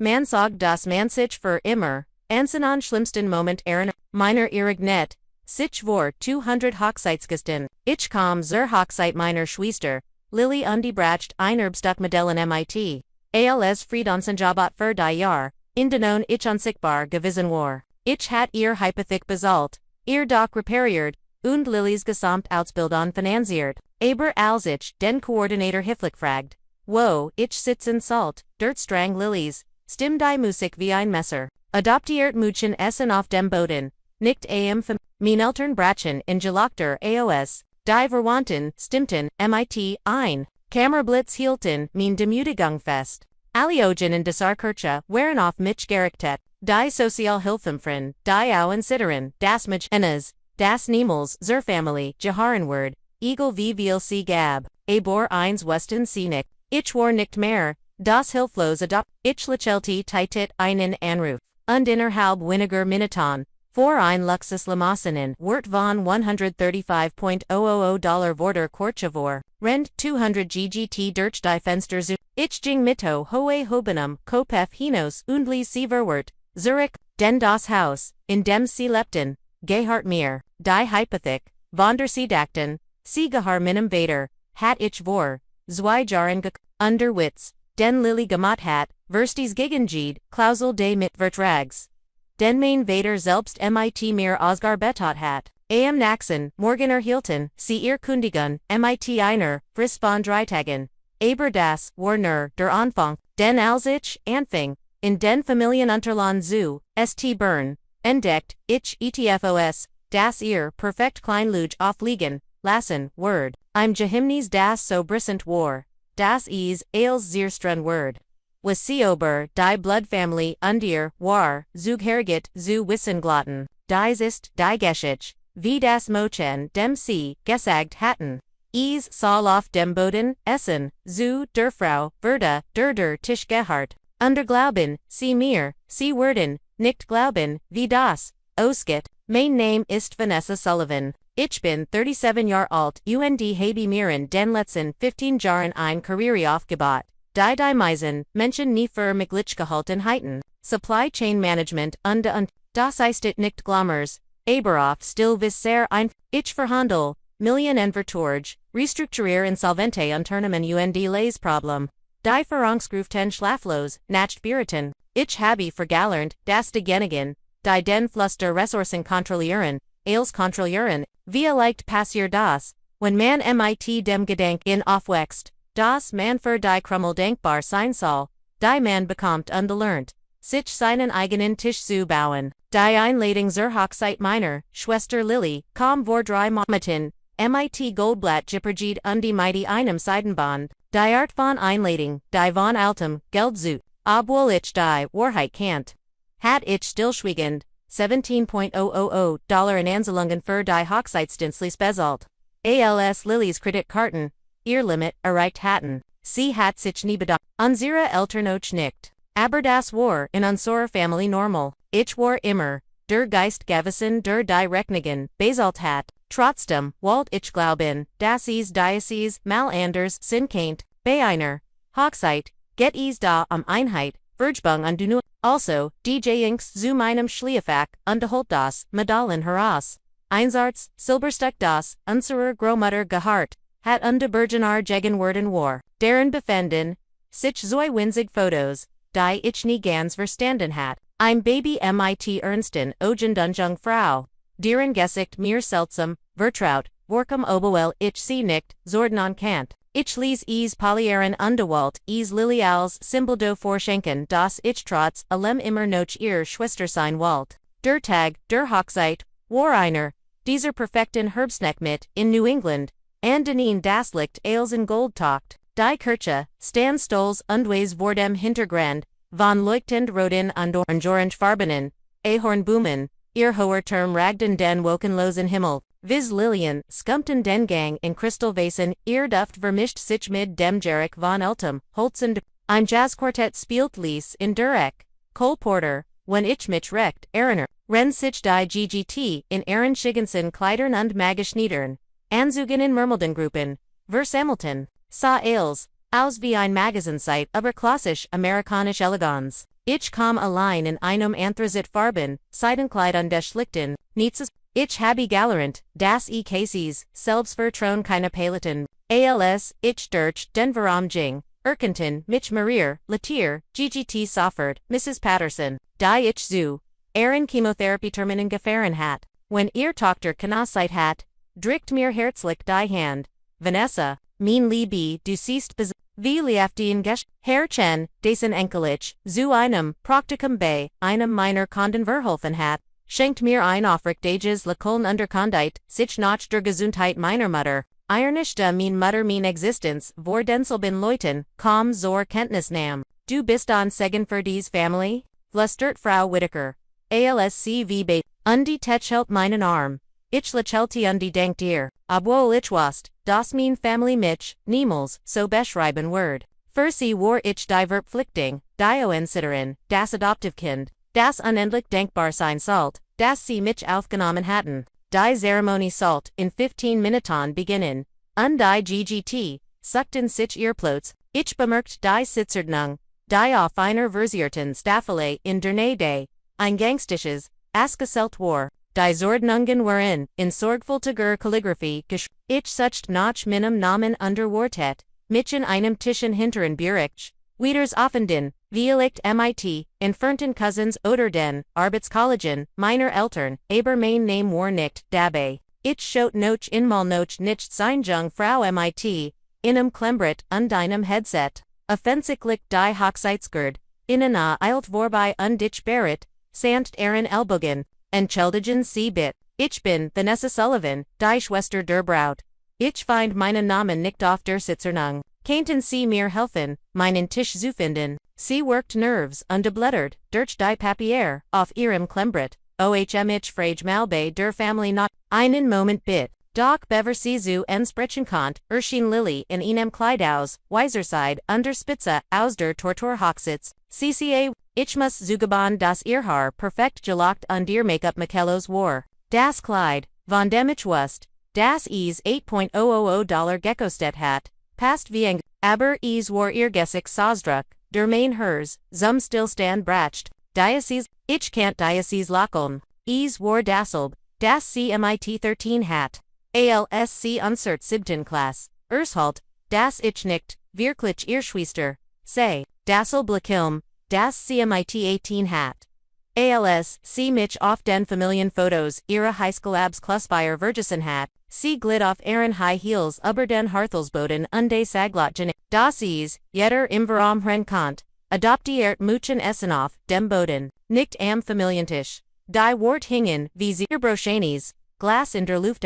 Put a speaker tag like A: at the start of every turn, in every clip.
A: Man sagt das man sich für immer, an schlimmsten Moment erinnert, meiner Irrignet, sich vor 200 Hochzeitsgästen, ich kam zur Hochzeit meiner Schwester, Lilly bracht Einerbstuck Modellen mit. Als Friedansenjabat für die Jahr, in denon ich unsichtbar gewesen war. Ich hat ihr Hypothek bezahlt, ihr Doch repariert, und Lillys gesamt Ausbildung finanziert. Aber als ich den Koordinator Hifflich fragt, wo ich sitzen salt, dort strang Lillys, stim die Musik wie ein Messer. Adoptiert Mädchen essen auf dem Boden, nicht am min Eltern brachen in Gelachter Aos, die Verwandten stimmten mit ein. Kammerblitz hielten min Demütigung fest. Alliogen des Kirche waren auf mich gerichtet, die Sozialhilfempfren, die Auen Sitteren, das Enes, das niemals zur Familie geharenwerd, Eagle wie viel sie gab, aber eins Westen sie nicht, ich war nicht mehr, das Hilflos adopt, ich lächelte titet einen Anruf, und innerhalb weniger Minuten, vor ein Luxuslimousi wird von $135,000 Vorder Korchavor, Rend 200 GGT durch die Fenster zu, ich ging mitto hohe Hobenum, Kopef Hinos undlis sie verwert, Zurich, denn das Haus, in dem sie lebten, gehart mir, die Hypothek, von der sie dachten, sie gehar minem Vater, hat ich vor, 2 Jahren underwitz, den Lilly gemacht hat, versties Gegengied, Klausel de Mitvertrags. Den mein Vater selbst mit mir ausgearbeitet hat. Am Naxen, Morganer Hilton, sie ihr Kundigen, mit einer, Frist von Dreitagen. Aber das, war nur, der Anfang, den als ich, anfing, in den Familienunterland zu, St. Bern, entdeckt, ich etfos, das ihr perfekt Kleinluge aufliegen, lassen, word, im Gehimnis das so brissent war, das is, als zierstren word. Was sie ober, die Bloodfamily, undir, war, zug hergit, zu Wissenglotten, dies ist, die Geschichte, wie das Mochen, dem sie, gesagt hatten. Is Saal auf dem Boden, Essen, zu, der Frau, Verda, der Tisch gehart, Glauben, sie mir, sie werden, nicht glauben, wie das, ausgeht. Mein Name ist Vanessa Sullivan. Ich bin 37 Jahre alt, und habe mir in den letzten 15 Jahren ein Karriere aufgebaut. Die meisten Menschen nie für möglich gehalten halten. Supply Chain Management und das ist nicht glamours, aber auf still vis sehr ein, ich verhandle, Millionen Vertorge, restructurier insolvente Unternehmen und les Problem. Die Führungsgruften schlaflos, nicht beraten. Ich habe vergalernt, das de Genigen, die den Fluss der Ressourcen kontrollieren, als kontrollieren, wie leicht passiert das, wenn man mit dem Gedanken aufwächst. Das man für die Krummel denkbar sein soll, die man bekommt ungelernt, sich seinen eigenen Tisch zu bauen. Die Einladung zur Hochzeit meiner Schwester Lilly kam vor 3 Monaten, mit Goldblatt Gippergied und die mighty einem Seidenband, die Art von Einladung, die von altem Geld zu, obwohl ich die Wahrheit kannt. Hat ich stillschweigend, $17,000 in Anzahlungen für die Hochzeitsdienstlis bezahlt. Als Lillys Kreditkarten, ihr Limit erreicht hatten. Sie hat sich nie bedankt. Unsere Eltern auch nicht. Aber das war in unserer Familie normal. Ich war immer, der Geist gewesen der die Rechnungen bezahlt hat. Trotzdem, wollt ich glauben, dass es Diocese mal anders sind kennt, bei einer Hochzeit, geht es da Einheit, Vergebung und du also, DJ Inks zu meinem Schliefach, unterholt das, Medaillen heraus. Einsarts, Silberstuck das, unserer Großmutter gehart, hat Bergenar gegen Werden war, deren befenden, sich zoi winzig Fotos, die ich nie ganz verstanden hat. Ein Baby mit Ernsten Ogen Dunjung Frau. Deren Gesicht mir seltsam, vertraut, vorkom obowel ich sie nicht, Zordnon Kant. Ich ließ es Polieren Underwalt, es Lilly als Symbol vorschenken, das ich trotz allem immer noch ihr Schwester sein wollt. Der Tag, der Hochzeit, war einer, dieser perfekten Herbstneck mit, in New England, and deneen das Licht als in Gold taucht. Die Kirche, Stan Stolz und vor dem Hintergrund, von leuchtend roten und orangefarbenen, Ahornblumen, ihr hoher Turm ragden den wolkenlosen Himmel, vis Lilien, skumpten den Gang in Kristallvasen, ihr Duft vermischt sich mit dem Jerich von Eltem, Holzen, ein Jazzquartett spielt Lies in Durek, Cole Porter, wenn ich mich recht erinnere, ren sich die GGT in Aaron Schiggensen Kleidern und Mageschniedern, Anzugen in Murmeldengruppen, vers Hamilton, sa als wie ein Magazinsite aber klassisch amerikanisch Elegans. Ich komme allein in einem Anthrazit-Farben, Seidenkleid geschlichten, Nietzsches, ich habe galerant, das Cases, Selbstvertrauen keine Paletten, als, ich durch, den Verarmung, Erkenton, mich Maria, Latier, GGT Soffert, Mrs. Patterson, die ich zu, Chemotherapie terminen gefahren hat, wenn ihr Tochter Knaßheit hat, drückt mir herzlich die Hand, Vanessa, mein Liebe, du siehst wie liefdien Herr Chen, dessen Enkelich, zu einem Praktikum bei einem meiner Kunden verholfen hat, schenkt mir ein aufrichtiges Lächeln underkundheit, sich nach der Gesundheit meiner Mutter, Eiernichte mein Mutter mein Existenz, vor denselben Leuten, kaum zur Kenntnis nahm. Du bist an Segen für dies Family? Flüstert Frau Whittaker. ALSCV bei, die Techelt meinen Arm. Ich lächelte die denkt ihr, obwohl ich wusste, dass mein Family mich, niemals, so beschreiben word. Für sie war ich die Verpflichtung, die Oensitterin, das Adoptivkind, das unendlich denkbar sein sollt, dass sie mich aufgenommen hatten. Die Zeremonie sollt in 15 Minuten beginnen, die GGT, suchten sich ihr Plots, ich bemerkt die Sitzordnung, die auf einer versierten Staffele in der Nähe, Eingangstisches, asgeselt war. Die Zordnungen waren, in sorgfältiger Kalligraphie, ich sucht nach meinem Namen unterwortet, mich in einem Tischen hinteren Bürich, Wieders Offenden, Vielicht MIT, entfernten Cousins oder den, Arbeitskollegen, meiner Eltern, aber mein Name war nicht, dabei. Ich schot noch einmal noch nicht sein Jung Frau MIT,inem Klembret und einem Headset. Offensichtlich die Hochzeitsgerd, inena eilt vorbei und ich Barrett, sant Ellbogen. Entschuldigen Sie bitte, ich bin Vanessa Sullivan, die Schwester der Braut. Ich find meinen Namen nicht auf der Sitzordnung. Könnten Sie mir helfen, meinen Tisch zu finden? Sie workt Nerves und blättert, durch die Papier, auf ihrem Klembret. Ich frage mal bei der Family not. Einen Moment bitte. Doch bever Sie zu entsprechen konnt, Lilly in einem Kleid aus, Weiserside, under Spitze, aus der Tortur Hochsitz, CCA, ich muss zugeben, dass ihr Haar perfekt gelockt und ihr Make-up Michelos war. Das Kleid, von dem ich wusste, das $8,000 gekostet hat, passt wie ein, aber es war ihr Gesicht Sausdruck, der mein hers, zum Stillstand bracht, Diocese, ich can't Diocese lockeln, es war dasselb, das CMIT 13 hat. ALSC unsert 7. Klasse, Ershalt, das ich nicht, wirklich ihr Schwester, sei, dasselb Blakilm, das CMIT 18 hat. ALS, sie mich auf den Familienfotos ihrer Highschoolabs Klusfeier vergessen hat, sie glitt auf ihren High Heels über den Harthelsboden und de Saglotgen, das ist, jeder im Verarmhren kommt, adoptiert Muchen Essen auf dem Boden, nicht am Familientisch. Die Wort hingen, wie sie Broschenis, Glas in der Luft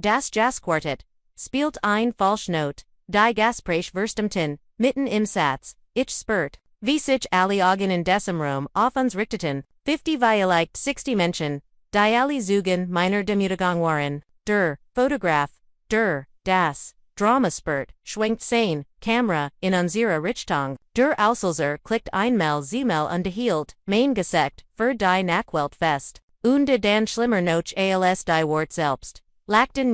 A: das Jazzquartett, spielt ein Falschnot, die Gaspreich verstimten, mitten im Satz, ich spürt, wie sich alle Augen in diesem Raum auf uns richteten, 50 vielleicht 60 Menschen, die alle Zeugen meiner Demütigung waren, der Fotograf, das Dramaspurt, schwenkt sein, Kamera, in unsere Richtung, der Auslöser klickt einmal zehnmal unterhielt, mein Gesicht, für die Nachwelt fest, und dann schlimmer noch als die Wort selbst. Lackten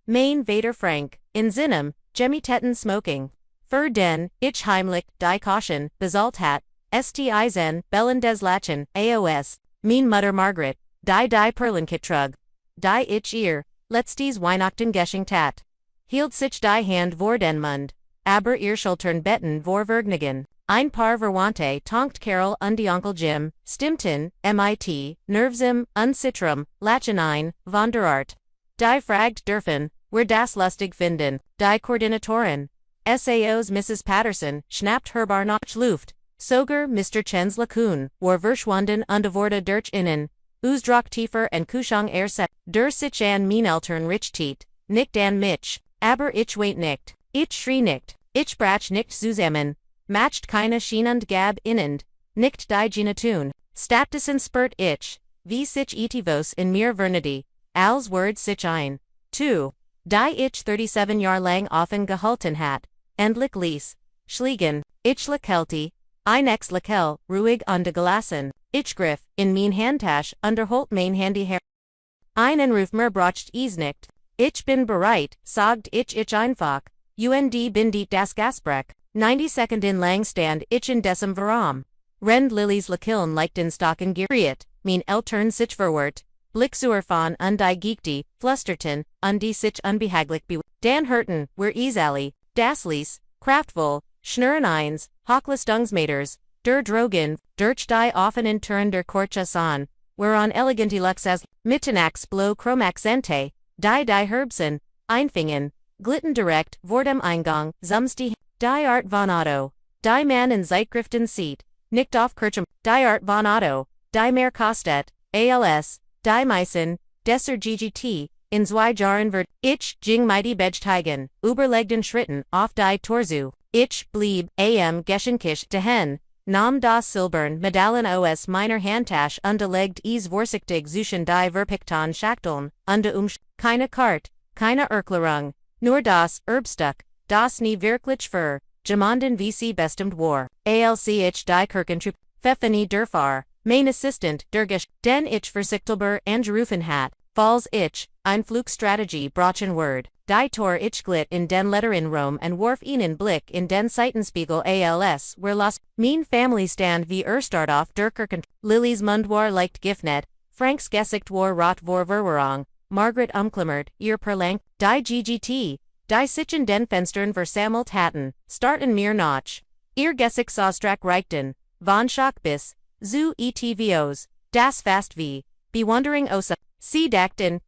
A: mein Vater Frank, in Sinnem, Gemitetten smoking. Für den, ich heimlich, die Caution, besalt hat, Stizen, Bellen des Lachen, AOS, mein Mutter Margaret, die Perlenkit trug. Die ich ihr, letztes Weihnachten geschenkt hat. Hielt sich die Hand vor den Mund, aber ihr Schultern betten vor Vergnügen. Ein paar Verwandte tonkt Carol und die Onkel Jim, stimmten, MIT, Nervsim, und Citrum, Lachen ein, von der Art. Die fragt dürfen, wir das lustig finden, die Koordinatorin. SAOs Mrs. Patterson, schnappt herbar nach Luft, sogar Mr. Chen's Lakun, war verschwunden und wurde durch innen, Usdrock tiefer und Kuschang erset, der sich an mein Eltern richtet, nicht an mich, aber ich wait nicht, ich schrie nicht, ich brach nicht zusammen, matcht keine Schien und Gab innend, nicht die Genetun, stattdessen spürt ich, wie sich etivos in mir vernity, als word sich ein, 2, die ich 37 Jahr lang offen gehalten hat, endlich ließ, schliegen, ich lächelte, ein ex lächel, ruhig und gelassen, ich griff, in mein Handtasch, unterholt mein Handy her. Einen Ruf mir bracht es nicht, ich bin bereit, sagt ich einfach, und bin die das Gasbrek, 90 Sekunden lang stand ich in diesem Verraum. Rend Lilies Lakiln Leichten Stocken Geriet, Min Eltern sich verwert, Blixuer von undie Geekty, Flusterton, undie sich unbehaglich be. Dan Hurton, Wer Easally, Das Lies, Kraftvol, Schnurren eins, Hochleistungsmeters, der Drogen, durch die offenen Türen der Korchas an, whereon eleganti luxas, Mittenax blow Chromaxente, die Herbsen, Einfingen, Glitten direkt, vor dem Eingang, Zumsti, die Art von Otto, die Mann in Zeitgriften Seat, nicht auf Kirchum, die Art von Otto, die Mehr Kostet, als, die Meissen, Desser GGT, in zwei Jahren wird, ich, ging mighty Bejteigen, überlegten Schritten, auf die Torzu, ich, blieb, Geschenkisch, dehen, Nam das Silbern Medallen os meiner Handtasche underlegt vorsichtig zwischen die Verpickton Schachteln, keine Kart, keine Erklärung, nur das Erbstück, das nie wirklich für, jemanden wie sie bestimmt war, als ich die Kirchentruppe, Pfeffeni Durfar, mein Assistent, Dergisch, den ich versichtelbar angerufen hat, falls ich, ein Flugstrategie brachen word, die Tor ich glit in den Letter in Rome and warf ihnen Blick in den Seitenspiegel als, where las, mein Family stand wie start off der Kirchen, Lilies Mund war leicht Giftnet, Franks Gesicht war rot vor Verwirrung, Margaret umklimmert, ihr Perlang, die GGT, die sich den Fenstern versammelt hatten, starten mir noch. Ihr Gesicht Sostrak reichten, von Schock bis, zu ETVOs, das fast wie, bewundering osa, sie dachten,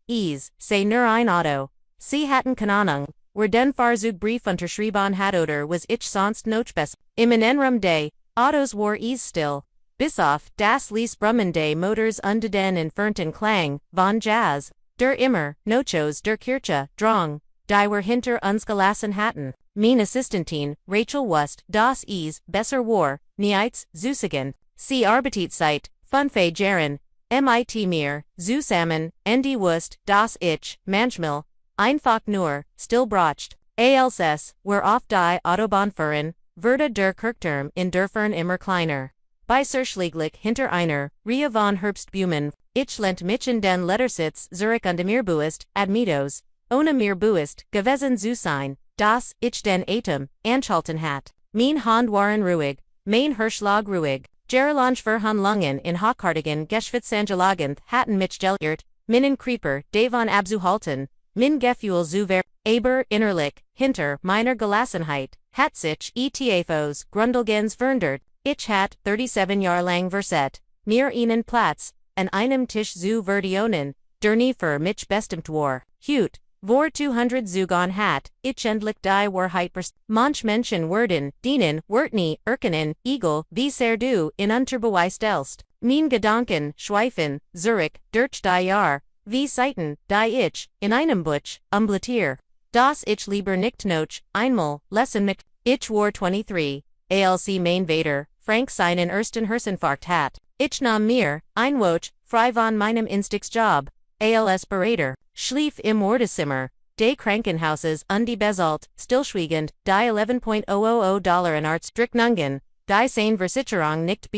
A: sei nur ein Auto. Sie hatten Kananung, were den Farzug Brief unterschrieben hat oder was ich sonst noch best. Im Innenraum des Autos war still, bis auf das Lies Brummen des Motors unter den entfernten Klang, von Jazz, der immer, Nochos der Kirche, Drang, die were hinter uns gelassen hatten. Mein Assistentin, Rachel wust, das besser war, nichts, zusagen, sie arbeitet seit, Funfe Jaren, mit mir, zusammen, die wust, das ich, manchmal, einfach nur, still bracht, als, where auf die Autobahn fuhren, wurde der Kirchturm in Dörfern immer kleiner. Bei Schlieglich hinter einer, Ria von Herbstblumen, ich lent mich in den Lettersitz Zurich und mir buist, admitos, ohne mir buist, gewesen zu sein, das ich den Atem, anschalten hat. Mein Hand waren ruhig, mein Hirschlag ruhig, Gerlange Verhandlungen in Hochkartigen Geschwitzangelagend hatten mich geliert, Minnen Creeper, Davon abzuhalten, Min Gefühl zu ver, aber innerlich, hinter meiner Gelassenheit, hat sich etafos Grundelgens verndert, ich hat 37 Jahre lang verset, mir ihnen Platz, an einem Tisch zu verdionen, der nie für mich bestimmt war, Hut, vor 200 zugon hat, ich endlich die Wahrheit manch Menschen werden, dienen, wertni, erkennen, Igel, wie sehr du, in unterbeweist elst, mein Gedanken, schweifen, Zurich, durch die Jahr, wie Seiten, die ich, in einem Butch, umblatier. Das ich lieber nicht noch, einmal, lesen mich, ich war 23, als mein Vater, Frank seinen ersten Herzinfarkt hat. Ich nahm mir, ein Woche, frei von meinem Instinctsjob, als Berater, schlief im Wartezimmer, des Krankenhauses und die Besalt, stillschweigend, die $11,000 in Arzt-Dricknungen, die sein Versicherung nicht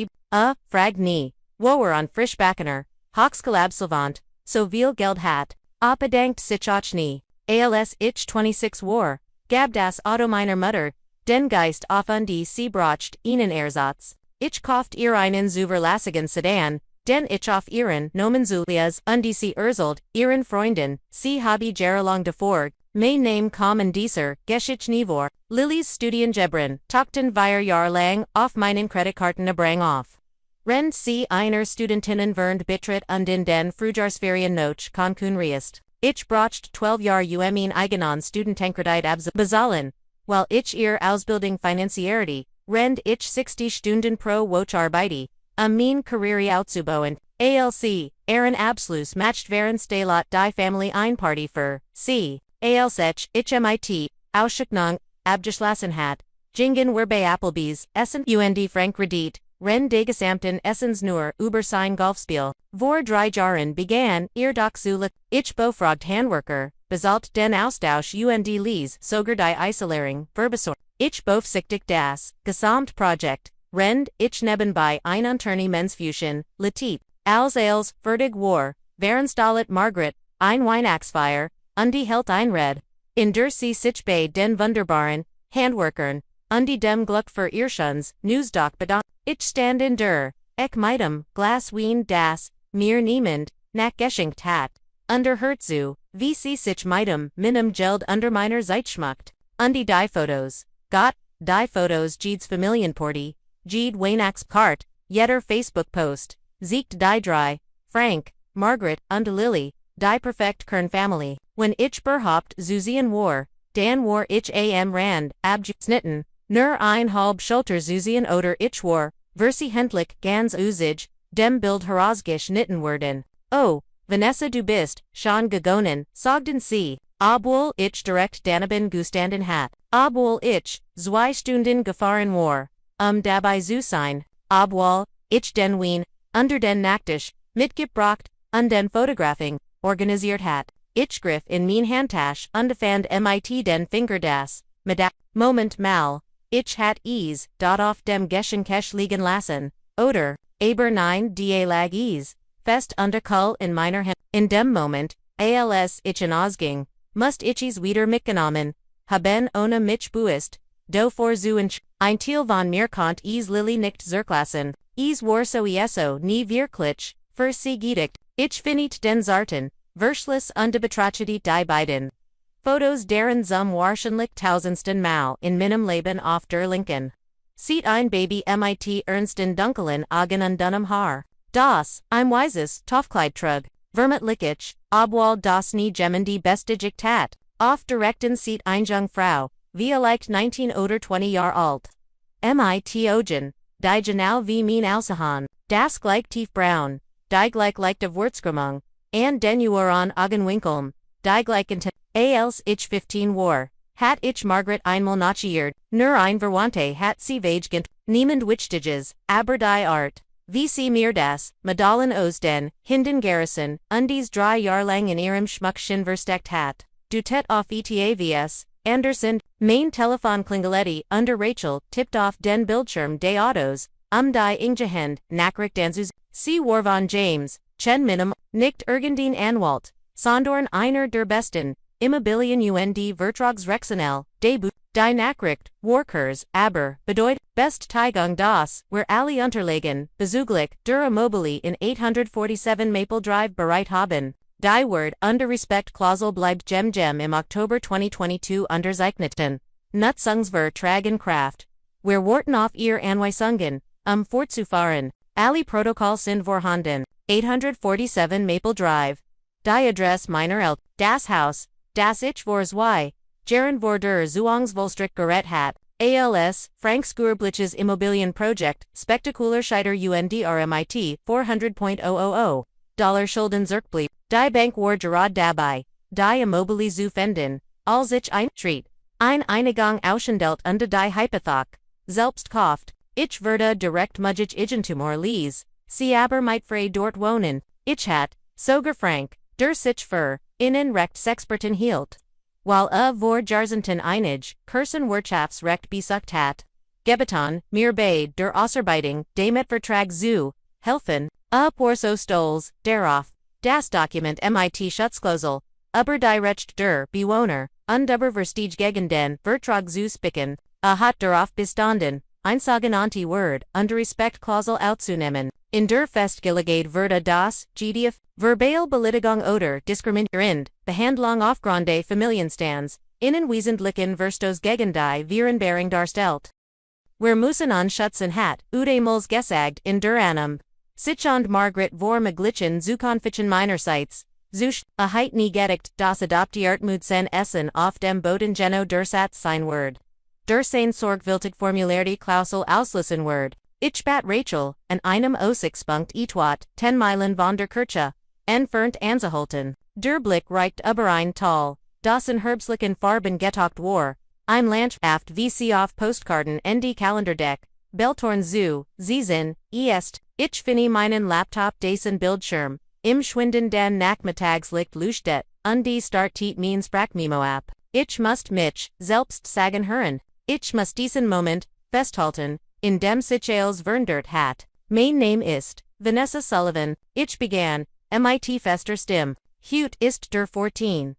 A: fragt nie, wo an Frischbackener, Hochskalabsolvant, so viel Geld hat, bedankt sich auch nie, als ich 26 war, gab das Auto meiner Mutter, den Geist auf und die sie bracht ihnen Ersatz. Ich kauft ihr einen zuverlässigen Sedan, den ich auf ihren Nomen Zulias und die sie erzählt, ihren Freunden, sie habe jahrelang davor, mein Name kommen dieser, Geschichte nie vor, Lilies Studiengebren, tachten wir Jahr lang, auf meinen Kreditkarten abrang auf. Rend sie einer Studentinnen vernd betritt und in den Frühjahrsferien noch konkunriest. Ich bracht 12 Jahre mein eigenon Studentenkredit bezahlen, while ich ihr Ausbildung finanzierte, rend ich 60 Stunden pro Woche arbeite, mein Karriere auszubauen, alc, Aaron Abschluss macht während Stalat die Family Einparty für, sie, als ich mit, Ausscheckung, abgeschlossen hat, gingen wir bei Applebee's, Essen Frank Redit, Ren de gesamten Essens nur über sein Golfspiel, vor 3 Jahren begann, ihr doch zu ich befragt Handwerker, bezahlt den Austausch Lies sogar die Isolierung, Verbesor. Ich beaufsichtigt das Gesamtprojekt, rend ich nebenbei ein Unternehmensfusion, Latit, als fertig war, während Margaret, ein Weihnachtsfeier, und die Held einred. In der sie sich bei den wunderbaren Handwerkern, dem Gluck für Irrschunds, Newsdoc bedon, ich stand in der, Mitem, Glas Wien das, mir niemand, nach geschenkt hat, under Herzu, VC sich Mitem, minim geld under meiner Zeitschmuckt, die Fotos, Gott, die Fotos Jeeds Familienporti, Jeed Weihnachts Kart, Jetter Facebook Post, Siegt die Drei, Frank, Margaret, und Lily, die Perfekt Kern Family, when ich berhaupt Zusien war, Dan war ich am Rand, Snitten, nur ein halb Schulter Zusien oder ich war, Versi Händlich ganz Usage, dem Bild herausgeschnitten werden. Oh, Vanessa du bist, schon gegangen, sagten sie, obwohl ich direkt daneben gestanden hat, obwohl ich, 2 Stunden gefahren war, dabei zu sein, obwohl, ich den Wien, under den Nachtisch, mitgebracht, den Fotografing, organisiert hat, ich griff in mein Handtasch und fand mit den Finger das, Moment mal, ich hat es, dort auf dem Geschenkesch liegen lassen, oder, aber nein die lag es, fest unter Kull in meiner Hand, in dem Moment, als ich hinausging, must ich es wieder mitgenommen, haben ohne mich buist, do vor zu ein Teil von mir konnt es Lilly nicht zurücklassen, es war so nie wirklich, für sie gedigt, ich finit den zarten, Verschluss und betrachtet die beiden. Fotos deren zum wahrscheinlich tausendsten Mal in meinem Leben auf der Linken. Sieht ein Baby mit ernsten dunklen Augen und dunnem Haar. Das, ein weises Tofkleid trug, vermutlich ich, obwohl das nie gemmen die beste Gicht hat. Auf direkten sieht eine Jungfrau, vielleicht 19 oder 20 Jahre alt. Mit Augen, die genau wie mein Aussahen, das gleich tiefbraun, die gleich leichte Wurzkrümmung, and den Uhren Augenwinkeln, die gleichen als ich 15 war, hat ich Margaret einmal notiert, nur ein Verwandte hat sie weggent, niemand wichtiges, aber die Art, wie sie mir das, Medallen aus den, Hinden Garrison, dies 3 Jahr lang in ihrem Schmuckchen versteckt hat, dutet auf etavs, Anderson, mein Telefonklingeletti under Rachel, tipped off den Bildschirm des Autos, die Ingehend, Nachricht danzus, sie war von James, Chen Minim, nicht irgendein Anwalt, sondern einer der besten, Immobilien und Vertragsrechtsanwälte, die Nachricht, Workers, aber, bedeut, best Teigung das, where alle Unterlagen, bezüglich, der Immobilie in 847 Maple Drive bereit haben. Die Word under Respektklausel bleibt gem im Oktober 2022 unterzeichneten. Nutzungsvertrag in Kraft. Wir warten auf ihr Anweisungen, fortzufahren. Alle Protokoll sind vorhanden. 847 Maple Drive. Die Adresse meiner das Haus, das ich vor 2 Jahren vor der Zugangsvollstreck gerät hat, als, Frank Skurbliches Immobilienprojekt, spektakular Scheiter UNDRMIT, 400.000 Dollar Schulden zurückblieb, die Bank war gerade dabei, die Immobilie zu finden, als ich eintritt, Einigung aushandelt und die Hypothek, selbst kauft, ich würde direkt mudgig Igentumor lease, sie aber mit frei dort wohnen, ich hat, sogar Frank, der sich für, innen recht Sexperten hielt. While vor Jahrzehnten einig, Kursen Wirtschaftsrecht besucht hat. Gebeton, mir bei der Ausarbeitung, dem Vertrag zu, helfen, Porso Stolz, darauf, das Dokument mit Schutzklausel, aber die Recht der Bewohner, und über Verstige gegen den Vertrag zu spicken, hat darauf bestanden, ein sogenannte Word, under Respektklausel auszunehmen. In der festgelegt würde das, GDF, verbale Beleidigung oder Diskriminierend, Behandlung aufgrund des Familienstands, innen wesentlichen Verstos gegen die Vereinbarung darstellt. Wir müssen uns schützen hat, udemals gesagt in der Annahme. Sich und Margaret vor Maglichen Zukonfichen meinerseits, Zusch, heit nie gedigt, das adoptiert Mutsen Essen auf dem Boden Geno der Satz sein Word. Der sein sorgfältig formulierte Klausel auslösen Word. Ich bat Rachel, an einem Aussichtspunkt etwat, 10 Meilen von der Kirche, entfernt anzuhalten. Der Blick reicht über ein Tal, das in herbstlichen Farben getaucht war, im Landschaft wie sie auf Postkarten und die Kalenderdeck, Beltorn zu, sehen, ist, ich finde meinen Laptop dessen Bildschirm, im schwindenden Nachmittagslicht leuchtet, und die startet mein Sprachmemo ab. Ich muss mich, selbst sagen hören, ich muss diesen Moment, festhalten, in dem sich als verndert hat. Mein Name ist, Vanessa Sullivan, ich begann, mit fester Stimme, Hut ist der 14.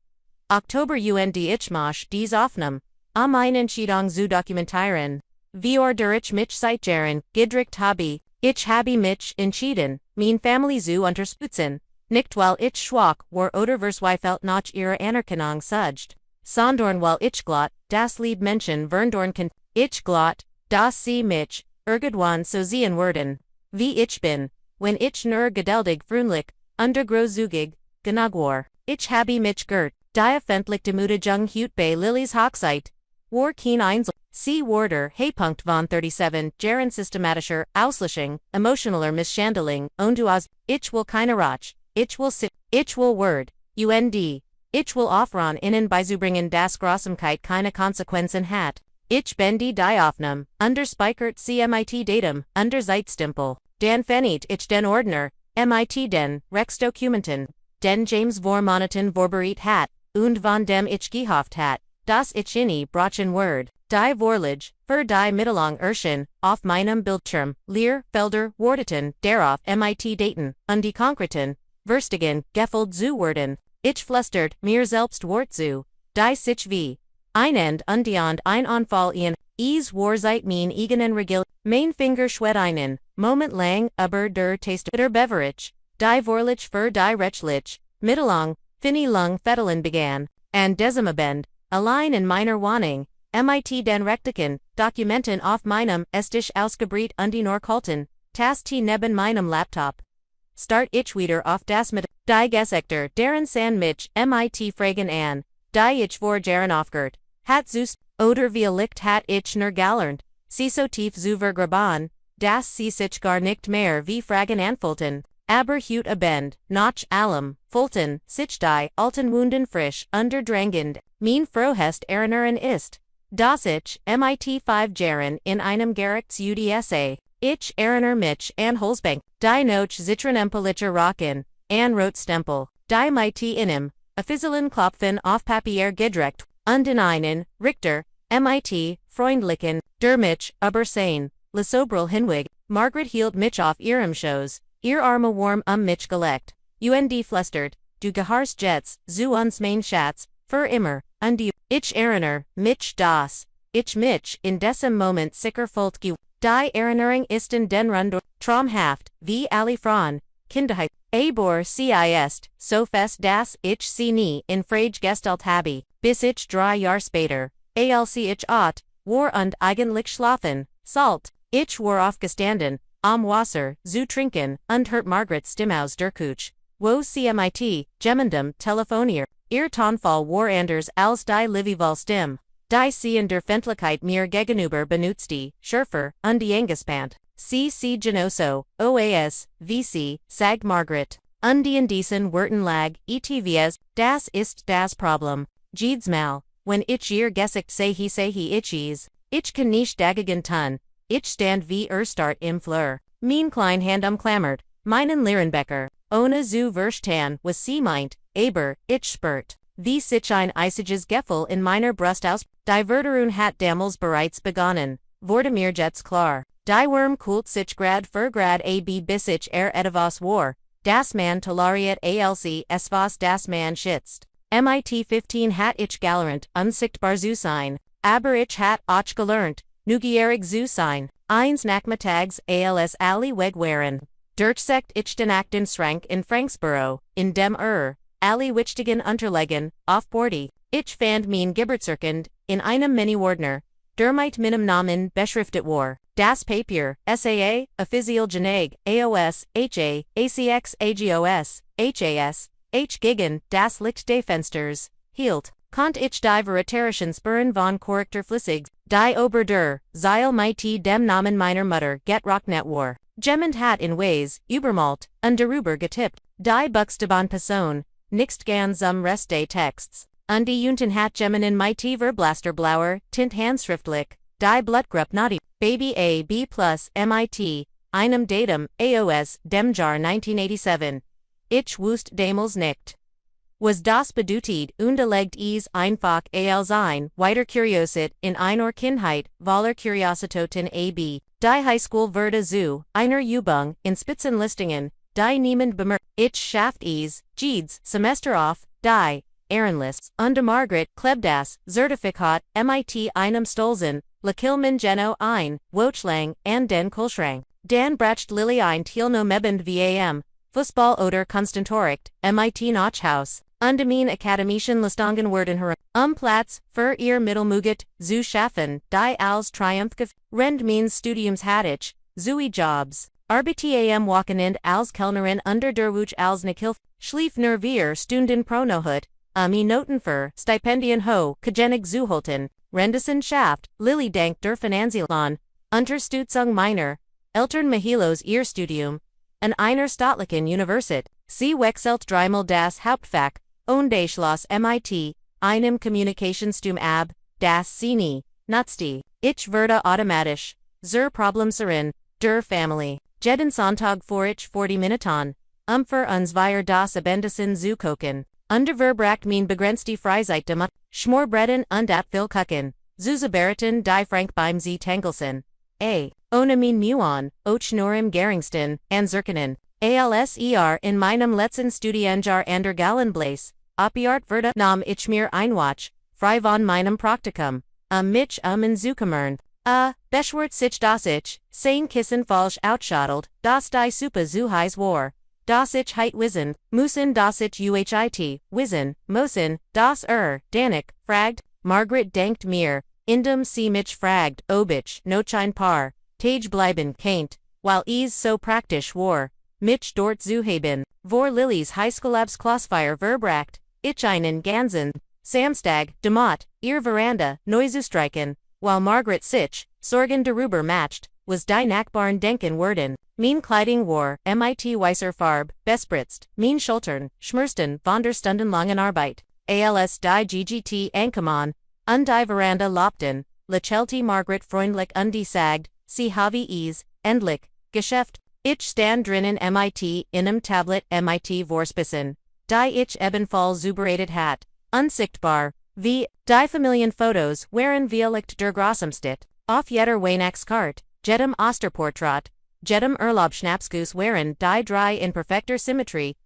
A: Oktober und ich mach dies Aufnahme, eine Entscheidung zu dokumentieren. Vior durch mich Zeitjaren, gedrückt habe, ich habe mich entschieden, mein Family zu unterstützen, nicht weil ich schwach war oder verzweifelt nach ihrer Anerkennung sucht, sondern weil ich glatt, das Lieb Menschen verndorn kann, ich glatt, dass sie mich, irgendwann so sehen würden, wie ich bin, wenn ich nur geduldig freundlich, untergroßzügig, genug war. Ich habe mich gert, die öffentlich demütigung hut bei Lillys Hochzeit, war kein Einsel, C. Warder, H. von 37, Jaren systematischer, Auslöschung, emotionaler Misshandling, und du aus, ich will keine Rach, ich will sit, ich will Word, UND, ich will Offran innen beizubringen das Grausamkeit keine Konsequenzen hat. Ich bin die Hoffnung, underspikert CMIT Datum, under Zeitstempel, dan Fenit ich den Ordner, MIT den, Rechtsdokumenten, den James vor Monaten vorbereitet hat, und von dem ich gehofft hat, das ich inni brachen Word, die Vorlage, für die Mittelung Erschen, auf meinem Bildschirm, leer, Felder, Wordeten, darauf MIT Daten, und die konkreten, Verstigen, Gefeld zu werden, ich flüstert, mir selbst Wort zu, die sich wie, ein und ein Anfall in, war seit mein eigenen Regil, mein Finger schwed einen, Moment lang, aber der Taste der Beverage, die Vorlich für die Rechtlich, Mittelung, Finny Lung Fetteln began, and Desimabend, allein in meiner Wohnung, MIT den Rektiken, Dokumenten auf meinem Estisch ausgebreit und die Norkolten, Tast neben meinem Laptop. Start ich wieder auf das mit, die Gesektor, deren San mich, MIT fragen an, die ich vor Jaren aufgert, hat Zeus, oder wie licht hat ich nur galernt, sie so tief zu vergraben, das sie sich gar nicht mehr wie fragen anfulten, aber hut abend, nach allem, fulten, sich die alten Wunden frisch, unterdrangend, mein frohest Erinnern ist, dass ich, MIT 5 Jaren in einem Gerechts UDSA, ich erinnere mich an Holzbank, die noch zitronempellicher Rocken, an Rotstempel, die MIT innem, a Fizzelen Klopfen auf Papier gedreckt, und in einen, Richter, MIT, Freundlichen, der mich, aber sein, Lesobrel Hinwig, Margaret hielt mich auf ihrem Shows, ihr Arme warm mich gelegt, UND flüstert, du geharst Jets, zu uns mein Schatz, für immer, und du, ich erinnere, mich das, ich mich, in diesem Moment sicher folgt die Erinnerung ist in den Rund, traumhaft, wie alle Frauen, Kinderheit, aber sie ist, so fest dass ich sie nie in Frage gestellt habe, bis ich 3 Jahre später, als ich war und eigentlich schlafen, salt, ich war aufgestanden, am Wasser, zu trinken, und hört Margaret Stimme aus der Küche, wo CMIT, gemendem, telefonier, ihr Tonfall war anders als die Livival Stimme. Die sie in der Fendlichkeit mir gegenüber benutzte, schärfer, und eingespannt. C. Genoso, OAS, VC, sag Margaret. Und die in diesen Worten lag, ETVS, das ist das Problem. Jedes Mal, wenn ich ihr gesagt sehe ich kann nicht dagegen tun. Ich stand wie Start im Fleur. Mein klein Hand umklammert, meinen Lehrenbecker, ohne zu verstehen, was sie meint, aber, ich spürt. Wie sich ein eisiges Gefühl in meiner Brust aus, die Verderung hat damals bereits begonnen, wurde mir jetzt klar. Die Wurm kult sich grad für grad ab bis ich etwas war, das man toleriert als es was das man schützt. MIT 15 hat ich galerant, unsichtbar zu sein, aber ich hat auch gelernt, neugierig zu sein, eins Nachmittags als alle weg waren. Durchsekt ich den Akten Schrank in Franksboro, in dem alle wichtigen Unterlegen, auf Bordi. Ich fand mein Geburtsurkund, in einem Mini-Ordner, der mit meinem Namen beschriftet war. Das Papier, SAA, Official Geneg, AOS, HA, ACX, AGOS, HAS, H gegen das Licht des Fensters, hielt. Kont ich die vegetarischen Spuren von Charakterflüssig, die Ober der, Zeil mit dem Namen meiner Mutter, getrocknet war. Jemand hat in Weis, übermalt, und darüber getippt, die Buchstaben Person, nicht ganz Rest des Texts. Und die Unten hat Geminin mit Verblaster blauer, Tint handschriftlich, die Blutgruppe Naughty, Baby A B plus MIT, einem Datum, AOS, dem Jahr 1987. Ich wusste damals nicht. Was das bedeutet und legt es einfach als ein, weiter Curiosität in einer Kindheit, voller Curiositäten ab. Die Highschool wurde zu, einer Übung, in Spitzenlistungen, die niemand bemerkt. Ich schafft es, jedes Semester auf, die Ehrenlists, und Margaret klebt das Zertifikat, MIT einem Stolzen, Kilman Geno ein, Wochlang, and den Kulschrang. Dan bracht Lily ein Thiel no Mebend vam, Fußball oder Konstantoricht, MIT Nachhaus. Undemean Akademischen Listungen werden her. Platz, für ihr Mittelmuget, zu schaffen, die als Triumphgef. Rend means Studiums hatich, zui jobs. Arbitam Wochenend als Kellnerin unter der Wuch als Nikilf. Schlief nur wir Stunden pro Nohut, Minuten für Stipendien ho, Kajenig Zuholten. Rendesen Schaft, Lily Dank der Finanzielon, Unterstützung meiner, Eltern Mahilos ihr Studium, an einer staatlichen Universität. Sie wechselt dreimal das Hauptfach, und Schloss MIT, einem Kommunikationsstudium ab, das sie nie nutzte. Ich werde automatisch, zur Problemserin, der Familie. Jeden Sonntag vor ich 40 Minuten, für uns wir das Abendessen zu kochen. Unterverbracht mein begrenzte Freizeit damit, Schmorbretten und viel Kuchen, Zuzaberiten die Frank beim Sie Tangelsen. Ohne mein Muon, och nur im geringsten, Anzerkenen. Alser in meinem letzten Studienjahr an der Gallenblaze, Opiart Verda nam ich mir einwatch, frei von meinem Praktikum, mich in Zukammern. Beschwert sich das ich, sein Kissen falsch outschottelt, das die Suppe zu heiß war. Das ich heit wissen, müssen das ich uhit, wissen, mosen, das Danik, fragt, Margaret denkt mir, indem sie mich fragt, ob ich, noch ein paar, Tage bleiben kaint, weil es so praktisch war, mich dort zu haben, vor Lillys Highschoolabs Klassfeier verbracht, ich einen ganzen Samstag, demot, ihr Veranda, neu zu streichen, while Margaret sich, Sorgen darüber macht, was die Nachbarn denken würden. Mein Kleiding war, MIT weißer Farb, bespritzt, mein Schultern, schmersten von der stundenlangen Arbeit. Als die GGT ankamen, und die Veranda lobten, lächelte Margaret freundlich und die sagte, sie habe es, endlich, geschafft. Ich stand drinnen MIT,inem Tablet MIT vorspissen, die ich ebenfalls zubereitet hat, unsichtbar, wie, die Familienfotos waren vielleicht der Grossamstit, auf jeder Weihnachtskarte, jedem Osterportrait, jedem Urlaubschnapsgus waren die drei in perfekter Symmetrie,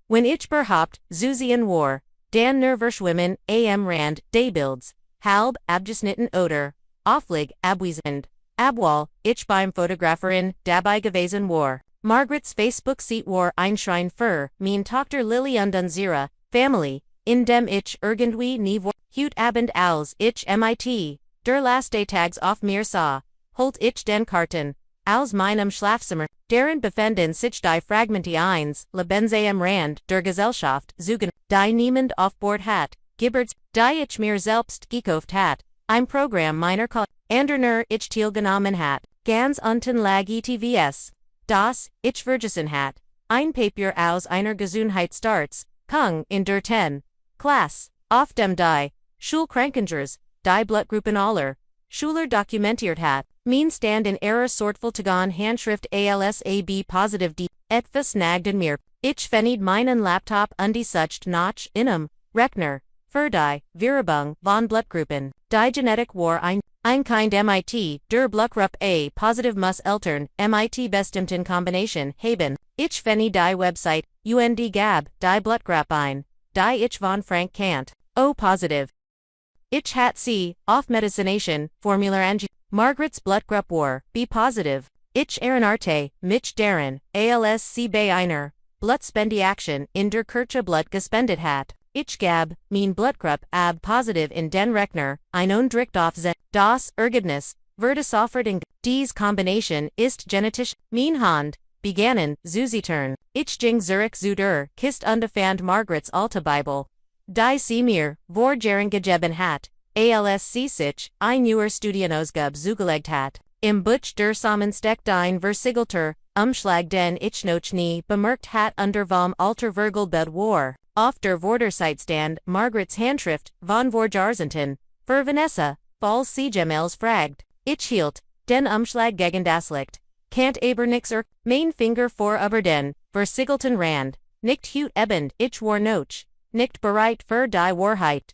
A: wenn ich behaupt, Zusien war, dann nur verschwimmen, am Rand, des Bilds, halb, abgeschnitten oder, auflig, abwesend, abwal, ich beim Fotograferin, dabei gewesen war. Margaret's Facebook-Seite war ein Schrein für, mein Tochter Lily und unsere Family, in dem ich irgendwie nie war. Hut Abend als ich MIT, der Last Tags auf mir sah, holt ich den Karten, als meinem Schlafzimmer, deren befanden sich die Fragmente eins, Lebense am Rand, der Gesellschaft, zugen, die niemand auf Bord hat, Gibberts, die ich mir selbst gekauft hat, ein Programm meiner Anderner ich teilgenommen hat, ganz unten lag ETVS, das, ich vergessen hat, ein Papier aus einer Gesundheitsstarts, Kung in der 10. Klasse, auf dem die, Schulkrankengers, die Blutgruppen aller, Schuler dokumentiert hat, mein Stand in ihrer sortfältigen Handschrift ALSAB positiv die, etwas nagden mir, ich fänid meinen Laptop und die sucht nach einem Rechner, für die Werbung von Blutgruppen, die Genetik war ein Kind MIT, der Blutgruppe A positiv muss Eltern, MIT bestimmten Kombination haben, ich fänid die Website, UND gab, die Blutgruppe ein, die ich von Frank Kant, O positiv. Ich hat sie, auf Medicination, Formular Angie, Margaret's Blutgruppe war, B positive. Ich Arte, mich deren, ALSC bei einer, Blutspendiaction, in der Kirche Blut gespendet hat. Ich gab, mein Blutgruppe ab positive in den Rechner, ein Dricht auf das Ergebnis, wurde sofort in, dies Kombination ist genetisch, mein Hand, begannen, Zusitern. Ich ging Zurich zu der Kist und fand Margaret's alte Bibel. Die sie mir, vor Jaren gegeben hat, ALSC sich, ein neuer Studienausgabe zugelegt hat. Im Butch der Samensteck ein Versiegelter, Umschlag den ich noch nie bemerkt hat unter vom alter Vergelbed war. Auf der Vorderseitstand, Margaret's Handschrift, von Vorjahrzehnten, für Vanessa, falls sie Gemels fragt. Ich hielt, den Umschlag gegen das Licht. Kant aber nix mein Finger vor über den, versiegelten Rand, nicht hut ebend, ich war noch, nicht bereit für die Wahrheit.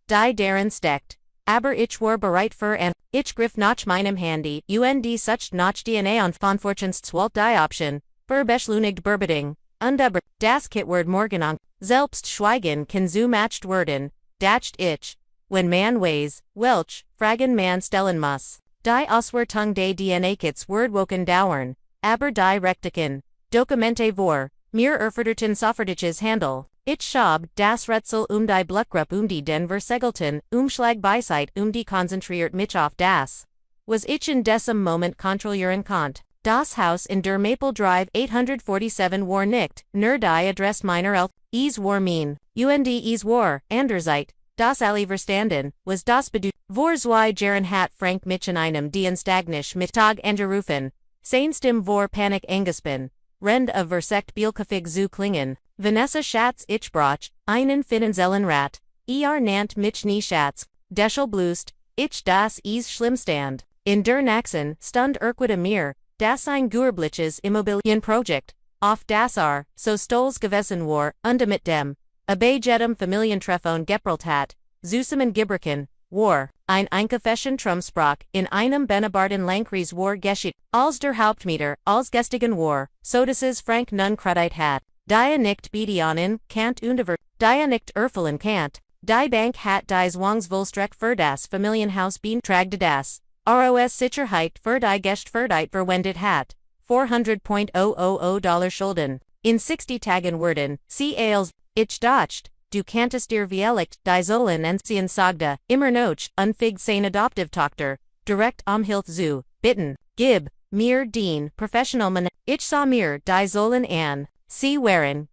A: Die darin steckt. Aber ich war bereit für an, ich griff nach meinem Handy, und sucht nach DNA und von Fortunes 12 die Option, für beschleunigt Bearbeitung, und aber, das Kitwort morgen an, selbst schweigen kann zumacht werden, dacht ich, wenn man weiß, welch, Fragen man stellen muss. Die Auswertung des DNA-Kits Wordwoken dauern, aber die Rektiken, Dokumente vor, mir erforderten Soffertiches Handel. Ich schab das Rätsel die Bluckgruppe die den Vergeltung, Umschlag Beiseit die konzentriert mich auf das. Was ich in diesem Moment kontrollieren konnte. Das Haus in der Maple Drive 847 war nicht, nur die Adresse meiner es war mein, es war, andererseits, das alle verstanden, was das bedeutet. Vor zwei Jahren hat Frank mich in einem Dienstagnisch Mittag angerufen, seinstem vor Panik angespan, Rend of versekt Bielkofig zu klingen, Vanessa Schatz ich brach, einen finanziellen Rat, nannt mich nie Schatz, Deschel blust, ich das schlimmstand. In der Naxen stund mir, das ein Gurbliches Immobilienprojekt, auf das so stolz gewesen war, mit dem, bei jedem Familientreffen geprellt hat, zusammen Giberken, war, ein Einkefeschen Trumsprach, in einem Benebarden Lankries war geschieht, als der Hauptmieter, als gestigen war, so dass es Frank nun Kredit hat, die nicht Bedianen, Kant undiver, die nicht erfüllen Kant, die Bank hat die Zwangsvollstreck für das Familienhaus beantragte das. ROS Sicherheit für die Gästferdeit verwendet hat, $400,000 Schulden. In 60 Tagen werden, sie als, ich dacht, du kanntest dir vielleicht, die sollen entziehen sagte, immer noch, unfig sein Adoptivtochter, direkt Hilfe zu, bitten, gib, mir den, professional ich sah mir, die sollen an, sie waren,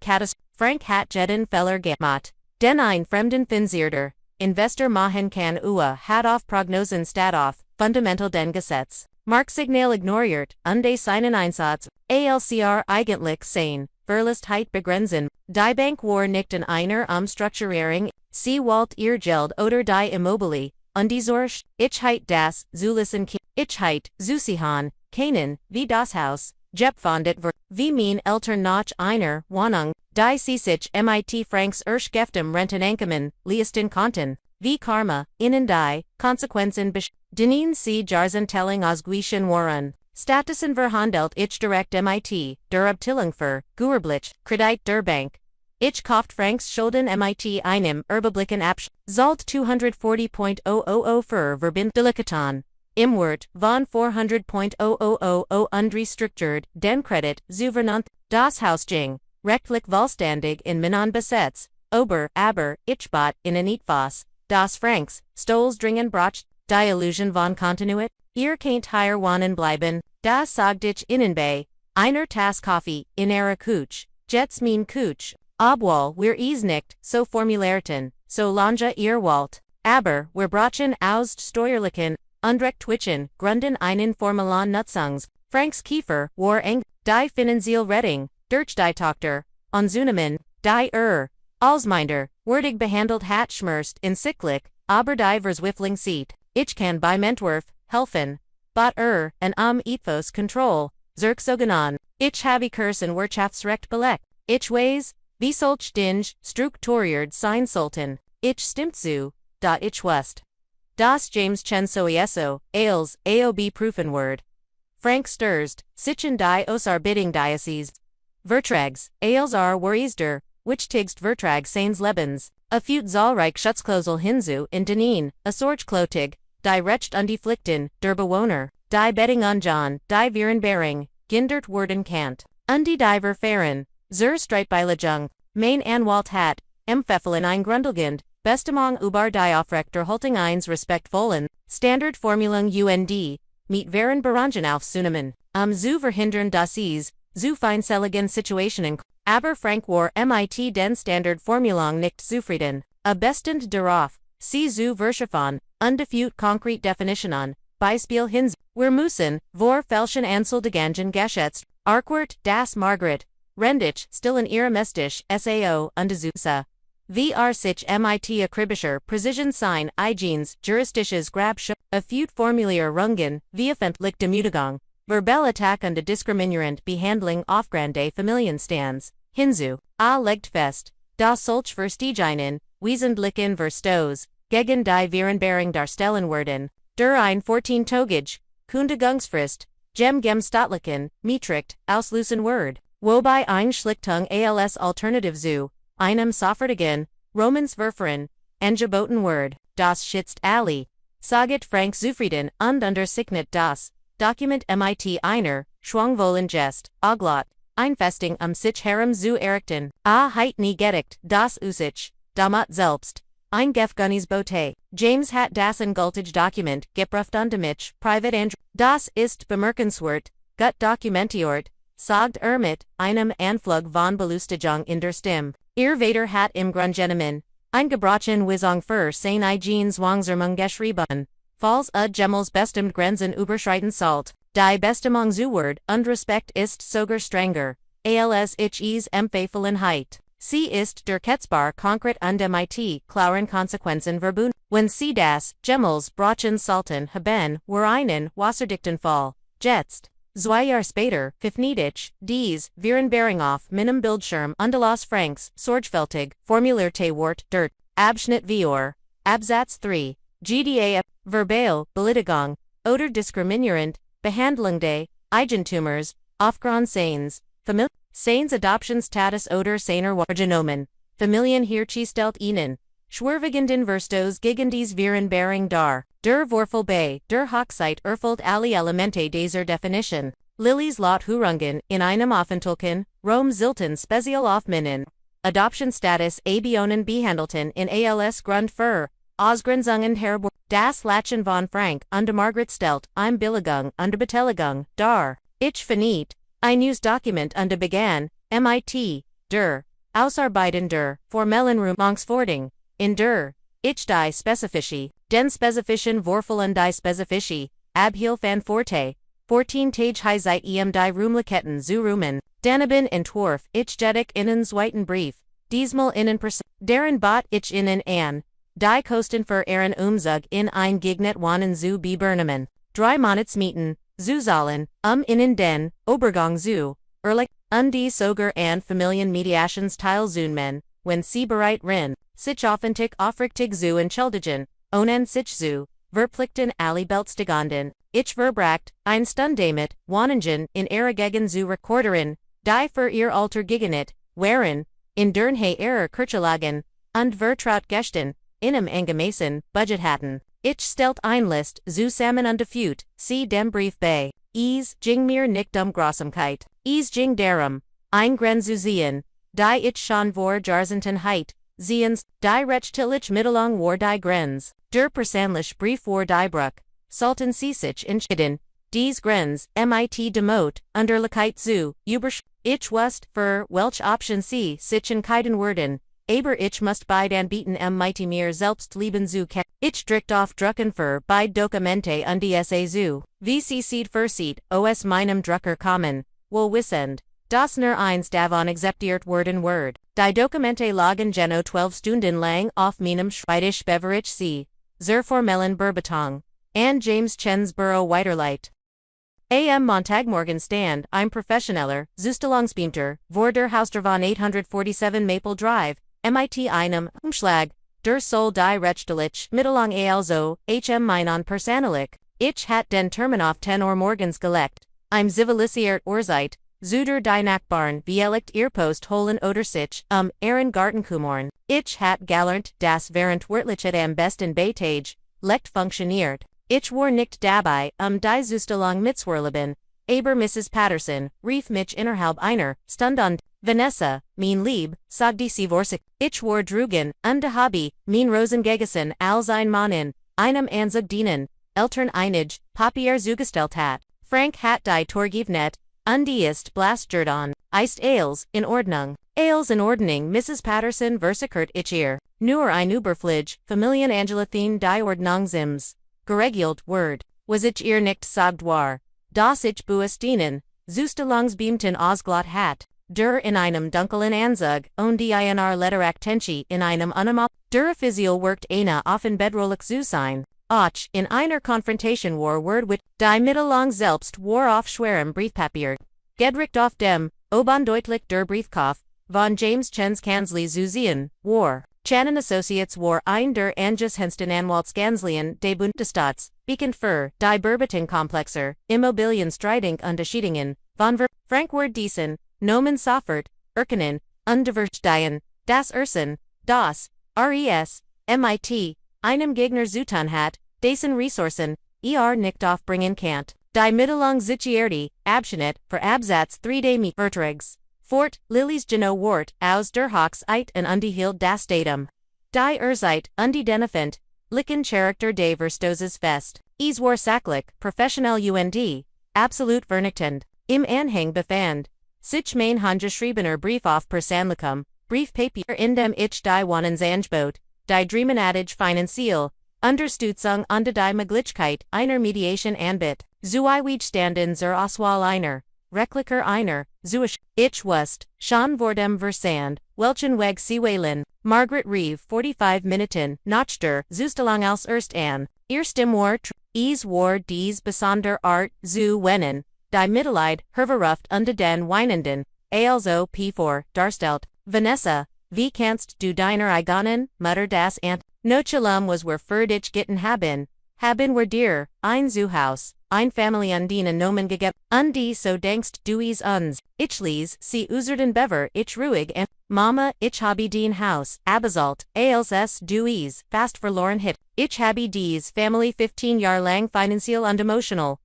A: Frank hat jeden Feller gemacht, den ein fremden Finzierter, Investor machen kann hat auf Prognosen statt auf, fundamental den Gesetz. Marksignal ignoriert, seinen Einsatz, ALCR eigentlich sein, Verlustheit begrenzen, die Bank war nicht in einer Umstrukturierung, sie wollt ihr Geld oder die Immobilie, Sorge, ich heit das, Zulisen ich heit, Zusihan, Kanen, wie das Haus, Jepfondet wie mein Eltern noch einer Wohnung, die sich mit Franks Erschgeftem Renteneinkommen, leisten konnten, wie Karma, innen die, Konsequenzen Deneen sie Jarzentelling ausgleichen waren, Statusen verhandelt ich direkt mit, der Abteilung für, Gurblitz, Kredit der Bank. Ich kauft Franks Schulden mit einem Überblicken Absch, Zalt 240.000 für Verbindlichkeiten. Im Wort von 400.000 unrestricted, den Kredit, Zuvernant, das Haus ging, rechtlich vollständig in Minan Besetz, aber, ich bot, in etwas, das Franks, Stolz dringen brach, die Illusion von Kontinuit, ihr kennt hier wohnen bleiben, das sagt ich innen bei, einer Tass Kaffee, in ihrer Kuch, jetz mein Kuch, obwohl wir es nicht, so formulierten, so lange ihr wollt, aber, wir brachen aus steuerlichen, Twitchen, Grunden einen formalen Nutzungs, Franks Kiefer, war die finanziell Rettung, durch die Tochter, Anzunehmen, die Alsminder, wordig behandelt hat schmerzt in Cyclic, aber die Verzwiffling sieht, ich kann bei Mentwerf, helfen, bot an Ethos Control, zurückzogen ich habe Kursen Wirtschaftsrecht belegt, ich weiß, wie solch Dinge, strukturiert sein sollten, ich stimmt zu, da ich wust. Das James Chen Soieso, Ailes, AOB Proofenword. Frank Sturst, Sichen die Osarbitting Diocese. Vertrags, Ailes Worriesder, which tigst Vertrag seines Lebens, a feut zahlreich Schutzklausel hinzu in Deneen, a Sorgklotig, die Recht undeflickten, der Bewohner, die Betting on John, die Virenbering, Gindert worden Kant, die Verfahren, zur Streitbeilejung, mein Anwalt hat, Pfeffeln ein Grundelgend, Bestimung über die Aufrechter Haltung eins respektvollen, Standardformulung mit Varen Berangen aufzunehmen, zu verhindern dass zu feindseligen Situationen, aber Frank war mit den Standardformulung nicht zufrieden, bestend darauf, sie zu verschiffen, undefut konkret Definitionen, Beispiel wir müssen, vor felschen Anseldigangen geschätzt, Arkwart, das Margaret, Rendich, still in ihrem Estisch, Sao, Undezusa. VR sich mit akribischer Precision sein Eigenes juristisches Grabsch, a feut formulier Rungen, vehement Demütigung, Verbelattack und diskriminierend Behandling aufgrande Familienstands, hinzu, legt fest, das solch Verstehen, wesentlichen Verstos, gegen die Virenbering darstellen werden, der ein 14 Togig, Kündigungsfrist, Staatlichen, Metricht, auslösen Word, wobei Einschlichtung als Alternative zu, einem sofortigen, Romans Verfahren, angeboten Word, das schützt alle, Saget Frank Zufrieden und unter Signet das Dokument mit einer Schwungvollen Gest, Oglot, Einfestung sich herem zu errichten, heit nie gedeckt, das Usich, Damat selbst, Eingefgunnis Bote, James hat das engültige Dokument, geprüft und mich, private and das ist bemerkenswert, gut dokumentiert, sagt mit einem Anflug von Belustigung in der Stimme. Ihr Vater hat im Grundgenommen, eingebrochen Wisong für sein Zwangsermung geschrieben, falls Gemels bestimmt Grenzen überschreiten sollt, die Bestimmung zu Wort und Respekt ist sogar strenger, als ich Empfehlenheit. Sie ist der Ketzbar konkret und mit klaren Konsequenzen verbunden. Wenn Sie das Gemels brochen sollten haben, were einen wasserdichten Fall, jetzt. 2 Jahre später, verniedlich, wären Bearing auf meinem Bildschirm und las Franks, sorgfältig, formulierte Wort, dirt, Abschnitt 4, Absatz 3, GDA, verbal, Beleidigung, oder diskriminierend, Behandlung des Eigentümers, aufgrund seines, seines Adoptionsstatus oder seiner Wahrgenommen, Familien hergestellt ihnen, schwerwiegenden Verstos gegen dies wären Bearing dar. Der Vorfall bei der Hochzeit erfüllt alle Elemente dieser Definition. Lillies Lot Hurungen in einem Aufenthalten, Rom Zilton Spezial auf Minen. Adoptionsstatus Abionen behandelten in als Grund für Ausgrenzungen hervor. Das Lachen von Frank und Margaret stellt Billigung und Beteiligung dar. Ich verniet. Ein neues Dokument und begann, mit der Ausarbeiten der formellen Rumungsvordung in der ich die Spezifische, den spezifischen Vorfall und die Spezifische, Abhilfe forte, 14-Tage Highzeit die Rumlichkeiten zu Rumen, daneben entwarf ich jedik innen zweiten Brief, diesmal innen deren bat ich innen an, die Kosten für ihren Umzug in ein Gegnet wohnen zu bebernehmen, 3 Monatsmieten, zu zahlen, innen den Obergang zu, ehrlich, und die sogar an Familienmediations teilzunehmen, wenn sie bereit rin. Sich offentig aufrichtig zu entschuldigen, ohne sich zu verpflichten alle Beltstiganden, ich verbracht, ein Stund damit, Wohnungen in ihrer Gegend zu rekordieren, die für ihr Alter geeignet waren, in deren ihrer Kirchelagen, und vertraut Gästen, in angemessen Budget hatten. Ich stellt ein List zusammen und diffut, sie dem Brief bei, ging mir nicht Grausamkeit, ging darum, ein Gren zu sehen, die ich schon vor Jahrzehnten Ziens, die rechtlich mittellang war die Grenz, der persönlich Brief war die Bruck, sollten sie sich entscheiden, dies Grenz, mit demot, Unterlichkeit zu, ich wusste, für welch Option sie sich entscheiden würden, aber ich musste beid anbieten mit mir selbst lieben zu ich strikt auf Drucken für beid Dokumente und DSA zu, wie sie seed für seed, aus meinem Drucker kommen, wohl wissend, dass nur eins davon akzeptiert werden wird. Die Dokumente lagen genau 12 Stunden lang auf meinem Schreibtisch beverich sie, zur formellen Bearbeitung, and James Chen's Büro weiterleitet. Am Montagmorgen stand ein professioneller, Zustellungsbeamter, vor der Hausdür von 847 Maple Drive, mit einem Umschlag, der soll die rechtlich mittellang also, meinen persönlich. Ich hat den Termin auf 10 Uhr morgens gelegt, im zivilisiert Uhrzeit, zu der die Nachbarn vielleicht ihr Post holen oder sich, ihren Gartenkumorn. Ich hat gelernt, das während Wörtlichkeit am besten Beitage, lekt funktioniert. Ich war nicht dabei, die Zustellung mitzwirleben, aber Mrs. Patterson, rief mich innerhalb einer Stunde Vanessa, mein Lieb, sagte sie vorsig. Ich war drugen, de Hobby, mein Rosengegessen als ein Mann in einem Anzug dienen, Eltern einig, Papier zugestellt hat. Frank hat die Torgivnet, und die ist blastjerdon, ist Ailes, in Ordnung. Ailes in Ordnung, Mrs. Patterson versichert ich ihr. Nur ein Überflüge, Familienangelathen die Ordnungsims. Geregelt Word, was ich ihr nicht sagt war, dass ich Buestinen, Zustellungsbeamten ausglot hat, der in einem dunklen Anzug, und die einer Letteraktenchi in einem Unamal, der offiziell workt eine offen bedrohlich zu sein. Och, in einer Konfrontation war Word with, die mittellang selbst war auf schwerem Briefpapier. Gedrückt auf dem, oben deutlich der Briefkopf, von James Chen's Kanzlei zu sehen, war. Chan Associates war ein der angesehensten Anwaltskanzleien des Bundesstaats, bekannt für die Bearbeitungskomplexer, Immobilienstreitung und Erschiedungen, von Frank Ward Diesen, Nomen Soffert, Erkenen, und Diverstien, das Ursen, das, RES, MIT, einem Gegner zutan hat, Dasen Resourcen, nicht aufbringen kannt. Die Mittelung Sichierte, Abschnitt, für Absatz 3 me Vertrags. Fort, Lilies Geno Wort, aus der Hochzeit und ungehielt das Datum. Die Erzeit, undenefend, Licken Charakter des Verstoses fest. War Sacklich, professionell absolut vernichtend. Im Anhang befand. Sich mein handgeschriebener Brief auf Persönlichem, Briefpapier in dem ich die Wohnungsangebot, die Dreamenadage finanziell, Unterstützung und die Möglichkeit einer Mediation anbietet. Standen zur Auswahl einer, Rechtlicher einer, ich wusste, schon vor dem Versand, welchen Weg sie wählen. Margaret Reeve 45 Minuten, nach der Zustellung als an. Erstem Wort, war dies besondere Art zu wennen, die Mitleid, Herverruft unter den Weinenden, also P4, darstellt. Vanessa, wie kannst du deiner eigenen Mutter das Ant? Nochelum was für dich gitten haben wir dir, ein Zuhaus, ein Familiendienen Nomen gegeben, so denkst du uns. Ich ließ sie userden bever ich ruhig und, Mama, ich habe den Haus, abgesalt, als du fast verloren hit. Ich habe dies Family 15 Jahr lang finanziell und emotional.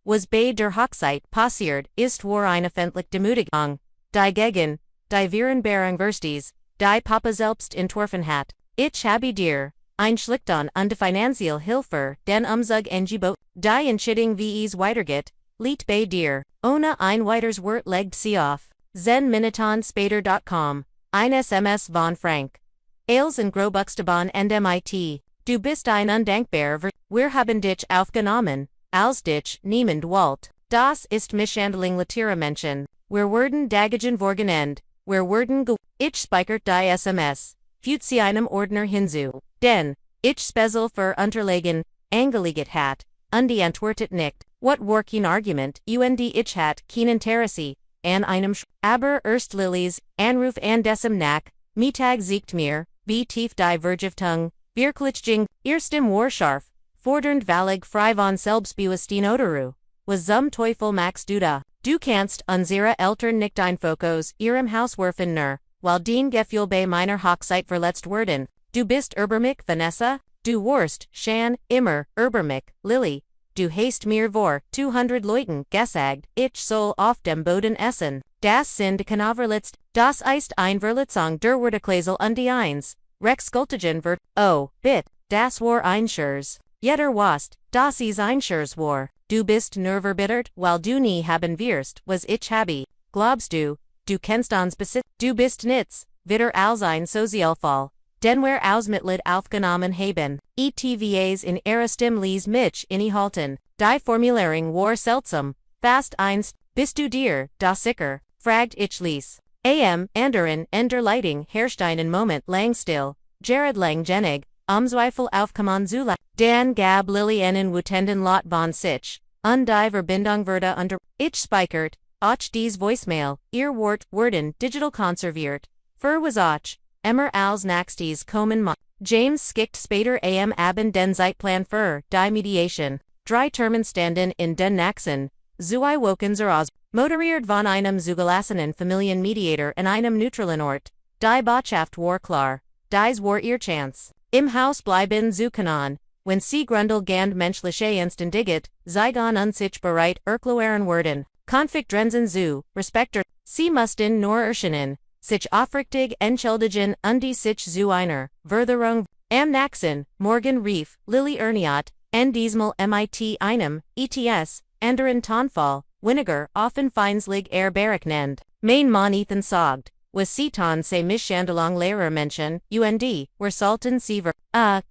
A: Was bei der Hochzeit passiert, war eine Demütigung. Die Gegen, die Virenberung verstes, die Papa selbst entworfen hat. Ich habe dir, ein Schlichtung und finanziell Hilfe, den Umzug angeboten. Die Entscheidung wie weitergeht, liegt bei dir. Ohne ein weiteres Wort legt sie auf. 10 Minuten später.com. Ein SMS von Frank. Als in Grobuxteban and MIT. Du bist ein undankbar Wir haben dich aufgenommen, als dich niemand wollt. Das ist Misshandling laterer Menschen. Wir wurden dagegen vorgenannt. Wir wurden Ich speichert die SMS. Fügt sie einem Ordner hinzu. Denn, ich Spezel für Unterlegen, angeleget hat, antwortet nicht. What working argument, ich hat kein Interesse, an einem aber erst Lilies, Anruf an diesem nach, Mittag siegt mir, wie tief die Vergiftung, Wirklichung, erstem Warscharf, fordernd Valig frei von Selbstbewusstsein oder was zum Teufel machst du da? Du kannst unsere Eltern nicht einfokos ihrem Haus werfen nur, weil den Gefühl bei meiner Hochzeit verletzt werden. Du bist übermich Vanessa, du Wurst, Shan, immer, übermich, Lily. Du hast mir vor 200 Leuten gesagt, ich soll auf dem Boden essen. Das sind Kanaverlitzt, das ist ein Verletzung der Wurdeklausel und die Eins. Rex Skultigen wird, oh, bit, das war ein Schurz. Jeder wast, das ist ein Schurz war. Du bist nur verbittert, weil du nie haben wirst, was ich habe. Glaubst du kennst uns besitz, du bist nits, wieder als ein Sozialfall. Den wir ausmittled aufgenommen haben. ETVAs in Erstem ließ mich innehalten. Die Formulierung war seltsam. Fast einst, bist du dir, da sicher, fragt ich ließ. Anderen, der Leitung herrscht einen Moment lang still. Jared lang genig, Zweifel aufkommen zu la. Dan gab Lily einen wutenden Lot von sich. Die Verbindung wurde unter. Ich speichert, auch dies Voicemail, ihr Wort, Worden, digital konserviert. Was auch. Emmer als nächstes kommen James skickt später Abend den Zeitplan für die Mediation. Drei Termen standen in den Nachsen. Zwei Wochen aus. Moderiert von einem zugelassenen Familienmediator in einem neutralen Ort. Die Botschaft war klar. Dies war ihr Chance. Im Haus bleiben zu können. Wenn sie Grundel gand menschliche Instandiget, Zygon sich bereit erklären werden. Konflikt drenzen zu, Respekter. Sie mussten nur erscheinen. Sich aufrichtig entschuldigen sich zu einer Veränderung am Nachsen, Morgan Reef, Lily Erniot, diesmal mit einem, ETS, anderen Tonfall, weniger offen feinslig berechnend. Mein Mann Ethan sagt, was sie tan se Misshandlung Lehrer Menschen, wir sollten sie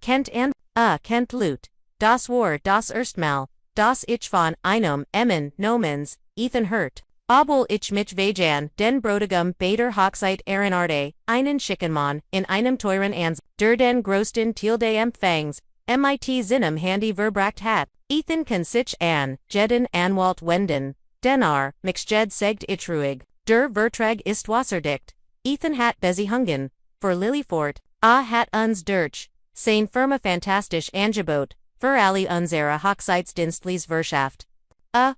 A: kennt Lut. Das war das erstmal, das ich von einem Nomens, Ethan hört. Obwohl ich mich vegan, den Bräutigam bei der Hochzeit erinnerte, einen Schickenmann, in einem teuren der den größten Teil des Empfangs, mit seinem Handy verbracht hat. Ethan kann sich an, jeden Anwalt wenden. Denar, mich sagt ich ruhig, der Vertrag ist wasserdicht. Ethan hat Beziehungen, für Lily fort, hat uns durch, sein Firma fantastisch Angebot, für alle unsere Hochzeitsdienstlis Wirtschaft.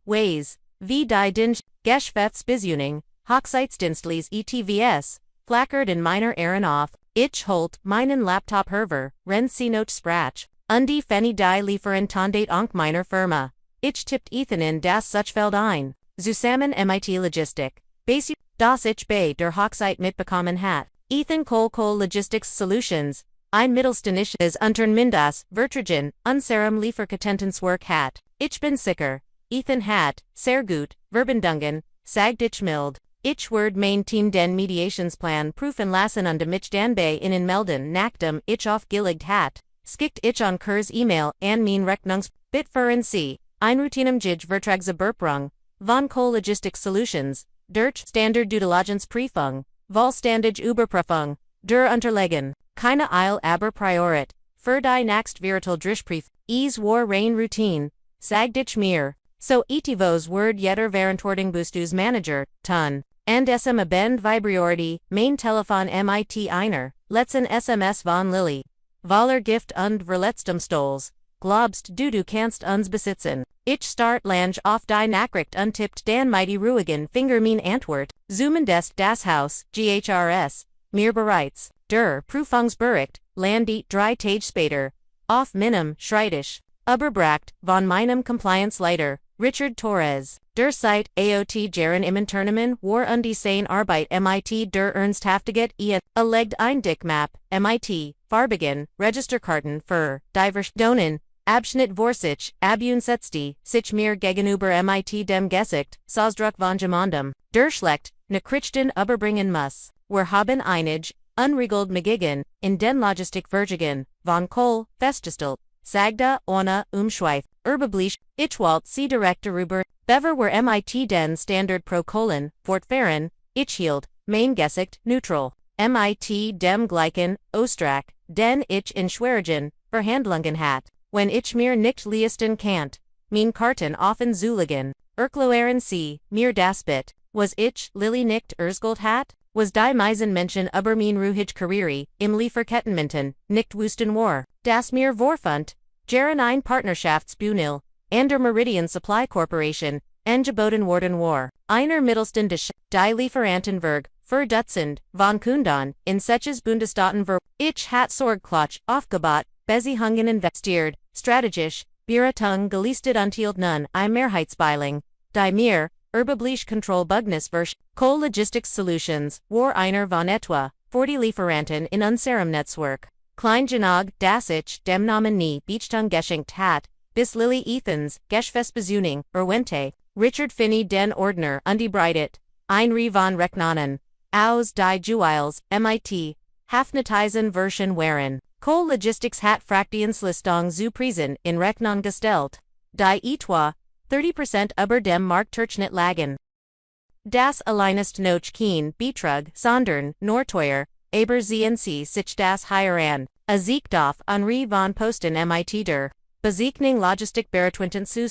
A: Ways, wie die Geschäftsbeziehung, Hochzeitsdienstlis ETVS, flackert in meiner Ehren auf, ich holt meinen Laptop herver, wenn sie not sprach. Undi Fenny die Lieferantendat Onk meiner Firma. Ich tippt Ethan in das Suchfeld ein. Zusammen mit Logistik. Basi das ich bei der Hochzeit mitbekommen hat. Ethan Cole Logistics Solutions. Ein mittelständisches Unternehmen das Vertragen, unserem Lieferkettenwerk hat. Ich bin sicher. Ethan hat, sehr gut, Verbindungen, sagt ich mild. Ich word mein Team den Mediationsplan prüfen lassen und mich dann bei Ihnen melden nachdem ich aufgelegt hat. Skickt ich on Kurs E-Mail an mein Rechnungsbitführen Sie. Einroutinem Vertragsüberprüfung. Von Cole Logistics Solutions. Durch Standardudelagens-Prüfung. Vollständige Überprüfung. Der Unterlegen. Keine Eil aber Priorit. Für die nächst Viertel Durchprüf. Es war rein Routine. Sagt ich mir. So etivos word jeder Verantwortung Manager, tun. And SM abend Vibriority, mein Telefon mit einer, letzten SMS von Lilly. Voller Gift und Verletztem Stolz. Glaubst du kannst uns besitzen. Ich start lange auf die Nachricht untippt dan mighty ruhigen Finger mein Antwort, zumindest das Haus, GHRS, mir bereits, der Prüfungsbericht, landet 3 Tage später, auf meinem Schreibtisch, überbracht von meinem Compliance-Leiter, Richard Torres, der Site AOT Jaren im Unternehmen war und die Sein Arbeit mit der Ernsthaftigkeit legt ein Dickmap, mit, farbigen, Registerkarten für, Diversdonen, Abschnitt Vorsich, Abunsetsti, sich mir gegenüber mit dem Gesicht, Sausdruck von Gemondem, der Schlecht, Nachrichten überbringen muss, wir haben einige, unregelt Magigen, in den Logistikverjagen, von Kohl, festgestellt, sagda, ohne Umschweif, Urbeblich, ich wollte sie direkt darüber, bever were mit den Standard pro Colon, fortfahren, ich hielt, mein Gesicht, neutral, mit dem gleichen, Ostrach, den ich in schwierigen, Verhandlungen hat, wenn ich mir nicht leisten kannt, mein Karten offen zulegen, erklären sie, mir das bit, was ich, Lilly nicht erzählt hat, was die meisten Menschen über mein ruhig Karriere, im Lieferkettenminten, nicht wussten war, das mir vorfund, Jaren ein Partnerschaftsbunil, an der Meridian Supply Corporation, angeboten worden war, einer mittelständische, die Lieferantenwerk, für Dutzend, von Kunden, in solches Bundesstaaten ver, ich hat Sorgklotsch, aufgebaut, Beziehungen investiert, strategisch, Beratung geleistet und hielt nun, ein Mehrheitsbeiling, die mir, Urbeblich Control Bugnis vers, Cole Logistics Solutions, war einer von etwa, 40 Lieferanten in unserem Netzwerk. Klein Genog, das ich, dem Namen nie, Beachtung geschenkt hat, bis Lilly Ethans, Geschfestbezuning, Erwente, Richard Finney den Ordner undebreitet, Einri von Rechnungen, aus die Juiles, mit, Hafnetizen Version waren, Cole Logistics hat Fraktienslistung zu Prisen in Rechnung gestellt, die etwa, 30% über dem Marktdurchschnitt lagen. Das alleinest noch kein Betrug, sondern, nur teuer, aber sie sich das heran, Sieg auf Henri von Posten mit der Bezeichnung Logistik Beratwinten zu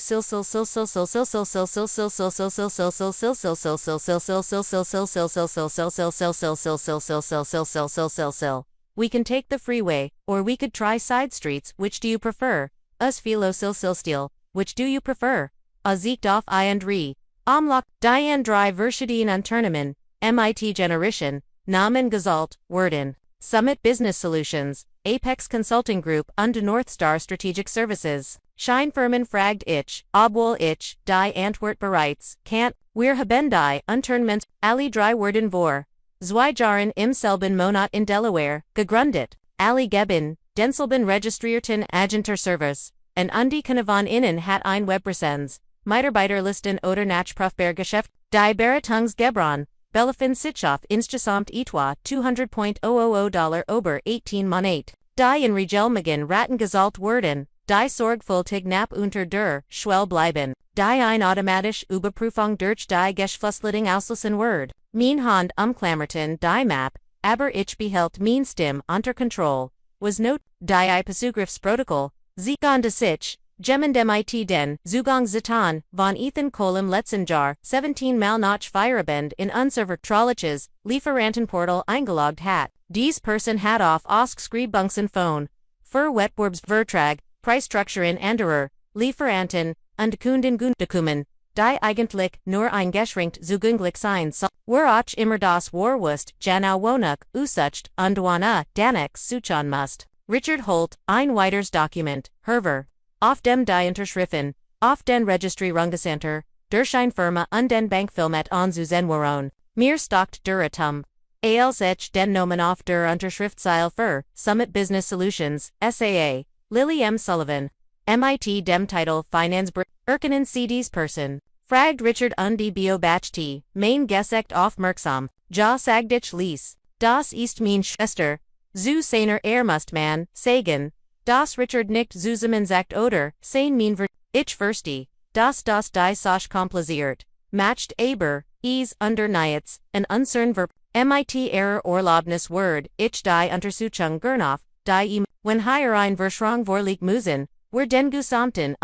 A: We can take the freeway, or we could try side streets, which do you prefer? Us filo stil, which do you prefer? Ziekt auf und re. Omlock, die drei Verschiedenen Unternehmen, mit Generation, Namen Gesalt, Worden, Summit Business Solutions, Apex Consulting Group und North Star Strategic Services. Scheinfirmen fragt ich, obwohl ich, die Antwort bereits, can't, wir haben die Unternehmens, alle drei Worden vor. 2 Jahren im selben Monat in Delaware, gegründet, alle geben, denselben registrierten Agenturservice, und die Kunde von innen hat ein Webpräsenz, Mitarbeiterlisten oder Nachprüfbargeschäft, die Beratungsgebühren, befinden sich auf insgesamt etwa $200,000 über 18 Monate, die in Regelmäßigen Raten gezahlt werden, die sorgfältig nach unter der Schwelle bleiben, die ein automatisch Überprüfung durch die Geschäftsleitung auslösen wird. Mein Hand umklammerten die Map, aber ich behält mein Stimme unter Kontrolle, was not, die I Zugriffsprotokoll, Siegende sich, Gemmen mit den Zugang Zitan, von Ethan Kolem Letzenjar, 17 Mal nach Feierabend in unser vertrauliches Lieferantenportal eingeloggt hat. Dies Person hat auf Ausschreibungsen phone. Für Wettbewerbsvertrag, Preisstrukturen anderer, Lieferanten, und Kundendokumen, die eigentlich nur eingeschränkt zugänglich sein soll. Worauf immer das Warwust, Janau Wohnuk, Usucht, und Wana, Danex suchen musst. Richard Holt, ein weiteres Dokument, Herver. Auf dem die Unterschriften, auf den Registrierungsänter, der Scheinfirma und den Bankfilmet anzusenwaron, mir stockt der Atom. Als ich den Nomen auf der Unterschriftsseil für Summit Business Solutions, SAA, Lily M. Sullivan, MIT dem Titel Finance Erkenen CDs Person. Fragt Richard und die Beobacht, mein Gesekt aufmerksam, ja sagdich ließ, das ist mein Schwester, zu seiner Must sagen, das Richard nicht zusammen sagt oder, sein mein ich verstehe, das die Sach kompliziert, macht aber, under niets, an uncern Verb, MIT Error Word, ich die Untersuchung gernoff, die wenn hier ein Verschrang vorliegt müssen, wir den gesamten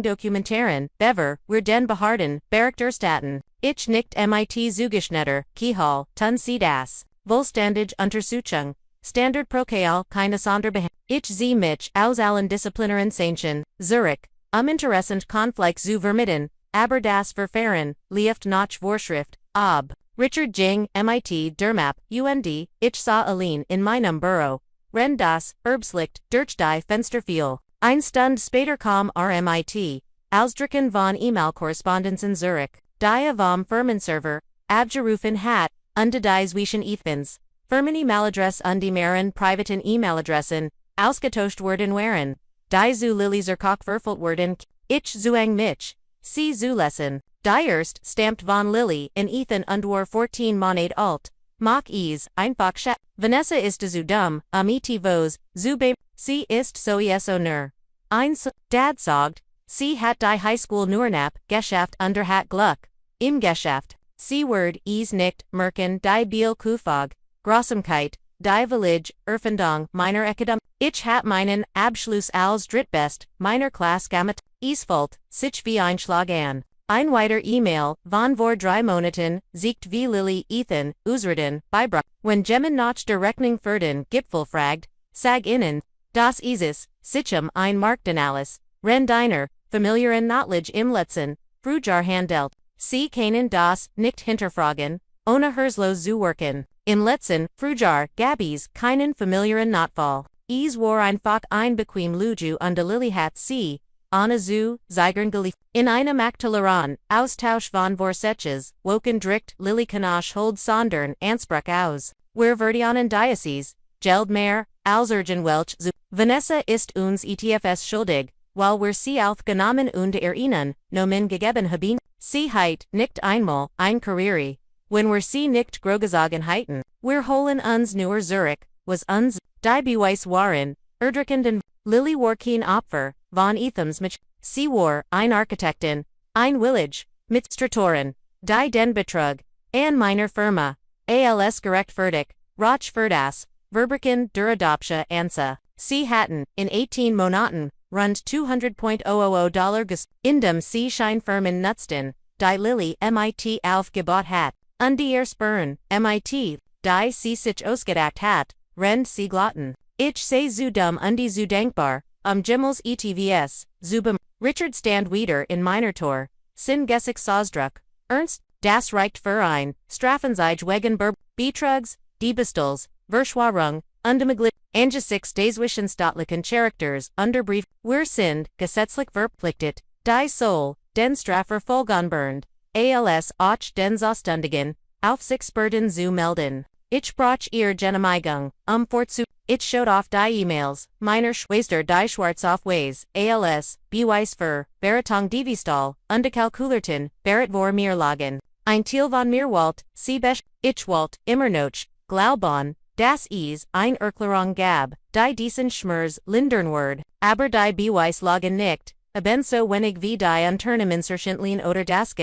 A: Dokumentaren, bever, wir den beharten, Berichterstatten, ich nicht MIT zugeschnitter, Keyhall, tun sie das, vollständig Untersuchung, Standard Prokal, keine Sonderbehandlung, ich sie mich aus allen Disziplinaren Sanction, Zurich, interessant Konflikt zu vermitteln, aber das Verfahren, lieft nach Vorschrift, ob. Richard Jing, MIT, Dermap, UND, ich sah allein in meinem Büro, Ren das, Erbslicht, durch die Fensterfiel, eine Stunde später kam RMIT, Ausdrucken von E-Mail-Korrespondenzen Zurich, die vom Firmenserver, abgerufen hat, und die zwischen Ethans, Firmen-E-Mail-Adress und die mehreren privaten E-Mail-Adressen, ausgetauscht worden waren, die zu Lilly Zerkock verfüllt worden, ich zuang mich, sie zulessen, die erst stamped von Lilly in Ethan und war 14 Monate alt, mach es, einfach schat, Vanessa ist zu dumm, et vos, zu beim, sie ist so nur. Eins, Dad sagt, sie hat die Highschool Nurnap, Geschäft under hat Gluck, im Geschäft, sie word es nicht, merken die Biel Kufag, Grossamkeit, die Village, Erfindung, meiner Akadem, ich hat meinen Abschluss als Drittbest, meiner Klasse Gamut, Isfalt, sich wie Einschlag an. Ein weiter E-Mail, von vor 3 Monaten, siegt wie Lilly, Ethan, Usreden, Beibruch, wenn Gemmen nach der Rechnung für den Gipfel fragt, sag ihnen, das ist sichem ein Marktanalyse, ren deiner, familiaren Notlich im letzten, Frujar handelt, sie keinen das, nicht hinterfragen, ohne Herzlos zu worken, im letzten, Frujar, Gabis, keinen familiaren Notfall, es war einfach ein bequem Luju und Lilly hat sie, Anna zu, Zeigern gelief, in einem Aktuelleren, Austausch von Vorsätzes, woken dricht, Lilly Kanasch hold sondern, Anspruch aus, wir Verdianen Diocese, Geld mehr, als Welch zu, Vanessa ist uns ETFS schuldig, weil wir sie aufgenommen und ihnen, Nomen gegeben haben, sie heit, nicht einmal, ein Karriere, wenn wir sie nicht grogesagen heiten, wir holen uns nur Zurich, was uns, die Beweis waren, erdrückenden, Lilly war kein Opfer, von Ethams mich, sie war, ein Architektin, ein Village, mit Stratoren, die den Betrug, an meiner Firma, als gerechtfertigt, Roch für das, Verbricken der Adoption Ansa, sie hatten, in 18 Monaten, rund $200,000 in dem sie Scheinfirmen nutzten, die Lilly MIT aufgebaut hat, und die Spern, MIT, die sie sich ausgedacht hat, rend sie glotten. Ich sei zu dumm und die zu denkbar, Gimmels ETVS, Zubem, Richard stand wieder in meiner Tor, sin Gessig Sausdruck, Ernst, das reicht für ein, Straffenzeit wegen Betrugs, Diebestals, Verschwarung, Undemaglit, Angesichts des Wissensstaatlichen Charakters, Unterbrief, wir sind, gesetzlich verpflichtet, die Soul, den Straffer Folgenburned, als auch den Zostündigen, Aufsichtsbehörden zu melden. Ich brauch ihr Genehmigung, fortzu, ich showed off die E-Mails, meiner Schwester die Schwarzaufweis, als, Beweis für, Berettung Diebstahl, Kalkulerten, Beret vor mir lagen. Ein Teil von mir Walt, sie ich Walt, immer noch, Glaubon, das ein Erklärung gab, die diesen Schmerz lindern aber die Beweis lagen nicht, ebenso wenig wie die Unternehmenserschentlichen oder das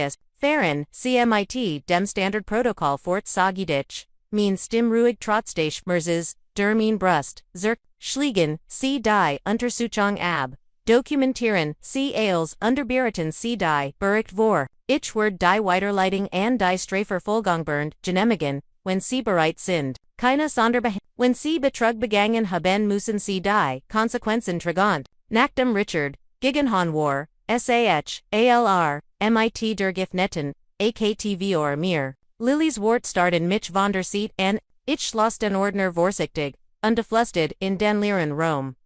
A: Fern, CMIT, dem Standardprotokoll fort Sagidich. Min stim ruhig trotz des Schmerzes, der min Brust, Schliegen, sie die Untersuchung ab, Dokumentieren, sie als Unterbereiten sie die Bericht vor, ich word die Weiterleitung an die Strafverfolgung genehmigen, wenn sie bereit sind, keine wenn sie Betrug begangen haben müssen sie die Konsequenzen tragen, nach dem Richard, Gegenhahn war, SAH, ALR, MIT der Giftnetten, AKTV or mir. Lilly's Wort starten mich von der Seat an, ich schloss den Ordner vorsichtig, undeflusted, in den Lehren Rome.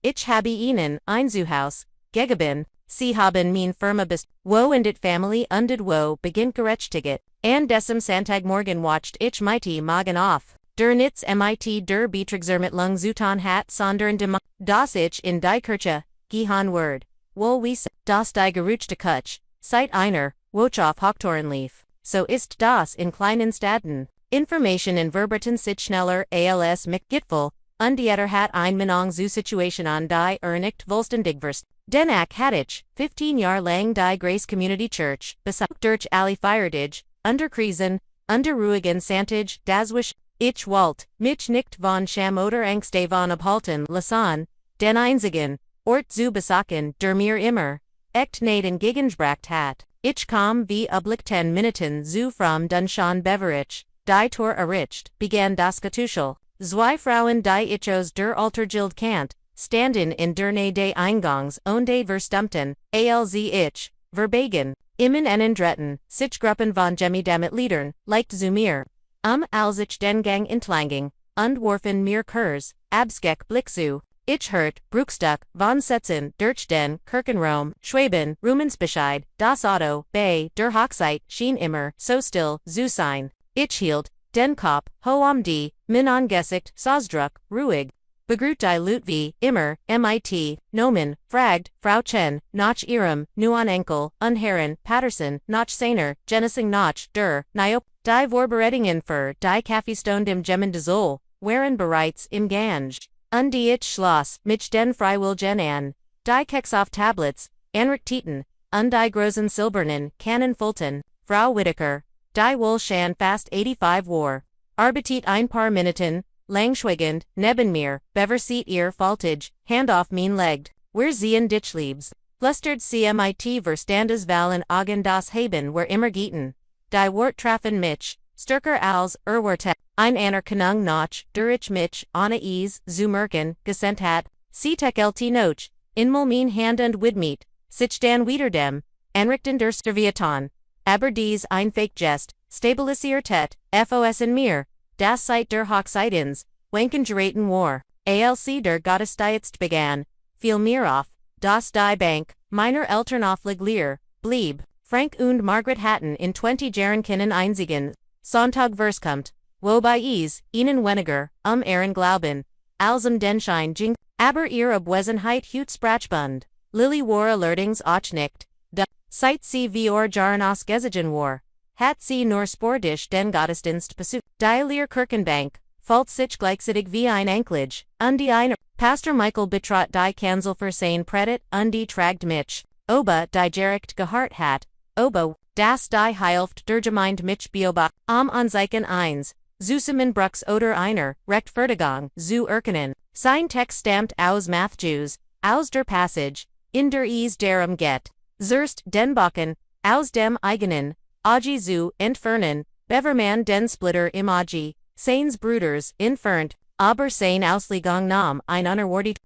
A: Ich habe ihnen Einzuhaus gegeben, sie haben mein Firma best. Wo und it family undid wo beginnt gerechtiget, and desem Santag Morgen watched ich mighty Magen auf. Der Nitz mit der Betriebsermit Lung Zutan hat sondern dem das ich in die Kirche, gehan Word. Wo wie das die geruchte Kutsch, seit einer, Wochof Hochtorenlief. So ist das in kleinen Städten. Information in Verberten sich schneller als mich Gitful, Undieter hat ein Minong zu Situation an die nicht vollständigverst. Den Ak hat ich, 15 Jahr lang die Grace Community Church, besucht durch alle Feiertage, Krisen, Ruhigen Santage, Daswisch, ich Walt, mich nicht von Scham oder Angste von Abhalten lassen, den einzigen, Ort zu besaken, der mir immer, echt Naden Gegensbracht hat. Ich kam wie oblich 10 Minuten zu from Dunschan Beverich, die Tor erricht, began das Getuschel. Zwei Frauen die ich aus der Altergild kannt, standen in der Nähe des Eingangs und des Verstummten, als ich, verbagen, immen en dretten, sich Gruppen von Gemi damit Liedern, leicht zu mir. Als ich den Gang entlang, und warfen mir Kurs, abskek Blick zu. Ich hört, Bruchstück, von Setzen, durch den Kirchenraum, Schwaben, Rumensbescheid, das Auto, bei der Hochzeit, schien immer, so still, zu sein. Ich hielt, den Kopf, hoam die, min angesicht, Sausdruck, ruhig. Begrüht die Lut wie, immer, mit, Nomen, fragt, Frau Chen, nach ihrem, nuan Enkel, Herren, Patterson, nach seiner, Genesing nach, der, Niop, die Vorbereitungen für die Kaffeestunde im Gemmen de Zoll, waren bereits im Gange. Die ich schloss, mich den Freiwilligen an, die Keks auf Tablets, Anrichteten, die großen silbernen, Kannen Fulton, Frau Whittaker, die wohl schon fast 85 war. Arbeitet ein paar Minuten, langschweigend, neben mir, beversiet ihr Faltage, Hand auf mein Legt, wir sehen dich liebs. Flustert CMIT verstandes Valen Augen das Haben were immer gieten. Die Wort trafen mich, stärker als Werte, ein Anerkennung nach, der ich mich, ohne Ease, zu merken, gesent hat, sie lt noch, inmal mein Hand und Widmeet, sich dan wieder dem, Anrichten der Servieton, aber dies ein Fake Jest, stabilisiert, FOS in mir, das seit der Hochzeitens, wanken geraten war, ALC der Gottesdienst begann, fiel mir auf, das die Bank, meiner Eltern aufliglier, blieb, Frank und Margaret hatten in 20 Jahren keinen einzigen, Sonntag verskommt, wo bei ihnen weniger, Ehren glauben, als Denschein ging, aber ihr Abwesenheit hut Sprachbund, Lily war allerdings auch nicht, da, seit sie wie Jahren ausgezogen war, hat sie nur sporadisch den Gottesdienst besucht, die Lehrkirchenbank, fällt sich gleichzeitig wie ein Anklage, die eine, Pastor Michael betraut die Kanzel für sein Predigt, die tragt mich, oba die Gericht gehart hat, oba, das die Hilft der Gemeinde mich beobacht, Anzeichen 1, Zusammen Brucks oder einer, Rechtfertigung, zu erkennen, sein Text stammt aus Matthews, aus der Passage, in der darum geht, zuerst den Backen, aus dem eigenen, Agi zu entfernen, Beverman den Splitter im Agi, seines Bruders, entfernt, aber sein Auslegung nahm ein unerwartet,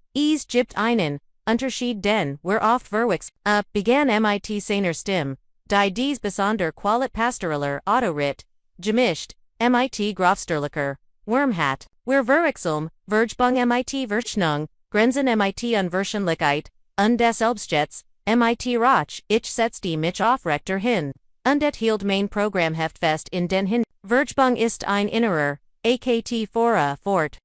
A: gibt einen, Unterschied den, wer oft verwix, begann mit seiner Stimme, die dies besonder qualit pastoraler Autorit, gemischt, mit Grafsterlicher, Wormhat, wer verwechseln, Vergebung mit Verschnung, Grenzen mit Unverschönlichkeit, des Selbstjets, mit Roch, ich setzte mich aufrechter hin, et hielt mein Programmheft fest in den hin, Vergebung ist ein innerer, akt fort.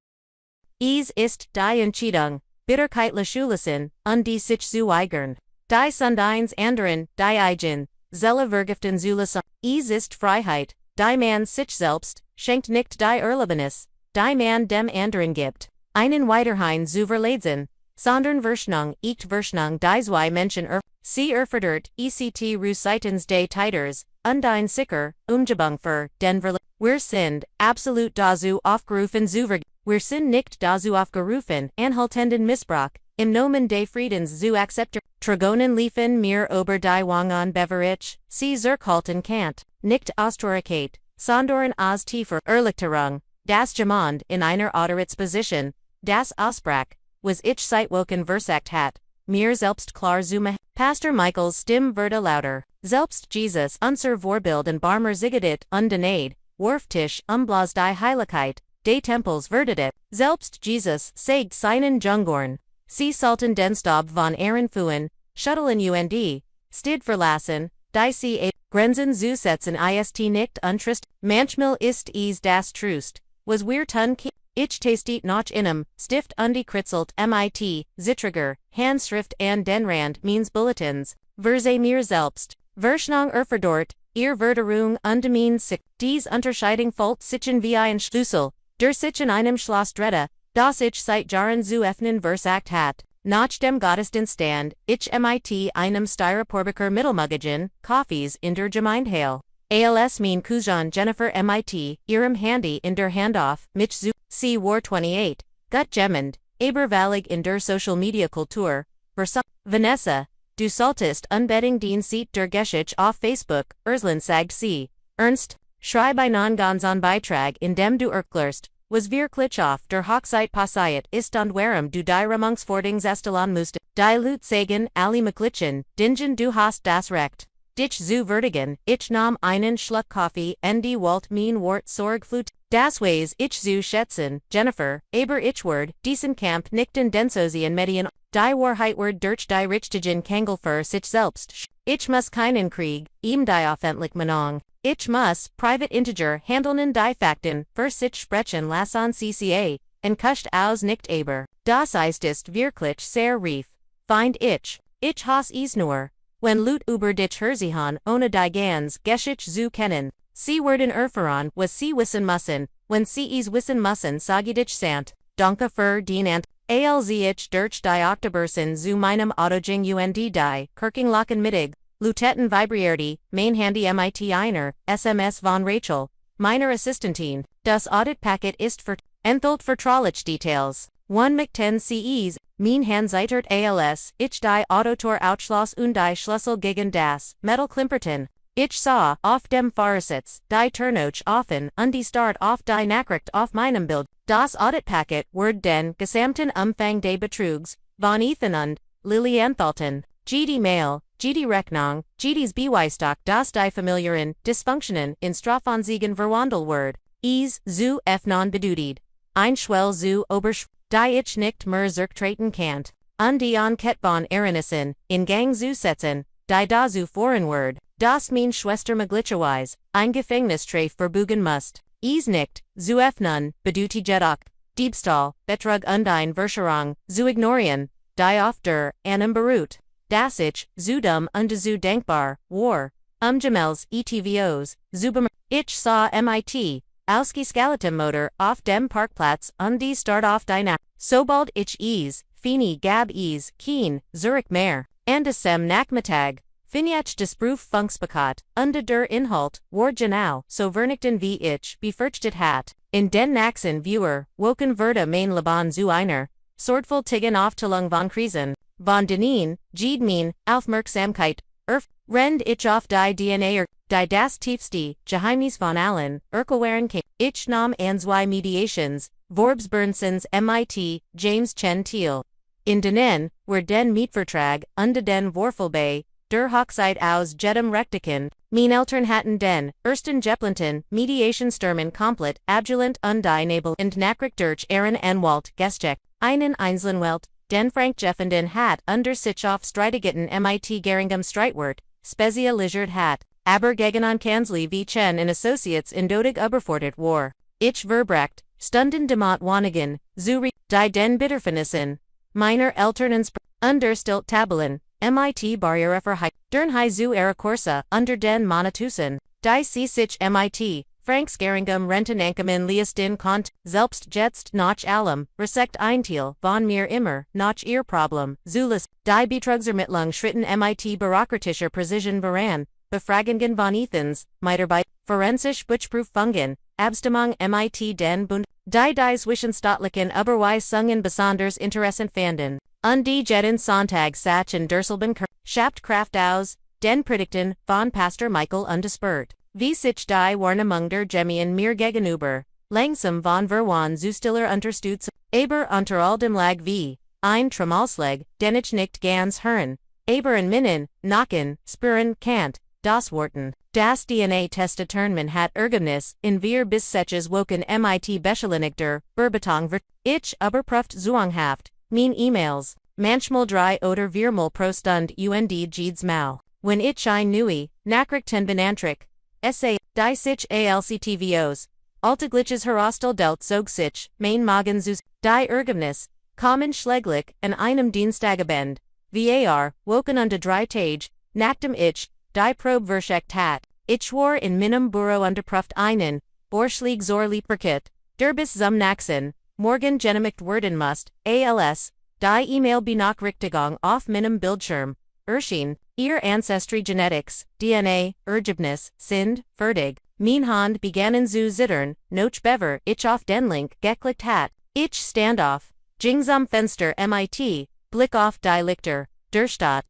A: Ist die Entscheidung, Bitterkeit Schulassen, die sich zu eigern, die Sundines anderen, die eigen, Zelle vergiften Zulassen, ist Freiheit, die man sich selbst, schenkt nicht die Erlaubnis, die man dem anderen gibt, einen weiterhin zu verletzen, sondern Verschnung, Verschnung die zwei Menschen sie erfordert, ect seitens des Titers, ein sicher, Umgebung für den wir sind, absolut dazu aufgerufen zu wir sind nicht dazu aufgerufen, anhaltenden Missbrauch, im Nomen des Friedens zu akzeptieren, Tragonen liefen mir ober die Wangen beverich, sie zurückhalten kant, nicht Austerigkeit, sondern aus tiefer Erlichterung, das Gemond in einer Autoritzposition, das Aussprach, was ich Zeitwoken versagt hat, mir selbst klar zu Pastor Michaels Stimme wurde lauter, selbst Jesus unser Vorbild und Barmer zigedet undenied, Wurftisch Blas die Heiligkeit, des Tempels verdet selbst Jesus zeigt seinen Jungorn. Sie sollten den Staub von Ihren Füßen schütteln und stid verlassen, die sie Grenzen zusetzen ist nicht untrist, manchmal ist es das Trust, was wir tun ich tastet noch inem, stift kritzelt mit, zittriger, Handschrift an den Rand means Bulletins, verse mir selbst, Verschnang erfordert, ihr Verderung und mein sich, dies Unterscheidung folgt sichen wie ein Schlüssel, der sich in einem Schloss drehte, das ich seit Jahren zu öffnen versagt hat. Nach dem Gottesdienst stand ich mit einem Styroporbecher Mittelmuggen, Coffees in der Gemeindhalle. Als mein Cousin Jennifer mit ihrem Handy in der Hand auf mich zu, sie war 28, gut gemend, aber valig in der Social Media Kultur, Vanessa, du solltest unbedingt den Seat der Geschichte auf Facebook, sagt sie, Ernst, schreib einen ganzen Beitrag in dem du erklärst, was wirklich auf der Hochzeit passiert ist und warum du die Remungsforderungsstellung musst, die Leute sagen, alle Möglichen, dingen du hast das Recht. Dich zu würdigen, ich nahm einen Schluck Kaffee und die Welt mein Wort Sorgflut, das weiß ich zu schätzen, Jennifer, aber ich ward, diesen Kampf nicht in den sozialen Medien, die Wahrheit ward durch die Richtigen Kangel für sich selbst, ich muss keinen Krieg, ihm die öffentlich Meinung, ich muss, private integer, handeln die Fakten, für sich sprechen lassen cca, und kuscht aus nicht aber, das ist wirklich sehr rief, find ich has es nur. Wenn Lut über dich Herzihan ohne die ganz Geschichte zu kennen, sie werden erfahren, was sie wissen müssen, wenn sie es wissen müssen sage dich sant, danke für den als ich durch die Oktobersen zu meinem Autoging und die Kirchenlocken mittig, Luteten vibrierte, mein Handy mit einer SMS von Rachel, meiner Assistentin, das Audit-Paket ist enthalten vertrauliche Details. One McTen CEs, mein Hand zeitert als, ich die Autotor Outschloss und die Schlüssel gegen das, Metal Klimperton. Ich sah, auf dem Fahrersitz, die Turnoch offen, und die Start auf die Nachricht auf meinem Bild. Das Auditpaket wird den gesamten Umfang des Betrugs, von Ethan und Lily enthalten. GD Mail, GD Rechnung, GDs Beweisstock das die familiären Dysfunktionen in Straffansiegen verwandelt wird. Zu non bedutigt. Ein Schwell zu die ich nicht mehr zurücktreten kannt, und die Enquete von Erenissen, in Gang zu setzen, die da zu foreign word, das mein Schwester möglicherweise, ein Gefängnistrafe verbuchen musst. Nicht, zu öffnen, bedeutet jedoch, Diebstahl, Betrug und ein Verschwörung, zu ignorieren, die auf der Annahme beruht, dass ich, zu dumm und zu denkbar, war, Gemels ETVOs, zu ich sah mit, ausgeskaletem Motor auf dem Parkplatz und die Start auf die Nacht. Sobald ich Fini gab Keen, Zurich mehr, and dem Nachmittag, Finjach des Prüfungsbekat, und der Inhalt, war genau, so vernichten wie ich befürchtet hat. In den nächsten Viewer, woken würde mein Leben zu einer, sorgful Tigen Aufteilung von Krisen, von denen, mein Aufmerksamkeit, rend ich auf die DNA die das tiefste, Geheimnis von allen, Erklärung ich nahm an zwei Mediations, Vorbes Bernsons mit, James Chen Thiel. In denen, were den Mietvertrag, und den Vorfallbei, der Hochzeit aus jedem Rechtlichen, mein Eltern hatten den, ersten Jeplinton, Mediation Sturmen komplett, abgelehnt und die Nabel und Nachricht durch Aaron Anwalt, Gestcheck, einen einzelnen Welt, den Frank Jeffenden hat under sich auf Streitigitten mit Geringem Streitwort, spezialisiert hat. Aber gegen an Kansley wie Chen and Associates in dodig überfordert war. Ich verbrecht, Stunden demot wanigen, Zuri, die den Bitterfinissen. Meiner Elternens under stilt tabeln, mit barriere verheit, dern high zu era corsa, under den Monatusen. Die sich mit, Franks Geringem Rentenankamen Liestin Kont, selbst jetzt noch allem, resekt Eintil, von mir immer, noch ihr Problem, Zulus, die Betrugsermittlung schritten mit bürokratischer Präzision voran. Befragungen von Ethans, Mitarbeit, forensisch Butchprüfungen, Abstimmung mit den Bund, die Zwischenstaatlichen Überweisungen besonders interessant fanden, und die jeden Sonntag Sach in Derselben Schaft Kraft aus, den Predigten von Pastor Michael undespert, wie sich die Warnung der Gemien mir gegenüber, langsam von Verwan zu stiller unterstützt, aber unter all dem lag wie, ein Tremalsleg, den ich nicht ganz hören, aber in Minnen, Nacken, Spüren, Kant, das Worten, Das DNA-Testaturnen hat Ergebnis in wir bis sechs Wochen mit Beschleunigter Bearbeitung wird. Ich überprüft zwanghaft mein E-Mails. Manchmal drei oder viermal pro Stunde und jedes Mal. Wenn ich ein neue Nachrichten benanntrik. Essay, die sich alctvos. Alte Glitches herausstellt zog sich, mein Magen zus. Die Ergebnis. Kommen schläglich an einem Dienstagabend. Var, woken unter 3 Tage, nachdem ich, die Probe verschickt hat. Ich war in meinem Büro unterprüft einen, Borschlieg Zorliebverkit, der bis zum nächsten, morgen genehmigt werden musst, als, die E-Mail Benachrichtigung auf meinem Bildschirm, erschien, ihr Ancestry Genetics, DNA, Ergebnis, sind, fertig. Mein Hand begannen zu zittern, noch bever ich auf den Link geklickt hat. Ich stand auf, ging zum Fenster mit, Blick auf die Lichter, der Stadt.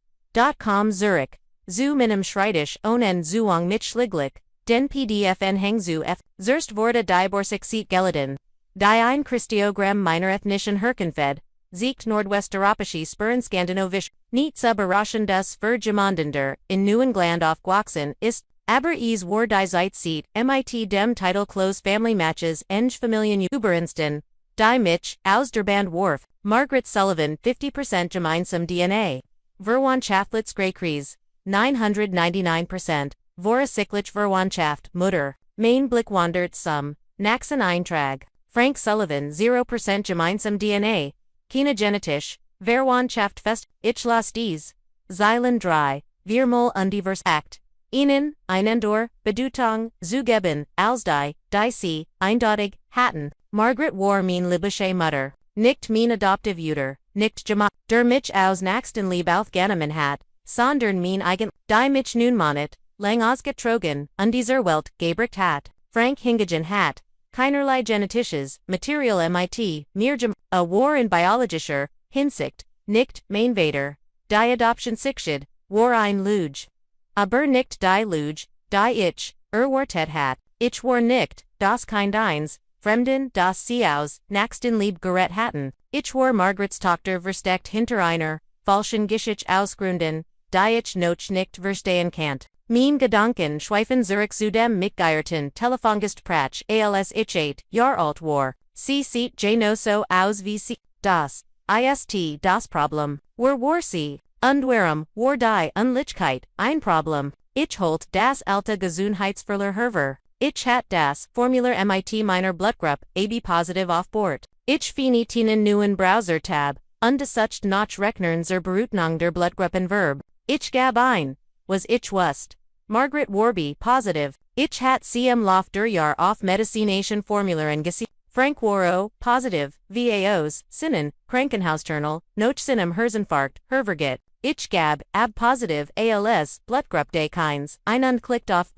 A: .com Zurich. Zu meinem Schreibtisch ohne Zugang mit Schliglick, den PDFn hang zu f. Zuerst wurde die Borsig gelitten. Die ein Christogramm meiner ethnischen Herkunft, siegt nordwesteuropäische Spuren skandinavisch, nicht zu überraschendes Vergeltender, in New England aufgewachsen ist, aber es war die Zeitzeit, mit dem Titel Close Family Matches eng Familien Überinsten, die mich, aus der Band warf, Margaret Sullivan 50% gemeinsam DNA. Verwandtschaftlichkeitskreis. 999%. Voraussichtlich Verwandtschaft, Mutter. Mein Blick wandert zum nächsten Eintrag. Frank Sullivan 0% gemeinsam DNA. Keine genetisch. Verwandtschaft fest. Ich las dies. Zeilen 3. Viermal undivers Act. Ihnen, Einendor, Bedeutung, zugeben, als die sie, eindeutig, hatten. Margaret war mein libysche Mutter. Nicht mein Adoptivmutter, nicht der mich aus nächsten Lieb aufgenommen hat, sondern mein eigen, die mich nun monet, lang ausgetrogen, dieser Welt, gebracht hat. Frank hingegen hat, keinerlei genetisches, Material mit, mir a war in biologischer, Hinsicht, nicht, mein Vater. Die Adoption Sichted, war ein Lüge. Aber nicht die Lüge, die ich, erwartet hat, ich war nicht, das kind eins, Fremden, das sie aus, nächsten Lieb gerät hatten. Ich war Margarets Tochter versteckt hinter einer, falschen Geschichte ausgründen, die ich noch nicht verstehen kann. Mein Gedanken schweifen zurück zu dem mitgeirrten Telefongespräch als ich 8 Jahr alt war. Sie sieht genoso aus wie sie, das, ist das Problem. War sie, und warum war die Unlichkeit ein Problem? Ich holt das alte Gesundheitsverlierer. Ich hat das Formular mit meiner Blutgruppe AB positiv auf Bord. Ich finde einen neuen Browser-Tab, ungesucht nach Rechnern zur Berechnung der Blutgruppenverb. Ich gab ein, was ich wusste. Margaret Warby positiv. Ich hat sie im Lauf der Jahr auf Medicination Formularen gesehen. Frank Waro positiv. VAOs, Sinnen, Krankenhausjournal, noch Sinem Herzinfarkt, Hervergit. Ich gab ab positiv als Blutgruppe des Kinds, einen klickt auf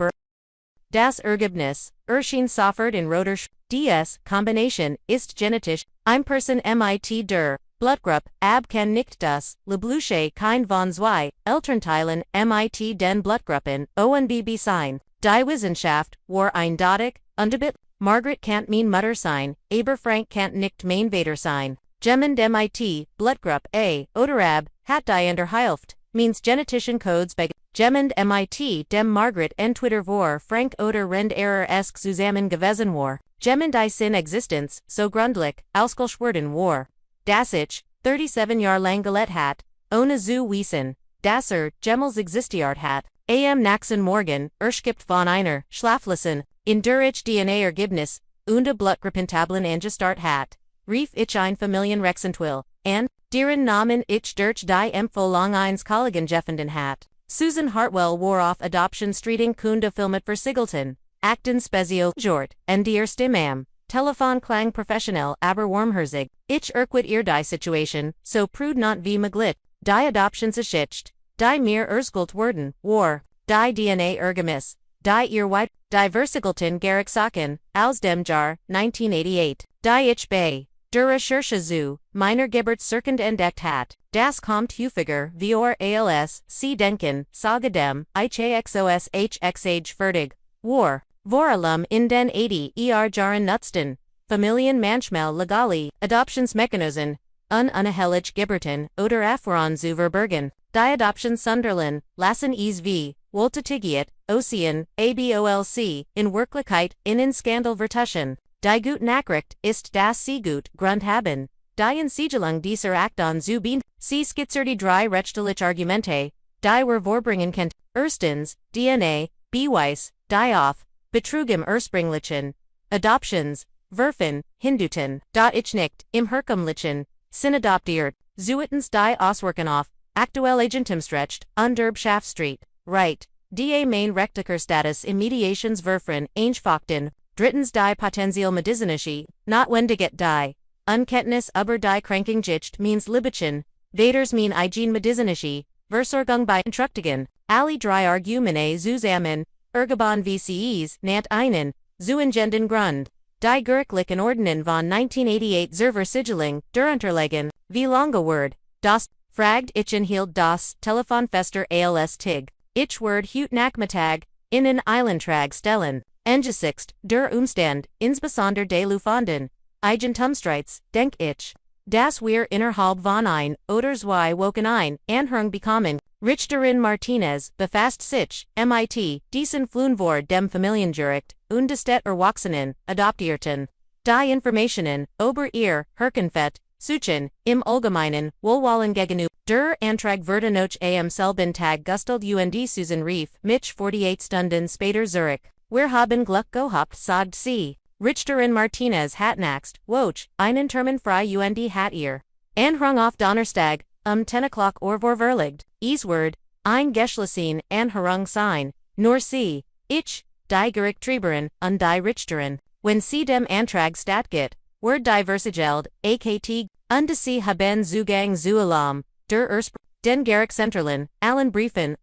A: Das Ergebnis, erschien sofort in roter DS, Kombination, ist genetisch, ein Person mit der Blutgruppe, ab kann nicht das, Leblusche kein von zwei, Elternteilen, mit den Blutgruppen, ONBB sein. Die Wissenschaft, war eindeutig, unbit, Margaret can't mein Mutter sein, aber Frank can't nicht mein Vater sein. Jemand mit, Blutgruppe A, oder ab, hat die unterhilft, means genetischen Codes bei Jemand mit dem Margaret entweder vor Frank oder Rend esk zusammen gewesen war. Jemand die sin Existenz, so grundlich, ausgeschwerden war. Das ich, 37 Jahre lang gelet hat, ohne zu wissen, dass jemals existiert hat. Am nächsten Morgen, erschgibt von einer, schlaflosen, in der ich DNA-Ergebnis, und Blutgruppentabellen angestart hat. Rief ich ein Familienrechtsentwil, and, deren Namen ich durch die Empfehlung eines Kollegen gefunden hat. Susan Hartwell war auf Adoption Streeting Kunde Filmet versiegelten. Akten Spezial Jort, en die erste Mam. Telefon klang professionell, aber warmherzig. Ich erquit ihr die Situation, so prudent wie möglich. Die Adoptionsgeschichte, die mir erzählt worden, war, die DNA-Ergebnis, die ihr weit, die versiegelten Gerichtssachen, aus dem Jahr, 1988. Die ich bei der Recherche zu meiner Geburtsurkunde entdeckt hat. Das kommt häufiger vor als Sie denken, sage dem, IHXOSHXH fertig, war, vor allem in den 80 Jahren nutzten, Familien manchmal legale, Adoptionsmechanismen, unerhältlich Geburten oder Erfahrungen zu verbergen. Die Adoptionsunterlagen lassen es wie, wohltätigkeit, Ocean, ABOLC, in Wirklichkeit, in Skandal Vertuschen. Die gute Nachricht ist, dass sie gut Grund haben. Die Entsiegelung dieser Aktion zu beenden. Sie skizziert die drei rechtliche Argumente, die wir vorbringen kennt. Erstens, DNA, Beweis, die auf Betrug im Ursprünglichen, Adoptions, Werfen, Hinduten, da ich nicht, im Herkömmlichen, Sinn adoptiert, zweitens die Auswirkungen auf aktuell Agentumsrecht, Unterbschaftsstreet, right, die main rechtlicher Status im Mediationsverfahren eingefochten, drittens die potenziell medizinische, notwendige die Unkenntnis über die Krankheit means Libetchen, Vaders mean Hygiene medizinische, Versorgung bei Entschuldigen, alle drei Argumente zusammen, Ergebon VCEs, nannte einen, zu engenden Grund. Die gerichtlichen Ordnungen von 1988 zur Versiegelung, der Unterlagen, wie lange Word, das, fragt ich hielt das Telefonfester als Tig, ich Word hut Nachmittag, in einen Eilantrag stellen, angesichts, der Umstand, insbesondere de Lufanden, Eigentumsstreits, denk ich, dass wir innerhalb von ein, oder zwei Wochen ein, Anhörung bekommen, Richterin Martinez, befasst sich, mit, diesen Flunvor dem Familiengericht, und des Erwachsenen, Adoptierten. Die Informationen, über ihr, Herkunft, suchen, im Allgemeinen, wohlwollen gegenüber, der Antrag wurde noch am selben Tag gestellt und Susan Rief, mich 48 Stunden später Zurich. Wir haben Glück gehabt, sagt sie. Richterin Martinez hat naxt, woch, einen Termin frei und hat ihr Anhörung auf Donnerstag, 10 o'clock verlegt, Word, ein geschlossen Anhörung sein, nur sie, ich, die Gerichtstreiberin, und die Richterin. Wenn sie dem Antrag stattgibt, wird die Versiegelt, akt, und sie haben Zugang zu allem, der den Gerichtszentralen, allen Briefen,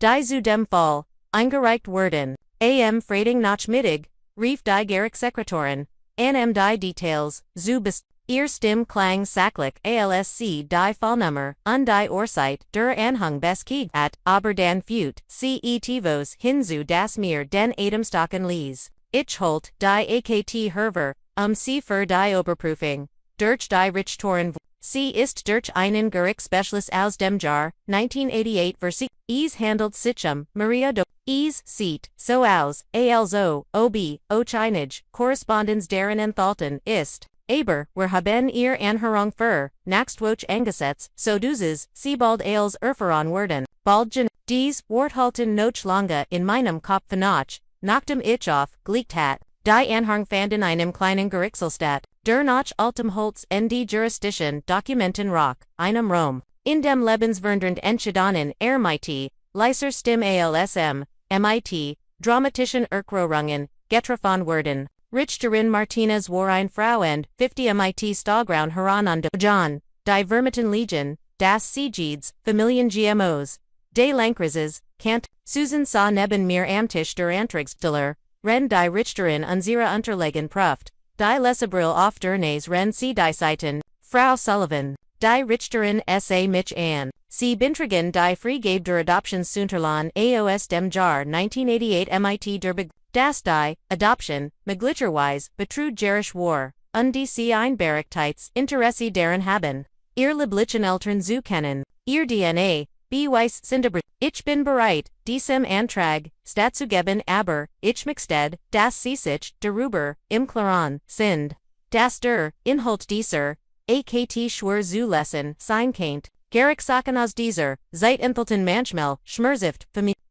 A: die zu dem Fall, eingereicht werden, am Freitag Nachmittag, rief die Gerichtssekretärin, die Details, zu ihr Stimme klang sachlich alsc die Fallnummer, und die Uhrzeit, der Anhang beskriegt hat, aber dann führt, vos hinzu das mir den Atemstocken ließ. Ich holt, die akt herver, sie für die Oberprüfung, durch die Richterin. Sie ist durch einen Gerichtsbeschluss aus dem Jahr 1988 versiegt. Es handelt sich Maria do. Es sieht so aus, also, ob, Ochinage, Korrespondenz deren enthalten ist. Aber, wir haben ihr Anhörung für, nächstwoche angesetzt, so dieses, sie bald als erfahren werden. Bald dies, Wort halten noch lange in meinem Kopf nach, nachdem ich auf, gelegt hat. Die Anhörung fand in einem kleinen Gerichtssaal statt, der nach altem Holz in die Jurisdischen Dokumenten Rock, einem Rom. In dem lebensverändernd Entscheidungen mit, leiser Stimme alsm, mit, dramatischen Erklärungen, getroffen werden. Richterin Martinez war eine Frau und 50 mit Stahlgrauen heran an John, die Vermitten Legion, das Sieges, Familien GMOs, de Lankrises, Kant, Susan sah neben mir am Tisch der Antragsteller, ren die Richterin unsere Unterlagen prüft, die Lesebrill auf der Nase ren sie die Seiten, Frau Sullivan, die Richterin sa mich an, sie bintragen die Freigab der Adoptionsunterlagen aus dem Jahr 1988 mit der das die Adoption, möglicherweise, betrügerisch war, und die sie Einberechtigkeitsinteresse daran haben, ihr lieblichen Eltern zu kennen, ihr DNA, Beweis sind ich bin bereit, diesem Antrag, stattzugeben, aber, ich möchte, dass sie sich, darüber, im Klaren, sind, dass der, Inhalt dieser, akt schwer zu lesen, sein kennt, Gerichtssachen aus dieser, seit enthalten manchmal, schmerzift,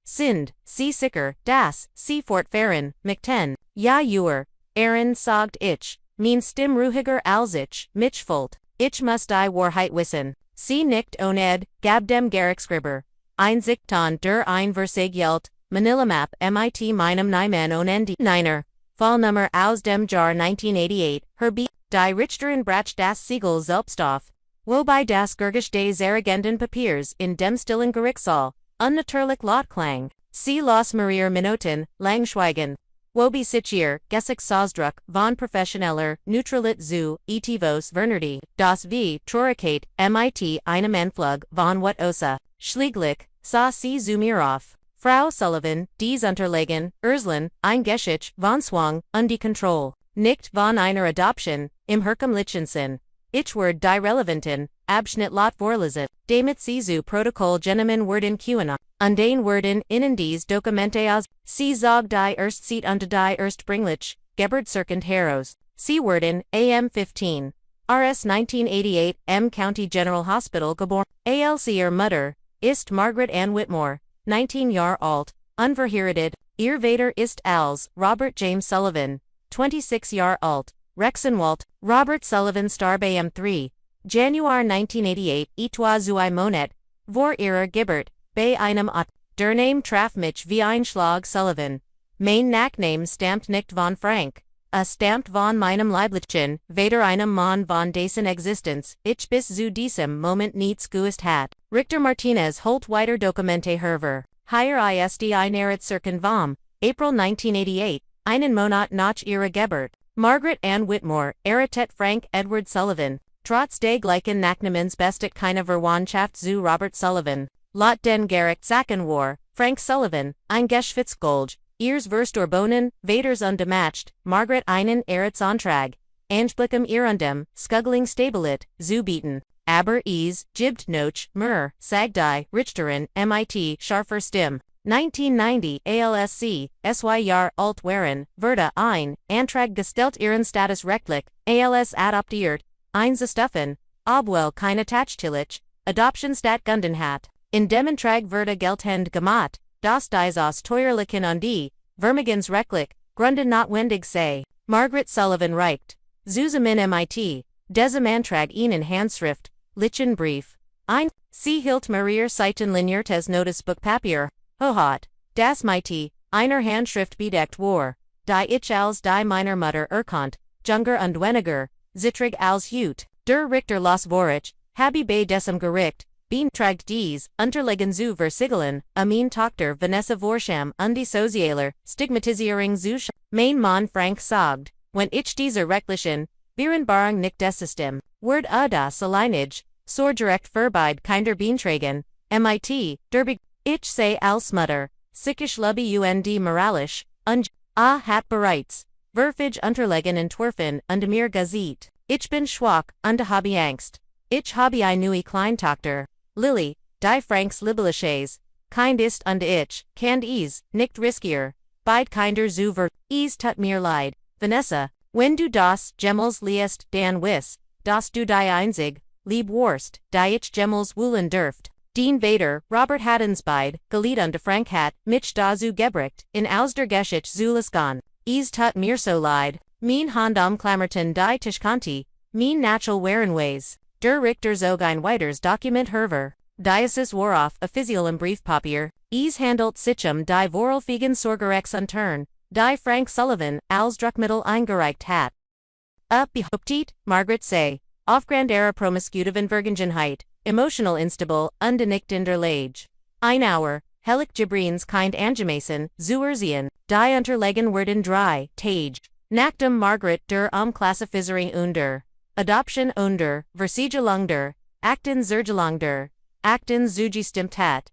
A: sind, sie sicher, dass, sie fortfahren, möchten, ja Aaron sagt ich, mein Stimm ruhiger als ich, mich fühlt, ich muss die Wahrheit wissen, sie nicht oned, gab dem Gerichtsschreiber, Einsichton der ein Vergeltung, Manila Map mit meinem Namen und Niner, Fallnummer aus dem Jahr 1988, Herbie, die Richterin brach das Siegel selbst auf, wobei das Gericht des erregenden Papiers in dem stillen Gerichtssaal, unnatürlich laut klang, sie las mehrere Minuten, lang schweigen, wobei sich ihr, Gesichtssausdruck, von professioneller, Neutralit zu, etivos Vernerde, das wie, Traurigkeit, mit einem Anflug, von what osa, schlieglich, sah sie zu mir auf. Frau Sullivan, dies Unterlagen, Urslan, ein Geschichte, von Zwang, und die Kontrolle, nicht von einer Adoption, im herkömmlichen Sinn. Ich werde die relevanten, Abschnitt lot vorlesen. Damit sie zu Protokoll genommen werden können. An den werden in dies Dokumente aus. Sie zog die Erstzeit und die Erstbringlich, Geburtsurkund heraus. Sie werden, AM 15. RS 1988, M County General Hospital geboren. ALC ihr Mutter, ist Margaret Ann Whitmore, 19 Jahre alt, unverheiratet. Ihr Vater ist als Robert James Sullivan, 26 Jahre alt, Rechtsanwalt. Robert Sullivan starb am 3. Januar 1988, etwa zu einem Monat, vor ihrer Geburt, bei einem Ort. Der Name traf mich wie ein Schlag Sullivan. Mein Nachname stammt nicht von Frank. Stammt von meinem leiblichen, Vater einem Mann von dessen Existenz, ich bis zu diesem Moment nichts gewusst hat. Richter Martinez holt weiter Dokumente hervor. Hier ist die Erzählung vom April 1988, einen Monat nach ihrer Geburt. Margaret Ann Whitmore, Eritet Frank Edward Sullivan, trotz des gleichen Nachnamens besteht keine Verwandtschaft zu Robert Sullivan. Lot den Gerrit Sachen war, Frank Sullivan, ein Geschäftsgolge, ihrs Verstorbonen, Vaters undematcht, Margaret einen Erzantrag, Angeblichem ihrendem, Skuggling Stabilit, zu bieten. Aber es gibt noch mehr, sagt die Richterin, MIT, scharfer Stimme. 1990 ALSC, SY alt waren, Verda ein, Antrag gestellt ihren Status rechtlich, ALS adoptiert, einzustufen, obwohl keine Tatstlich, Adoption stattgefunden hat. In dem Antrag Verda geltend gemacht, das dies aus teuerlichen und die, Vermögens rechtlich, Gründen notwendig sei. Margaret Sullivan reicht, zusammen MIT, diesem Antrag ihnen Handschrift, lichen Brief. Ein, sie hielt mehrere Seiten liniertes Notizbuchpapier, hohat, das mit einer Handschrift bedeckt war, die ich als die meiner Mutter erkannt, junger und weniger, zittrig als Hut. Der Richter las Vorich, habe bei diesem Gericht, beantragt dies, unterlegen zu versiegeln, mein Tochter Vanessa Vorsham und die sozialer Stigmatisierung zu mein Mann Frank sagt, wenn ich diese rechtlichen, Vereinbarung nicht desistem, word das alleinige, so direkt verbid kinder beantragen, mit, der ich sei als Mutter, sikisch lubbe und moralisch, und hat bereits, verfig unterlegen entwerfen und mir gazet. Ich bin schwach und habe Angst. Ich habe eine neue Kleintochter, Lily, die Franks liebliches, kind ist und ich, kann es, nicht riskier, beid kinder zu es tut mir leid, Vanessa, wenn du das Gemmels liest, dann wiss, dass du die einzig, lieb warst, die ich Gemmels wollen dürft. Dean Vader, Robert Haddensbeid, Gelied und Frank hat, mich da zu gebricht, in aus der Geschichte zu lasgan. Es tut mir so leid, mein Hand klammerten die Tischkanti, mein natural warenways. Der Richter zog ein weiters Dokument hervor. Diocese worauf official im Briefpapier, es handelt sich die vorläufigen Sorgerechts und die Frank Sullivan als Druckmittel eingereicht hat. Behauptet, Margaret sei, aufgrund ihrer promiscutiven Vergangenheit, emotional instabil, nicht in der Lage. Ein Hour, Helig Jibrins kind Angemason, zu ersehen, die unterlegen werden 3 Tage. Nachdem Margaret der Klassifizierung unter Adoption unter Versiegelung der Akten Zergelung der Akten zugestimmt hat.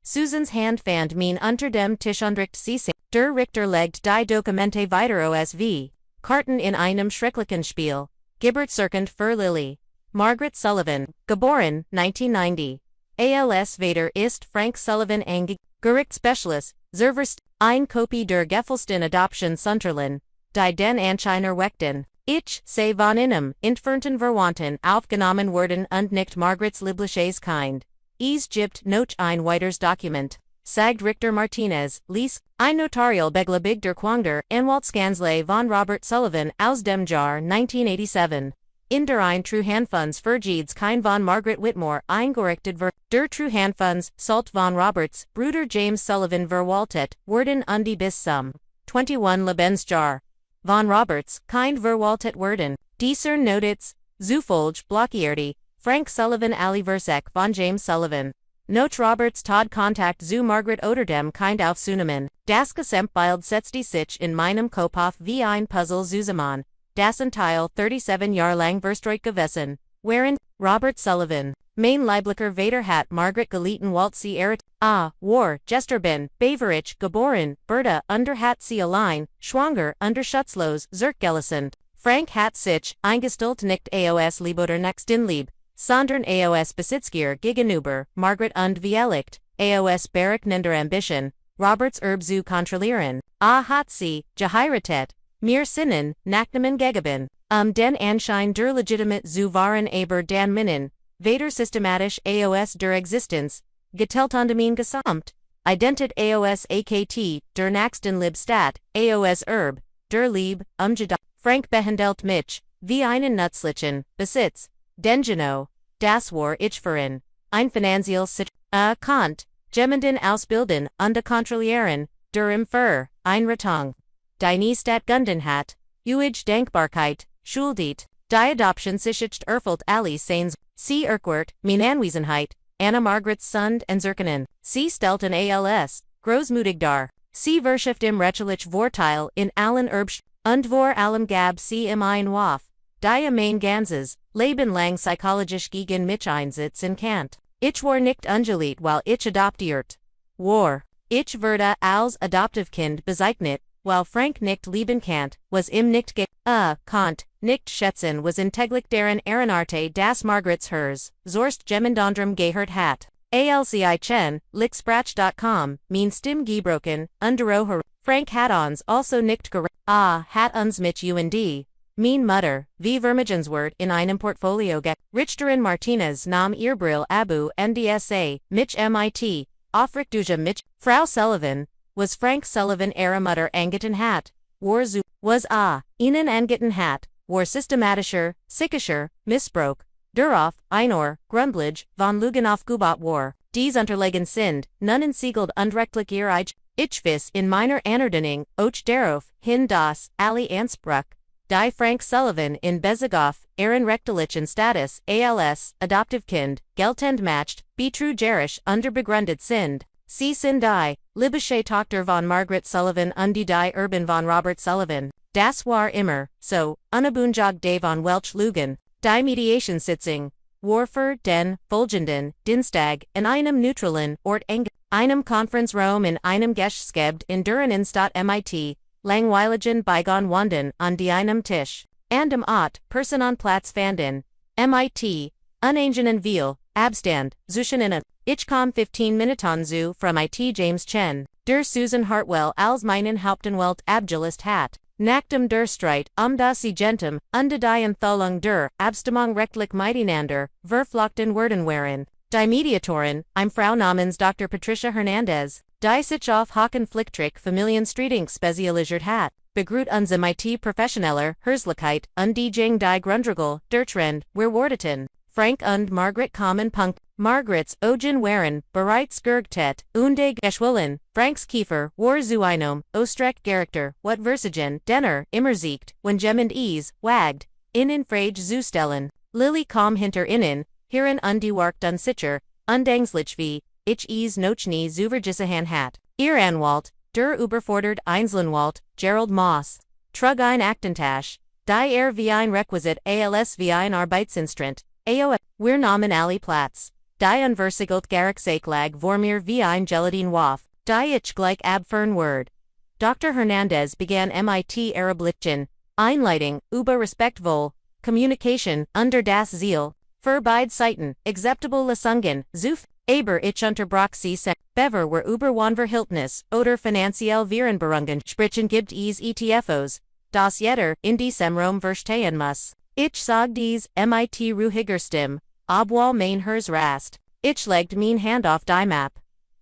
A: Susans Hand fand mein unter dem Tisch undricht ceasing. Der Richter legt die Dokumente weiter OSV. Karten in einem schrecklichen Spiel. Geburtsurkund für Lily. Margaret Sullivan, geboren, 1990. ALS Vater ist Frank Sullivan Gerichtsspecialist, Zerverst, ein Kopie der Gefälschten Adoption Sunderland, die den Anscheiner weckten. Ich sei von einem entfernten Verwandten aufgenommen worden und nicht Margarets liebliches Kind. Es gibt noch ein weiteres Dokument, sagt Richter Martinez, ließ, ein notarial beglebigter Quangder Anwaltskanzlei von Robert Sullivan aus dem Jahr 1987. In der ein Treuhandfunds Vergeeds kein von Margaret Whitmore eingerichtet der Treuhandfunds sollt von Roberts Bruder James Sullivan verwaltet worden und die bis zum 21 Lebensjahr von Roberts kind verwaltet werden. Dieser Notiz, zufolge blockierte, Frank Sullivan Ali Versek von James Sullivan. Noch Roberts Todd Kontakt zu Margaret oder dem Kind aufzunehmen. Das Gesamtbild setzte sich in meinem Kopf wie ein Puzzle zusammen. Das Teil 37 Jahre lang verstreut gewesen, während Robert Sullivan, mein leiblicher Vater hat Margaret gelitten walt sie war, Gesterbin, Beverich, geboren, Berta, under hat sie allein, schwanger, under schutzlos, zurückgelassen. Frank hat sich, eingestellt nicht aus Lieb oder nächsten Lieb, sondern AOS Besitzgier gegenüber, Margaret und Viellicht, AOS berechnender Ambition, Roberts zu kontrollieren, hat sie, geheiratet, mir Sinnen, nachnehmen gegeben, den Anschein der legitimate zu wahren aber dan Minnen, weder systematisch AOS der Existenz, geteltondemin gesamt, Identit AOS AKT, der nächsten Liebstat, AOS der Lieb, Frank behandelt mich, wie einen Nützlichen, Besitz, Dengeno, das war ich verin, ein finanziell Kant, jemanden ausbilden, kontrollieren, der Impfer, Einrichtung, die Stattgefunden uige Denkbarkeit, schuldet, die Adoption sich erfüllt alle seins, sie erquert, min Anwesenheit, Anna Margaret's Sund und Zirkenen, sie stellten als, großmutig dar, sie verschift im rechtlich Vorteil in allen und vor allem gab sie im ein Waf, die mein ganzes, Leben lang psychologisch gegen mich Einsitz in Kant. Ich war nicht ungeliet while ich adoptiert. War. Ich wurde als Adoptivkind bezeichnet, while Frank nicht lieben Kant, was im nicht Kant, nicht schätzen was integlich deren Ehrenarte das Margaret's hers, Zorst Gemendondrum gehört hat. ALCI Chen, Licksprach.com, mein Stim gebroken, undero Frank hat uns also nicht hat uns mit und, mein Mutter, wie Vermigenswort in einem Portfolio Richterin Martinez nam Irbril Abu NDSA, mich MIT, Aufrichtuja mich, Frau Sullivan, was Frank Sullivan ihre Mutter angeten hat, was ihnen angeten hat, war systematischer, sickischer, Missbrauch, darauf, einer, Grundlage, von Luganoff Gubat war, dies unterlegen sind, nun ensiegelt und rechtlich ihr ich wiss in meiner Anerkennung, och darauf, hin das, alle Anspruch, die Frank Sullivan in Bezigoff, ihren rechtlichen Status, als, Adoptivkind, geltend macht, betrug gerisch begründet sind, sie sind die, libysche Tochter von Margaret Sullivan und die Urban von Robert Sullivan, das war immer, so, unabhängig davon welch Lügen, die Mediationssitzung, war für den, folgenden, Dienstag, in einem neutralen, Ort einem Konferenzraum in einem Geschäftsgebäude in der Innenstadt MIT, langweiligen beigon Wunden an die einem Tisch, and am Person on Platz fanden, MIT, unangenen viel, Abstand, zwischen ihnen, ich kam 15 Minuten zu from IT James Chen, der Susan Hartwell als meinen Hauptenwelt abgelist hat, nach dem der Streit das Gentem, die Enthaltung der Abstimmung rechtlich miteinander, verflochten werden waren. Die Mediatorin, Frau namens Dr. Patricia Hernandez, die sich auf Hockenflicktrick Familienstreeting spezialisiert hat, begrüßt uns MIT Professioneller, Herzlichkeit, und die Jing die Grundregel, der Trend, werwardeten, Frank und Margaret kommen Punkt, Margaret's Ogen waren, bereits gergtet, und geschwollen, Franks Kiefer, war zu einem, Ostreck Charakter, wat Versigen, denner, immer siegt, wenn jemand wagt, in Frage zu stellen, Lily kam hinter innen, hierin und die Warkt und sicher, ängstlich wie, ich nochnie zuvergisahan hat, ihr Anwalt, der überfordert Einzelnwalt, Gerald Moss, trug ein Aktentasch, die wie ein Requisit als wie ein Arbeitsinstrument, wir nahmen alle Platz, die unversiegelt Garrick lag vor mir wie ein Gelatine Waf, die ich gleich abfern word. Dr. Hernandez began MIT Arablichten, Einleitung, über respektvoll, Communication, under das Ziel, für beide Seiten, acceptable Lesungen, aber ich unterbrach sie Bever were über Verhältnis, oder finanziell Virenberungen sprechen gibt ETFOs, das jeder in diesem Raum verstehen muss. Ich sag dies, MIT ruhiger Stimme, obwohl mein Herz rast. Ich legt mein Hand auf die Map.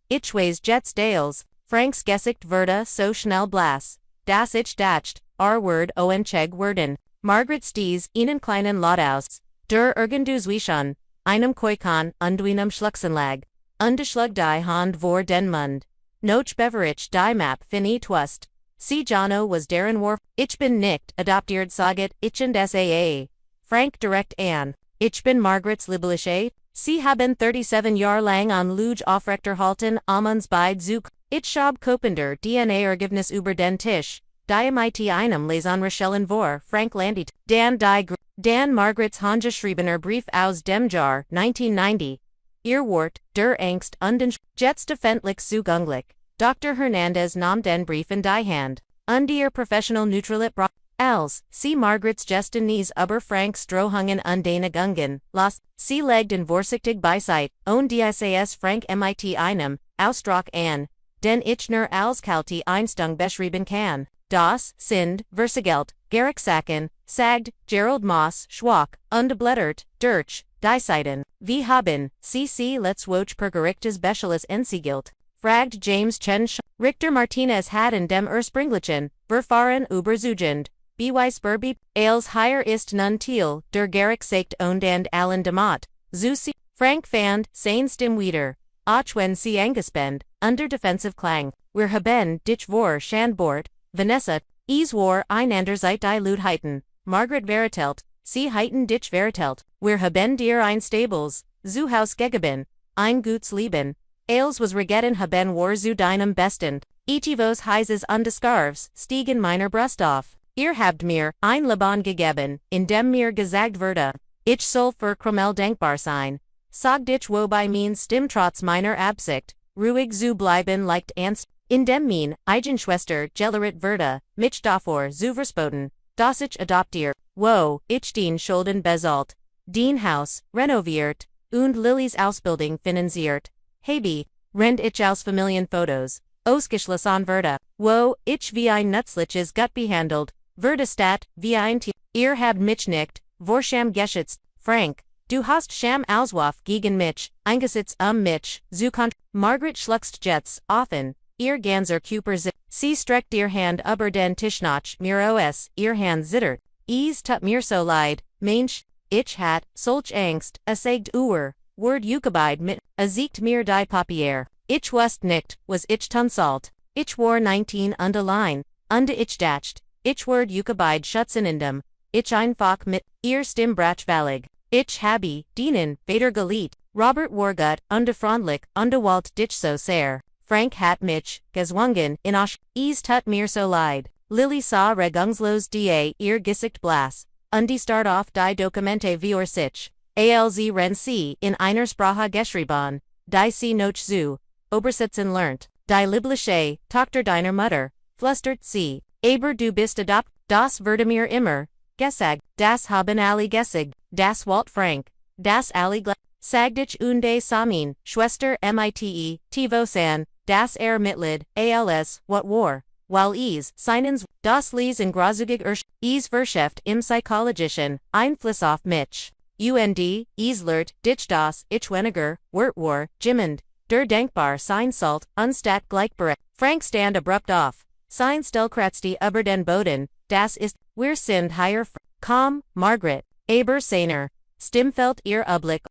A: Ich weiß jetzt Dales, Franks Gesicht wurde so schnell blass, dass ich dacht, Word Cheg werden. Margaret Stees, ihnen kleinen Laudaus, der irgendu zwischen, einem Koikon und einem Schlucksenlag, undeschlug die Hand vor den Mund. Noch beverich die Map fin twust. Sie Jano was deren Warf, ich bin nicht, adoptiert saget, ich und SAA. Frank direkt an, ich bin Margaret's Liblische, sie haben 37 Jahr lang an Luge aufrechter halten, uns beid Zug, ich schab Kopender DNA Ergebnis über den Tisch, die mit einem Leson Rachellen vor, Frank Landit, Dan Margaret's handgeschriebener Brief aus dem Jahr 1990. Ihr Wort, der Angst und den Jets defendlich zugänglich. Dr. Hernandez nahm den Brief in die Hand. Und ihr professional neutralit als, sie Margaret's Gestinies über Frank Strohungen und deine Gungen, las, sie legt in vorsichtig Beiseit, und dies Frank mit einem, Ausdruck an, den ich nur als kalte Einstung beschreiben kann. Das sind, Vergeltung, Gerichtssachen, sagt, Gerald Moss, Schwach, und blättert, durch, die Seiten. Wir haben, cc let's watch per Gerichtes Speciales Ensiegelt, fragt James Chensch, Richter Martinez hat in dem Ursprünglichen, Verfahren überzeugend, Spurby, als higher ist nun Thiel, der Gerichtsakt und allen Demat, Zusi, Frank fand, sein Stimm wieder, auch wenn sie angespend, under defensive Klang, wir haben, dich vor Schandbord, Vanessa, war einander seit die Ludheiten, Margaret vertelt, sie heiten dich vertelt, wir haben dir ein Stables, zu Haus gegeben, ein gutes Leben, als was regetten haben war zu deinem Besten, vos heises und Scarves, stiegen meiner Brust auf. Ihr habt mir ein Leben gegeben, in dem mir gesagt wurde, ich soll für Krumel denkbar sein. Sagt ich wobei mein Stimm trotz meiner Absicht, ruhig zu bleiben leicht ernst, in dem mein Eigenschwester gelerit wurde, mich davor zu verspoten, dass ich adoptiert, wo ich den Schulden bezahlt, den Haus renoviert, und Lillys Ausbildung finanziert, habe, rend ich aus Familienfotos, ausgeschlossen wurde, wo ich wie ein nützliches Gut behandelt, wurde statt, wie ein Tier. Ihr habt mich nicht, vorscham geschützt, Frank, du hast Scham Auswurf gegen mich, eingesetzt mich, zu Margaret schluckst jetzt, offen, ihr ganzer Kuper sie streckt ihr Hand über den Tischnach, mir ihr Hand zittert, tut mir so leid, Mensch, ich hat, solch Angst, sagt word Jukabide mit, siegt mir die Papier, ich wusst nicht, was ich tun sollt, ich war 19 und allein, ich dacht, ich word Jukabide schutzen in dem, ich einfach mit, ihr Stimm brachvalig, ich habe, dienen, Vader geliet, Robert Wargut, freundlich, walt dich so sehr, Frank hat mich, gezwungen, in tut mir so leid, Lilly sah regungslos ihr Gesicht blass, die start auf die Dokumente vor sich, als ren sie in einer Sprache geschrieben, die sie noch zu, obersitzen lernt, die Liblische, Tochter deiner Mutter, flüstert sie, aber du bist das wurde mir immer, gesagt, das haben alle gesagt, das Walt Frank, das alle sagt ich und Samin, Schwester mite, Tivo-san, das Mitleid, als, what war, while seinens, das lies in grazugig Verschäft im psychologischen, Einfluss auf mich, lehrt, dich das, ich weniger, war, jimmend, der denkbar sein sollt, unstat gleichberechtigt, Frank stand abrupt auf, sein Stellkratzte über den Boden, das ist, wir sind higher, komm, Margaret, aber seiner, Stimmfeld ihr Oblick,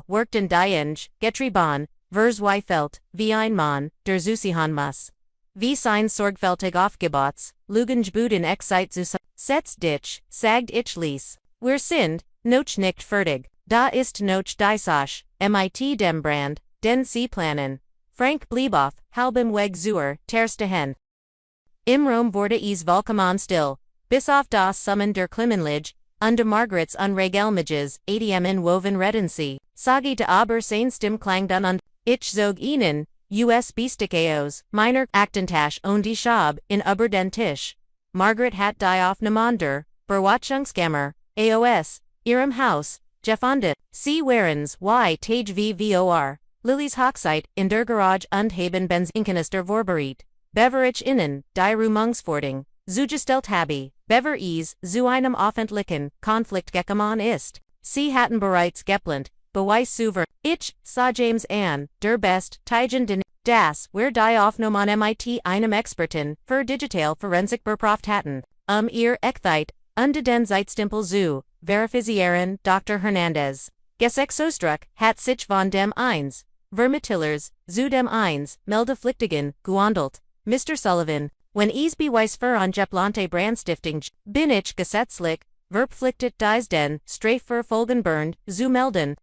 A: worked in Dienge, getrieben, Verzweifelt, wie ein Mann, der Zusihan muss. Wie sein sorgfältig aufgebots, Lugengebuden Excite zu setz dich, sagt ich ließ. Wir sind, noch nicht fertig, da ist noch die Sache, mit dem Brand, den sie planen. Frank blieb auf, halbem Weg zur Terste hen. Im Rom wurde vollkommen still, bis auf das Summen der Klimmenlige, und Margarets Unregelmages, in woven Redency, sagte aber sein Stimm klang dann und, ich zog ihnen, Beastikeos, meiner Aktentasche und die Schab, in über den Tisch. Margaret hat die Aufnahmender, Berwatschungskammer, ihrem Haus, gefunden, sie warens, Tage vor, Lillys Hochzeit, in der Garage und haben Benzinkanister vorbereitet. Beverage innen, die Rumungsforting, zugestellt habe, bever zu einem öffentlichen Konflikt gekommen ist. Sie hatten bereits geplant, Beweis souver, ich, sah James an, der best, Tigen den, das, wer die Aufnahmen mit einem Experten, für Digital Forensik beproft hatten, ihr Echtheit, und den Zeitstempel zu, verifizieren, Dr. Hernandez. Gesexostruck, hat sich von dem eins, Vermittlers, zu dem eins, Meldepflichtigen, gehandelt. Mr. Sullivan, wenn Beweis für angeplante Brandstiftung, bin ich gesetzlich, verpflichtet den Strafverfolgen bernd, zu melden,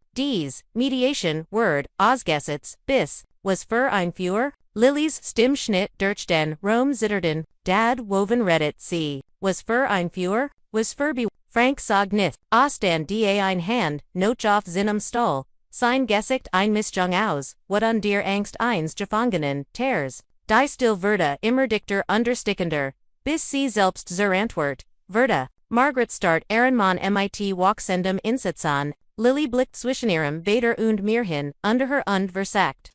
A: Mediation, Word, ausgesetzt, bis, was für ein Führer? Lillys Stimmschnitt durch den Rom zitterten, dad woven reddit sie, was für ein Führer? Was für Frank sagt nicht, aus den ein Hand, noch auf seinem Stuhl, sein Gesicht ein Mischung aus, what an der Angst eins Gefangenen, tears. Die still wurde immer dichter understickender, bis sie selbst zur Antwort, Verda. Margaret Start Ehrenmann mit Wachsendem Insitzan, Lilly blickt zwischen ihrem Vater und mir hin, unter her und versagt.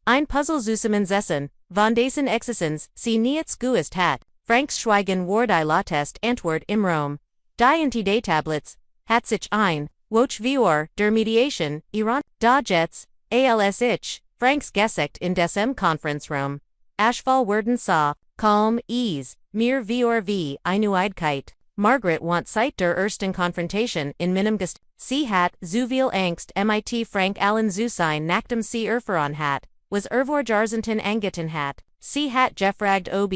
A: Ein Puzzle zusammensetzen, von dessen Existenz sie nichts gewusst hat, Franks Schweigen war die Lautest Antwort im Raum. Die Entität Tablets, hat sich ein, Woch wir, der Mediation, Iran, da Jets, als ich, Franks Gesekt in diesem Konferenzraum. Ashfall werden sah, calm, ease, mir wie eine Ueidkeit. Margaret want seit der ersten Konfrontation in meinem Gest. Sie hat zu viel Angst mit Frank Allen zu sein nachdem sie erfahren hat, was Jarzenton angeten hat. Sie hat gefragt ob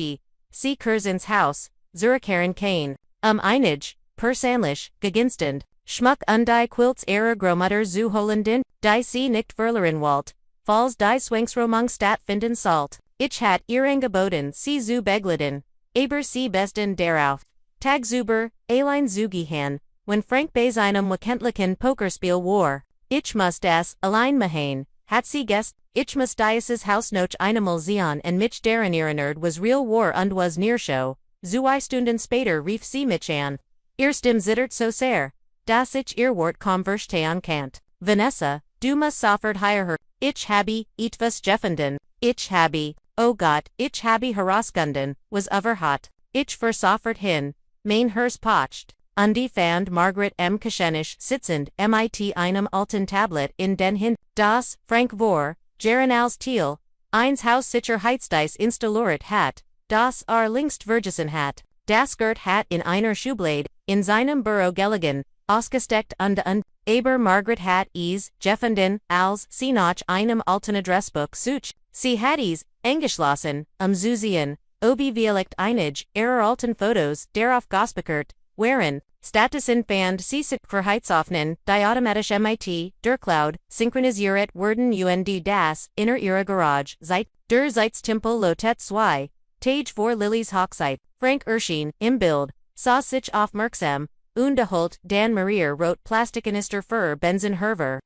A: sie Kurzens Haus, Zuricheren Kane, einig, persönlich, gegenstand, Schmuck und die Quilts ihrer Großmutter zu Hollanden, die sie nicht verloren wollt, falls die Swanksromang stattfinden sollt. Ich hat ihr angeboten sie zu begleiten, aber sie besten darauf. Tag Zuber, allein zugehan, when Frank bei seinem wöchentlichen Pokerspiel war. Ich muss das allein machen, hat sie guessed, ich muss dieses Haus noch einmal sehen und mich daran erinnert was real war und was Nearshow. 2 Stunden später rief sie mich an. Ihr Stimme zittert so sehr, dass ich ihr Wort konverstehen kannt. Vanessa, du musst sofort her. Ich habe etwas gefunden. Ich habe, oh Gott, ich habe herausgefunden, was overhat. Ich fuhr sofort hin. Mein Herz pocht, und die fand Margaret Geschenisch sitzend mit einem alten Tablet in den Hin, das, Frank vor, Jaren als Thiel, eins Haussicherheitsdies installiert hat, das längst vergessen hat, das Gert hat in einer Schublade, in seinem Büro gelegen, ausgesteckt und aber Margaret hat gefunden, als sie nach einem alten Adressbuch sucht, sie hat eingeschlossen, zu sehen, ob vielleicht einig, ihrer alten Fotos, darauf gespeichert, waren, Statusen fand sie sich Verheitsoffnen, die automatisch mit, der Cloud, synchronisiert werden und das, inner ihrer Garage, seit, der Zeitstempel lotet 2, Tage vor Lillys Hochzeit, Frank erschien, im Bild, sah sich aufmerksam, und holt, Dan Maria wrote Plastikkanister für Benzenherver,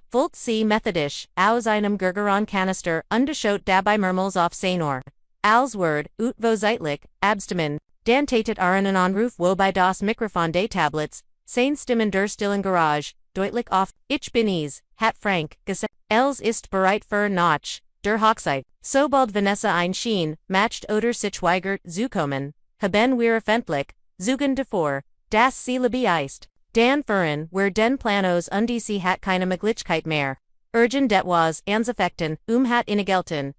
A: Volt sie methodisch, aus einem Gurgeron Kanister, underschot dabei mehrmals auf Senor. Als Word, wo zeitlich, abstimmen, Dan tatet einen Anruf wobei das Mikrofon des Tablets, sein Stimmen der stillen Garage, deutlich oft, ich bin hat Frank, gesagt, Els ist bereit für nach, der Hochzeit, sobald Vanessa einschien, matcht oder sich weigert, zu kommen, haben wir öffentlich, zugen davor, dass sie beist. Dan fuhren, den Planos und sie hat keine Möglichkeit mehr. Urgen det was, anzufechten, hat innegelten,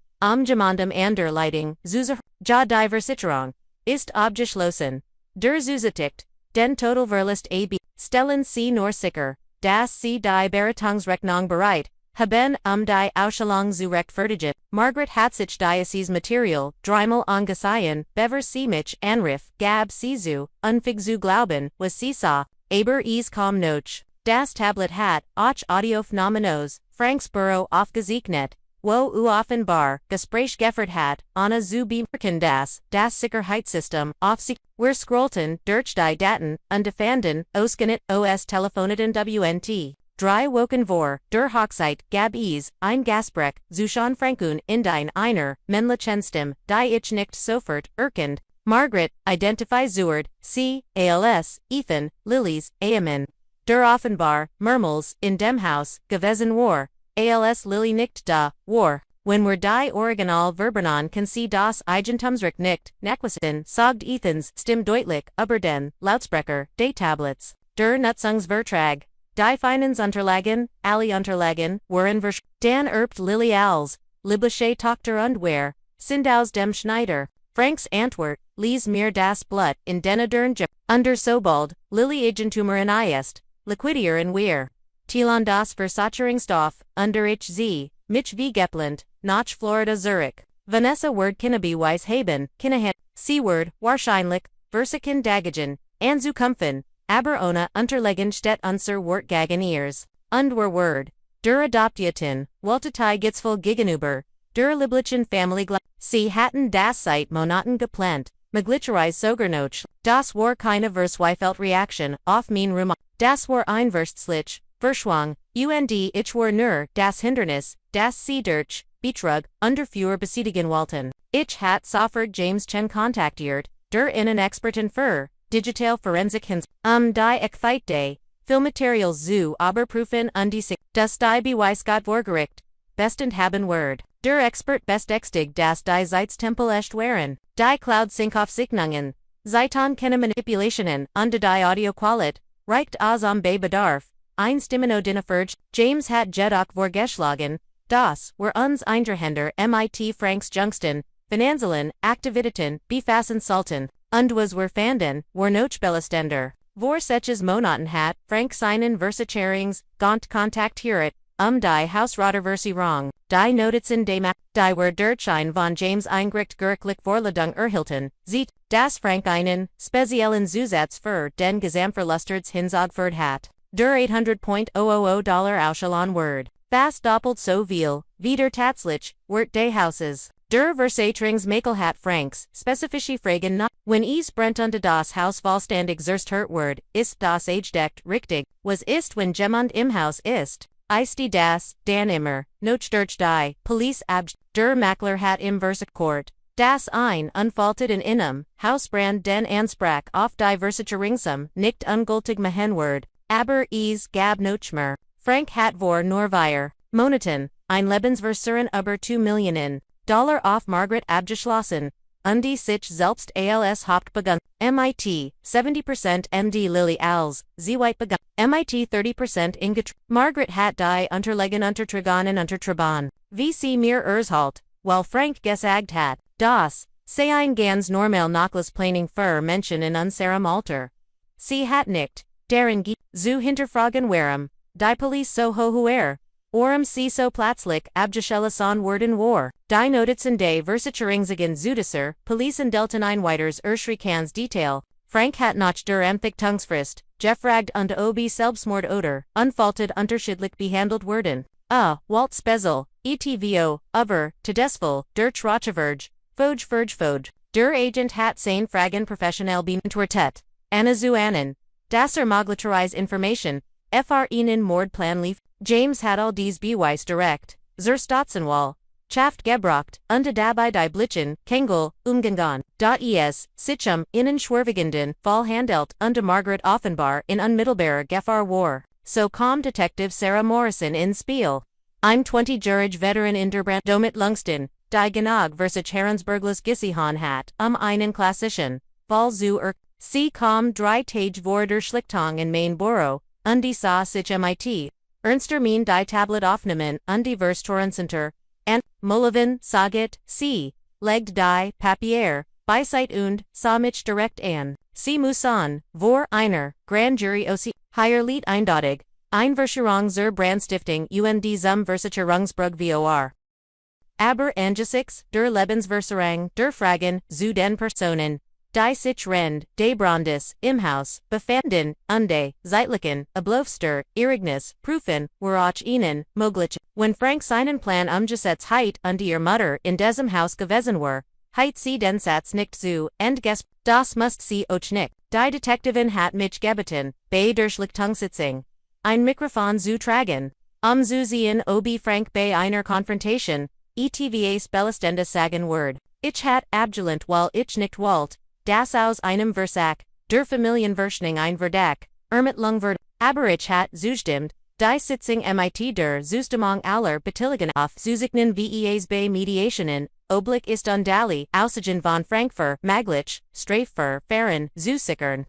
A: gemandem an der Leitung, ja die Versicherung, ist abgeschlossen. Der Zusatikt, den Totalverlust ab, stellen sie nur sicher, dass sie die Beratungsrechnung bereit, haben die Ausstellung zu rechtfertigen. Margaret hat sich dieses Material, dreimal angesehen, bever sie mich anrif, gab sie zu, unfig zu glauben, was sie sah, aber kam noch. Das Tablet hat, auch Audiophnomenos, Franks Büro aufgezeichnet, wo offenbar, Gespräch geführt hat, Anna zu bemerken das Sicherheitssystem auf sich, wir scrollten durch die Daten, und fanden, ausgenet os Telefoneten WNT. 3 Wochen vor, der Hochzeit, gab ein Gasbrech, zwischen Frankun in den einer, männlichen Stimme, die ich nicht sofort erkannt. Margaret, identifiziert, sie, als, Ethan, Lillys, Amen. Der offenbar, mehrmals, in dem Haus, gewesen war, als Lilly nicht da, war. Wenn wir die Original Verben kann sie das Eigentumsrecht nicht, nachweisen, sagt Ethans Stimme deutlich, über den Lautsprecher, des Tablets. Der Nutzungsvertrag. Die Finanzunterlagen, alle Unterlagen, waren Dan erbt Lilly als, libliche Tochter und wer, sind aus dem Schneider. Franks Antwort, lies mir das Blut in den Under sobald, Lilly Eigentumerin ist, liquidieren wir. Tilon das Versacherungsstoff, under HZ, mich wie Geplant, nach Florida Zurich. Vanessa Word Kinnaby Weiss Haben, Kinnahan, C-Word, wahrscheinlich, Versiken Dagagen, Anzu Kumpfen, aber ohne Unterlegen steht unser Wort gegen ears. Word. Der Adoptiatin, Waltetei Gitzvoll gegenüber, der Liblichen Family Sie hatten das seit Monaten geplant, Maglichereis sogar noch. Das war keine Versweifelt-Reaktion auf mein Roman. Das war ein Verstlich, Verschwang, und ich war nur das Hindernis, das sie durch, Betrug, für besiedigen wollten. Ich hat sofort James Chen kontaktiert, der Innenexperten für digital forensik hins, die entfaltet, Filmmaterial zu Oberprüfen und die sich, das die Beweisgott vorgericht, bestend haben Word. Der Expert bestegtigt das die Zeitstempel echt waren, die Cloud Synkaufzeichnungen, Zeiton keine Manipulationen und die Audioqualität, reicht aus bei Bedarf, Einstimmeno dinnerferg, James hat jedoch vorgeschlagen, das were uns Eindrahender mit Franks Jungsten, Finanziellen Aktivitäten befassen sollten, und was were fanden, were Nochbelastender. Vor seches Monaten hat, Frank seinen Versicherungs, Gont kontaktiert, die Hausratterversicherung, die Notizen de die were Durchschein von James Eingricht gerichtlich Vorladung erhielten, sieht, dass Frank einen, speziellen Zusatz für den Gesamtverlusterts hinzugefügt hat. Der $800,000 Ausschalon Word, fast doppelt so viel, wie der tatsächlich, Wert des Hauses. Der Versicherungsmakler hat Franks, spezifische Fragen nach, wenn es brennt unter das Haus vollständig zerstört wird, ist das Agedeckt richtig, was ist wenn jemand im Haus ist, ist die das, dann immer, noch durch die, Police abd, der Makler hat im Versichert, das ein entfaltet in einem, Hausbrand den Ansprach auf die Versicherungssumme nicht ungültig machen wird, aber es gab noch mehr. Frank hat vor nur vier Monaten, ein Lebensversicherung über 2 Millionen Dollar auf Margaret abgeschlossen, und die sich selbst als Hauptbegun, MIT, 70% MD Lily als, Zweit begun, MIT 30% Inget, Margaret hat die Unterlegen untertragen untertraban, wie sie mir erzhalt, while Frank gesagt hat, das, sei ein ganz normal Nachlass Planning für Menschen in unserem Alter. Sie hat nicht, darin zu hinterfragen warum, die Police so hoher, sie so plötzlich abgeschlossen worden war. Die Notizen des Versicherungsagenten Zudaser, Polizei delten ein weiters Erschreckens Detail, Frank hat nach der Empfichtungsfrist, gefragt und ob Selbstmord oder, unfaltet unterschiedlich behandelt werden. Walt Spezel, ETVO, über, Todesfall, der Trotschverge, Foj, der Agent hat sein Fragen professionell beantwortet. Anna zu Annen, das Möglicherweise Information, fr Ihnen Mordplan lief, James hat all dies Beweis direkt, zur Staatsanwalt, Schaft gebracht, und dabei die Blitzen, Kengel, umgegangen. Es, sich innen schwerwiegenden Fall handelt, und Margaret offenbar in unmittelbarer Gefahr war. So kam Detective Sarah Morrison ins Spiel. Ein 20-jähriger Veteran in der Brand domit Lungston, die genug Versicherungsburglas Gesihan hat, einen klassischen Fall zu sie kam 3 Tage vor der Schlichtung in Mainborough, und die sah sich mit Ernster Min die Tablet aufnehmen, und die Verstorrencenter, and, Mullivan, Saget, sie, legd die Papier, Beiseit und, sah mich direkt an. Sie Musan, vor einer, Grand Jury OC, higher Lied eindeutig, Einversicherung zur Brandstiftung und zum Versicherungsbrug vor. Aber angesichts der Lebensversicherung, der Fragen, zu den Personen, die sich rend, de Brandes, im Haus, befanden, und zeitlichen, Ablofster, Irignis, Prüfen, worauf ihnen, möglich, wenn Frank seinen Plan umgesetzt hat und ihr Mutter in diesem Haus gewesen war, hat sie den Satz nicht zu, entgesp, das must sie auch nicht. Die Detektivin hat mich gebeten, bei der Schlichtungssitzung, ein Mikrofon zu tragen, zu sehen ob Frank bei einer Konfrontation, ETVAs belastende sagen word. Ich hat abgelehnt weil ich nicht wollte, das aus einem Versack, der Familienverschning ein Verdacht, Ermittlung wird, aber ich hat zugestimmt, die Sitzung mit der Zustimmung aller Beteiligten auf Zusichnen VEAs bei Mediationen, oblich ist undali, Aussigen von Frankfurt, Maglich, Strafer, Fahren, Zusickern.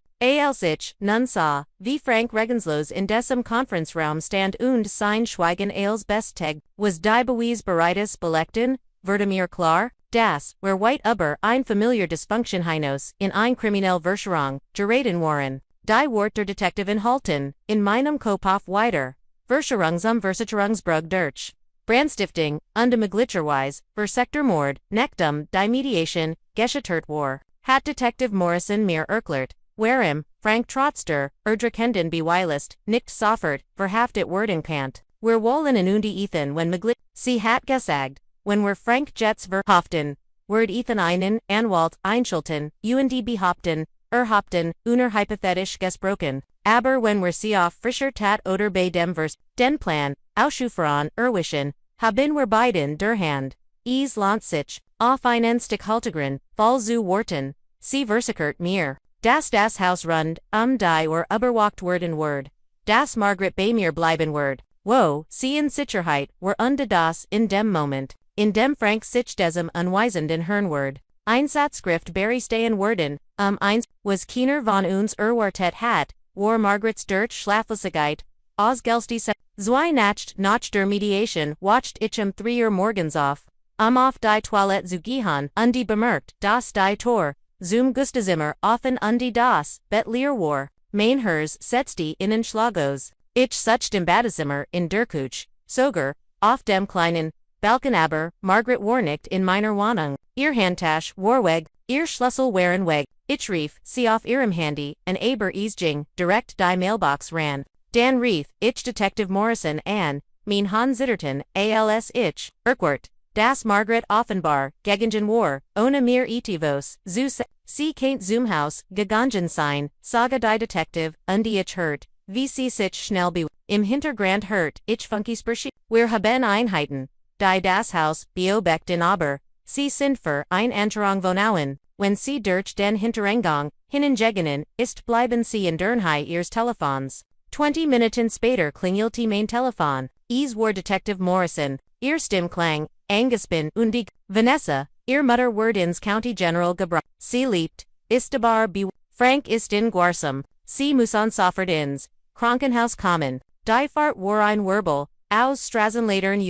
A: Sich, nun sah, wie Frank regenslos in diesem Konferenzraum stand und sein Schweigen als bestteg, was die Beweis bereites belegen, wurde mir klar, das, where white über ein familiar Dysfunction hinaus, in ein kriminell Versicherung, geraten waren. Die Wort der Detektivin halten, in meinem Kopf weiter, Versicherungsbrug durch. Brandstiftung, und möglicherweise, Versektormord, nachdem die Mediation, gescheitert war, hat Detective Morrison mir erklärt, warum, Frank Trotster, erdrückenden Beweilist, nicht sofort, verhaftet werden kann. Wir wollen in und Ethan wenn möglich, sie hat gesagt, wenn wir Frank Jets verhaften, wird Ethan einen Anwalt einschalten, und behaupten, hypothetisch gesprochen, aber wenn wir sie auf frischer Tat oder bei dem den Plan, ausschufern, erwischen, haben wir beiden der Hand. Es lohnt sich, auf einen Stickhaltegren, Fall zu warten, sie versichert mir. Das Haus rund, die or überwacht word in word. Das Margaret bei mir bleiben word. Wo, sie in Sicherheit, were unde das in dem Moment. In dem Frank sich diesem unweisend in Hernword. Einsatzschrift Barry stayen worden, eins, was Keener von uns Erwartet hat, war Margaret's durch Schlaflosigkeit, Ausgelste zwei Nacht nach der Mediation watched ich 3 morgens auf die Toilette zu gehen, die bemerkt, dass die Tor, zum Gustazimmer offen die das Bett leer war, mein Herz setzte in Schlagos. Ich such dem Badezimmer in der Küche, sogar, auf dem kleinen Balken aber, Margaret war nicht in meiner Wohnung. Ihr Handtasche war weg, ihr Schlüssel waren weg. Ich rief sie auf ihrem Handy, aber es ging direkt die Mailbox ran. Dan rief ich Detective Morrison an, mein Han Zitterton, als ich, Urquhart, das Margaret offenbar, gegangen war, ohne mir etivos, sie kein zum Haus, gegangen sein, saga die Detective, die ich hört, wie sie sich schnell im Hintergrund hört, ich funky Spurschi, wir haben Einheiten, die das Haus, beobachtet aber, sie sind für ein Anterung wohnauen, wenn sie durch den Hintereingang, hingegangen, ist bleiben sie in Dernhai ihres Telefons. 20 Minuten später klingelte mein Telefon, es war Detective Morrison, ihr Stimmklang, angespannt und die, Vanessa, ihr Mutter word ins County General gebra, sie liebt, ist aber Frank ist in Guarsum, sie muss sofort ins, Krankenhaus kommen, die Fahrt war ein Wirbel, aus Straßenlatern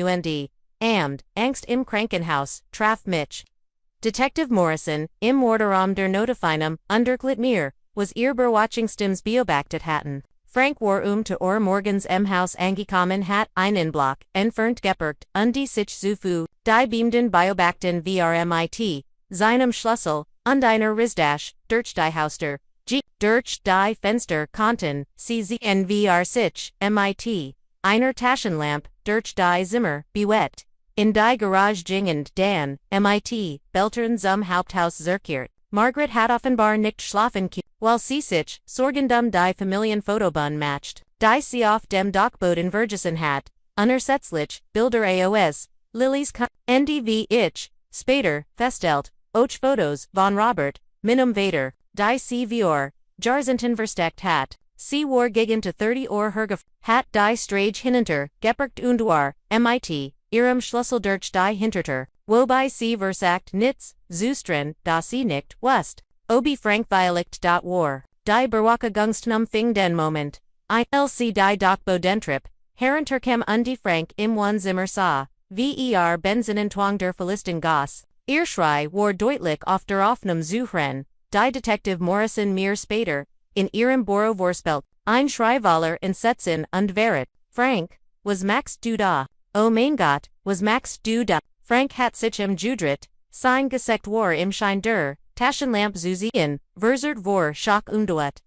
A: und, Angst im Krankenhaus, traf mich. Detective Morrison, im Morderam der Notifinem, underklit mir, was ihr Bewatchungstimms beobachtet hatten. Frank war zu morgens im Haus angekommen hat einen Block, entfernt geparkt, die sich zufu, die beamten beobachten vrmit, seinem Schlüssel, einer Risdash, durch die Hauster, durch die Fenster konnten, sie sehen sich, mit, einer Taschenlampe, durch die Zimmer, bewegt. In die Garage gingend Dan, mit, Beltern zum Haupthaus zurückkehrt. Margaret hat offenbar nicht schlafen while sie sich, sorgendum die Familienfotobun matcht, die sie auf dem Dachboden vergessen hat, unersetzlich, Bilder aos, Lillys ndv ich, später, feststellt, och Fotos, von Robert, Minum Vader, die sie vor, Jahrzehnten versteckt hat, sie war gegen 30 hergef, hat die Strage hinter, geparkt und war, mit, ihrem Schlüssel durch die Hintertür, wobei sie versagt nichts, zustren, da sie nicht wust. Obi Frank war, die Berwachungsnum fing den Moment, ilc die Dachbodentrip, Herrenterkem die Frank im Wohnzimmer sah, ver Benzinen twang der Verlisten Gas, ihr Schrei war deutlich auf der offenen Zuhören, die Detective Morrison mir später, in ihrem Büro vorspelt, ein Schreiwaller in Setzen und Verret, Frank, was machst du da? Oh mein Gott, was machst du da? Frank hat sich Judrit, sein Gesicht war im Schein der Taschenlampe zu in, verzert vor Schock und Duet.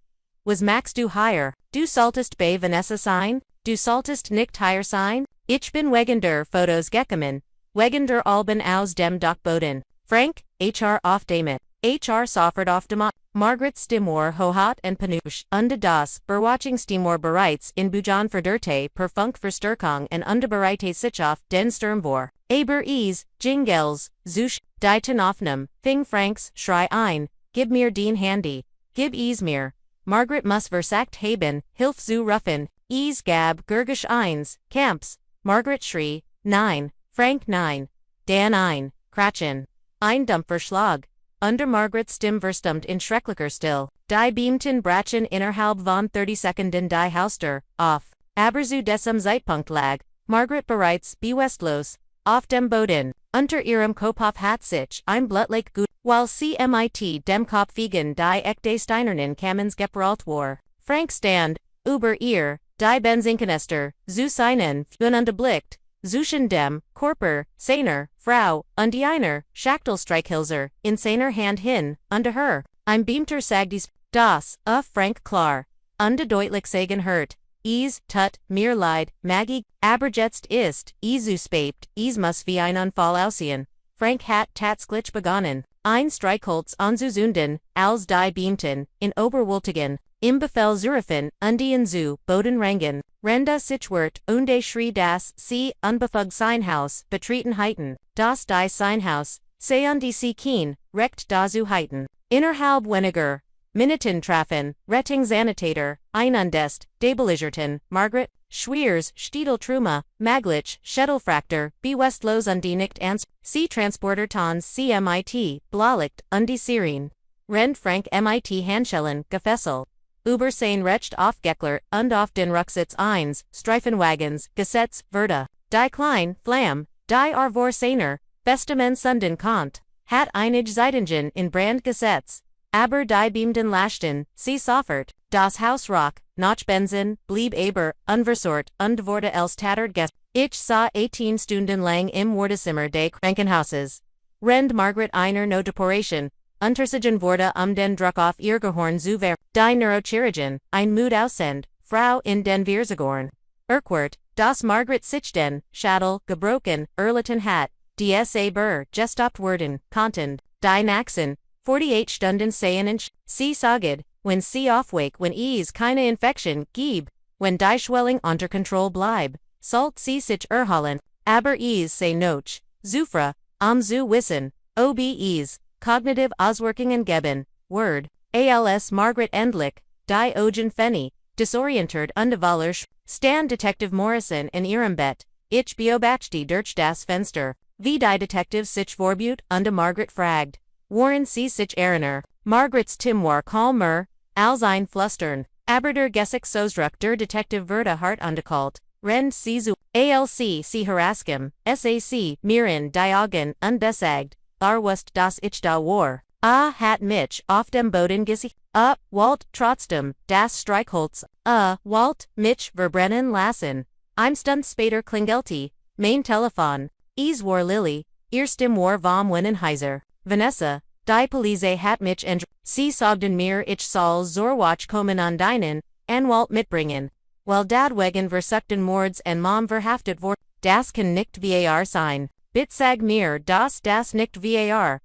A: Was machst du hier? Du solltest bei Vanessa sein? Du solltest nicht hier sein? Ich bin wegen der Fotos gekommen, wegen der Alben aus dem Dachboden. Frank, HR auf damit. HR sofort auf dem Margaret Stimor hohat und panusch, das, Berwatchungstimor bereits in Bujan verderte per Funkverstärkung und bereite sich auf den Sturm vor. Aber es, Jingels, zusch, die Tenaufnahme, fing Franks Schrei ein, gib mir den Handy, gib es mir. Margaret muss versagt haben, hilf zu rufen, es gab Gurgisch eins, Camps, Margaret schrie, nein, Frank nein, Dan ein, Kratchen, ein Dumpferschlag. Under Margaret's Stimme verstummt in schrecklicher Still, die beamten Brachen innerhalb von 30 Sekunden die Hauster, auf, aber zu diesem Zeitpunkt lag, Margaret bereits bewusstlos, auf dem Boden, unter ihrem Kopf hat sich ein Blutleck gut, while sie mit dem Kopf gegen die Eckde Steinernen Kamens geprallt war. Frank stand, über ihr, die Benzinkanister, zu seinen, blickt, zwischen dem, Körper, seiner, Frau, und einer, Schachtelstreichhölzer, in seiner Hand hin, unter her, ein beamter sagdies, das, Frank klar, deutlich sagen hört, es tut mir leid, Maggie, aber jetzt ist, zu spät, es muss wie ein Unfall aussehen. Frank hat tatsächlich begonnen, ein Streichholz anzuzünden, als die Beamten, in Oberwultigen, im Befehl zurufen, in zu Bodenrangen, Renda Sichwert, schrie das, sie, unbefug sein Haus, betreten heiten, das die sein Haus, seien die sie keen, recht da zu heiten. Innerhalb weniger Minuten treffen, Rettungssanitäter, Einundest, Debeligerten, Margaret, Schwiers, Stiedeltruma, Maglich, Schädelfraktur, B. Westlos nicht ans, C. Transporter tons CMIT, Blaulicht, Serin. Rend Frank MIT Handschellen, Gefessel. Über sein Recht auf Geckler, und auf den Rücksitz eins, Streifenwagens, Gesetz, Verda. Die Klein, Flam, die Arvor Seiner, Bestemen Sunden Kant, hat einige Zeitungen in Brand Gesetz. Aber die Beamden Lachten, sie soffert, das Hausrock, noch Benzin, blieb aber, unversort, und wurde els tattert Gest. Ich sah 18 Stunden lang im Wartezimmer des Krankenhauses. Rend Margaret einer no Deporation, Untersigen wurde den Druck auf ihr Gehirn zu ver. Die Neurochirurgin, ein Mut aussend, Frau in den Virzigorn. Urquhart, das Margaret sich den, Schädel, gebrochen, Erlitten hat, DSA Burr, gestopt worden, Contend, die Naxen, 48 Stunden seien und sie saged, wenn sie aufwake when keine Infection gib, when die Schwelling unter Kontrolle bleib, sollt sie sich erholen, aber sei noch, Zufra, zu wissen, ob cognitive Auswirkungen geben, Word, als Margaret Endlich, die Ogen Fenny, disorientiert und stand Detective Morrison in ihrem Bett, ich beobachte durch das Fenster, wie die Detective sich vorbut und Margaret fragt. Warren sie sich erinnern, Margaret's Timor calmer, als ein Flustern, aber der Gesek Sosdruck der Detective wurde hart undekalt, rend sie zu, alc sie harasskem, sac, mirin die Augen und besagt, wust das ich da war, hat mich auf dem Boden gesicht, Walt trotzdem, das Streichholz, Walt, mich verbrennen lassen, Stund später klingelte, mein Telefon, war Lily, ihr Stimme war vom Winnenheiser. Vanessa, die Police hat mich sie sagten mir ich soll Zorwatch kommen an deinen, Walt mitbringen. Well dadwegen versuchten Mords and Mom verhaftet vor, das kann nicht var sein. Bit sag mir das nicht var,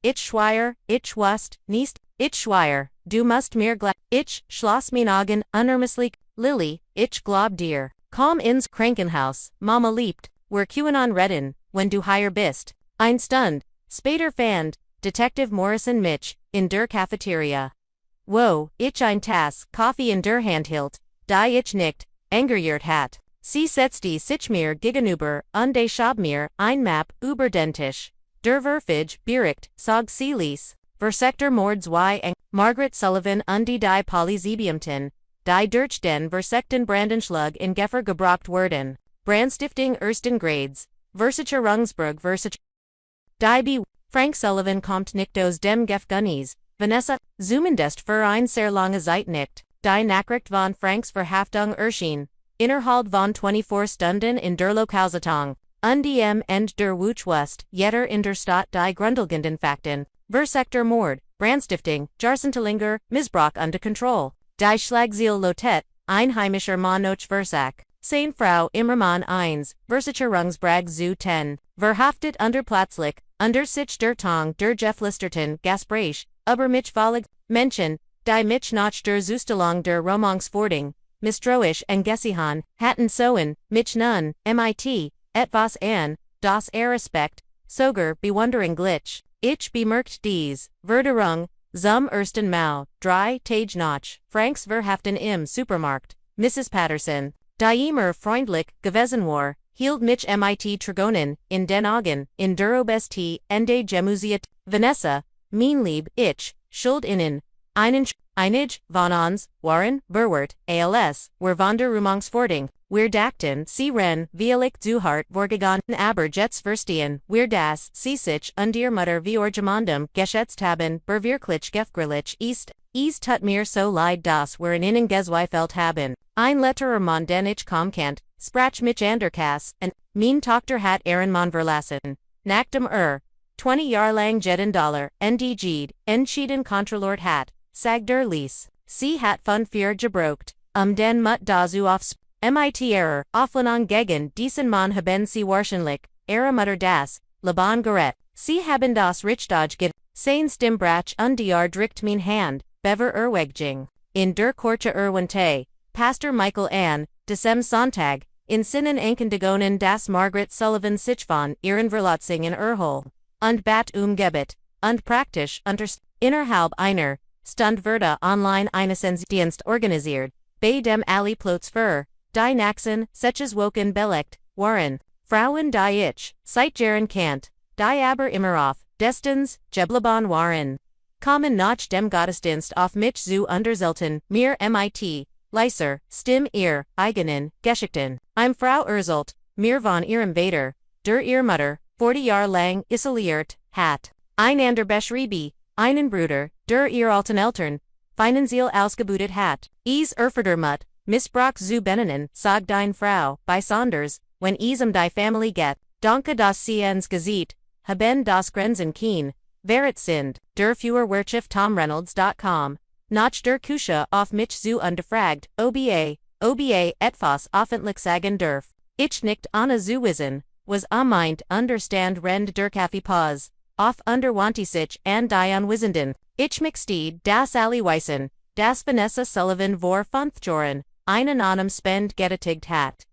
A: ich schweier, ich wust, nicht, ich schweier, du musst mir ich schloss mein Augen, unermesslich, Lily, ich glaub dir. Komm ins Krankenhaus, Mama liebt, wir QAnon redden, wenn du hier bist. Ein Stund. Später fand, Detective Morrison mich, in der Cafeteria. Wo, ich ein Tass, Kaffee in der Hand hielt, die ich nicht, engeriert hat. Sie setzte sich mir gegenüber, und schab mir, ein Map, über den Tisch. Der Verfig, bericht, sag sie ließ, Versektor Mords Margaret Sullivan und die Polyzebiumten, die durch den versekten Brandenschlag in Geffer gebracht wurden. Brandstifting ersten Grades, Versicherungsburg Die B. Frank Sullivan kommt nicht aus dem Gefängnis, Vanessa, zumindest für ein sehr lange Zeit nicht, die Nachricht von Franks Verhaftung erschien, innerhalb von 24 Stunden in der Lokalzeitung, und die End der Wuch wust, jeter in der Stadt die grundlegenden Fakten, Versektor Mord, Brandstiftung, Jahrzehntelänger, Missbrauch unter Kontrolle, die Schlagzeile Lotet, einheimischer Mann noch Versack. Sein Frau Immermann 1, Versicherungsbrag zu 10, verhaftet unter plötzlich, unter sich der Tong der Geflüsterten Gespräch, aber mich vollig, Menschen, die mich nach der Zustellung der Romangsfording, misstrauisch und gesihan, hatten soen, mich nun, mit, etwas an, das Respekt, sogar bewundering glitch, ich bemerkt dies, Verderung, zum ersten Mal, 3 Tage nach, Franks Verhaften im Supermarkt, Mrs. Patterson. Die immer freundlich gewesen war, hielt mich mit Trigonen, in den Augen, in der Obestie, ende Gemusiet, Vanessa, mein Lieb, ich, schuld innen, einig, von uns, waren, berwert, als, wir von der Romangsfording, wir dachten, sie ren, vielich zu hart vorgegangen, aber jetzt verstehen, wir das, sie sich, und ihr Mutter wie gemandem, geschätzt haben, bewirklich gefgrillich ist, tut mir so leid das wir in innen gezweifelt haben. Ein letterer Mann den ich komkant, sprach mich anderkas, und mein Tochter hat Ehrenmann verlassen. Nach dem 20 Jahr lang jeden Dollar, NDG'd, entschieden Kontrollort hat, sag der Lies. Sie hat von 4 gebrocht, den Mut dazu aufs, mit Error, Auflehnung gegen diesen Mann haben sie wahrscheinlich, ihre Mutter das, Laban gerät. Sie haben das Richtige sein Stimmbrach und die drückt mein Hand, bever Erwegjing. In der Korte Erwente, Pastor Michael Ann, Decem Sonntag, in Sinnen Enkendigonen das Margaret Sullivan sich von ihren Verletzungen erhol. Und bat Gebet, und praktisch innerhalb einer, Stund Verda online Dienst organisiert, bei dem alle Plots für, die Nachsen, Seches Woken belegt, waren, Frauen die ich, seit Jahren kannt, die aber immer auf, Destins, geblieben waren. Kommen nach dem Gottesdienst auf mich zu unterzelten, mir mit, leiser, Stimme ihr, eigenen, Geschichten. Frau erzählt, mir von ihrem Vater, der ihr Mutter, 40 Jahre lang isoliert, hat. Einander beschrieben, einen Bruder, der ihr alten Eltern, finanziell ausgebeutet hat. Es erfordert Mut, Missbrauch zu benennen, sagt deine Frau, bei Saunders, wenn es die Familie geht. Danke dass Sie uns gesieht, haben das Grenzen keen, Verret sind, der Führerwirtschaft tomreynolds.com. Nach der Küche auf mich zu unterfragt, oba etwas öffentlich sagen darf. Ich nicht ohne zu wissen, was meint understand rend der Kaffeepause, auf unterwandte sich an die Anwissenden. Ich möchte das alle wissen, dass Vanessa Sullivan vor 5 Jahren, einen Namen spend getätigt hat.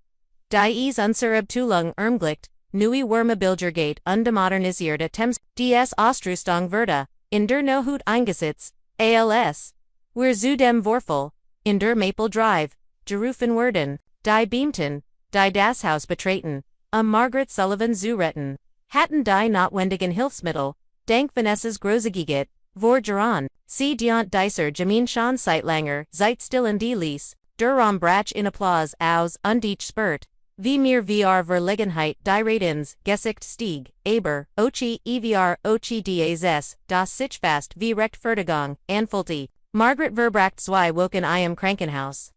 A: Die es unsere Abteilung ermöglicht, neue Wärmebildergate modernisierte Temps, des Ausrüstung wurde, in der Nohut eingesetzt, als. Wir zu dem Vorfall, in der Maple Drive, gerufen werden, die beamten, die das Haus betreten, Margaret Sullivan zu retten, hatten die notwendigen Hilfsmittel, dank Vanessas Großzügigkeit, vor Geran, sie diont dieser Jamin schon seit langer, seit stillen die Lies, der Brach in Applaus aus, dich spurt, wie mir vr Verlegenheit die Ratens, Gesicht stieg, aber, ochi das, das sich fast wie recht Vertigung, entfaltet. Margaret verbracht 2 Wochen im Krankenhaus.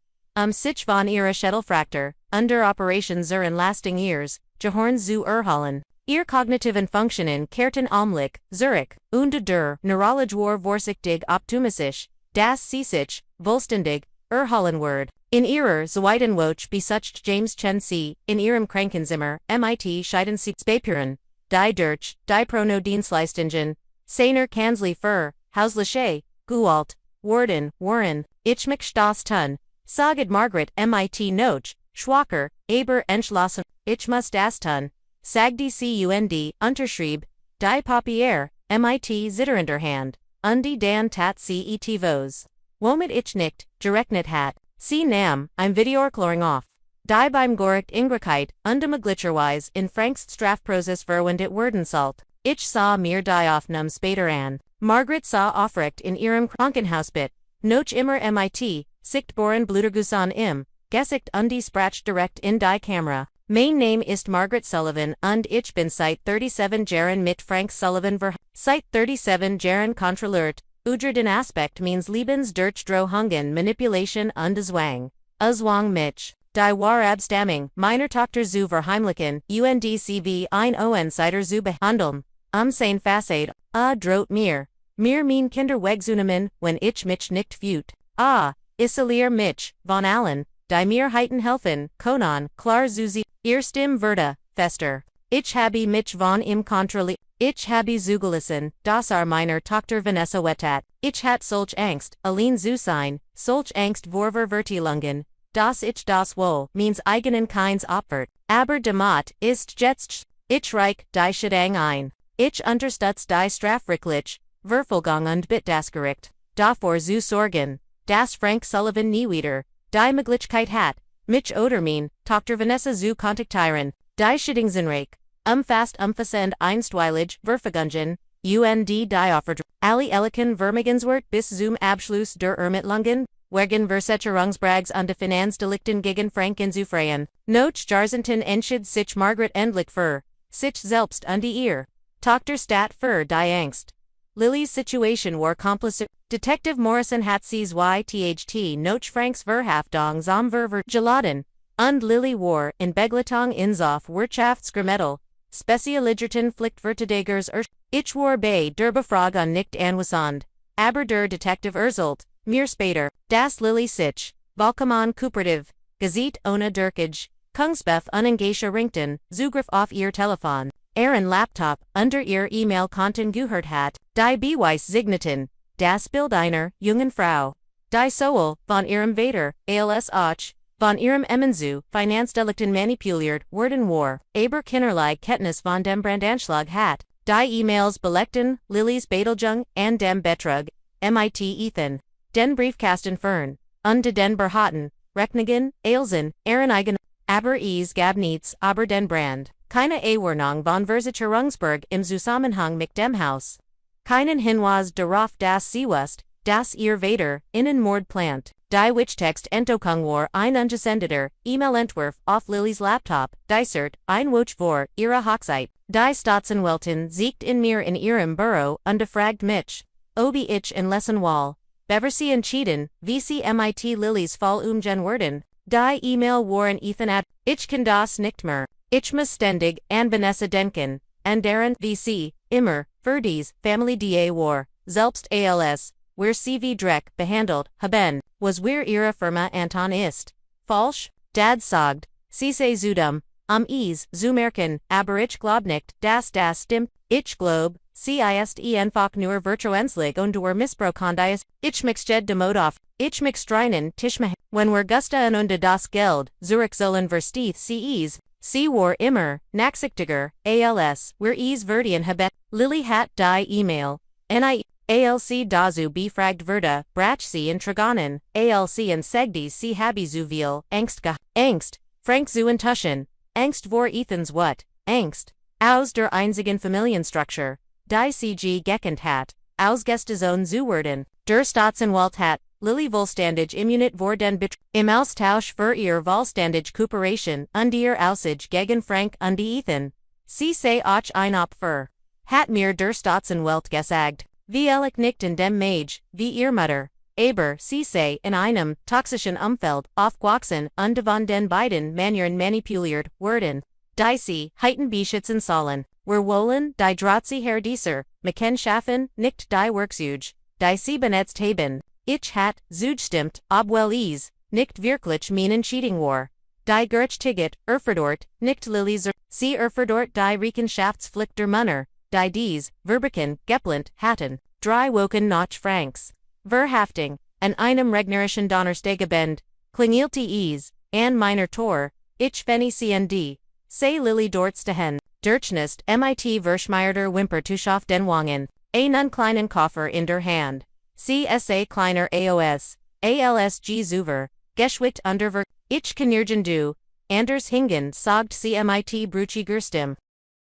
A: Sich von ihrer Schädelfraktur, under Operation in lasting years, gehorn zu erholen. Ihr kognitiven Funktionen kehrten allmählich, Zurich, und der Neurologe war vorsichtig optimistisch, das sie sich, vollständig, erholen wird. In ihrer zweiten Woche besucht James Chen sie, in ihrem Krankenzimmer, mit scheiden sie Spapüren, die durch, die Prono-Dienstleistungen, seiner Kanzlei für, Hausliche, Gewalt, waren, ich mich das tun, sagt Margaret mit noch, schwacher, aber entschlossen, ich muss das tun, sagte Cund, unterschrieb, die Papier, mit zitternder Hand, dann tat sie vos. Womit ich nicht, gerechnet hat, sie nahm, Videoerklärung auf. Die beim Gericht Ingrichkeit, möglicherweise in Franks Strafprozess verwendet werden sollt. Ich sah mir die Aufnahme später an. Margaret sah aufrecht in ihrem Krankenhausbett, noch immer mit, sichtbaren Blutergusan im, Gesicht die Sprach direkt in die Kamera. Mein Name ist Margaret Sullivan und ich bin seit 37 Jahren mit Frank Sullivan seit 37 Jahren kontrolliert, über den Aspekt meines Lebens durch Drohungen, Manipulation und Zwang mich. Die war Abstammung, meiner Tochter zu verheimlichen, UNDCV ein Seiter zu behandeln, sein Facade, droht mir mein Kinder wegzunehmen, wenn ich mich nicht fühlt. Isolier mich, von allen, die mir heiten helfen, Konan, klar zu sie, ihr Stimme wurde, fester. Ich habe mich von im Kontrolle, ich habe zugelassen, dass meiner Tochter Vanessa wettat. Ich hat solch Angst, allein zu sein, solch Angst vor Ververteilungen, dass ich das wohl, meins eigenen Kinds opfert. Aber damit ist jetzt, ich reich die Schädung ein. Ich unterstütze die strafrechtliche Verfolgung und bitte das Gericht, davor zu sorgen, dass Frank Sullivan nie wieder, die Möglichkeit hat, mich oder mein, Tochter Vanessa zu kontaktieren, die Schädigungsreich, fast umfassend einstweilig, Verfügungen, die offert, alle Eliken Vermögenswert bis zum Abschluss der Ermittlungen, wegen Versetzerungsbrags und Finanzdelikten gegen Frank inzufreien. Noch Jahrzehnten entschied sich Margaret endlich für, sich selbst und ihr Tochter statt für die Angst. Lily's Situation war kompliziert. Detective Morrison hat sie's ytht noch Franks Verhaftung zum geladen, und Lily war in Begleitung auf Wirtschaftsgerichtel, Spezialisierten Pflichtverteidigers Ich war bei der Befragung nicht anwesend, aber der Detective erzählt mir später, dass Lily sich, vollkommen kooperativ, gesieht ohne Durchage, Kungsbeth unengagiert ringten, Zugriff auf ihr Telefon, ihren Laptop, unter ihr E-Mail-Konten gehört hat, die Beweis signeten, das Bild einer jungen Frau, die sowohl von ihrem Vater, als auch, von ihrem Emanzu, Finanzdelikten manipuliert worden war, aber keinerlei Kenntnis von dem Brandanschlag hat. Die E-Mails belegten Lillys Betelgung und dem Betrug, mit Ethan. Den Briefkasten fern. De den Berhaten. Recknigen, Ailsen, Ehreneigen. Aber es gab nichts, aber den Brand. Keine Awarnung von Versicherungsberg im Zusammenhang mit dem Haus. Keinen Hinweis darauf, dass sie wusste, dass ihr Vater einen Mord plant. Die Wichttext Entokung war ein ungesendeter E-Mail-Entwurf auf Lillys Laptop, Dysert, ein Wunsch vor ihrer Hochzeit. Die Staatsanwältin siegt in mir in ihrem Büro und fragt mich, ob ich in Lessenwall. Beversi entschieden, wie sie mit Lillys Fall werden. Die E-Mail war an Ethan ad. Ich kann das nicht mehr. Ich muss ständig an Vanessa denken. Und deren, wie sie, immer, für dies, Family da war, selbst als, wir sie wie Dreck behandelt haben, was wir ihre Firma Anton ist. Falsch? Dad sagt, sie sei zudum, es zu merken, aber ich glaub nicht, das stimmt, ich glaub, sie ist einfach nur virtuenslig und durch Missbrauch ich mich jed demot auf, ich mich streinen, tischme, wenn wir gusta und das Geld, zurück sollen versteht sie war immer, nachsichtiger, als, wir es verdienen habet, Lily hat die E-Mail, alc dazu befragt wurde, brach sie in Traganen, alc in segdi sie habi zu viel, Angst, Frank zu entuschen, Angst vor Ethans what, Angst, aus der einzigen Familienstruktur, die CG gekent hat, aus Gestezone zu werden, der Staatsanwalt hat, Lily vollständig immunit vor den im Austausch für ihr vollständig Kooperation und ihr Aussage gegen Frank und Ethan. Sie sei auch ein Opfer. Hat mir der Staatsanwalt gesagt, wie ich nicht in dem Mage, wie ihr Mutter, aber sie sei in einem toxischen Umfeld aufgewachsen und von den beiden Männern manipuliert worden. Die sie heiten beschützen sollen, wir wollen die Drahtseher dieser, machen schaffen, nicht die Werkzeuge, die sie benetzt haben. Ich hat zugestimmt, obwohl es nicht wirklich meinen Cheating war. Die Gerechtigkeit erfordert nicht Lillys, sie erfordert die Rechenschaftspflicht der Männer, die dies, verbrechen, geplant hatten. 3 Wochen nach Franks Verhaftung, an einem regnerischen Donnerstagabend, klingelte es, an meiner Tor, ich fenne cnd, sei Lily dort stehen, Dirchnost mit verschmeierter Wimper Tuschaft den Wangen, einen kleinen Koffer in der Hand. CSA kleiner AOS, ALSG Zuver, Geschwicht underver, ich kann du, Anders hingen sagt CMIT Bruchi Gerstim.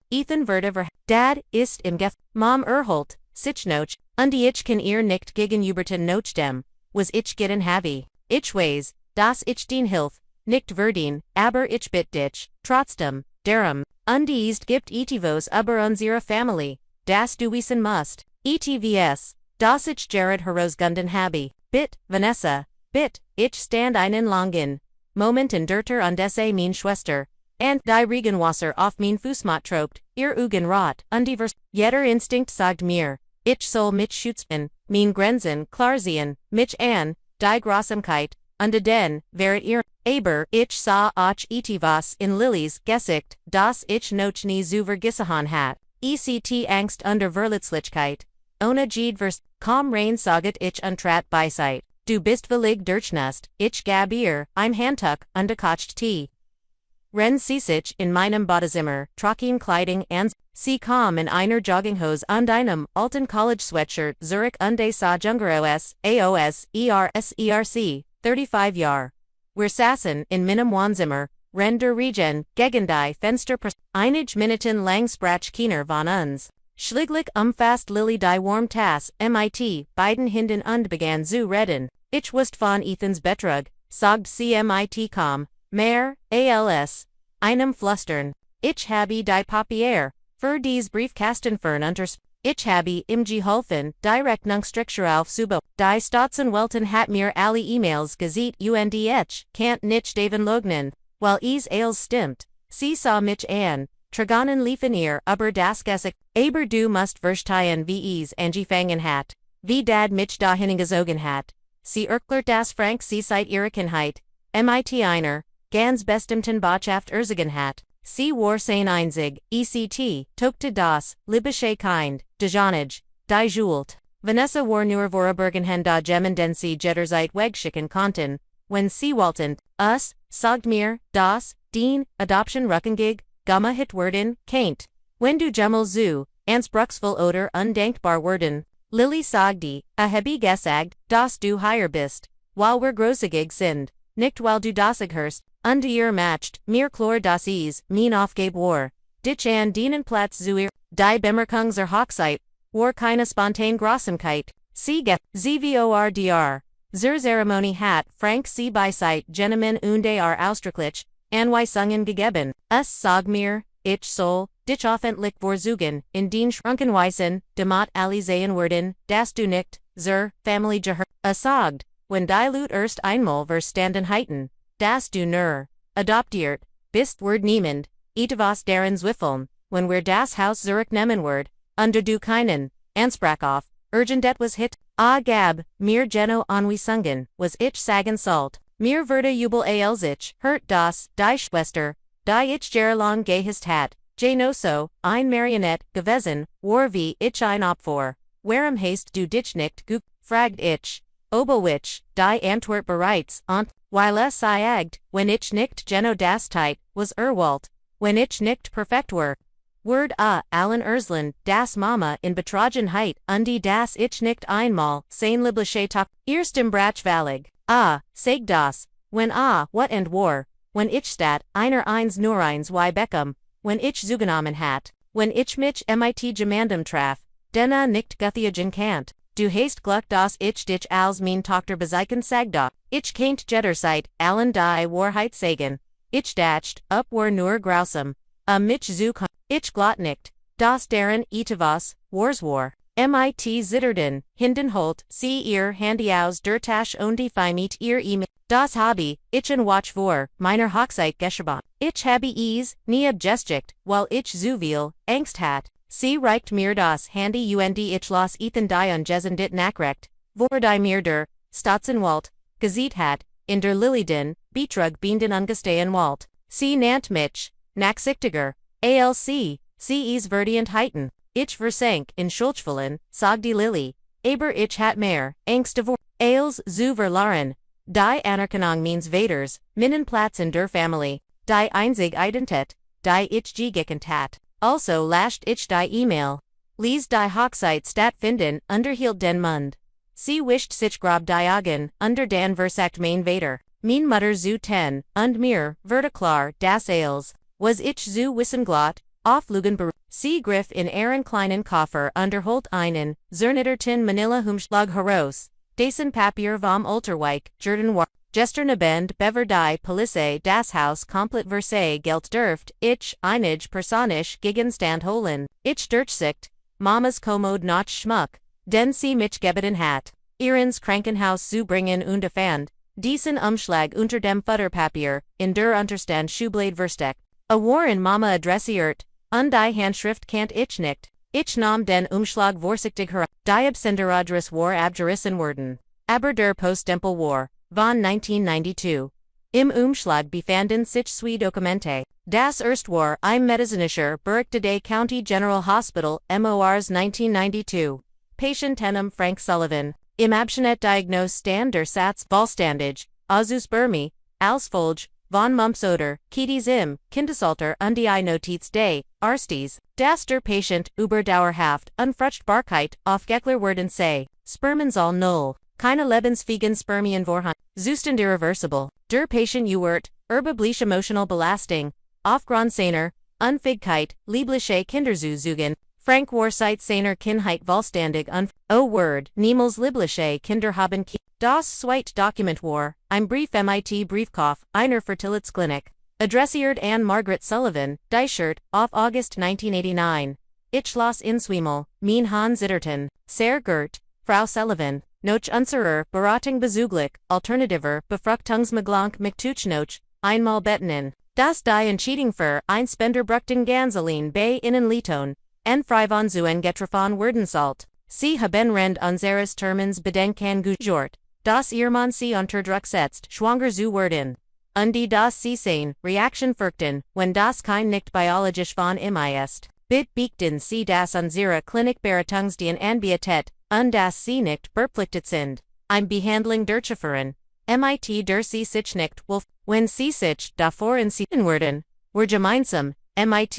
A: Ethan Verdever, Dad ist im Gef, Mom erholt, sich noch, und ich kann ihr nicht gegenüberten noch dem, was ich gitten habe. Ich weiß, dass ich den Hilf, nicht verdien, aber ich bitt dich, trotzdem, darum, und es gibt etivos über unsere Familie, das du wissen musst, ETVS. Das ich Jared herausgefunden habe, bit, Vanessa, bit, ich stand einen langen Moment in Dörter und esse mein Schwester, and die Regenwasser auf mein Fußmat tropt, ihr Augen rot, und die jeder Instinkt sagt mir, ich soll mich schützen, mein Grenzen klar sehen, mich an, die Grausamkeit, und den, wäret ihr, aber ich sah auch etwas in Lillys Gesicht, das ich noch nie zu vergessen hat, Angst und Verletzlichkeit. Ohne Jedvers, kaum rein saget ich untrat beiseit, du bist willig durchnest, ich gab ihr, ein Handtuch, und kocht Tee. Ren sich in meinem Badezimmer, trocken Kleidung und sie kam in einer Jogginghose und einem alten College-Sweatshirt Zurich und sa Jungeros, AOS, ERC, 35 Jahr. Wir saßen in meinem Wohnzimmer, Ren der Regen, gegen die Fenster einige Minuten lang sprach keiner von uns. Schlieglich umfasst Lily die warm Tass, mit, beiden Händen und begann zu reden. Ich wusste von Ethans Betrug, sagt sie mit kaum, mehr, als, einem Flüstern. Ich habe die Papier, für dies Briefkasten fern unters, ich habe ihm geholfen, Rechnungsstruktur aufzubauen. Die Staatsanwältin hat mir alle E-Mails gesehen und ich kann nicht Daven leugnen, weil es als stimmt. Sie sah mich an. Traganen liefen ihr über das Gesicht, aber du musst verstehen wie es angefangen hat, wie Dad mich dahin gezogen hat. Sie erklärt das Frank sie seit ihrer Kindheit, mit einer, ganz bestimmten Botschaft erzogen hat. Sie war sein einzig, tokte das, libysche Kind, dejanage, die Jult. Vanessa war nur vorübergehend da Gemmen den sie jederzeit wegschicken konnten, wenn sie wollten, sagt mir, das, den, Adoption Rückengig, Gamma hit werden, kaint. Wenn du Gemmel zu, ans bruxvoll oder undenkbar werden, Lily sagdi, a hebi gesagd, das du higher bist, while we're grossigig sind, nicht while du dassighörst, unde ihr matcht, mir chlor das is, mein aufgab war, dich an dienen Platz zuir, die Bemerkungser Hochzeit, war keine spontane Grossamkeit, sie get, zvordr, zur Zeremonie hat Frank sie bei Zeit Genemen und ar Austerklich, Anweisungen gegeben, es sag mir, ich soll, dich offentlich vorzugen, in den Schrunkenweisen, demot Aliseien werden, das du nicht, zur Family gehört, sagt, wenn die Lut erst einmal verstanden das du nur, adoptiert, bist word niemand, etwas darin zweifeln, wenn wir das Haus zurücknehmen word, under du keinen, Ansprach auf, urgent etwas hit, gab, mir Geno Anweisungen, was ich sagen sollt, mir würde jubel sich, hört das, die Schwester, die ich jahrelang gehasst hat, so, ein Marionette, gewesen, war wie ich ein Opfer, warum hast du dich nicht fragt ich, obowich, die Antwort bereits, weil es agd, wenn ich nicht Geno das tit, was Walt, wenn ich nicht perfekt war. Word allen Ersland, das Mama in Betrogenheit, undi das ich nicht einmal, sein Libliche Tag, erst im Brachvalig, sag das, wenn what and war, wenn ich stat, einer eins nur eins y Beckham, wenn ich zugenommen hat, wenn ich mich mit gemandem traf, denna nicht guthiagen kant, du hast gluck das ich dich als mein Tochter bezeichnen sagda, ich kennt Jetterseit, allen die Wahrheit sagen, ich dacht, up war nur grausam, mich zu ich glot nicht, das deren etwas, wars war, mit zitterden, hindenholt, sie ihr Handy aus der Tasche und die mit ihr das Hobby, ich en watch vor, meiner Hochzeit geschrieben. Ich habe es, nie abgesticht, weil ich zu viel Angst hat. Sie reicht mir das Handy und ich los Ethan die ungessen dit nachrecht, vor die mir der Stotzenwald gesieht hat, in der Liliden, betrug binden ungestehen Wald. Sie nannt mich, nachsichtiger, alc, sie is verdient heiten. Ich versank in Schulchfallen, sag die Lily, aber ich hat mehr, Angst vor, als zu verlaren. Die Anerkennung means Vaders, Minnenplatz in der Family, die einzig Identität, die ich gegekent hat. Also lascht ich die E-Mail. Lies die Hochzeit stattfinden, unterhielt den Mund. Sie wischt sich grob diogen, under dan versagt mein Vader. Mein Mutter zu ten, und mir, vertiklar, das Ailes, was ich zu wissenglot, auflugen beru. Sie griff in ihren kleinen Koffer unterholt einen, zernitterten Manila Umschlag heraus. Dessen Papier vom Ulterweik, Jordan war. Gestern Abend bever die Polizei das Haus komplett Versailles gelt dürft, ich, einig personisch Gegenstand holen. Ich durchsicht, Mamas Kommod noch schmuck, den sie mich gebeten hat. Ihrens Krankenhaus zu bringen und erfand, diesen Umschlag unter dem Futterpapier, in der Unterstand Schublade versteckt. A Warren Mama adressiert, und die Handschrift kannt ich nicht. Ich nahm den Umschlag vorsichtig herab. Die Absenderadress war abgerissen worden. Aber der Poststempel war, von 1992. Im Umschlag befanden sich zwei Dokumente. Das erste war ein medizinischer Bericht des County General Hospital, MORs 1992. Patientenem Frank Sullivan. Im Abschnitt Diagnose stand der Satz Vollständig, Asuspermi, Alsfolge, von Mumpsoder, Kiddies im, Kindesalter und die Notiz des Arstes, dass der Patient über dauerhaft, Unfruchtbarkeit, aufgeklärt werden sei, Spermen soll null, keine lebensfähigen Spermien vorhanden, zustand irreversible, der Patient wird, erblich emotional Belasting, aufgrund seiner, Unfähigkeit, liebliche Kinder zu zeugen, Frank war seit seiner Kindheit vollständig word, niemals liebliche Kinder haben Das zweite Dokument war, ein Brief mit Briefkopf, einer Fertilitätsklinik. Adressiert an Margaret Sullivan, Deichert, auf August 1989. Ich las in Zwiemel, mein Han Zitterton, sehr Gert, Frau Sullivan, noch unserer Beratung bezüglich, alternativer Befruchtungsmitglung noch, einmal bettenen. Das die Entscheidung für ein Spenderbruchten Ganzalin bei Ihnen Liton, en frei von Zuen getroffen werden sollt. Sie haben Rend unseres Termins bedenken gejort. Das ihr man sie unter Druck setzt, schwanger zu werden. Und die das sie sehen, Reaction fürchten, wenn das kein nicht biologisch von ihm ist. Bieten sie das unsere Klinik Beratungsdien anbietet, und das sie nicht verpflichtet sind. Ein Behandlung durchzuführen. Mit der sie sich nicht wolf, wenn sie sich davor entschieden werden, wir gemeinsam, mit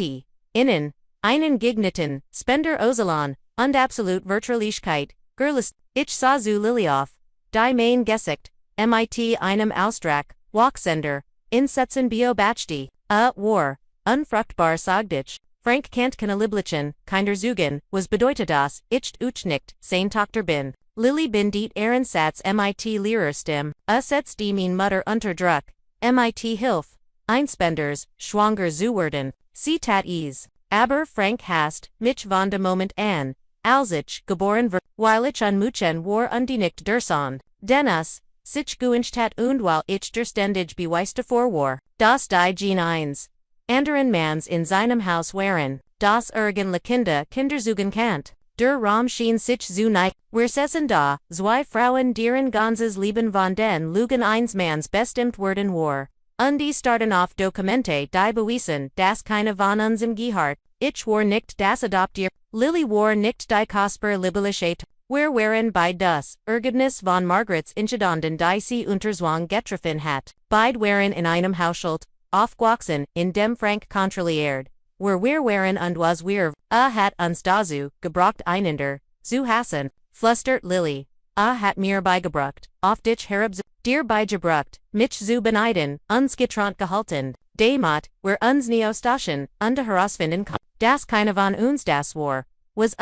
A: ihnen, einen geeigneten Spender Ozelon, und absolut Vertraulichkeit, Gerlist, ich sah zu Lilioff, die mein Gesicht, mit einem Ausdruck, Wachsender, Insetzen beobachtet, war, unfruchtbar sagdich, Frank Kant keine Lieblichen, kinder Zugen, was bedeutet das, ich nicht, sein Tochter bin. Lilly bin diet Ehrensatz mit Lehrerstim, setz die mein Mutter unter Druck, mit Hilf, Einspenders, schwanger zu werden, sie tat es. Aber Frank hast, mich von de Moment an, als ich geboren weil ich unmuchen war undinicht derson, dennis, sich gewünscht hat und weil ich der ständig beweiste vor war, das die Gene eins. Anderen Mans in seinem Haus waren, das ergen Kinder Kinderzugen kannt. Der Raum schien sich zu neig, wir sessen da, zwei Frauen deren ganzes Leben von den Lügen eins Mans bestimmt worden war. Und die starten auf Dokumente die bewiesen, dass keine von uns im Gehart, ich war nicht das Adoptier, Lilly war nicht die Kosper Libellichkeit, wir waren bei das Ergebnis von Margarets Entscheidungen die sie unter Zwang getroffen hat, beide waren in einem Haushalt, aufgewachsen, in dem Frank kontrolliert. Wir waren und was wir, hat uns dazu, gebracht einander, zu hassen, flüstert Lilly, hat mir beigebracht, auf dich herab dir beigebracht, mich zu beneiden, uns getrannt gehalten, demot, wir uns neostaschen, herausfinden kann, das keine von uns das war, was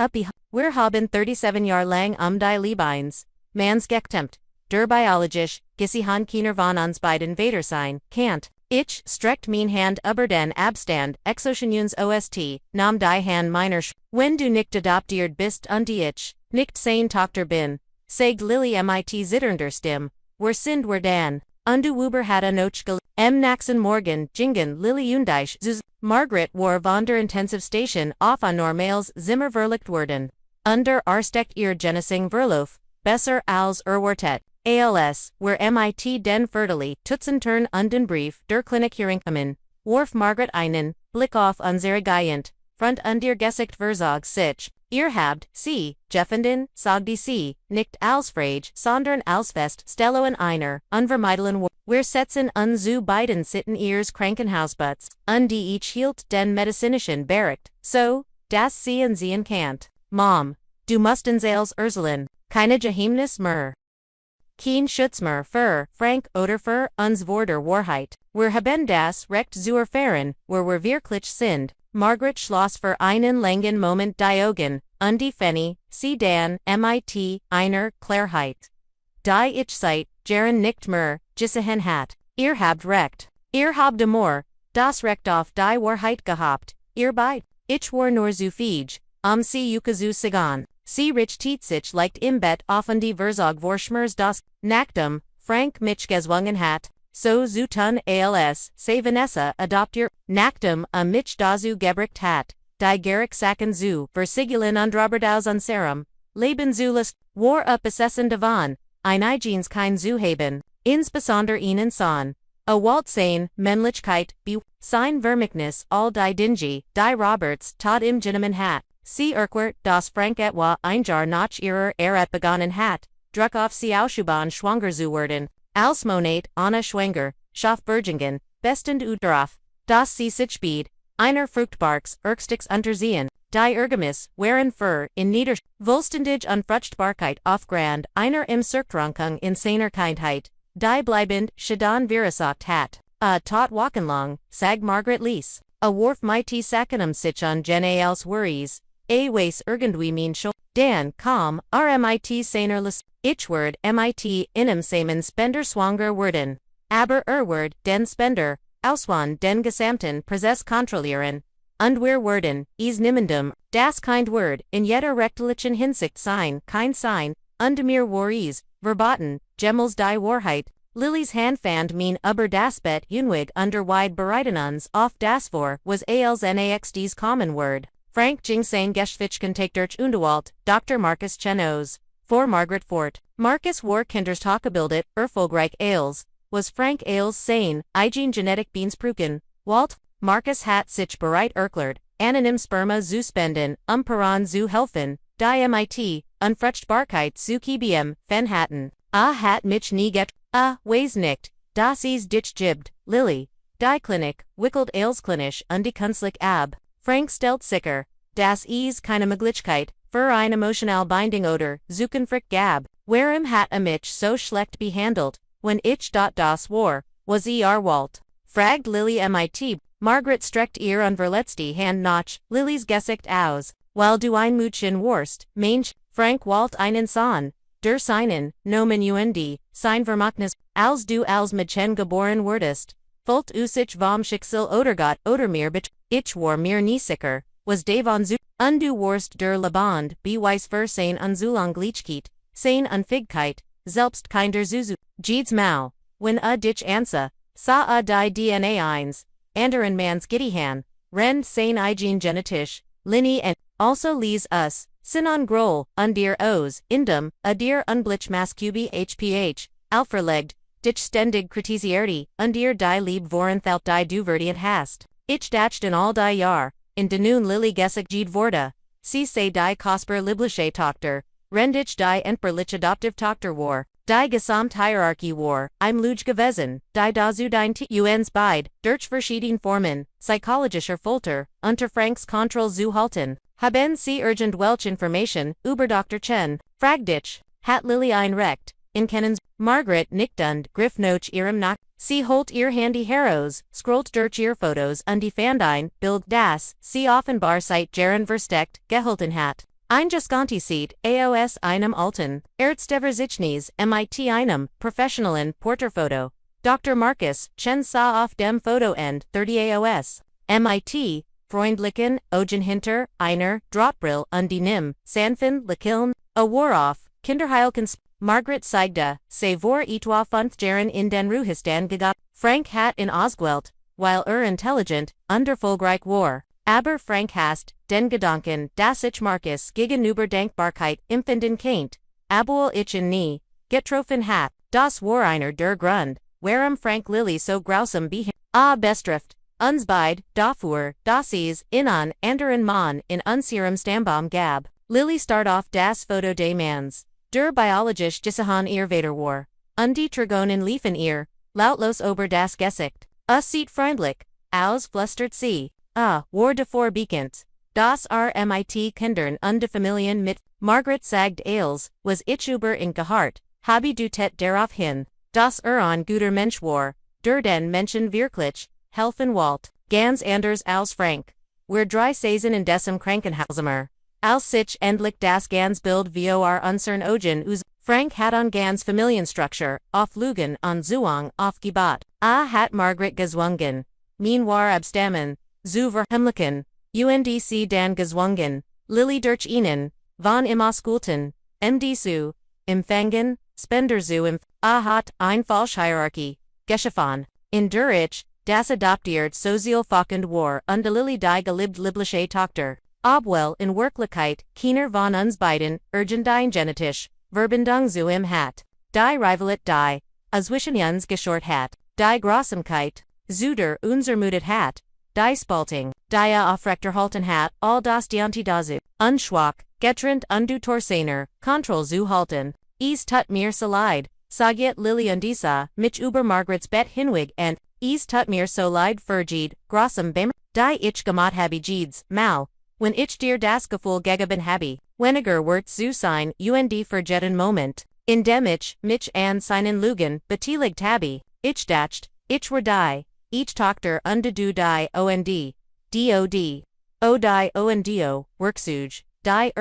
A: wir haben 37 Jahre lang die Liebeins, mans gektempt, der biologisch, gesihan keiner von uns beiden Vater sein, can't. Ich streckt mein Hand über den Abstand, Exotionions ost, nahm die Hand meiner wenn du nicht adoptiert bist und ich, nicht sein Tochter bin, sagt Lilly mit zitternder Stimme, wir sind wir dann, und du über hatte noch nächsten Morgen, jingen Lilly und ich, Margaret war von der Intensivstation auf ein normales Zimmer verlegt worden, under Arsteckt ihr Genesing Verlauf, besser als erwartet. ALS, where mit den Fertili, Tutzentern und den Brief, der Klinik herinkommen, warf Margaret einen, Blick auf unsere Geint, Front und ihr Gesicht verzog sich, ihr habt, sie, Jeffenden, sagte sie, nicht als Frage, sondern als fest, Stello in einer, unvermeidelen war, wir setzen uns zu beiden sitten ihres Krankenhausbutts, und die ich hielt den medizinischen Bericht, so, das sehen kannt. Mom, du musst uns als Urselen, keine Geheimnis mehr. Kein Schutzmer für Frank oder für uns vor der Wahrheit. Wir haben das Recht zu erfahren, wir wirklich sind. Margaret schloss für einen langen Moment die Augen, und die Fanny, sie dann, mit einer Klarheit. Die ich seit, Jaren nicht mehr, gesehen hat. Ihr habt Recht. Ihr habt amor, das Recht auf die Wahrheit gehabt, ihr beid. Ich war nur zu feig, sie yukazu sigan. Sie rich sich leicht im Bett offen die Verzog vor Schmerz das, Nachdem, Frank mich gezwungen hat, so zu tun als, se Vanessa adoptier, Nachdem mich dazu gebracht hat, die Gerik Sachen zu, versigeln und Robertaus und Serum, Leben zu list, war besessen davon, ein Eigenes kein zu haben, insbesonder ihnen son. A Walt sein, Männlichkeit, sein Vermicknis, all die Dingy, die Roberts, Todd im Gentleman hat. Sie Urquhart, das Frank etwa ein Jahr nach ihrer begonnen hat, druck auf sie Ausschubahn schwanger zu werden, als Monat, Anna Schwanger, Schaffbergingen, bestend darauf, dass sie sich bied, einer Fruchtbarks, Ergstix untersehen, die Ergemis, waren für, in Vollständig und Fruchtbarkeit aufgrund, einer im Zerkrankung in seiner Kindheit, die bleibend, Shadan Virasagt hat, tot Wochenlang, sag Margaret Lees, warf mit Sakenum sich an Jene als Worries, weiß irgendwie mein Schul, Dan, com, mit seiner ich word, mit inem Samen Spender schwanger werden, aber word, den Spender, auswan den gesamten Prozess kontrollieren, und wir werden, niemandem, das kind word, in jeder rechtlichen Hinsicht sein, kein sein, und mir Worries, verboten, Gemmels die Wahrheit, Lillys Hand fand mein über das Bett unwig under wide bereiten uns auf das vor, was als naxds common word. Frank Jingsane Geschwitschken take durch Underwalt, Dr. Marcus Chenos. For Margaret Fort. Marcus war Kinders Talkabildet, Erfolgreich als, was Frank als sein, Eigen Genetic Beans Pruken, Walt, Marcus hat sich bereit erklärt, anonym Sperma zu spenden, Peran zu helfen, die mit, Unfruchtbarkeit zu KBM, Fenhatten. Hat mich nie get, weiß nicht, das is dich gibbt, Lilly. Die Klinik, wickelt als klinisch und die Kunstlich ab. Frank stellt sicher, das is keine Möglichkeit, für ein emotional binding oder, Zukunft gab, warum hat mich so schlecht behandelt, when ich das war, was Walt. Fragt Lily mit, Margaret streckt ihr unverletzte Hand nach, Lillys Gesicht aus, weil du ein Mädchen warst, Mensch, Frank Walt einen Sohn, der seinen, Nomen sein Vermächtnis, als du als Mädchen geboren wurdest, Fult usich vom Schicksal oder Gott oder mir ich war mir nie sicher, was davon zu, du warst der Lebend, beweis für sein Unzulanglichkeit, sein Unfähigkeit, selbst kinder Zuzu, Jeeds Mau, when dich ansa, sa die DNA eins, anderen mans Gittihan, rend sein eigen genetisch, Linny and, also lies us, Sinon Groll, dir os, indem, dir unblich maskubi hph, alferlegt, dich ständig kritisierte, dir die lieb vorenthalt die du verdient hast. Ich dacht in all die Jahr, in denun Lily Gessig Jeed Vorda, sie sei die Kosper Liblische Tochter, rendich die Entperlich Adoptive Tochter war, die Gesamt Hierarchie war, im Luge gewesen, die dazu dein uns beid, durch verschieden Formen, psychologischer Folter, unter Franks Kontroll zu halten. Haben sie urgent welch Information, über Dr. Chen, frag dich, hat Lily ein Recht, in Kennens, Margaret nickdund, griff noch ihrem nach, sie holt ihr Handy Heroes, scrollt durch ihr Fotos und die Fandine, Bild das, sie offenbar seit Jaren versteckt, gehalten hat. Ein Jaskanti sieht, AOS einem alten, Erzteversichnis, mit einem, professionalen, Porterfoto. Dr. Marcus, Chen sah auf dem Foto end, 30 AOS. MIT, Freundlichen, Ogen hinter, einer, Drahtbrill, und die Nimm, Sanfin, Lakiln, a Warauf, Kinderheilkens, Margaret Seigda, se vor etwa 5 Jaren in den Ruhistan gegat, Frank hat in Osgwelt, weil intelligent, underfolgreich war. Aber Frank hast, den Gedanken, dass ich Marcus gegenüber Dankbarkeit empfinden kennt, obwohl ich ihn nie, getroffen hat, das war einer der Grund, warum Frank Lily so grausam bestrafft, uns beid, dafür, dass in an anderen Mann in unserem Stammbaum gab. Lily start off das Foto des Mans, der biologisch Gisahan ihr Vater war, die Trigonen liefen ihr, lautlos ober das Gesicht, sieht freundlich, aus flüstert sie, war davor bekannt, das mit Kindern und de Familien mit, Margaret sagt als, was ich über in gehart, habe du tet darauf hin, dass ein guter Mensch war, der den Menschen wirklich, helfen Walt, ganz anders als Frank, wir drei Saisen in diesem Krankenhauszimmer, als sich endlich das ganz Bild vor unsern Augen us, Frank hat an ganz Familienstruktur, auf Lügen und Zuang aufgebaut, hat Margaret gezwungen, mein war abstammen, zu verheimlichen, UNDC dan gezwungen, Lily durch ihnen, von im Auskulten, MD empfangen, Spender hat ein Falschhierarchie, geschaffen, in der ich, das adoptiert sozial fakend war und Lily die geliebt liblische Tochter, obwohl in Wirklichkeit, keiner von uns beiden, urgent genetisch, Verbindung zu ihm hat, die Rivalit die, zwischen uns geschort hat, die Grausamkeit, zu der unsermutet hat, die Spaltung, die aufrechterhalten hat, all das Dianti dazu, unschwach, getrennt du Torsener, Kontroll zu halten, tut mir so leid, saget Lily und Isa, mich über Margarets Bett hinweg und, tut mir so leid verjeed, grausam beim, die ich gemacht habe Jeeds, Mau, when ich dir das Gefühl gegeben habe, weniger wird zu sein, für jeden Moment, in dem ich, mich an seinen Lügen, beteiligt habe, ich dacht, ich war die, ich Tochter und du die DOD, o die ONDO, Worksuge, die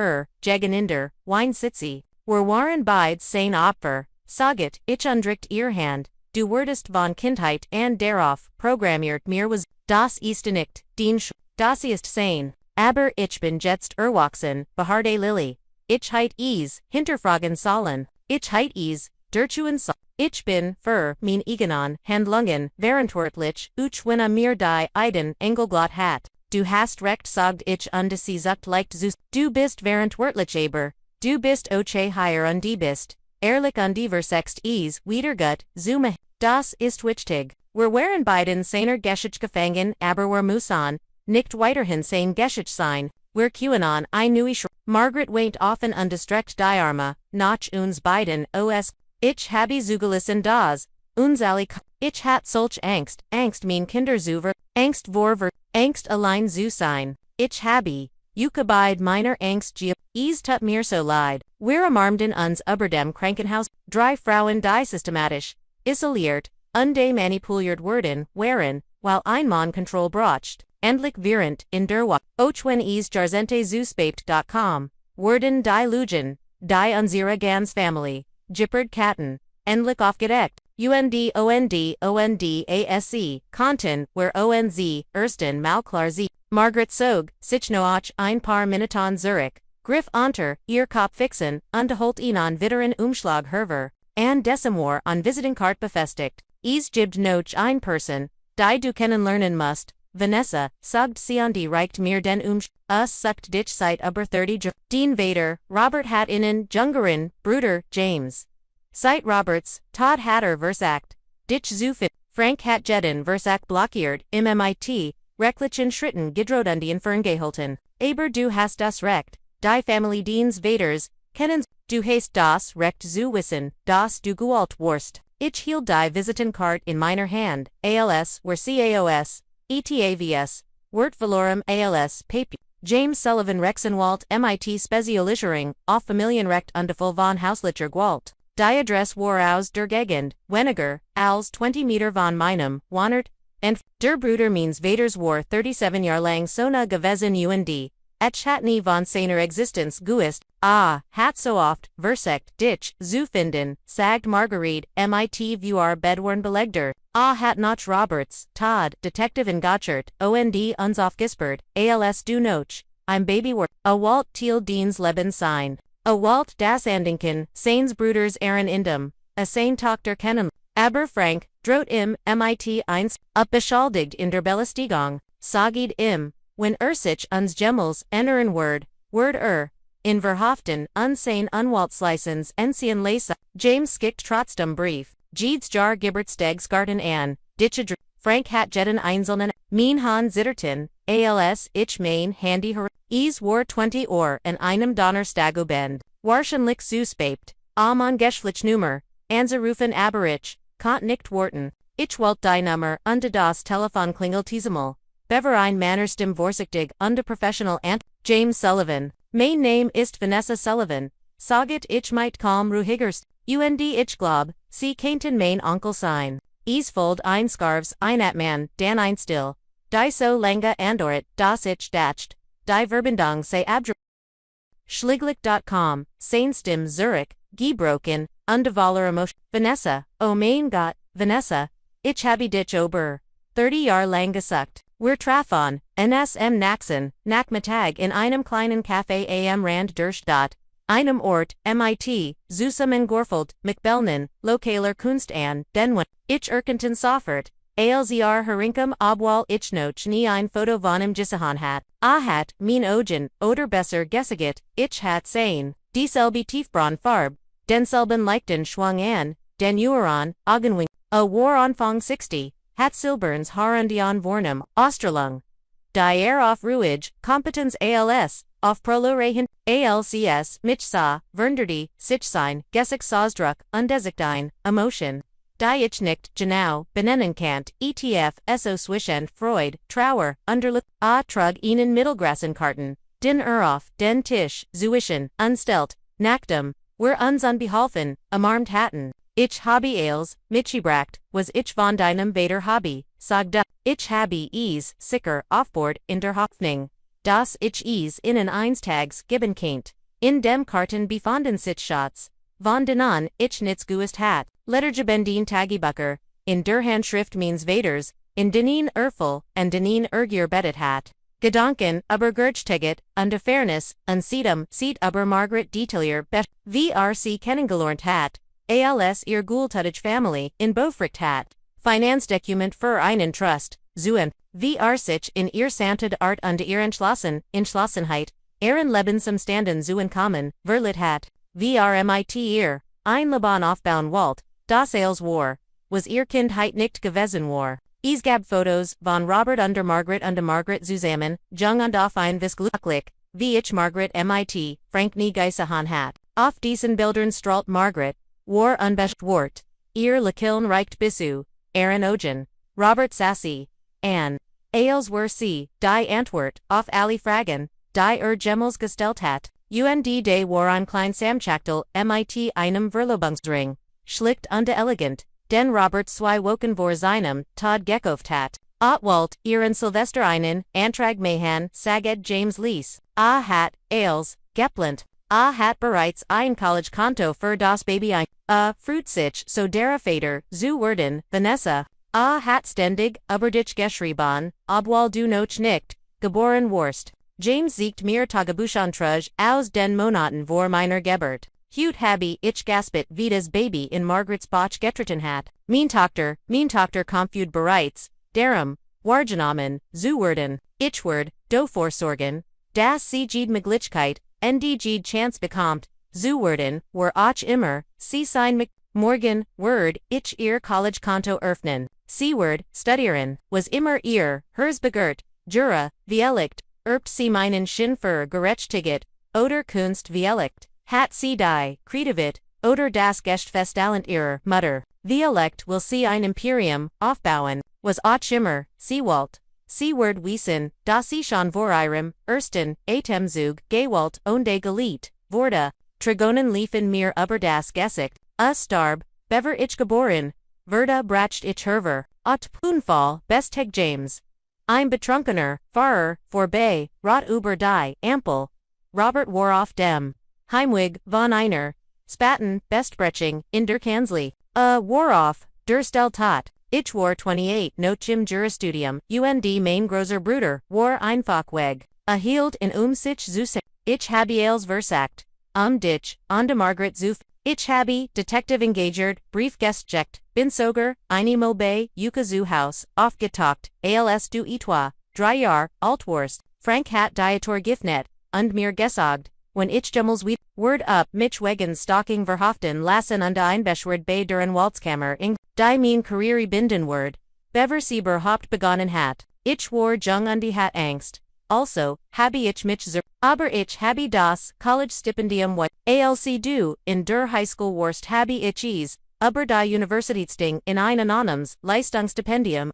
A: Gegeninder, Weinsitzi, waren beid sein Opfer, saget, ich undricht ihr Hand, du wurdest von Kindheit an darauf, programmiert mir was, das ist nicht, das ist sein, aber ich bin jetzt erwachsen, beharrte Lily, ich heit hinterfragen sollen, ich heit durchuen sollen. Ich bin, für, mein eigenan, Handlungen, verantwortlich, wenn mir die Eiden Engelglot hat, du hast recht sagt ich und sie sagt leicht Zeus, du bist verantwortlich aber, du bist hier und die bist, ehrlich und diversext Wiedergut, Zume, das ist wichtig, wir waren beiden seiner Geschichte gefangen, aber wir müssen, nicht weiterhin sein Geschichte sein, wir QAnon, Margaret weint offen und distreckt die Arme, nach uns beiden, Ich habe zugelassen das, uns alle, ich hat solch Angst mein Kinder zu Angst allein zu sein, ich habe, Ukabide minor angst geo. Is tut mir so leid. Wir amarmden uns über dem Krankenhaus. Drei Frauen die systematisch, isoliert, unde manipuliert werden, waren, while ein Mann Kontroll brocht, endlich während, in der Woche. Och wenn es jarzente zuspapt.com. Werden die Lügen, die unsere ganz Familie, gippert Katten, endlich aufgedeckt. UNDONDONDASE, Konten, where ONZ, Ersten Malklar Z. Margaret Sog, sich noch ein paar Minuten Zurich. Griff unter, ihr Kopf fixen, unterholt ihnen witteren Umschlag herver, and Decimor on visiting cart befestigt. Es gibt noch ein Person, die du kennenlernen musst. Vanessa, sagt sie an die reicht mir den sucht dich seit über 30 Dean Vader, Robert hat innen, Jungerin, Bruder, James. Seit Roberts, Todd Hatter versagt. Dich Zufin, Frank hat jeden Versagt blockiert, im MIT, rechtlichen Schritten gedrodundien Ferngehalten. Aber du hast das Recht, die Familie Deans Vaders, kennen, du hast das Recht zu wissen, dass du gewalt warst. Ich hielt die Visitenkarte in meiner Hand, ALS, where CAOS, ETAVS, Wort verloren ALS, Papier. James Sullivan Rexenwalt, MIT Spezialisierung, auf Familienrecht und von Hauslicher Gewalt. Die Adresse war aus der Gegend, weniger, als 20 Meter von meinem, Wohnort, and der Bruder means Vaders war 37 Jahre lang Sona gewesen und, ich hat nie von seiner Existenz gewusst, hat so oft, versekt, dich, zu finden, sagt Marguerite, MIT Vuar Bedwarn Belegder, hat noch Roberts, Todd, Detective in Gotchert, OND uns aufgespürt, ALS du noch, ein Baby war, a Walt Thiel Dien's Leben sein. A Walt das Andenken, seines Bruders Aaron Indem, a sein Tochter kennen, aber Frank, droht im, MIT 1, beschuldigt in der Belästigung, sagid im, wenn sich uns Gemmels, enneren Word, in Verhaften, unsein Unwaltslicense, Enzian Lesa, James skickt trotzdem Brief, Jeeds Jar Gibbert Stegsgarten an, Ditche Frank hat jeden Einzelnen, mein Han Zitterten, ALS ich mein Handy her, es war 20 an einem Donnerstagabend, wahrscheinlich zuspapt, man geschlich Nummer, anzurufen aber ich, konnte nicht warten, ich wollte die Nummer und das Telefon klingelt diesmal, beverein Mannerstem vorsichtig und professional ant, James Sullivan, mein Name ist Vanessa Sullivan, saget ich might kaum ruhigerst, ich glaub, sie könnten mein Onkel sein. Es fold ein Scarves einatman, dan ein still, die so lange andoret, das ich dacht, die Verbindung sei abdr. Schlieglich.com, Sainstim Zurich, gebroken, undevoller emotion. Vanessa, oh mein Gott, Vanessa, ich habe dich ober 30 Jahre lang gesucht. Wir trafen, NSM Naxen, Nachmittag in einem kleinen Café am Rand der Stadt. Einem Ort, MIT, zusammengewürfelt, McBellnen, lokaler Kunst an, den ich erkannten sofort, alzr herinkum obwohl ich noch nie ein Foto von ihm gesehen hat, hat, mein Augen, oder besser gesagt, ich hat sehen, dieselbe Tiefbraunfarbe, denselben leichten Schwung an, den Uran, Augenwing, war Anfang 60, hat silberns Haarundian vornum, Osterlung. Die auf ruhig, Kompetenz ALS, auf Prolorehen, ALCS, Mitsa, Vernderde, Sichsein, Gesig Sausdruck, Undesichtine, Emotion. Die ich nicht, genau, benennen kannt, ETF, SO Swischen, Freud, Trauer, Underlook, trug ihnen Mittelgrassenkarten, den auf, den Tisch, Zuischen, Unstelt, Nackdom, wir uns unbeholfen, amarmt hatten. Ich habe als, mitgebracht, was ich von deinem Vater habe, sagte, ich habe es, sicher, aufboard, in der Hoffnung, dass ich es in eins Tags geben kennt. In dem Karten befanden sich Schatz, von denen ich nichts gewusst hat, Lettergebendien Tagebucher, in der Handschrift meines Vaters, in denen Erfel, und denen gearbeitet hat. Gedanken, aber Gerchtteget, und der Fairness, und sieht aber Margaret Detailier, VRC kennengelernt hat, als ihr Gultudage Family, in Bofricht hat, Finanzdokument für einen Trust, zuen, sich in ihr Santid Art und ihr Entschlossenheit, ihren Lebensumständen zuen kommen, verlit hat, VRMIT ihr, ein Leben aufbauen wollt, das als war, was ihr Kindheit nicht gewesen war. Es gab Fotos, von Robert und Margaret zusammen, jung und auf ein Glücklich, wie ich Margaret MIT, Frank nie gesehen hat. Auf diesen Bildern strahlt Margaret, war unbescht Wort, ihr Lächeln reicht bisu, Aaron Ogen, Robert Sassy, Anne, als were sie, die Antwort, auf alle Fragen, die Gemels gestellt hat. Und de woran klein Samchachtel, mit einem Verlobungsring, schlicht und elegant, den Robert zwei Wochen vor seinem Tod gekauft hat. Otwalt, ihren Sylvester einen, Antrag Mahan, Saged James Lees, hat, Ailes, Geplant, hat bereits ein College Konto für das Baby ein, Fruitsich, so der Vater, zu werden, Vanessa, hat ständig, Uberditch geschrieben, obwohl du noch nicht, geboren Wurst. James siegt mir Tagebuchanträge aus den Monaten vor meiner Geburt. Hut habe ich gaspet wie das Baby in Margaret's Bauch getreten hat. Mein Tochter komput bereits, darum, wahrgenommen, zu werden. Ich werd, do vorsorgen, dass sie jede Möglichkeit, jede Chance bekommt, zu werden, war auch immer, sie sein morgen, werd, ich ihr College-Konto öffnen. Sie werd, studieren, was immer ihr, hers begehrt, jura, viellicht, sie meinen Sinn für gerechtigkeit, oder Kunst viellicht, hat sie die, Kreativit, oder das Gestfestalent ihrer Mutter, viellicht will sie ein Imperium, aufbauen, was auch immer, sie wollt. Sie werd wissen, dass sie schon vor ihrem, ersten, Atemzug, gewollt und geliebt, wurde, Trigonen liefen mir über das Gesicht, starb, bever ich geboren, wurde bracht ich herver, at Punfall, besttag James. Ein betrunkener, Fahrer, vorbei, rot über die, Ampel, Robert war auf dem, Heimweg, von einer, Spaten, Bestbrechung, in der Kanzlei, war auf, der Stelltat. Ich war 28 noch im Jurastudium, und mein großer Bruder, war einfach weg. Hielt in sich zu sein. Ich habe als versagt, dich, de Margaret zuf. Ich habe, Detective engagert, Brief gestcheckt, bin sogar, eine Mobe, Yuka zu Haus, aufgetaucht, als du etwa, 3 Jahr, altwurst, Frank hat Dietor Giftnet, und mir gesagt, when ich Jummels word up mich wegen Stalking verhaften lassen und einbeschwert bei deren Walzkammer in, die mein Karriere binden word, bever sie überhaupt begonnen hat, ich war jung und hat Angst, also, habe ich mich aber ich habe das College-Stipendium what, alc du, in der Highschool Wurst habe ich es, über die Universitätsding in ein anonymes Leistungsstipendium,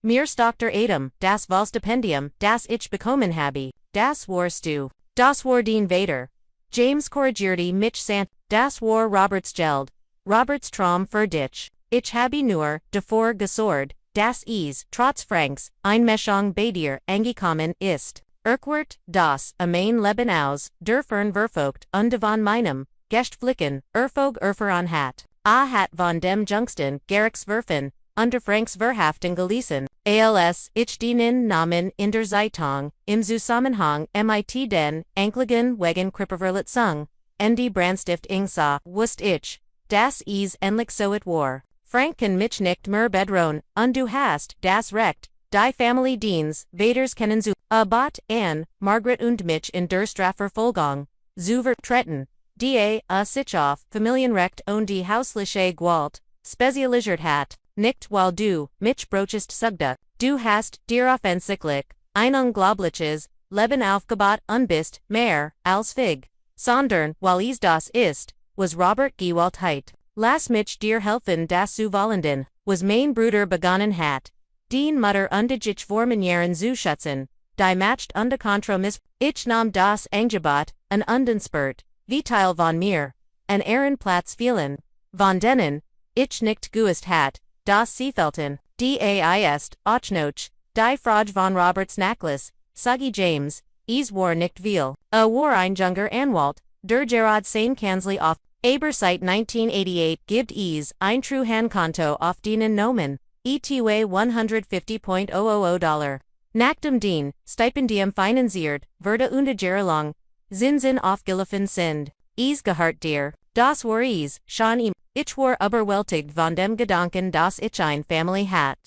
A: mir Dr. Adam, das Wahlstipendium, das ich bekommen habe, das warst du. Das war Dean Vader. James korrigierte mich sant. Das war Roberts Geld. Roberts Traum für dich. Ich habe nur, davor gesorgt, dass trotz Franks, Einmischung bei dir angekommen ist. Urquhart, das, mein Leben aus, der Fern verfolgt, und von meinem, Gestflicken, erfahren hat. Hat von dem Jungsten, Garrix Werfen, unter Franks Verhaften gelesen. Als ich den Namen in der Zeitung, im Zusammenhang mit den Anklagen wegen Krippenverletzung, die Brandstift sah, wusste ich, dass endlich so it war. Frank kann mich nicht mehr bedrohen, und du hast das Recht, die Family Deans, Vaders kennen zu, Abbott, Margaret und mich in der Strafverfolgung, zu vertreten, die sich auf Familienrecht und die hausliche Gewalt, spezialisiert hat. Nicht weil du, mich brochest sugda, du hast dir offensichtlich, ein unglaubliches, Leben aufgebaut und bist, mehr, als fig. Sondern, weil das ist, was Robert gewollt hat. Lass mich dir helfen das zu vollenden, was mein Bruder begonnen hat. Den Mutter und ich vormanieren zu schützen, die macht und Kompromiss, ich nahm das Angebot, an undenspert, wie Teil von mir, an Ehrenplatz vielen, von denen, ich nicht gewusst hat, das sie felten, das, auch noch, die Frage von Roberts Necklace, Suggy James, war nicht viel, war ein junger Anwalt, der Gerard Saint Kansley auf, aber seit 1988 gibt ein Treuhandkonto auf denen Nomen, etwa $150,000. Nach dem den Stipendium finanziert, wurde unter Jahrelang, Zinsen aufgelaufen sind, gehört dir, das war schon ihm. Ich war überwältigt von dem Gedanken, dass ich ein Family hat.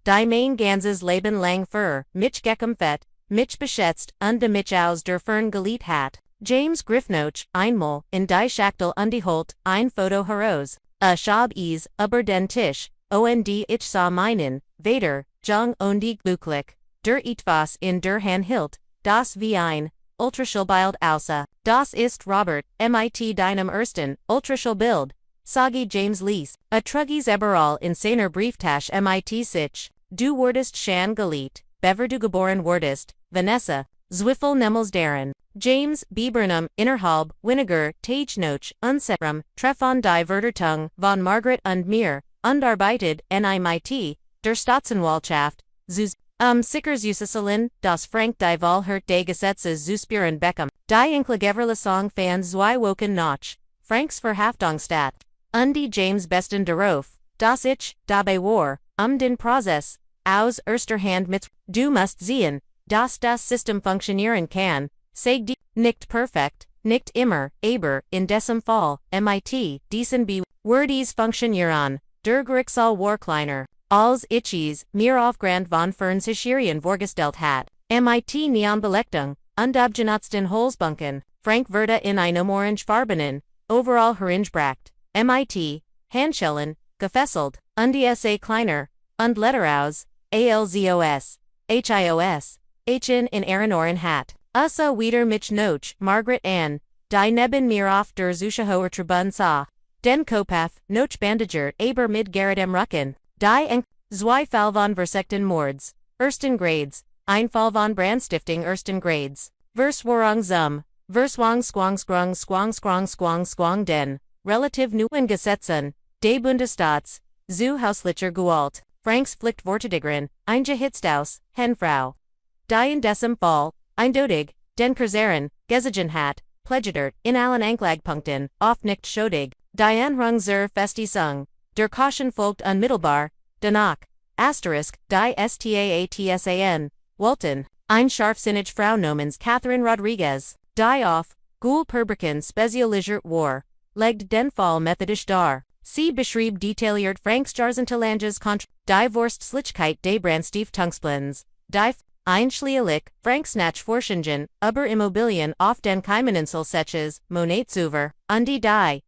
A: Die mein ganzes Leben lang für mich gekämpft, mich beschätzt und mich aus der Fern geliebt hat. James Griffnoch, einmal, in die Schachtel ungeholt, ein Foto heraus. Schab über den Tisch, und ich sah meinen, Vater, jung und glücklich, der etwas in der Hand hielt, das wie ein Ultraschallbild aussah. Das ist Robert, mit deinem ersten Ultraschallbild. Sagi James Lees, a truggies überall in seiner Brieftasche mit sich, du wurdest schon geliebt, bever du geboren wurdest, Vanessa, Zwiffel Nemmels Darren. James, Bibernum, Innerhalb, Winiger, Tagenoch, Unsetrum, Treffon die Verdertung, von Margaret und mir, Undarbeitet, NIMIT, der Staatswaldschaft, Sickers Usisalin, das Frank die Wahlhert des Gesetzes zu spüren Beckham, die Inklegeverlesung fan zwei Woken noch, Franks Verhaftungsstadt, die James besten darauf, das ich, dabei war, den Prozess, aus erster Hand mit, du musst sehen, dass das System funktionieren kann, sag die, nicht perfekt, nicht immer, aber, in diesem Fall, mit, diesen Wordies funktionieren, der Gerichtssaal war kleiner, als ich mir aufgrund von Fernsicherien vorgestellt hat, mit Neonbelechtung, und abgenutzten Holzbunken, Frank wurde in einem orangefarbenen, overall hereingebracht, mit, Handschellen, gefesselt, und die SA kleiner, und Letteraus, ALZOS, HIOS, in Erinnerungen hat, wieder mich noch, Margaret Ann, die neben mir auf der Zuschahoher Tribune sah, den Kopf, noch bandagiert aber mit geradem Rücken, die zwei Fall von versekten Mords, ersten Grades, ein Fall von Brandstiftung ersten Grades, Verswarung Verswang den, relativ neuen Gesetzen, des Bundesstaats, zu hauslicher Gewalt, Franks Pflichtverteidigerin, eingehitzt Henfrau. Die in diesem Fall, eindeutig, den Kursaren, Gesigen hat, plädiert, in allen Anklagepunkten, oft nicht schuldig, die Anhörung zur Festisung, der Caution folgt unmittelbar, danach, Asterisk, die Staatsan, Walton, ein scharfsinnige Frau namens Catherine Rodriguez, die auf, Ghoul Perberkin spezialisiert war, legt den Fall methodisch dar. Sie beschrieb detailliert Franks Jarzentelanges contra, die Wurstlichkeit des Brandstiftungsplans, die einschließlich Franks Nachforschungen über Immobilien auf den Kaimeninsel-Sechs, Monatsuver, und die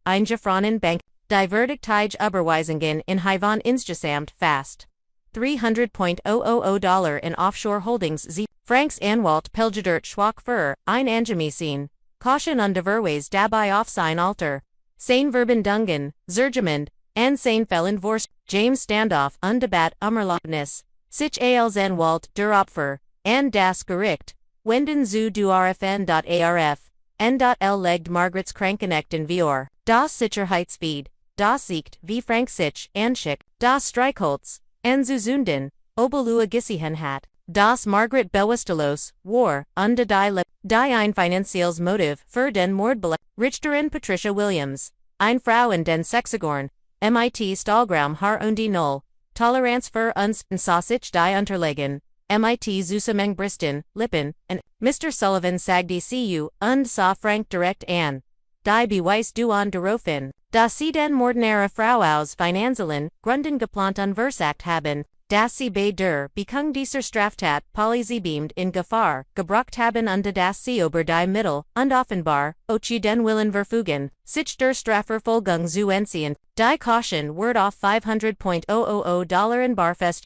A: eingefrorenen Bank, die Verdichtige Überweisungen in Haiwan insgesamt fast $300,000 in Offshore Holdings sie, Franks Anwalt pelgedert schwach für, ein Angemessen, Caution und Verweis dabei auf sein Alter. Sein Verbindungen, Zergement, and sein Fällen Vorst, James Standoff und Debat Ummerlaubnis, sich als Anwalt der Opfer, and das Gericht, wenden zu du RFN.ARF, N.L. legt Margarets Krankenechten vor, das Sicherheitsfeed, das Siegt, wie Frank sich, anschick, das Streichholz, and zu Zunden, Obelua Gissihen hat, das Margaret Bewestelos, war, und die ein finanzielles Motiv für den Mord Richterin Patricia Williams, ein Frau in den Sexagorn, mit Stahlgraum Haar und die Null, Toleranz für uns Sausage die Unterlegen, mit Zusammenhang Bristen, Lippen, und Mr. Sullivan sagte cu und sah Frank direkt an. Die Beweis du an daraufhin, dass sie den Mordnere Frau aus finanziellen Gründen geplant unversagt haben, dass sie bei der Bekung dieser Straftat polysiebend in Gefahr gebracht haben und dass sie über die Mittel und offenbar, ochi den Willen verfügen, sich der Strafverfolgung zu entziehen, die Caution wird auf $500,000 in Barfest.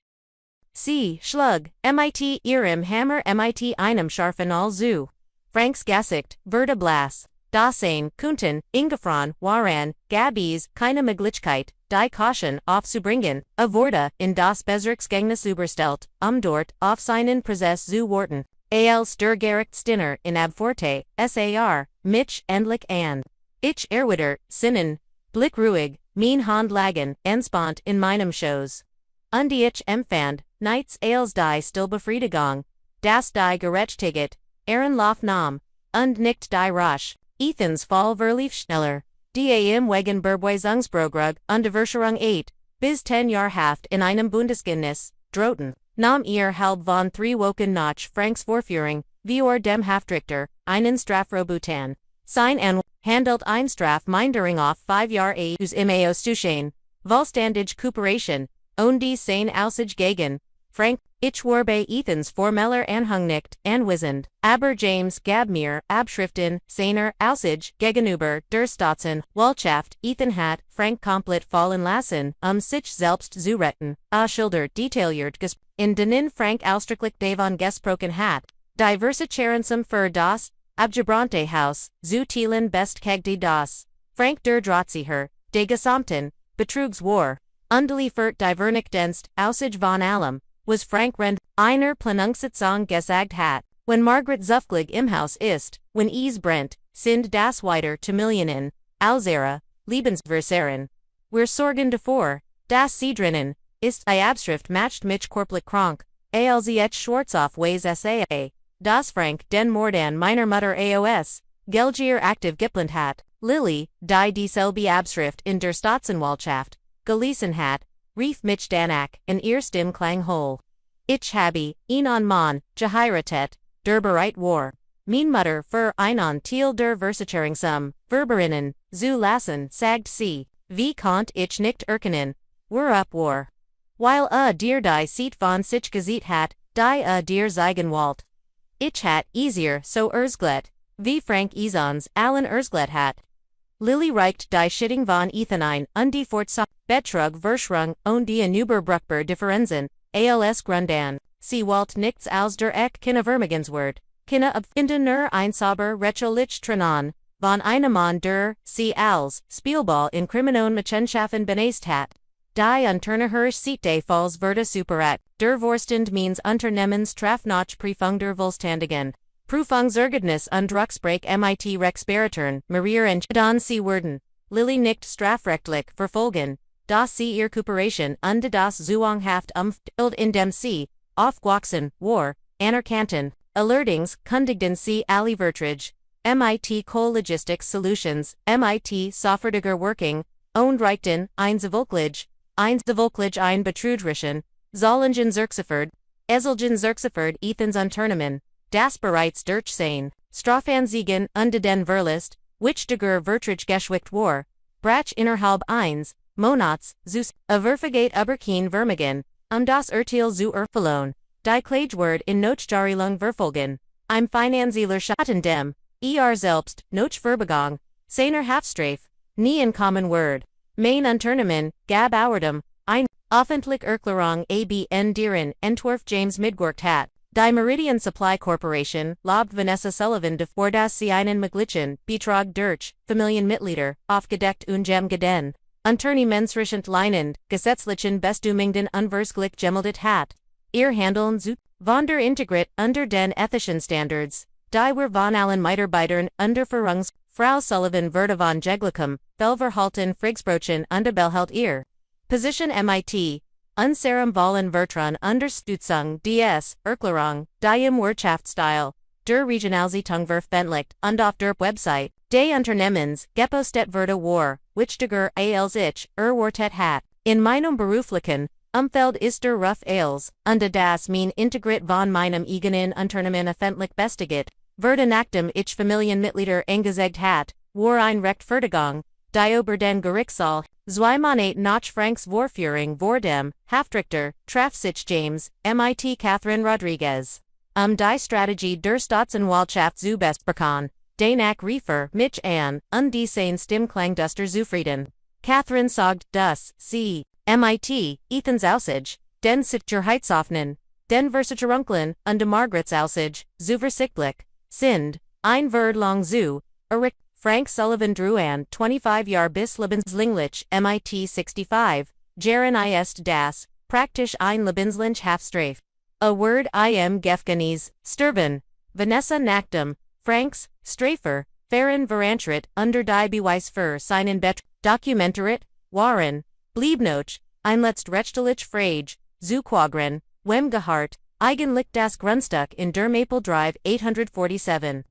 A: Sie schlug, mit ihrem Hammer mit einem scharfen All zu. Franks Gesicht, wurde blass. Das ein, Kunten, ingefroren, waren, Gabis, keine Möglichkeit, die Caution aufzubringen, wurde in das Bezirksgefängnis überstellt, dort auf seinen Prozess zu warten. Als der Gerichtsdiener in Abforte, SAR, mich endlich an. Ich erwidert, sinnen, blickruhig, mein Hand lagen, entspannt in meinem Schoß. Und ich empfand, nichts als die Stillbefriedigung, das die Gerechtigkeit, Lauf nahm, und nicht die Rasch. Ethans Fall verlief schneller. Am wegen Beweisungsbetrug und Verschwörung 8, bis 10 Jahre Haft in einem Bundesgefängnis, drohten, nahm ihr halb von 3 Wochen nach Franks Vorführung, vor dem Haftrichter, einen Strafrobutan. Sein handelt ein Strafmindering auf 5 Jahre aus im Auszuschein, vollständige Kooperation, und die sein Aussage gegen Frank, ich war bei Ethans formeller Anhang nicht anwesend, aber James gab mir Abschriften seiner Aussage gegenüber der Staatswaldschaft. Ethan hat Frank komplett fallen lassen, sich selbst zu retten, schildert detailliert in denen Frank ausdrücklich davon gesprochen hat, die Versacharenzum für das abgebrannte Haus zu teilen bestkegte das Frank der Drahtzieher, de gesamten Betrugs war, ungeliefert die Vernichtungsdienst Aussage von allem, was Frank Rend einer Planungssitzung gesagt hat, When Margaret zufglig im Haus ist, wenn es brennt, sind das weiter zu Millionen, Alzera, Lebensversaren. Wir sorgen davor, das sie drinnen, ist I Abschrift matcht mich korplich krank, alzh Schwarzoff Ways Saa, das Frank den Mordan meiner Mutter Aos, Gelgier aktiv geplant hat, Lilly, die dieselbe Abschrift in der Staatsanwaltschaft, gelesen hat, rief mich danach, in ihr Stimm klang hol. Ich habe, ihn an Mann, geheiratet, der bereit war. Mein Mutter für einen Teil der Versicherung zum Verberinnen, zu lassen, sagt sie, wie konnt ich nicht erkennen, wer up war. Weil dir die Seat von sich gesehen hat, die dir zeigen wollt. Ich hat easier so erzglet, wie Frank Isons allen erzglet hat. Lilly reicht die Schitting von Ethan ein, die Fortsa, Betrug Verschrung, und die Überbrückbar Differenzen, als Grundan, sie wollt nichts als der Kinne Vermagenswort, Kinne abfinden nur ein sauber rechtlich Trennen, von einem Mann der, sie als, Spielball in Kriminon Machenschaffen benest hat. Die Unternehmer Siete Falls Verda Superat, der Vorstand means Unternehmens Traf nach Prüfung der Wohlstandigen. Prüfungsergebnis und Rucksbreak mit Rechtsberatern, Marier und Don sie werden, Lilly nicht strafrechtlich verfolgen, das sie ihr Kuperation und das Zuanghaft umfällt indem sie, aufgewachsen, war, anerkannten, allerdings kundigten sie alle Verträge, mit Co-Logistics Solutions, mit Sofortiger Working, und reichten, ein Zivoklige ein Betrügerischen, Zollingen Zerxiford, Eselgen Zerxiford Ethans Unternehmen, das bereits durch sein, Strafanzeigen und den Verlust, which der Vertrag geschwickt war, brach innerhalb eins, Monats, zus, verfagate aber kein Vermögen, das Urteil zu erfüllen, die Klagewort in Notchdarstellung verfolgen, im finanzieller Schatten dem, selbst, noch Verbegang, seiner Haftstrafe, nie in common word, mein Unternehmen, gab Auerdem, ein, öffentlich Erklärung ABN deren, Entwurf James Midgorkt hat. Die Meridian Supply Corporation lobt Vanessa Sullivan vor das sie einen Maglichen, Betrag durch, Familienmitglieder, aufgedeckt und geden. Unternehmensrecht leinend, gesetzlichen Bestimmungen unversglich gemeldet hat. Ihr Handeln zu, von der Integrit unter den ethischen Standards, die wir von allen Mitarbeitern unter Verungs, Frau Sullivan wurde von jeglichem, verhalten Frigsbrochen und behält ihr Position mit, unserem vollen Vertran Unterstützung des Erklärung, die im Wirtschaftsstil, der Regionalzeitung veröffentlicht und auf der Website, des Unternehmens, gepostet wurde war, which der als ich, erwartet hat. In meinem beruflichen Umfeld ist der Ruf als, und das mein Integrit von meinem eigenen Unternehmen öffentlich bestätigt, wurde nachdem ich Familienmitglieder eingezeigt hat, war ein Rechtfertigung, die über den Gerichtssaal, zweimal nach Franks Vorführung vor dem Haftrichter, traf sich James, mit Catherine Rodriguez. Die Strategie der Staatsanwaltschaft zu besprechen, danach riefer mich an, die sein Stimmklang duster zufrieden. Catherine sagt, dass sie, mit, Ethans Aussage, den Sicherheitsoffnen, den Versicherungen und Margarets Aussage, zu versichtlich, sind, ein Word lang zu, erricht. Frank Sullivan Druan 25 Jahr bis lebenslänglich mit 65, Jaren ist das, praktisch ein lebenslänglich Haftstrafe. A word im Gefängnis, sterben. Vanessa nachdem, Franks, Strafer, Farren verantret unter die Beweis für seinen Dokumentarit, waren, blieb noch, ein letztrechtlich Frage, zu quadren, wem gehört, eigentlich das Grundstück in der Maple Drive 847.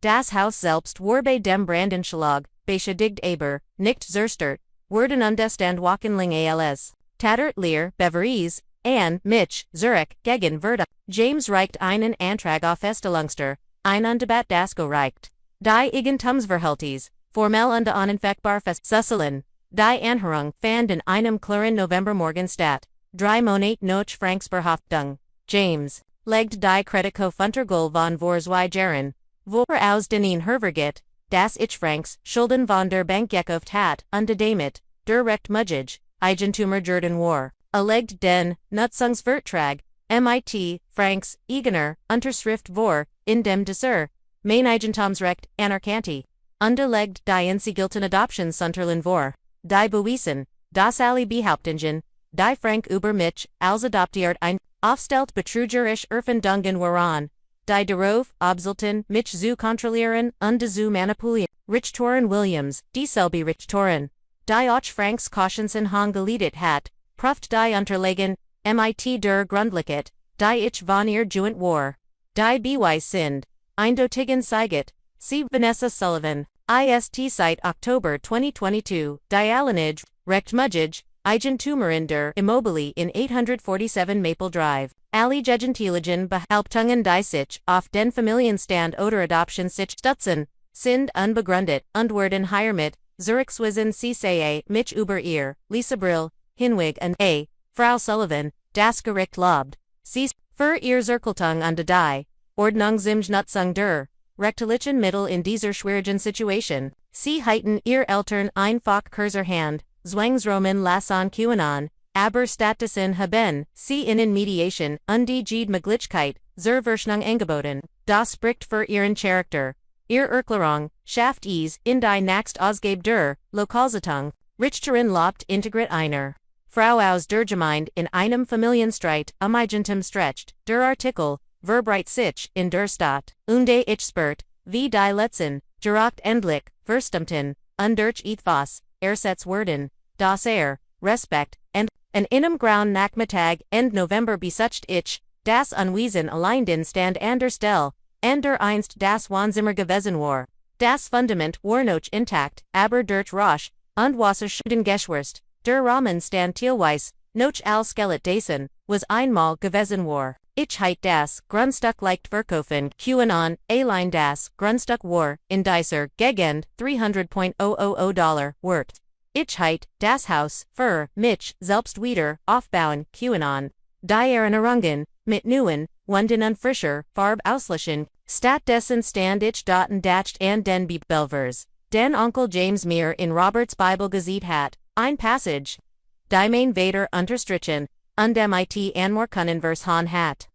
A: Das Haus selbst war bei dem Brandenschlag, beschädigt aber, nicht zerstört, wurden Standwachenling als, Tattert leer, Beveries, an, mich, Zurich, gegen Verda. James reicht einen Antrag auf Feststellungster, ein Debat das gereicht. Die Eigentumsverhältnis, formell und unanfechtbar festzustellen. Die Anhörung fand in einem klaren Novembermorgen statt. 3 Monate noch Franksberhaftung. James, legt die Kreditko Funtergul von Vorzweigeren. Vor aus den Hervergit, das ich Franks, Schulden von der Bank gekauft hat, und damit, der Recht Mudgage, Eigentumer Jordan war, erlegt den, Nutzungsvertrag, mit, Franks, Eigener, Unterschrift vor, in dem Desir, mein Eigentumsrecht, anerkannt, unterlegt die Insigilten Adoptionsunterlin vor, die Bewiesen, das alle Behauptungen, die Frank über mich, als adoptiert ein, aufstellt betrügerisch Erfindungen waren, die Derove, Obselten, mich zu kontrollieren, und zu manipulieren. Richtoren Williams, die Selby Richtoren. Die auch Franks Cautionsen han geliedet hat, Pruft die Unterlegen, mit der Grundlichkeit, die ich von ihr Juent war. Die By sind, Eindeutigen Seiget, see Vanessa Sullivan, IST site October 2022, die Allenage, Recht Mudgage, Igen Tumor der Immobili in 847 Maple Drive. Ali Gegentieligen Behauptungen die sich auf den Familienstand oder Adoption sich stützen, sind unbegründet und werden hiermit, Zurichswissen CCA, mich über ihr, Lisa Brill, Hinwig und A. Frau Sullivan, das Gericht lobt. Sie für ihr Zirkeltung und die Ordnungsnutzung der rechtlichen Mittel in dieser schwierigen Situation. Sie halten ihr Eltern einfach Kurzerhand, Zwangsroman lassen QAnon, aber stattdessen haben sie in Mediation und die Möglichkeit zur Verschnung angeboten. Das spricht für ihren Charakter. Ihr Erklärung schafft es in die Nacht Ausgabe der Lokalzeitung. Richterin lobt integriert einer Frau aus der Gemeinde in einem Familienstreit eigentum stretcht, der Artikel verbreitet sich in der Stadt, unde ich spurt, wie die letzten, geracht endlich, verstummten, und durch Ethos, ersetzt werden, das Respekt, and inem grauen Nachmittag, End November besucht ich, das Unwesen allein den Stand an der Stelle, and der einst das Wohnzimmer gewesen war. Das Fundament war noch intakt, aber durch Roche, und Wasserschuden Geschwurst, der Rahmen stand teilweise, noch als Skelet dessen, was einmal gewesen war. Ich heit das Grundstück leicht verkaufen, QAnon, allein das Grundstück war, in dieser Gegend, $300,000 wert. Ich heit das Haus, für mich, selbst wieder, aufbauen, QAnon. Die Erinnerungen, mit neuen, Wunden und frischer, Farb auslöschen, stattdessen stand ich daten dacht an den Bibelvers, den Onkel James mir in Roberts Bible gesehen hat, ein Passage. Die main Vader unterstrichen, und mit Anmor Kunnenvers han hat.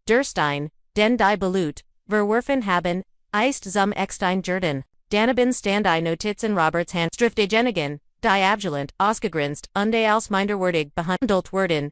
A: Der Stein, den die Belut, verwerfen haben, ist zum Eckstein Jordan. Daneben stand I Notizen Roberts Hand Striftegenigen, die Abgelent, ausgegrenzt, und als minderwertig behandelt werden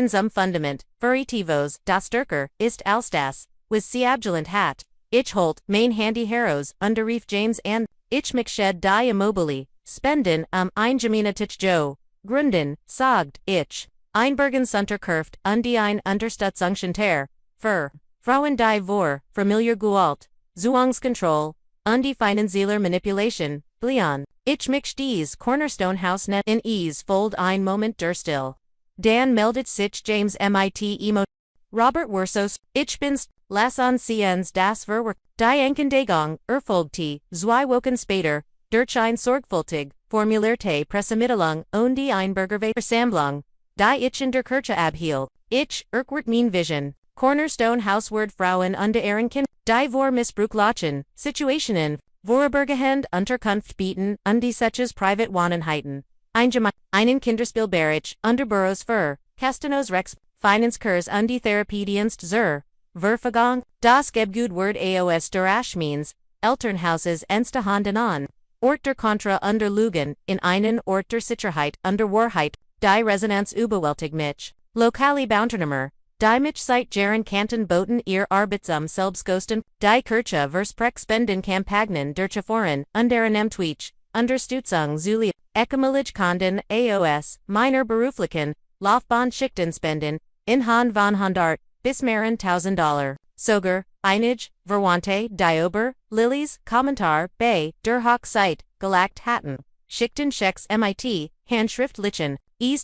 A: zum Fundament, furitivos, das stärker, ist als das, was sie abgelent hat. Ich holt, main handy heroes, underrief James an, ich mich shed die Immobili, spenden, eingeminetich Joe, Gründen, sagt, ich. Einbergen Sunterkurft, und die ein Unterstützung ter, für Frauen die vor, familiar Gewalt, Zugangskontroll, und die finanzieller Manipulation, Bleon. Ich mich dies Cornerstone House net in ease fold ein Moment der Still. Dan meldet sich James mit emo. Robert Wersos, ich bin's, lassen ciens das Verwerk, die Enkendegung, erfolgte, zwei Wochen später, durch ein sorgfältig, formulierte Pressemitteilung und die Einbürgerversammlung. Die ich in der Kirche abhielt, ich, erkwart mein Vision, Cornerstone Hausward Frauen und deren Kind, die vor Missbrauch Situationen, vorübergehend Unterkunft bieten, und die solches Privatwohneinheiten. Einen Kinderspielbereich, Unterboroughs für, Castanos Rex, Finanzkurs und die Therapiedienst zur Verfügung, das Gebgutwort AOS der Ashmeans, Elternhauses enste Handen an, Ort der Kontra under Lügen, in einen Ort der Sicherheit under Wahrheit, die Resonanz überwältigt mich. Lokali Bounternummer, die mich seit Jaren Kanten boten ihr Arbeitsam Selbstkosten, die Kirche Versprechspenden Kampagnen der Chaforen, unterenem Twitch, Unterstützung Zuli, Ekamalig Konden, AOS, Minor Beruflichen, Laufbahn Schichten spenden, in Han von Hundart, bis mehreren $1000. Sogar, Einig, Verwandte, Diober, Lilies, Kommentar, Bei der Hochzeit, Gelagt Hatten, Schichten Schecks mit, Handschriftlichen,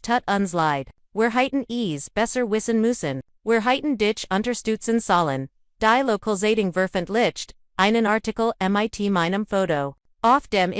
A: tut uns leid. Wir heiten besser wissen müssen. Wir heiten dich unterstützen sollen. Die Lokalzeitung veröffentlicht, einen Artikel mit meinem Foto. Auf dem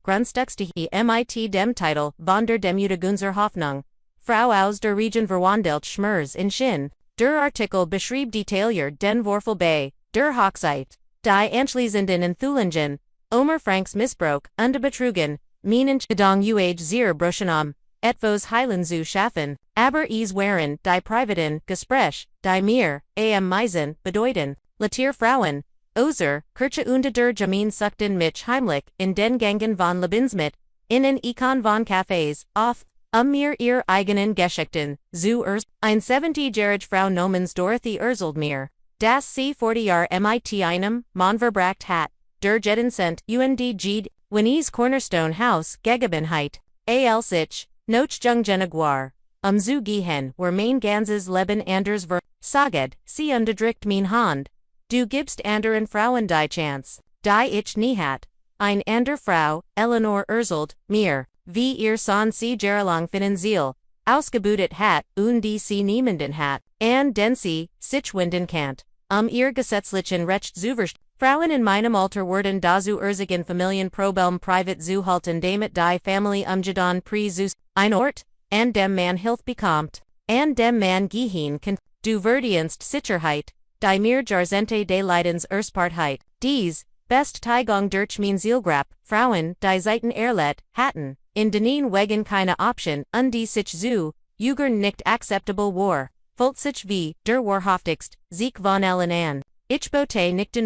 A: Grundstücksstehe mit dem Titel von der Demütigunser Hoffnung. Frau aus der Region verwandelt Schmerz in Sinn. Der Artikel beschrieb detailliert den Vorfall bei der Hochzeit. Die anschließenden Enthüllungen, Omer Franks Missbrauch und Betrügen, meinen Gedong sehr Broschenam. Etwas heilen zu schaffen, aber es waren die privaten Gespräche, die mir, am meisten bedeuten. Latier Frauen, Ozer, Kirche und der Gemein suchten mich heimlich in den Gangen von Lebensmit, innen Econ von Cafés, auf, mir ihr eigenen Geschichten, zu ein 70-jährige Frau namens Dorothy mir. Das C40R MIT einem, Monverbracht hat, der Jedensent, UNDG, Winnie's Cornerstone House, Gegebenheit, AL sich, Noch Jaguar, zu gehen, were mein ganzes Leben anders ver, Saged, sie unterdrückt mein Hand, du gibst anderen Frauen die Chance, die ich nie hat, ein ander Frau, Eleanor Erzelt, mir, wie ihr son sie jahrelang finanziell, ausgebudet hat, und die sie niemanden hat, an den sie, sich wenden kann, ihr gesetzlichen Recht zu verstehen. Frauen in meinem Alter werden dazu erzigen Familienproblem privat zu halten damit die Familie umgedan pri zu ein Ort, an dem man Hilfe bekommt, an dem man gehen kann, du verdienst Sicherheit, die mir Jahrzehnte de Leidens Erspartheit, dies, best Teigung durch mein Zielgrab, Frauen, die Seiten erlet, hatten, in denen wegen keine Option, die sich zu, Jugern nicht acceptable war, volt sich wie, der wahrhaftigst, Sieg von allen an, ich bote nicht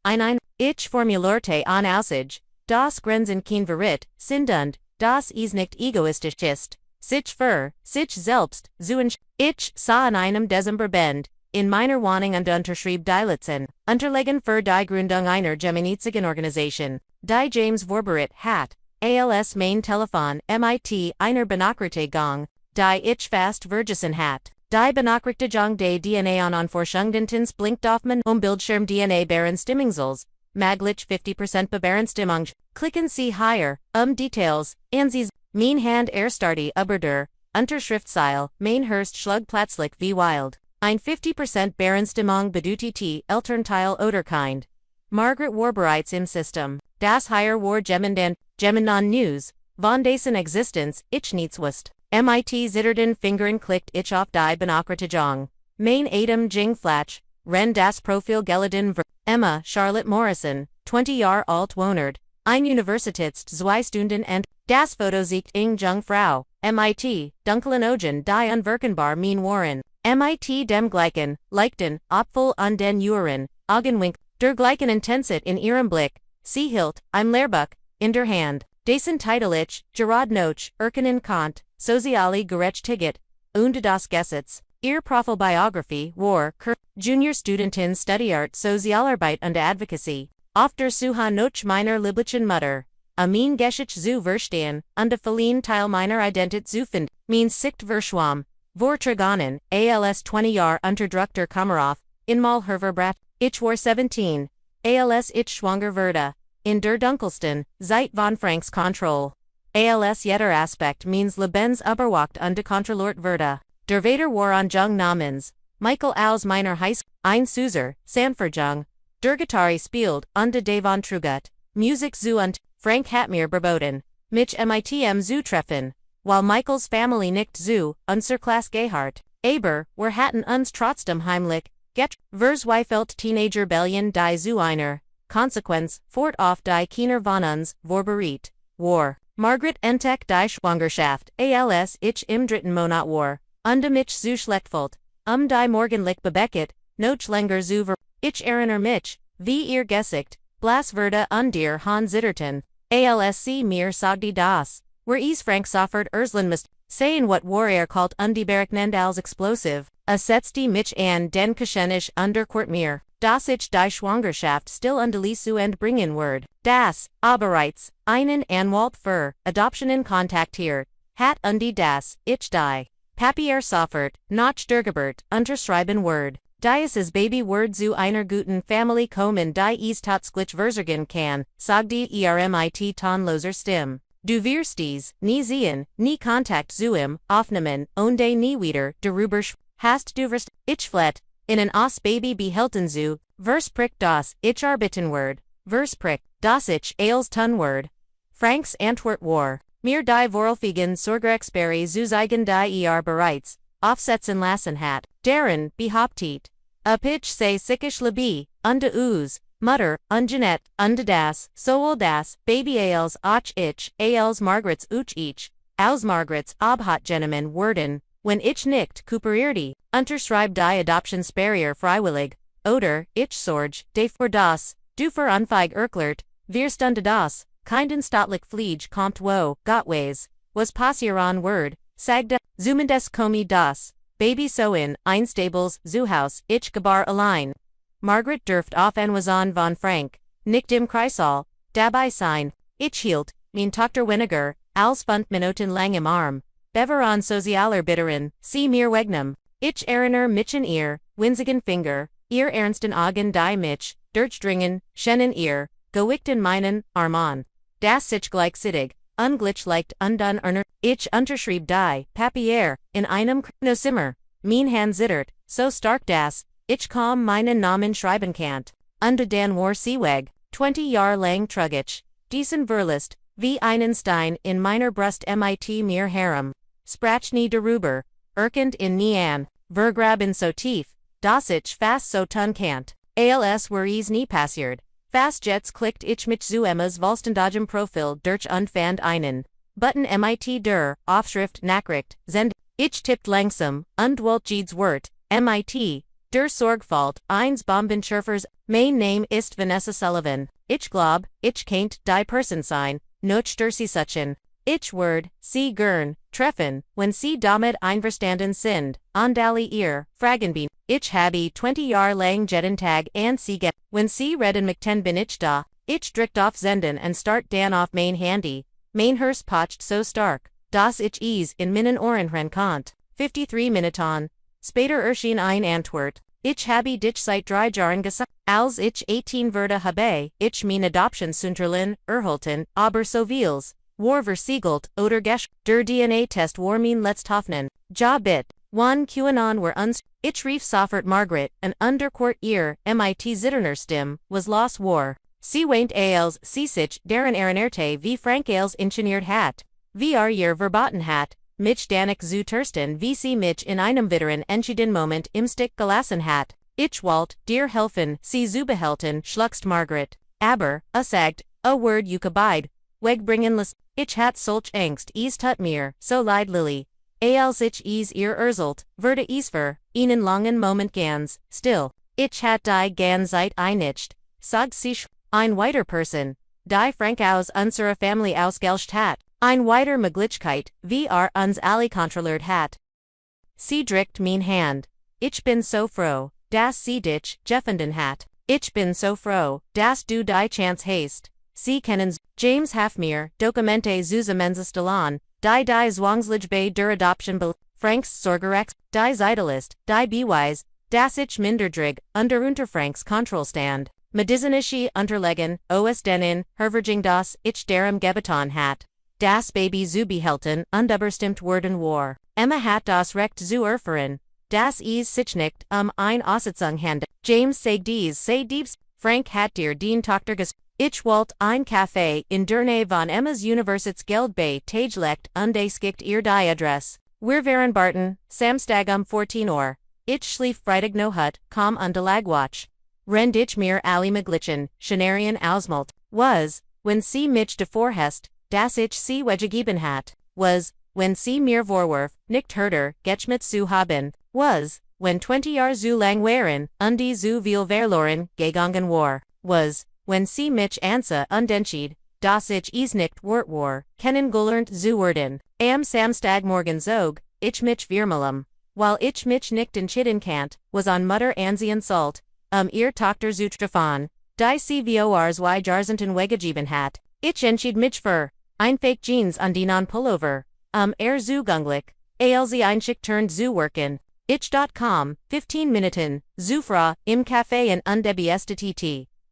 A: ein, ich formulerte an Aussage, das Grenzen kein Verit, sind und, das is nicht egoistisch ist, sich für, sich selbst, zu ich sah in einem Dezemberbend, in meiner Wohnung und unterschrieb die Litzen, unterlegen für die Gründung einer gemeinnützigen Organisation, die James Vorberit hat, als mein Telefon, MIT einer Benachrichtigung, die ich fast vergessen hat. Die Benachrichtigung der DNA an Forschungdentins blinkt auf mein Bildschirm DNA Berenstimmungsels, maglich 50% Beberenstimmung. Klicken Sie hier, Details, Ansies, mein Hand erstarti über der, Unterschriftseil, mein Hörst schlug plötzlich wie wild. Ein 50% Berenstimmung bedeutet Elternteil oder Kind. Margaret war bereits im System. Das hier war Gemenan News, von dessen Existenz ich nichts wusste. MIT zitterten Fingern klickt ich auf die Benachrichtigung. Mein Atem ging flach, ren das Profil geleden ver. Emma Charlotte Morrison, 20 Jahre alt wohnert, ein Universitätst 2 Stunden und das Foto sieht ing jung Frau, MIT, dunklen Augen die unwirkenbar mein waren, MIT dem gleichen, leichten, Apfel an den Uhren, Augenwink, der gleichen Intensität in ihrem Blick, sie hielt, ein Lehrbuch, in der Hand, dessen Titel ich, Gerard Noch, erkennen konnte, Soziale Gerechtigkeit, und das Gesetz, ihr Profilbiography, war, Junior Studentin Studiert Sozialarbeit und Advocacy, auf der Suche nach meiner lieblichen Mutter, mein Geschichte zu verstehen, und verliehen Teil meiner Identität zu finden, mein Sicht verschwamm, Vortragonen, als 20 Jahre unterdrückter Kamerauf, inmal Herverbrat, ich war 17, als ich schwanger wurde, in der dunkelsten, Zeit von Franks Kontroll. Als jeder Aspekt means Lebens überwacht und kontrolliert wurde. Der Vater war an Jung namens, Michael aus meiner Heiß, ein Suser, Sanfordjung, der Gitarre spielt, und Devon Trugut, Musik zu und, Frank hat mir verboten, mich mitm zu treffen, while Michaels Family nicht zu, unser Klasse gehört, aber, wir hatten uns trotzdem heimlich, verzweifelt Teenager Bellien die zu einer, Konsequenz, fort auf die Kinder von uns, vorbereitet, war. Margaret entdeckt die Schwangerschaft, als ich im dritten Monat war, und mich zu schlechtfüllt, die morgendlich bebecket, noch länger zu ver. Ich erinnere mich, wie ihr Gesicht, blass wurde und dir Han zitterten, als sie mir sagte das, is Frank soffert Erzlen must, saying what war kalt die bereknend als explosive, ersetzte mich an den Geschenisch unterquart mir. Das ich die Schwangerschaft still unterließu und bringen word, das, bereits, einen Anwalt für, Adoptionen kontaktiert, hat das, ich die, Papier soffert, noch dergebert, unterschreiben word, dieses Baby word zu einer guten Familie kommen die es tatsächlich versorgen kann, sagte mit tonloser Stimme. Du wirst dies, nie sehen, nie Kontakt zu ihm, aufnehmen, und nie wieder, darüber hast du wirst, ich flet, in an os Baby behalten zu, verspricht das, ich Arbitenword, verspricht, das ich als Tunword. Franks Antwort war, mir die Vorlfigen Sorgerexperi zu zeigen die bereits, aufsetzen lassen hat, deren, behauptet. Ich sei sikisch lebi, unde us, Mutter, ungenet, unde das, sowohl das, Baby als auch ich, als Margarets uch ich, aus Margarets Obhot Gentlemen werden, wenn ich nicht cooperierte, unterschreibt die Adoptionsbarrier freiwillig, oder, ich sorge, de für das, du für unfeig erklärt, wirst unde das, keinen staatlich Pflege kommt wo, gottways, was passieren word, sagte, zumindest komi das, Baby so in, ein Stables, Zoohaus, ich gebar allein. Margaret dürft auf en Wazan von Frank, nicht im Kreisall, dabei sein, ich hielt, mein Tochter weniger, als 5 Minuten lang im Arm. Bever an sozialer Bitterin, sie mir Wegnum. Ich erinnere mich an ihr, winzigen Finger, ihr ernsten Augen die mich, durchdringen, schennen ihr, gewickten meinen, Arman. Das sich gleichzeitig, unglitch leicht undun erner, ich unterschrieb die, Papier, in einem no Simmer. Mein Hand zittert, so stark das, ich kaum meinen Namen schreiben kannt. Unter den war Seeweg, 20 Jahr lang trugich, diesen Verlust, wie einen Stein in meiner Brust mit mir Harem. Sprach nie darüber, erkend in Nian, vergraben so tief, dass ich fast so tun kannt. Als were es nie passiert. Fast jets klickt ich mich zu Emmas Volstendagem Profil durch und fand einen Button mit der Aufschrift Nachricht, send. Ich tippt langsam, und wollt jedes Wort, mit der Sorgfalt eins Bombenschürfers, mein Name ist Vanessa Sullivan. Ich glaub, ich kennt die Person sein, noch der sie suchen. Ich word, sie gern, treffen, wenn sie damit einverstanden sind, andali ihr, fragen ich habe 20 Jahr lang jeden Tag an sie get, wenn sie reden möchten bin ich da, ich drückt auf Senden und start dann auf mein Handy, mein Herz pocht so stark, dass ich es in meinen Ohren hören konnt. 53 Minuten, später erschien ein Antwort, ich habe dich seit 3 Jahren gesagt, als ich 18 wurde habe, ich mein Adoptionsunterlin, erhalten, aber so vieles. War versiegelt, oder der DNA-Test war mein Letzthoffnung. Ja bit, one QAnon war ich rief sofort Margaret, an undercourt ihr, mit zitterner Stimme, was los war. Sie weint als, sie sich, deren Erinerte wie Frank als ingeniert hat. Wie ihr verboten hat, mich danik zu Tursten wie sie mich in einem witteren entschieden Moment im Stick gelassen hat. Ich wollt, dir helfen, sie zu behalten, schluckst Margaret. Aber, sagt, a word you kabide. Wegbringenless, ich hat solch Angst, es tut mir, so leid Lily. Als ich es ihr erzählt, wurde es für einen langen Moment ganz still. Ich hat die ganz Zeit nicht, sag sich, ein weiter Person, die Frank aus unserer Familie ausgelöscht hat, ein weiter Möglichkeit, wie uns alle kontrolliert hat. Sie drückt mein Hand. Ich bin so froh, dass sie dich gefunden hat. Ich bin so froh, dass du die Chance hast. Sie kennen James Hafmir, Dokumente zusammenstellen, die Zwangslige bei der Adoption Franks Sorgerex, die Zeitalist, die Beweis, dass ich minderdrig, unter Franks Kontrollstand, medizinische Unterlegen, os denen, Herverging das, ich derem gebeton hat. Das Baby zu behalten, überstimmt worden war. Emma hat das Recht zu erfahren, dass es sich nicht, ein Aussitzung handelt. James sagt dies, Frank hat dir den Tochter Ich wollt ein Café in der Nähe von Emmas Universitätsgeld bei Tagelegt und es gibt ihr die Adresse. Wir waren Barton, Samstag 14 Uhr. Ich schlief Freitag no hut, komm und Lagwatch. Rend ich mir alle möglichen, Szenarien ausmalt. Was, wenn sie mich devorhest, dass ich sie weggegeben hat. Was, wenn sie mir vorwurf, nicht herder, Getschmidt zu haben. Was, wenn 20 Jahre zu lang waren, und die zu viel verloren, gegangen war. Was, wenn sie mich ansa undentschied, dass ich es nicht war, kennen gelernt zu werden. Am Samstagmorgen zog, ich mich vermalem. While ich mich nicht entschieden kannt, was an Mutter ansehen sollt, ihr Tochter zu treffen, die sie vors Jahrzehnten weggegeben hat. Ich entschied mich für ein Fake Jeans an die Non-Pullover, zu gunglich, als einschick turned zu worken. Ich.com, 15 Minuten, zu fra, im Café in undebst.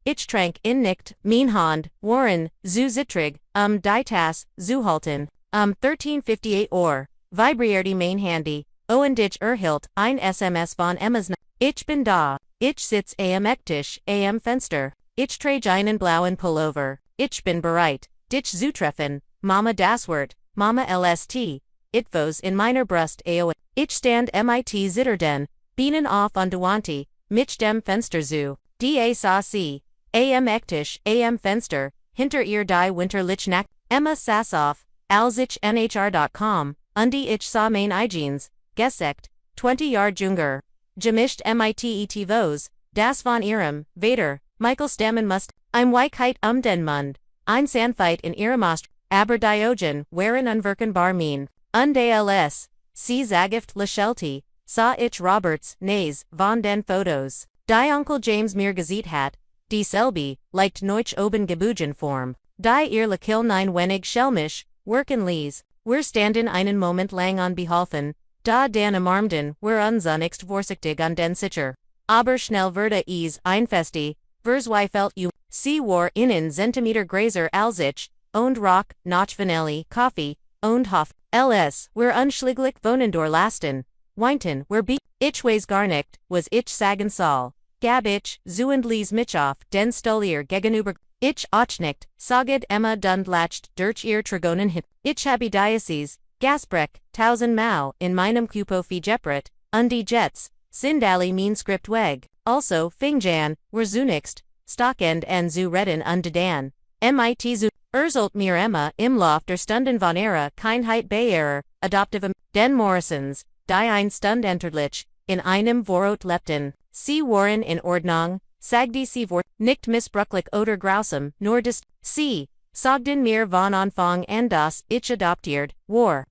A: Ich trank in nicht, mein Hand, Warren, zu zittrig, die Tas, zu halten, 13:58 Uhr, vibrierte mein Handy, und ich erhielt ein SMS von Emmas. Ich bin da, ich sitz am Ecktisch, am Fenster, ich trage einen blauen Pullover, ich bin bereit, dich zu treffen, Mama das Wort, Mama LST, Itvos in meiner Brust ao. Ich stand mit zitterden, Bienen auf und Duanti, mich dem Fenster zu, da sah sie. Am Ecktisch, am Fenster, hinter ihr die winterliche Nacht, Emma saß auf, als ich nhr.com, und ich sah mein Eigenes, gesagt, 20 Jahre jünger. Gemischt mit etivos, das von ihrem, Vater, Michael stammen must, ein Weichheit den Mund, ein Sandfight in ihrem Ost, aber Diogen, waren unwirkenbar mein, und als, sie zagift lächelte, Sa ich Roberts, Nays, von den Fotos. Die Onkel James mir Gazette hat, die Selby, leicht Neutsch oben gebugen Form. Die ihr Lakil 9 wenig schelmisch, worken lies, wir standen einen Moment lang on behalfen, da den Amarmden, wir unzunigst vorsichtig an den Sicher. Aber schnell wurde es einfesti, verzweifelt sie war innen Zentimeter Grazer als und Rock, nach Vanelli, Coffee, und Hoff, ls, wir unschliglich vonendor lasten, weinten, wir ich was gar nicht, was ich sagen soll. Gab ich, zu und lies mich auf, den Stolier gegenüber, ich auch nicht, saged Emma dund lacht durch ihr Trigonen hin. Ich habe Diocese, Gasbreck, 1000 Mau, in meinem Kupo Fijepret, und die Jets, sind alle mein Skript weg. Also, Fingjan, wir zunächst, Stockend en zu reden und Dan. Mit zu, mir Emma, im Lauf der Stunden von Ära, Keinheit Bayer, Adoptive, den Morrisons, die ein Stund enterlich, in einem Vorot lepten. Sie waren in Ordnung, sagte sie vor, nicht missbruchlich oder grausam, nur sie, sagten mir von Anfang an das ich adoptiert, war.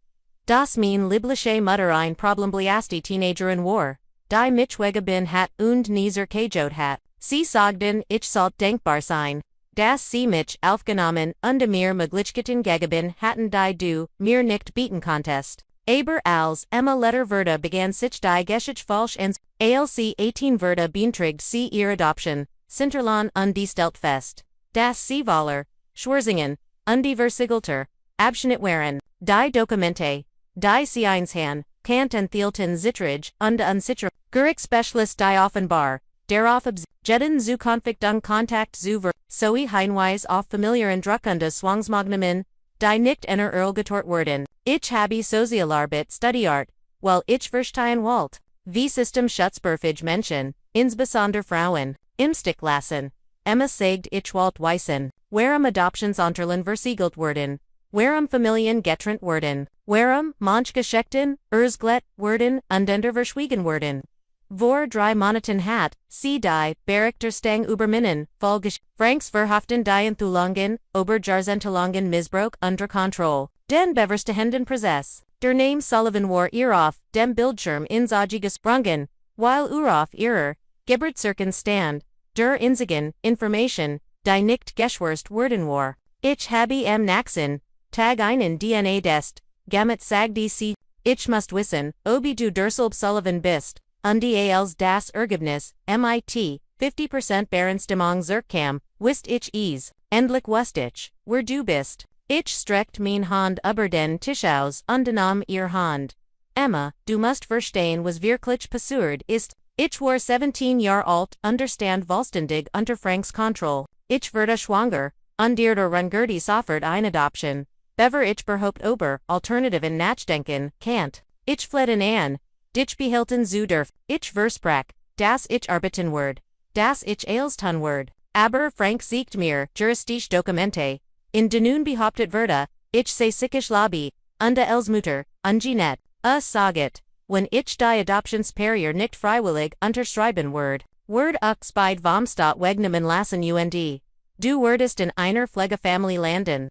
A: Das mein liblische Mutter ein Problembliasti Teenagerin war, die mich wegeben hat und nieser kajot hat. Sie sagten ich sollt denkbar sein, dass sie mich aufgenommen und mir Möglichkeiten gegeben hatten die du mir nicht bieten konntest. Aber als Emma letter Verda began sich die Geschichte falsch ins ALC 18 Verda beantragt sie ihr Adoption, Sinterlan und die Steltfest. Das sie Waller, Schwerzingen, und die Versigelter, Abschnitt waren, die Dokumente, die sie einshan, Kant und Thielten Zittrig, und Unsitcher, Gurik Specialist die Offenbar, darauf Jeden zu Konflikt und Kontakt zu Soe Heinweis auf familiären Druckende Zwangsmagnungen, die nicht einer Erlgetort werden. Ich habe Sozialarbeit studiert, weil ich verstehen wollt. Wie System Schutzberfig Menschen, insbesondere Frauen, im Stich lassen. Emma sagt ich wollt wissen, warum Adoptions unterlen versiegelt werden, warum Familien getrennt werden, warum manche Geschichten, erzglet werden und ender verschwiegen werden. Vor 3 Monaten hat, sie die Berechterstang überminnen, folgisch, Franks verhaften die Enthulungen, Oberjahrzentelungen Missbrauch unter Kontrolle, den beverstehenden Prozess. Der Name Sullivan war ihr auf dem Bildschirm in Zagi gesprungen, weil auf ihrer Geburtsurkunden stand, der Inzigen, Information, die nicht geschwärzt worden war. Ich habe Naxen, Tag einen DNA Test, Gamet sagte sie, ich must wissen, ob du derselb Sullivan bist. Und als das Ergebnis, MIT, 50% Berensstimmung zurückkam, wist ich es, endlich wust ich, wer du bist. Ich streckt mein Hand über den Tisch aus und nahm ihr Hand. Emma, du musst verstehen was wirklich passiert ist, ich war 17 Jahre alt, understand vollständig unter Franks Kontrolle. Ich wurde schwanger, und der Rungurti soffert eine Adoption. Bever ich berhaupt ober, Alternativen nachdenken, Kant. Ich fled an. Dich behielten zu derf, ich versprach, das ich arbeiten word, das ich ailstun word, aber Frank siegt mir, juristisch Dokumente, in denun behauptet wurde, ich sei sickisch lobby, und els Mutter, ungenet, saget, wenn ich die Adoptionsperier nicht freiwillig unterschreiben word beid vom Staat wegnehmen lassen und, du wurdest in einer Pflegefamilie landen.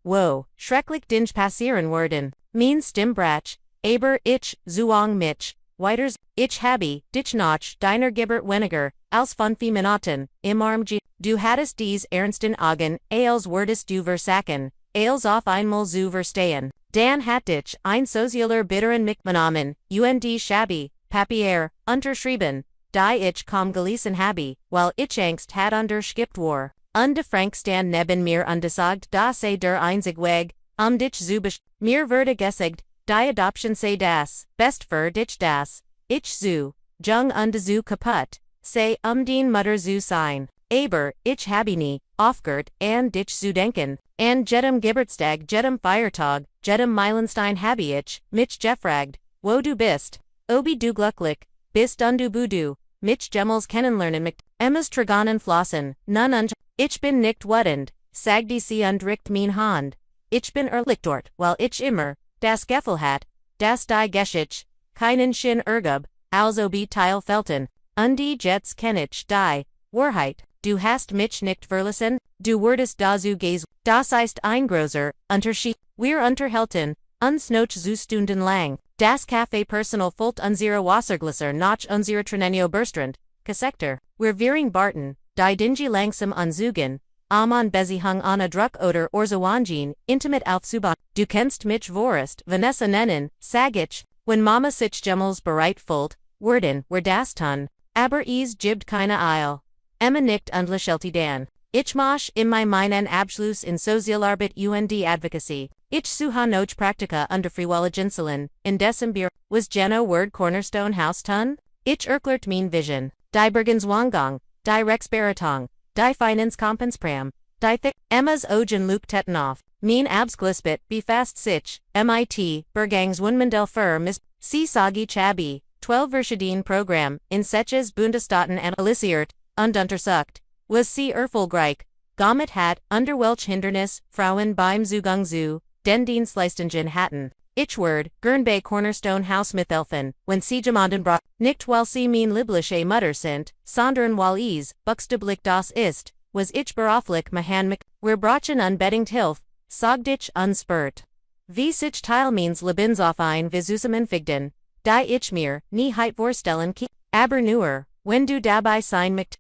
A: Wo, schrecklich dinge passieren worden, mein Stimmbrach, aber ich, zuang mich, weiters, ich habe, dich noch, deiner Gibert weniger, als 5 Minuten, im Arm du hattest dies ernsten Augen, als wurdest du versacken, als auf einmal zu verstehen. Dan hat dich, ein sozialer bitteren mitgenommen, und shabby, Papier, unterschrieben, die ich kaum gelesen habe, weil ich Angst hat unterschript war. Und Frank stand neben mir und sagt, dass der einzig Weg, dich zu mir wurde gesagt, die Adoption sei das, best für dich das, ich zu, jung und zu kaputt, sei den Mutter zu sein, aber, ich habe nie, aufgehört, an dich zu denken, an jedem Geburtstag, jedem Feiertag, jedem Meilenstein habe ich, mich gefragt, wo du bist, obi du glücklich, bist und du budu, mich Gemmels kennenlernen mit, Emmas Trigonen flossen, nun und, ich bin nicht wütend, sagte sie und rickt mein Hand, ich bin dort, weil ich immer, das Gefühl hat, dass die Geschichte, keinen Sinn ergab, also be Teil felten, und die Jets kenn ich die Wahrheit, du hast mich nicht verlassen, du wurdest dazu das ist ein großer Unterschied, wir unterhalten, uns noch zu Stunden lang, das Café personal Fult unsere Wassergläser nach unsere Trenenio Berstrand, Gesektor, wir viering Barton, die Dingy langsam anzugen, Amon Bezihung Anna Druck oder Orzawanjin, Intimate Aufzubauen, du kennst mich Vorist, Vanessa nennen, Sagich, wenn Mama sich Gemmels bereit Fult, Worden, wer das tun, aber es gibt keine Eil. Emma nickt und lächelte dann. Ich mach in meinen Abschluss in Sozialarbeit und Advocacy. Ich suche noch Praktika under Freiwilligenstellen, in December, was Jeno Word Cornerstone House tun? Ich erklärt mein Vision, die Bergenswangang, die Rexberatong, die Finanzkompensprogramm, die Thick, Emmas Ogen Luke Tetenoff, mein Absglispit, befast sich, MIT, Bergangswunmandel für Miss, C. Sagi Chabi, 12 Verschiedene Programm, in Seches Bundesstaaten analysiert, und untersucht, was sie erfolgreich, damit hat, under welch Hindernis, Frauen beim Zugang zu, den Dienstleistungen hatten. Ich word, gern bei Cornerstone House mithelfen, wenn sie jemanden bra, nicht weil sie mein liebliche Mutter sind, sondern weil es, buchstäblich das ist, was ich beruflich machen mich, wir brauchen unbedingt Hilfe, sagt ich unspurt. Wie sich Teil meines Lebens auf ein Versuchen figden, die ich mir, nie heit vorstellen kann, aber nur, wenn du dabei sein möcht,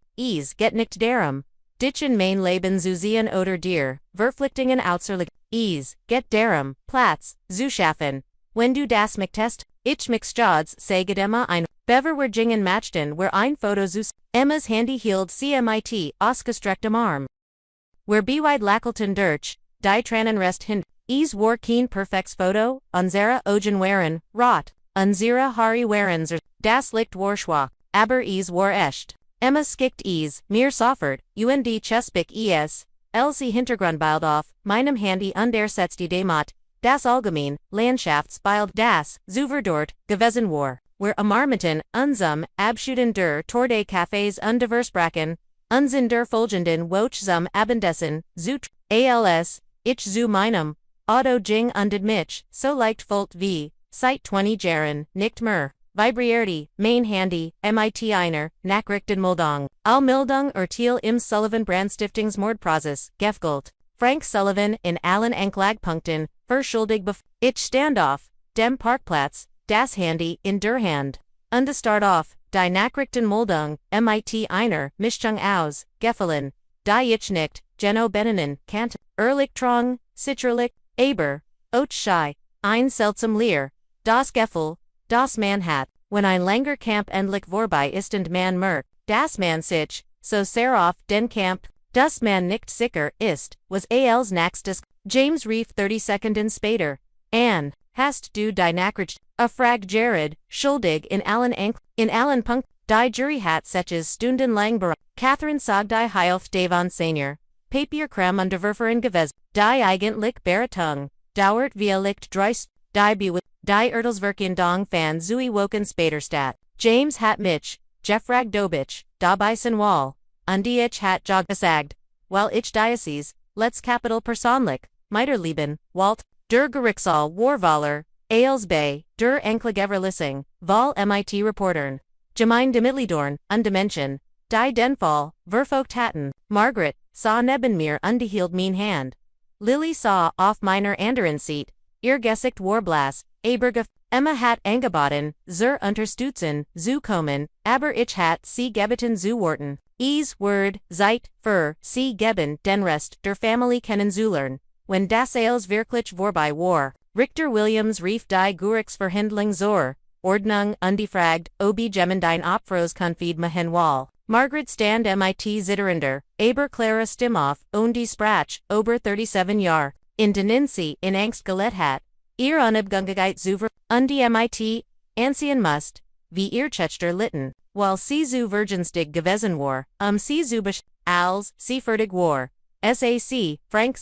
A: get nicht darum, dich in mein Leben zu sehen oder dir, Verpflichtungen außerlich, get darum, Platz, zu schaffen, wenn du das möchtest, ich möchte sage Emma ein, Beverwürdigen matchten wer ein Foto zu, Emmas Handy hielt CMIT, ausgestrecktem Arm. Wer beweit lackelten durch, die Tranen rest hin, war kein perfekts Foto, unsere Augen waren, rot, unsere Haare waren das Licht war schwach, aber war echt. Emma skickt mir soffert, und Chespic Elsie Hintergrundbild auf, meinem Handy und ersetzte Demot, das allgemein, Landschaftsbild das, Zuverdort, gewesen war, wer amarmeten, Abschuden der Torde Cafés und Diversbracken, in der folgenden Woche zum Abendessen, als, ich zu meinem, Auto ging und mich, so leicht Fult wie, seit 20 Jahren, nicht mehr. Vibrierte, mein Handy, MIT einer, Nachrichten Meldung, Allmeldung Erteil im Sullivan Brandstiftungsmordprozess, Gefgult, Frank Sullivan in allen Anklagpunkten, verschuldig ich stand auf, dem Parkplatz, das Handy in der Hand. Und start auf, die Nachrichten Meldung, MIT einer, Mischung aus, Gefallen, die ich nicht, Geno Benenen, Kant, Erlichtrong, Sicherlich, aber, och schei, ein seltsam Leer, das Gefühl, das man hat, wenn ein langer Camp endlich vorbei ist und man merkt, dass man sich, so sehr auf den Camp, dass man nicht sicher ist, was als nächstes, James Reef 30 Sekunden später, an, hast du die Nachricht, frag Jared, schuldig in allen Punkt, die Jury hat seches stundenlang Catherine sagt die Hälfte davon Senior, Papierkram unterwerfen gewesen, die eigentlich Beratung, dauert wie licht dreist, die Ertelswerkendong fan Zui Woken Spaderstat, James hat mich, Jeffrag Dobich, dabei sin Wall, und ich hat jog gesagt, weil ich Diocese, let's Kapital personlich, Miterleben, Walt, der Gerichtssaal Warvaler, Ailes Bay, der Anklägerverlissing, Val MIT Reportern, Gemeinde Mittlidorn, Undimension, die Denfall, Vervogt hatten, Margaret, saw neben mir undehielt mein Hand. Lily saw auf meiner anderen Seat, ihr Gesicht Warblas, Abergef, Emma hat angeboten, zur Unterstützung, zu kommen, aber ich hat sie gebeten zu warten. Word, Zeit, für, sie geben, den Rest, der Familie kennen zu lernen, wenn das als wirklich vorbei war. Richter Williams rief die Gerichtsverhandlung zur Ordnung undifragt, ob Gemeindein Opfros konfid machen wall. Margaret stand MIT zitterender, aber Clara Stimoff, und die Sprach, ober 37 Jahr, in Denensi, in Angst gelet hat. Ihr Unabgungigkeit zuver, und die MIT, Ancien must, wie ihr Chechter litten, while sie zu Virginstig gewesen war, sie zu als, sie fertig war. SAC, Frank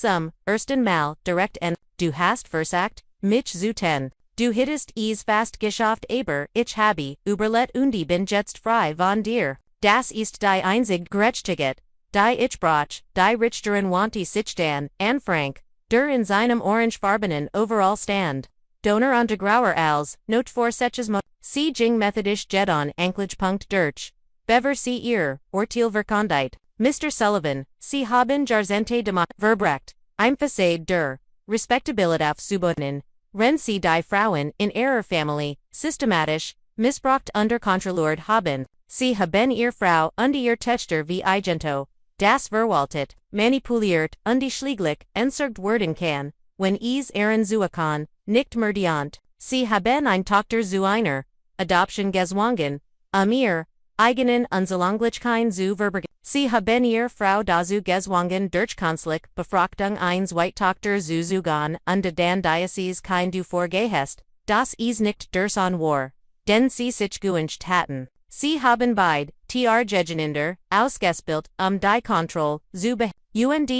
A: ersten Mal, direkt en, du hast versagt, mich zu ten. Du hittest fast geschafft aber, ich habe, überlet und bin jetzt frei von dir. Das ist die einzig Gerechtigkeit, die ich brauch, die Richteren wanti sich dan, an Frank, der in seinem orangefarbenen Overall stand. Donor und grauer als, not for seches mo, sie ging methodisch jedon Anklagpunkt durch. Bever sie ihr, Urteil verkondite, Mr. Sullivan, sie haben Jarzente de Verbrecht, Einfassade der, Respectabilität aufzuboten, Wenn sie die Frauen in ihrer Familie systematisch missbraucht unterkontrolliert haben. Sie haben ihre Frau und ihr Töchter wie Eigento, das verwaltet, manipuliert und schläglich entsorgt werden kann, wenn es ihren Zuhören nicht mehr dient. Sie haben eine Tochter zu einer Adoption gezwungen, ihr eigenen Unzulänglichkeiten zu verbergen. Sie haben ihre Frau dazu gezwungen durch Konflikt Befrachtung eine Zweittochter zu zeugen und dann Diocese kein du vorgehest, das es nicht durchsetzen war, denn sie sich gewünscht hatten. Sie haben beide gegeneinander ausgespielt die Kontrolle zu behalten. Und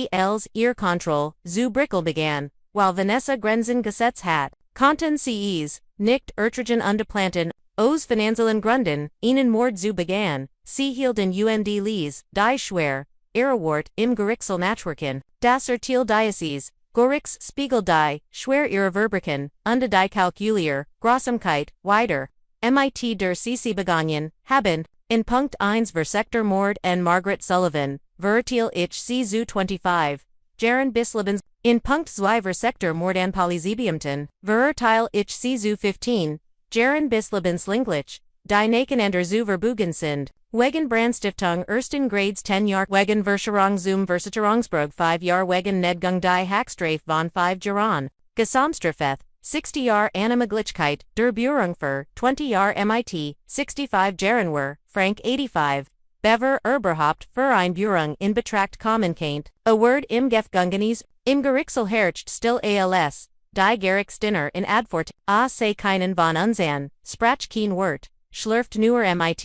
A: ihr Kontrolle zu brickeln begann, while Vanessa Grenzen gesetzt hat, konnten sie es nicht ertragen planten, aus finanziellen Gründen, ihnen Mord zu begehen. Sie hielten les, die schwer, ihre Wort im Gerichtssaal nachwirken, das Urteil Diocese, Gerichtsspiegel die, schwer ihre Verbrechen, und die Kalkulier, Grausamkeit, weiter. Mit der CC begangen, haben, in Punkt 1 Versektor Mord and Margaret Sullivan, Verurteil ich sie zu 25, Jahren bis Lebens, in Punkt 2 Versektor Mord and Polysibiumten, Verurteil ich sie zu 15, Jahren bis Lebenslänglich, die Nacheinander zu verbugen sind, wegen Brandstiftung ersten Grades 10 Jahre, wegen Verschwörung zum Versicherungsbetrug 5 Jahre, wegen Nedgung die Hackstrafe von 5 Jahren, Gesamtstrafet, 60 Jahre Anhänglichkeit der Buhrung für 20 Jahre mit 65 Jahren war, Frank 85, Bever überhaupt für ein Buhrung in Betracht kommen kennt, a word im Gefängnis, im Gerichtssaal herrscht still als, die Gerichtsdiener in Adfort, say keinen von uns sprach kein Wort, schlürft nur mit,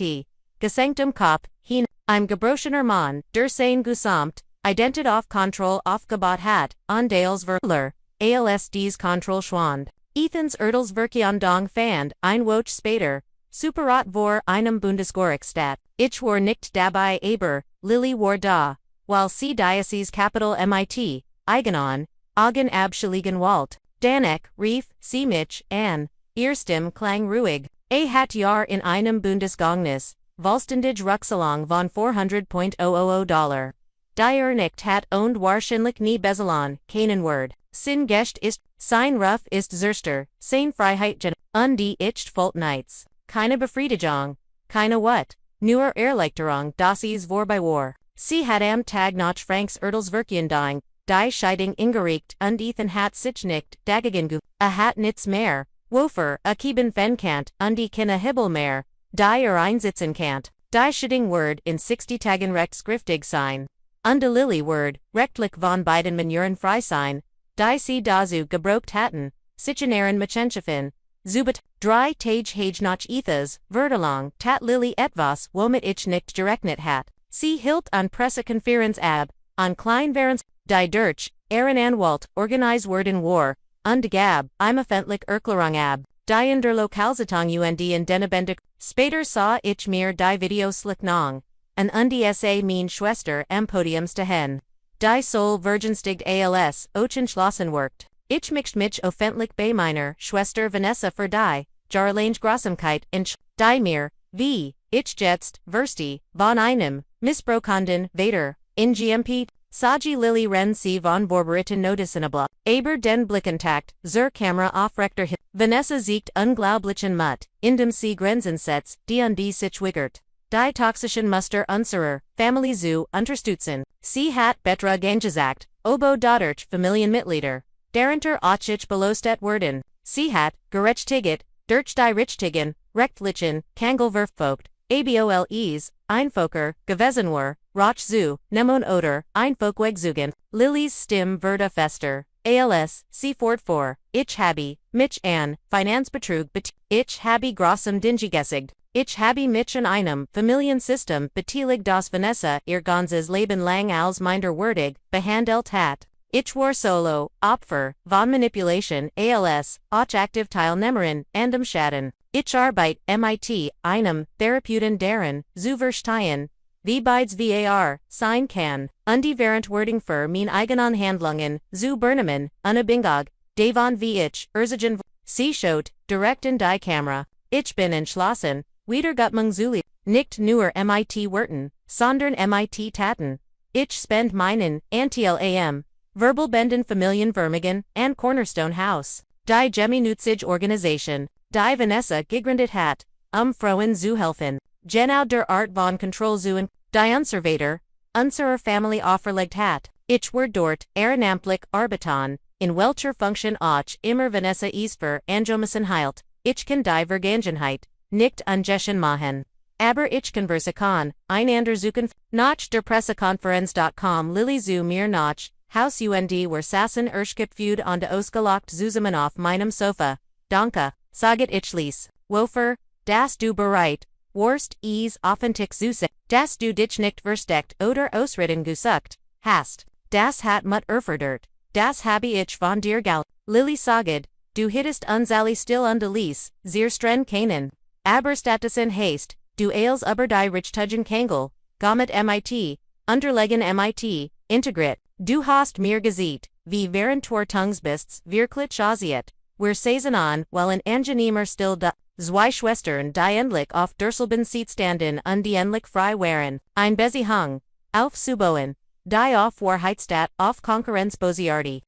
A: gesenktem Kopf, hin, ein gebrochener Mann, der sein Gesamt, Identität auf Kontrolle aufgebaut hat, und als Verler, als dies Kontrolle schwand. Ethans Ertelsverkehrung fand, ein Woche später, Superat vor einem Bundesgerichtsstat, ich war nicht dabei aber, Lilly war da, while sie Diocese Capital mit, eigenon, Augen abschlägen Walt, Danek, rief, sie mich, an, ihr Stimme klang ruhig, hat Jahr in einem Bundesgefängnis, vollständig Rückzahlung von $400,000. Die nicht hat und wahrscheinlich nie bezahlen, keinen Wort. Sein Gest ist, sein Ruf ist Zerster, sein Freiheit und die ich Volt Nights. Keine Befriedigung, keine What, nur Erleichterung, das es vorbei war. Sie hat am Tag nach Franks Ertelsverkehrung, die Scheidung ingericht und Ethan hat sich nicht dagegen hat nichts mehr, wofür Kieben Fenkant und die Kinder Hibbel mehr, die einsitzen kant, die Scheidung Word in 60 Tagen recht skriftig sein. Und de Lilly Word, rechtlich von beiden Manuren frei sein, die sie dazu gebraucht hatten, sich in ihren Machenschaffen, zubat, 3 Tage hage nach Ethas, Verdelong, tat Lilly etwas, womit ich nicht gerechnet hat. Sie hielt an Pressekonferenz ab, an Kleinverens, die durch, ihren Anwalt, organise worden war, und gab, im öffentlich Erklärung ab, die in der Lokalzeitung und in Dennebendig, später sah ich mir die Videoslitnong, und die sa mein Schwester am Podium stehen. Die Soul Vergenstigt als, entschlossen workt. Ich mich öffentlich bei meiner Schwester Vanessa für die, Jarlange Grausamkeit die mir, wie, ich jetzt, Versti, von einem, missbrauchenden, Vater, in GMP, Saji Lilly Ren sie von Vorberitten noticenable, aber den Blickkontakt, zur Kamera aufrechter Hit. Vanessa siegt unglaublichen Mut, indem sie Grenzen setzt, die an die sich wiggert. Die toxischen Muster unserer Family zu unterstützen. Sie hat Betrug angesagt, obo dadurch Familienmitglieder, darunter auch ich belostet werden. Sie hat, gerechtigt, durch die Richtigen, rechtlichen, Kangelverfolgt, aboles, Einfoker, gewesen war, Roch zu, Nemon oder, Einfolkwegzugend, Lillys Stimme Verda Fester, als, sie fortfor, ich habe, mich an, Finanzbetrug ich habe grossem Dingigesigt. Ich habe mich in einem Familiensystem beteiligt, das Vanessa ihr ganzes Leben lang als minder würdig behandelt hat. Ich war solo, Opfer, von Manipulation, als, auch aktiv Teilnehmerin, und Schaden. Ich arbeite mit einem Therapeuten daran, zu verstehen, wie beides var sein kann, und die Verantwortung für mein eigenen Handlungen, zu übernehmen, unabhängig, davon wie ich, erzigen, sie schaut, direkt in die Kamera. Ich bin entschlossen, Wiedergutmung zu nicht nur mit Werten, sondern mit Taten. Ich spend meinen, Antil am, Verbal Benden Familienvermögen, and Cornerstone House. die Gemeinnützige Organisation, die Vanessa gegründet hat, Frauen zu helfen, genau der Art von Kontrolle zu die unserer Family auferlegt hat. Ich werde dort ehrenamtlich arbeiten, in welcher Funktion auch immer Vanessa ist verheilt. Ich kann die Vergangenheit nicht ungeschehen machen. Aber ich converse kann, einander suchen. Nach der Pressekonferenz.com Lilly zu mir nach, Haus und wir saßen erschöpft und ausgelacht zusammen auf meinem Sofa. Danke, saget ich ließ. Wofür, dass du bereit warst, offentlich zu sagen, dass du dich nicht versteckt oder ausreden gesucht hast. Das hat mut erfordert. Das habe ich von dir gal. Lilly saget, du hittest uns alle still und ließ, sehr streng keinen. Aber stattdessen hast, du als über die Richtugen Kangel, mit MIT, unterlegen MIT, integriert. Du hast mir gesagt, wie während tor Tungsbists wirklich aussieht. Wir saßen an, weil ein angenehmer still da. Zwei Schwestern die endlich auf derselben Seat standen und die endlich frei waren. Ein Beziehung, auf Suboen, die auf Wahrheitsstadt auf Konkurrenzbosiarty.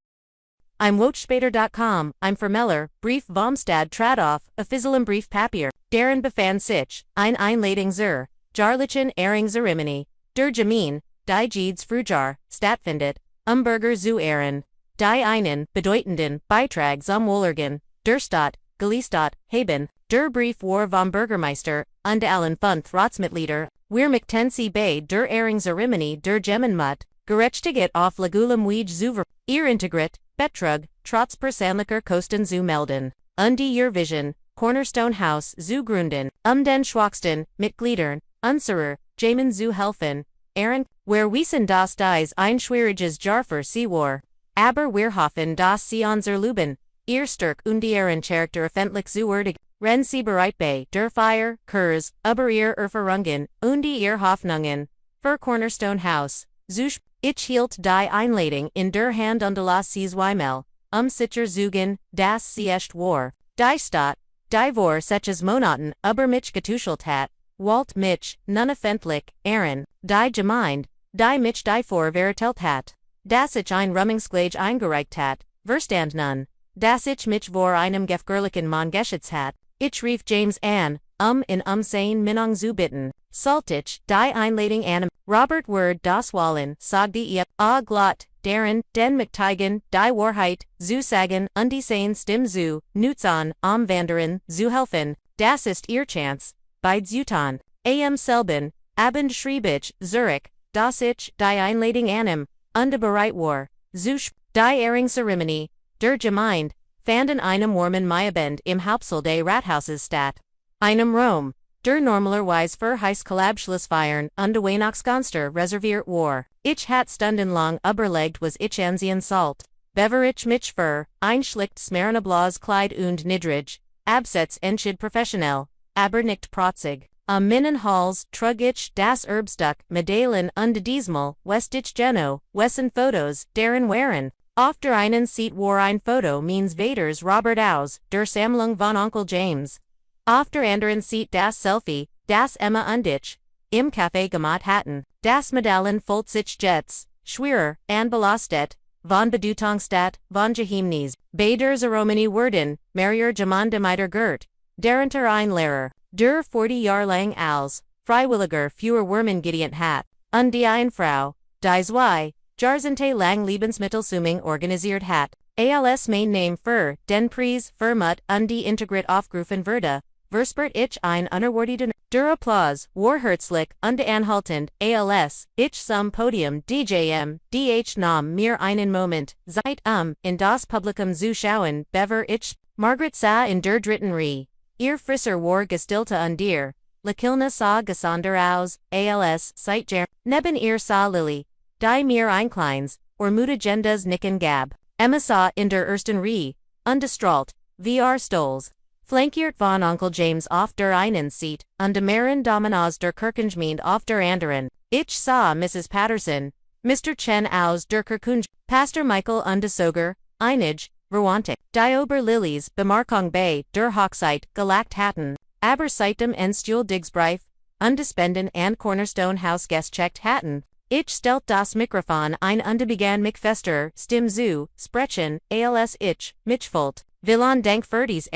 A: Im Später.com, im Vermeller, Brief Vomstad trat auf, officialem Brief Papier, deren befand sich, Einladung zur, Jarlichen Zeremonie, der Gemein, die Jeeds Frujar, stattfindet, Burger zu Ehren, die einen, bedeutenden, Beitrag zum Wohlergen, der Stadt, Geliestat, haben, der Brief war vom Bürgermeister, und allen fünf Ratsmitglieder, wir möchten sie bei der Zeremonie der Gemeinmut, gerechtigt auf Luxuslimousi zu ihr integriert, Betrug, trotz persönlicher Kosten zu melden, und die ihr Vision, Cornerstone House zu gründen, den schwachsten Mitgliedern, unserer, Gemein zu helfen, wir wissen dass dies ein schwieriges Jahr für sie war. Aber wir hoffen dass sie unser Leben, ihr Stärk und ihren Charakter öffentlich zu würdigen. Ren sie bereit bei der Feier, Kurs, über ihr Erfahrungen und ihr Hoffnungen, für Cornerstone House, ich hielt die Einladung in der Hand und las sie zweimal, sicher zugen, dass sie echt war. Die Stadt, die vor sechs Monaten über mich getuschelt hat, Walt mich, nun öffentlich, die Gemeinde, die mich die vertellt hat, dass ich ein Rummingsklage eingereicht hat, verstand nun, dass ich mich vor einem gefährlichen Mann geschützt hat, ich rief James an, in sein Meinung zu bitten, sollt ich die Einladung annehmen. Robert Word das Wallen, sagte ihr, glatt, deren, den Mächtigen, die Wahrheit, zu sagen, und die sein Stimme zu nutzen, Wandern, zu helfen, das ist ihr Chance, bei Zutan, selben, Abend schrieb ich, Zurich, dass ich die Einladung annehmen, und bereit war, zu die Zeremonie, der Gemeinde, fand in einem warmen Maiabend im Hauptsaal des Rathauses statt. Einem Rom, der normalerweise für Heißkalabschlussfeiern und Weihnachtsgänste reserviert war. Ich hat stundenlang überlegt was ich ansehen sollt. Bever ich mich für ein schlicht Smarrenblaues Kleid und niedrig, absetz entschied professionell, aber nicht protzig. Am Minnenhals trug ich das Erbstück Medaillen und diesmal west ich Geno, wessen Fotos, deren waren. Auf der einen Seat war ein Foto meines Vaters Robert aus, der Sammlung von Onkel James. Auf der anderen Seat das Selfie, das Emma und ich, im Café gemacht hatten, das Medaillen folgt sich Jets, schwerer, und belastet, von Bedeutungsstadt, von Geheimnis, bei der Zeremonie werden, Marier Gemeindemeister Gert, derenter Einlehrer, der 40 Jahre lang als, Freiwilliger für Wormen gedient hat, und die Frau, die zwei, Jahrzehnte lang Lebensmittelsummung organisiert hat, als mein Name für den Preis für Mut und die Integrit aufgerufen wurde, verspürt ich ein unerwarteten, der Applaus war herzlich und anhaltend, als ich zum Podium DJM, DH nahm mir einen Moment, Zeit in das Publikum zu schauen, bever ich, Margaret sah in der dritten Reihe, ihr Frisser war gestilte und ihr, Lakilna sah gesonder aus, als Seitjer, neben ihr sah Lilly, die mir einkleins, or mutagendas nicken gab. Emma sah in der ersten Reihe, undestrahlt, VR Stolz, flankiert von Onkel James auf der einen Seat, und Maren Dominos der Kirchengemeinde auf der anderen. Ich sah Mrs. Patterson, Mr. Chen aus der Kirchengemeinde, Pastor Michael und Soger, einig, verwandte, die Oberlilies Bemerkung bei der Hochzeit gelagt hatten, aber seitdem Enstuhl Digsbrief, undespenden and Cornerstone House Guest checked hatten. Ich stellt das Mikrofon ein und begann mich fester, stim zu, sprechen, als ich, mich volt, villan dankfertig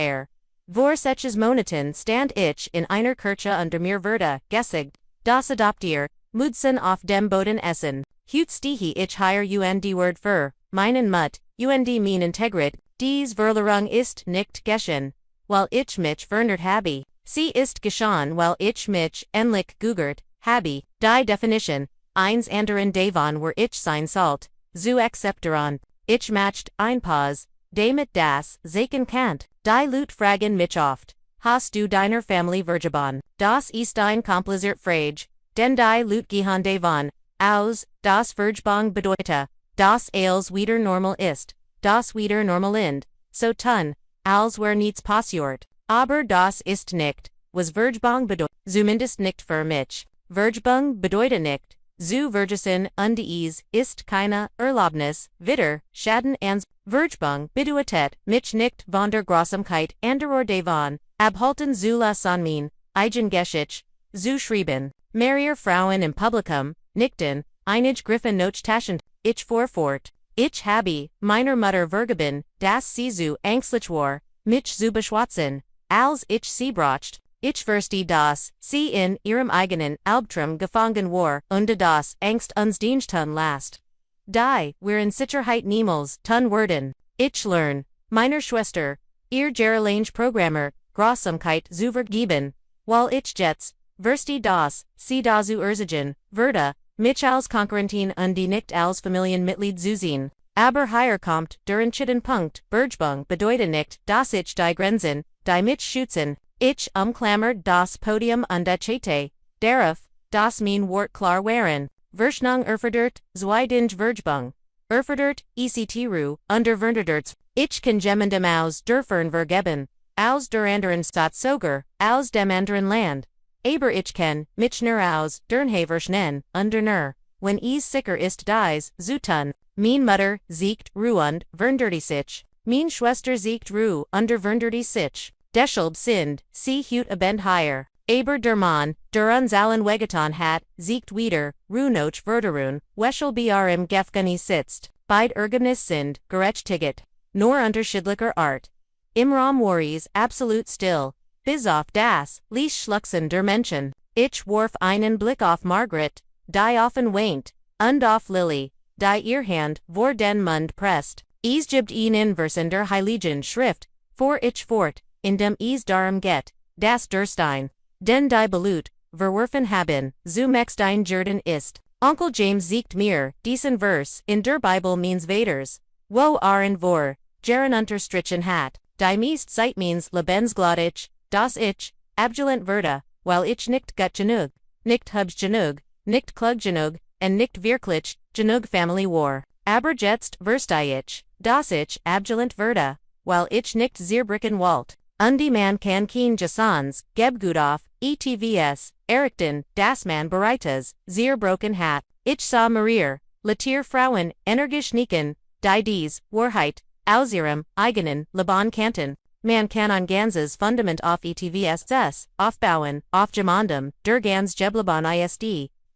A: vor solches Monaten stand ich in einer Kirche under mir Werde, gesigt, das adoptier, Mudsen auf dem Boden essen, hut stehe ich hier und Word für, meinen Mut, und mein Integrit, dies Verlierung ist nicht geschehen, weil ich mich verändert habe, sie ist geschehen weil ich mich endlich geändert habe, die Definition, eins anderen davon war ich sein sollt, zu akzeptieren, ich macht ein Pause, damit das Zaken Kant, die Lut fragen mich oft, hast du deiner Family vergeben, das ist ein kompliziert Frage, denn die Lut gehen davon, aus, das Vergebung bedeutet, dass alles wieder normal ist, das wieder normal ind, so tun, als wär nichts passiert, aber das ist nicht, was Vergebung bedeutet, zumindest nicht für mich, Vergebung bedeutet nicht, zu vergessen und dies ist keine Erlaubnis, wieder, Schaden ans Vergebung bedeutet, mich nicht von der Grausamkeit anderer davon, abhalten zu lassen mein, eigen Geschichte, zu schreiben, mehrere Frauen im Publikum, nickten, einige Griffen noch taschend, ich fort, ich habe, meiner Mutter vergeben, dass sie zu ängstlich war, mich zu beschwatzen, als ich sie bracht, ich verstehe das, sie in ihrem eigenen Albtraum gefangen war, und das Angst uns diensten last. Die, wir in Sicherheit niemals tun werden, ich lern, meiner Schwester, ihr Gerlange Programmer, Grausamkeit zu vergeben, weil ich jetzt, verstehe das, sie da zu erzigen, werde, mich als Konkurrentin und die nicht als Familienmitglied zu sehen. Aber hier kommt der entscheidende Punkt, Vergebung bedeutet nicht, dass ich die Grenzen, die mich schützen, ich umklammert das Podium und achete, darauf, das mein Wort klar waren, Verschnung erfordert, zweidinge Vergebung, erfordert, ectru, under Verderts, ich kann jemandem aus der Fern vergeben, aus der anderen Stadt sogar, aus dem anderen Land. Aber ich kann, mich nur aus, dern Haverschnen, under nur, wenn es sicher ist dies, zu tun, mein Mutter, siegt, ruund, verdertig, mein Schwester siegt under verdertig, deschuld sind, sie hut abend higher, aber der Mann, der uns allen wehgetan hat, siegt wieder, noch verderun, weschel brm gefgani sitzt, beid Ergebnis sind, gerechtiget, nur unterschiedlicher Art. Im Raum Worries absolut still, bis auf das, ließ schluchzen der Menschen, ich warf einen Blick auf Margaret, die offen weint, und auf Lily, die ihr Hand vor den Mund presst, es gibt ihnen vers in der Heiligen Schrift, vor ich fort, in dem es darum geht, das Durstein, den die Belut, verworfen haben, zu Mexdein Jordan ist. Onkel James siegt mir, diesen Vers, in der Bibel means Vaders, wo und vor, Jaren unterstrichen hat, die meist Zeit means lebensglaublich, das ich, abgelent werde, weil ich nicht gut genug, nicht hubs genug, nicht klug genug, und nicht wirklich genug Family war. Aber jetzt verstehe ich, dass ich abgelent werde, weil ich nicht zerbricken wollt. Und die man kann kein Jasons, gebgut auf, etvs, errichten, das man bereites, zerbroken hat. Ich sah Marier, Latier Frauen, energisch nicken, die dies, Wahrheit, aus ihrem, eigenen, Liban kannten. Man kann an ganzes Fundament auf etvss, aufbauen, auf gemandem, der ganz Geblaban ist,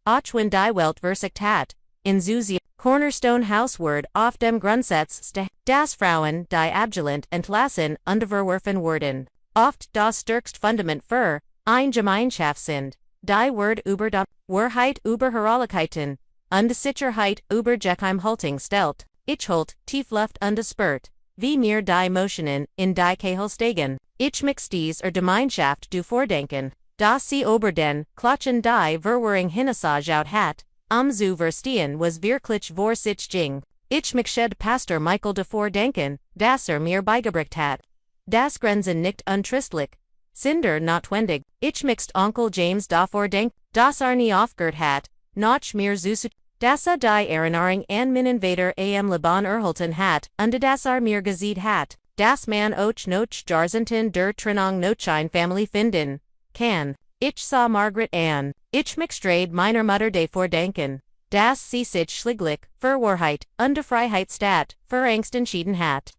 A: auch wenn die Welt versicht hat, in Zuzi, Cornerstone Hausword auf dem Grundsatz ste, das Frauen, die abgelent entlassen und verworfen wurden. Oft das stärkst Fundament für, ein Gemeinschaft sind, die Word über die Wahrheit über Herrlichkeiten, und Sicherheit über Geheimhaltung stellt. Ich holt, tiefluft und spurt, wie mir die Motionen in die Kehel steigen. Ich mix dies Gemeinschaft du vordenken, dass sie ober den, klotchen die Verwirrung hinassageout hat, zu verstehen was wirklich vor sich ging. Ich mixed Pastor Michael davor denken, dass mir beigebracht hat. Das Grenzen nicht untristlich. Cinder notwendig. Ich mixed Onkel James davor denk, dass nie aufgehört hat, noch mir zu dass die Erinnerung an min Invader am Liban erhalten hat, und dass mir gesehen hat, dass man auch noch Jahrzehnten der Trennung noch ein Family finden kann. Ich sah Margaret an, ich mixtrade meiner Mutter davor denken, dass sie sich schlichtlich, für Wahrheit, und Freiheit statt, für Angst entschieden hat.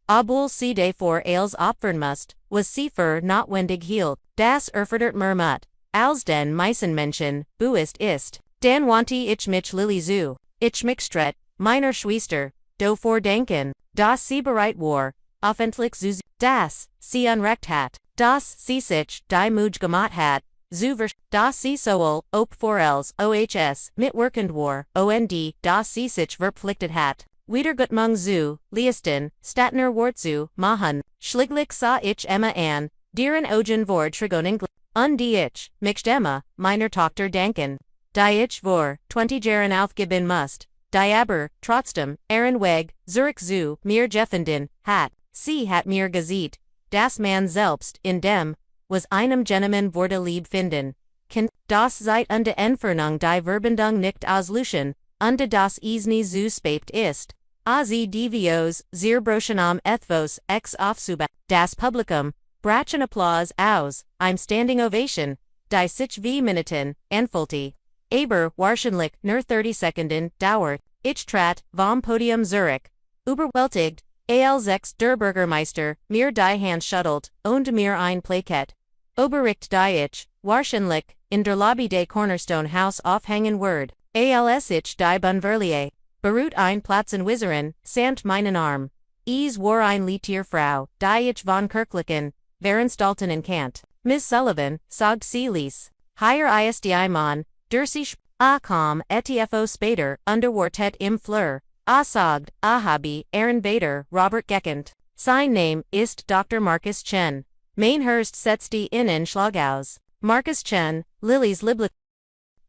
A: Obwohl sie davor als opfern musst, was sie für notwendig hielt, das erfordert mir Mut, als den meisten Menschen, buist ist. Dan wanti ich mich Lilly zu, ich mixstret, meiner Schwester, do vor denken, das sie bereit war, offentlich zu das, sie unrecht hat, das sie sich, die Muj gemacht hat, zu das sie soul, op vorels, ohs, mitwirkend war, ond, das sie sich verpflichtet hat. Wiedergutmung zu, Leisten, Statner Wort zu, Mahan, Schliglich sa ich Emma an, Dieren Ogen vor Trigoning, die ich, mixed Emma, meiner Tochter danken. Die ich vor, 20 Jahre aufgeben must, die aber, trotzdem, Aaron Weg, Zurich zu, mir Jeffenden, hat, sie hat mir gesieht, das man selbst, in dem, was einem Gentleman wurde lieb finden. Kind, das seit unde Entfernung die Verbindung nicht ausluschen, unde das Isni zu spät ist. Azi Divios, Zerbrochen am Ethvos, ex Aufsuba, das Publikum, Brachen Applaus aus, I'm standing ovation, die sich wie Minuten, entfaltet. Aber, wahrscheinlich, nur 30 Sekunden, dauert, ich trat, vom Podium Zurich, überwältigt, als der Bürgermeister, mir die Hand schüttelt, und mir ein Plaket. Oberricht die ich, wahrscheinlich, in der Lobby des Cornerstone House aufhängen word, als ich die Bunverlier, beruht ein Platzenwizzerin, sant meinen Arm. War ein Lietier Frau, die ich von Kirklichen, Veranstalten in Kant. Miss Sullivan, sagt sie ließ. Higher ISDI Mann, der sich, kam, etfo später, unterwortet im Fleur. Sagt, Habi, Aaron Bader, Robert Geckent. Sein Name ist Dr. Marcus Chen. Mainhurst setzt die Innen Schlag aus. Marcus Chen, Lillys Liblich.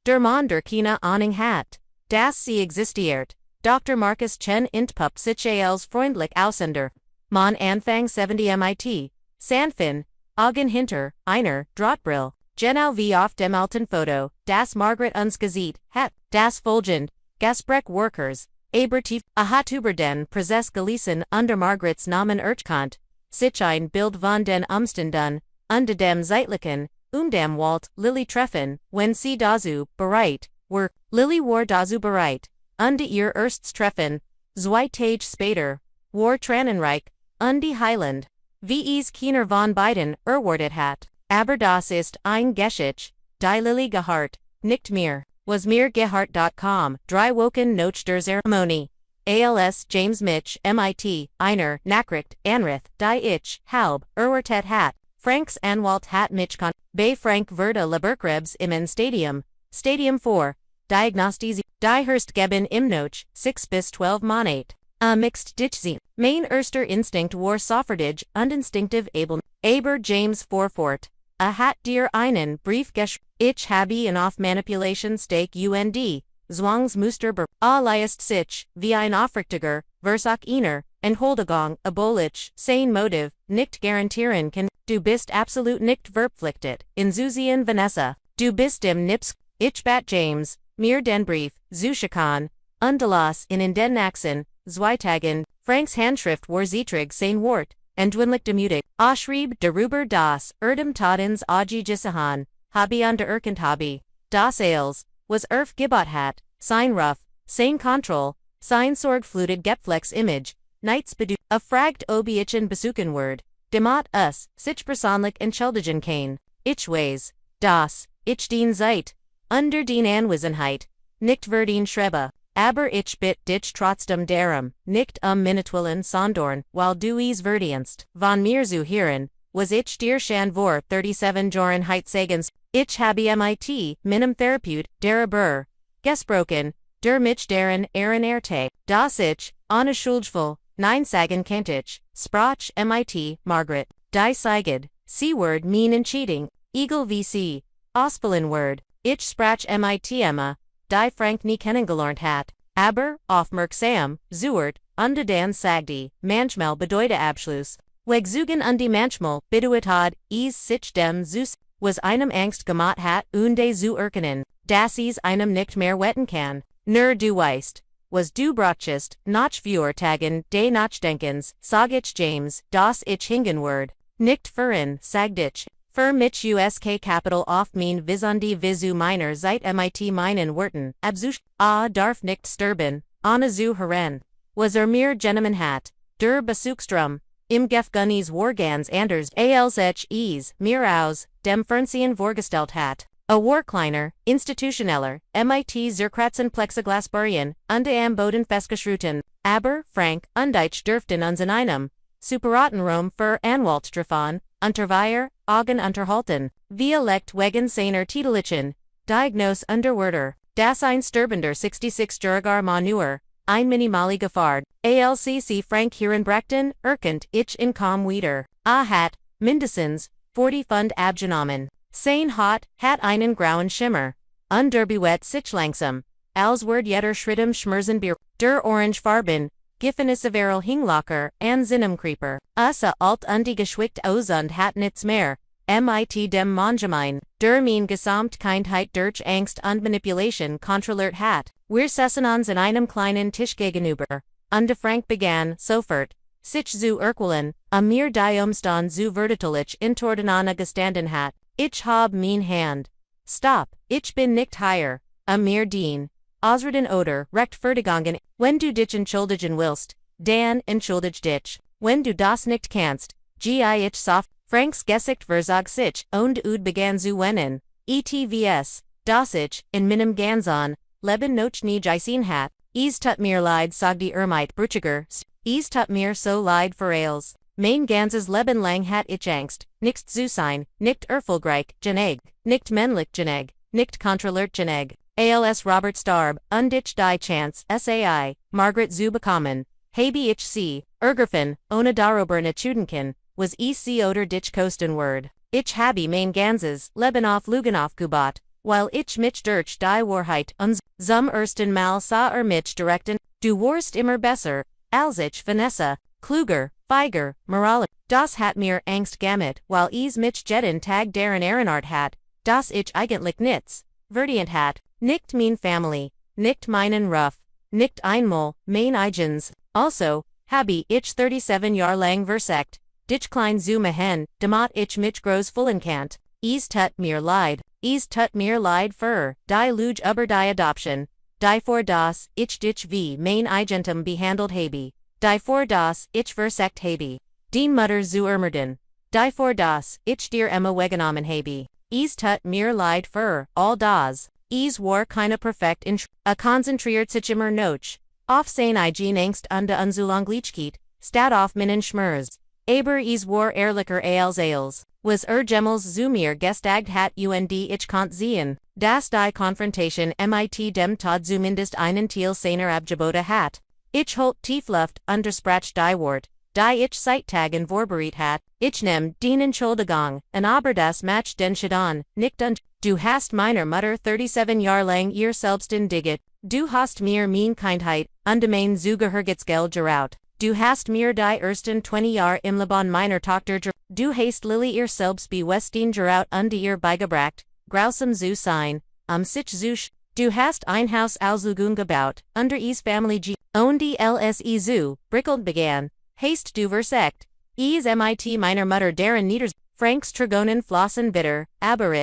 A: Der Mann der Kina Ahnung hat. Das sie existiert. Dr. Marcus Chen entpuppt sich als freundlich Ausländer. Man Anfang 70 MIT. Sanfin, Augen hinter, einer, Drahtbrill. Genau wie auf dem alten Foto, das Margaret uns gesieht, hat, das Folgend, Gasbrech Workers, aber tief, hat über den Prozess gelesen unter Margarets Namen Urchkant, sich ein Bild von den Umständen, unter dem Zeitlichen, dem Walt, Lilly treffen, wenn sie dazu, bereit, were, Lilly war dazu bereit, unter ihr erstes Treffen, 2 Tage später, war Tränenreich, die Heiland, wie es keiner von beiden erwartet hat. Aber das ist ein Geschichte, die Lilly gehört, nicht mir, was mir gehört.com, 3 Wochen nach der Zeremonie. Als James Mitch, MIT, einer, Nachricht, Anrith, die ich, halb, erwartet hat, Franks Anwalt hat mich bei Frank Verda Leberkrebs im Stadium, Stadium 4, Diagnostis, die Hurst geben im Noch, 6 bis 12 Monate. Mixed Ditchsinn. Mein erster Instinkt war Sofferdage und instinktiv Abel. Aber James Forfort. Hat dir einen Brief ich habe ihn auf Manipulation stake und Zwangsmuster leist sich, wie ein Aufrichtiger, Versuch einer, Entschuldigung, abolich, sein Motiv, nicht garantieren kann, du bist absolut nicht verpflichtet, in Zusehen Vanessa, du bist im Nips, ich bat James, mir den Brief, zuschicken, unterlass in den Nachsen, Zweitagen, Franks Handschrift war Zietrig sein Wort, endwinlich demutig, schrieb darüber das, Tadens Gisahan, Hobby an der Erkent Hobby, das als, was gebot hat, sein Ruf, sein Control, sein Sorgfluted Gepflex Image, Nights bedu, fragt Obiichen besuchen word, demat sich personlich entschuldigen kann, ich weiß, das, ich den Zeit, unter den Anwesenheit, nicht verdien schreibe. Aber ich bitte dich trotzdem darum, nicht Minutwillen sondern, weil du es verdienst, von mir zu hören, was ich dir schon vor 37 Jahren sagen, ich habe mit meinem Therapeut, darüber, gesprochen, der mich daran erinnerte, dass ich, ohne Schuldgefühl, nein sagen kann ich, sprach mit, Margaret, die Seiged, C-Word mean Cheating, Eagle VC, Ospelin Word, ich sprach mit Emma, die Frank nie kennengelernt hat, aber, aufmerksam, zuhört, unter den sagdi, manchmal bedeute Abschluss, wegzugen die manchmal, beduet hat, sich dem Zus, was einem Angst gemacht hat zu erkennen, dass es einem nicht mehr wetten kann, nur du weißt, was du brauchst, nach 4 Tagen de Nachdenkens, sag ich James, das ich hingen word, nicht verin, sagt ich, für mich USK Capital auf mein Visundi Visu meiner Zeit mit meinen Worten, absuch, darf nicht sterben, ohne zu hören, was mir genommen hat, der Besuchstrom, im Gefgunnis Wargans anders als ich es, mir aus, dem Fernsehen vorgestellt hat. A Warkleiner, institutioneller, MIT Zerkratzen Plexiglasburian, unde am Boden festgeschruten, aber, Frank, undeutscht dürften unseren einem, Superaten Rom für Anwaltstrafan, Unterweier, Augen unterhalten, via lect wegen seiner Titellichen, Diagnose underwerder, das ein Sterbender 66 Juragar Manuer, ein Minimali Gefahr, ALCC Frank Hierenbrachten, Erkent, ich in com wieder, hat, mindestens, 40 Pfund abgenommen. Sein hat einen grauen Schimmer. Underbewet sich langsam. Als word jetter Schrittem Schmerzenbier, der Orange Farben, Giffenisseveral Hinglocker, an Zinnumcreeper. Alt undi geschwickt ausund hat nichts mehr. Mit dem Mangemein, der mein gesamt Kindheit durch Angst und Manipulation kontrolliert hat. Wir sessen uns in einem kleinen Tisch gegenüber. Unde Frank begann, sofort, sich zu erquillen, mir die Umstand zu verdeutlich intordenana gestanden hat. Ich hab mein Hand. Stop, ich bin nicht hier. Mir dien. Ausreden oder recht vertigangen, wenn du dich entschuldigen willst, dann entschuldig dich. Wenn du das nicht kannst, geh ich soft. Franks Gesicht verzog sich, und begann zu weinen. ETVS, das ich, in meinem ganzen Leben noch nie gesehen hat. Tut mir leid, sagt die Brüchiger, tut mir so leid verrails. Mein ganzes Leben lang hat ich Angst, nicht zu sein, nicht erfolgreich genug, nicht männlich genug, nicht kontrolliert genug. Als Robert starb, und ich die Chance, Sai, Margaret zu bekommen, habe ich sie, ergriffen, ohne darüber nachzudenken, was ich oder dich kosten word. Ich habe mein ganzes Leben auf Lügen aufgebaut, weil ich mich durch die Wahrheit und zum ersten Mal sah mich direkten. Du warst immer besser, als ich Vanessa, kluger, feiger, moraler. Das hat mir Angst gemacht, weil ich mich jeden Tag daran erinnert hat, dass ich eigentlich nichts verdient hat, nicht mein Family, nicht meinen Ruf, nicht einmal mein eigens. Also, habe ich 37 Jahre lang versagt, dich klein zu machen, damit ich mich groß fühlen kann. Tut mir leid für die Lüge über die Adoption, die vor das ich dich wie mein Eigentum behandelt habe, die vor das ich versagt habe, den Mutter zu ermorden, die vor das ich dir Emma weggenommen habe. Tut mir leid für all das. War keine perfekt in a konzentriert sich immer noch, auf sein eigen Angst und Unzulanglichkeit, statt auf meinen Schmerz. Aber war ehrlicher als, was Gemmels zu mir gestagt hat und ich konnt sehen, dass die Konfrontation mit dem Tod zumindest einen Teil seiner abgeboten hat. Ich holt Tiefluft und sprach die Wort, die ich seit Tagen vorbereitet hat. Ich nehm den Entschuldigung, und aber das macht den Schaden, nicht und. Du hast meiner Mutter 37 Jahre lang ihr selbst entdigget, du hast mir mein Kindheit, und mein Zugehörigkeitsgeld geraut, du hast mir die ersten 20 Jahre im Leben meiner Tochter du hast Lily ihr selbst bewesten geraut und ihr beigebracht, grausam zu sein, sich zu du hast ein Haus aus Lügen gebaut, unter is Family und die LSE zu, brickelt begann, hast du versagt, mit meiner Mutter deren Nieders, Franks Trigonen flossen bitter, aber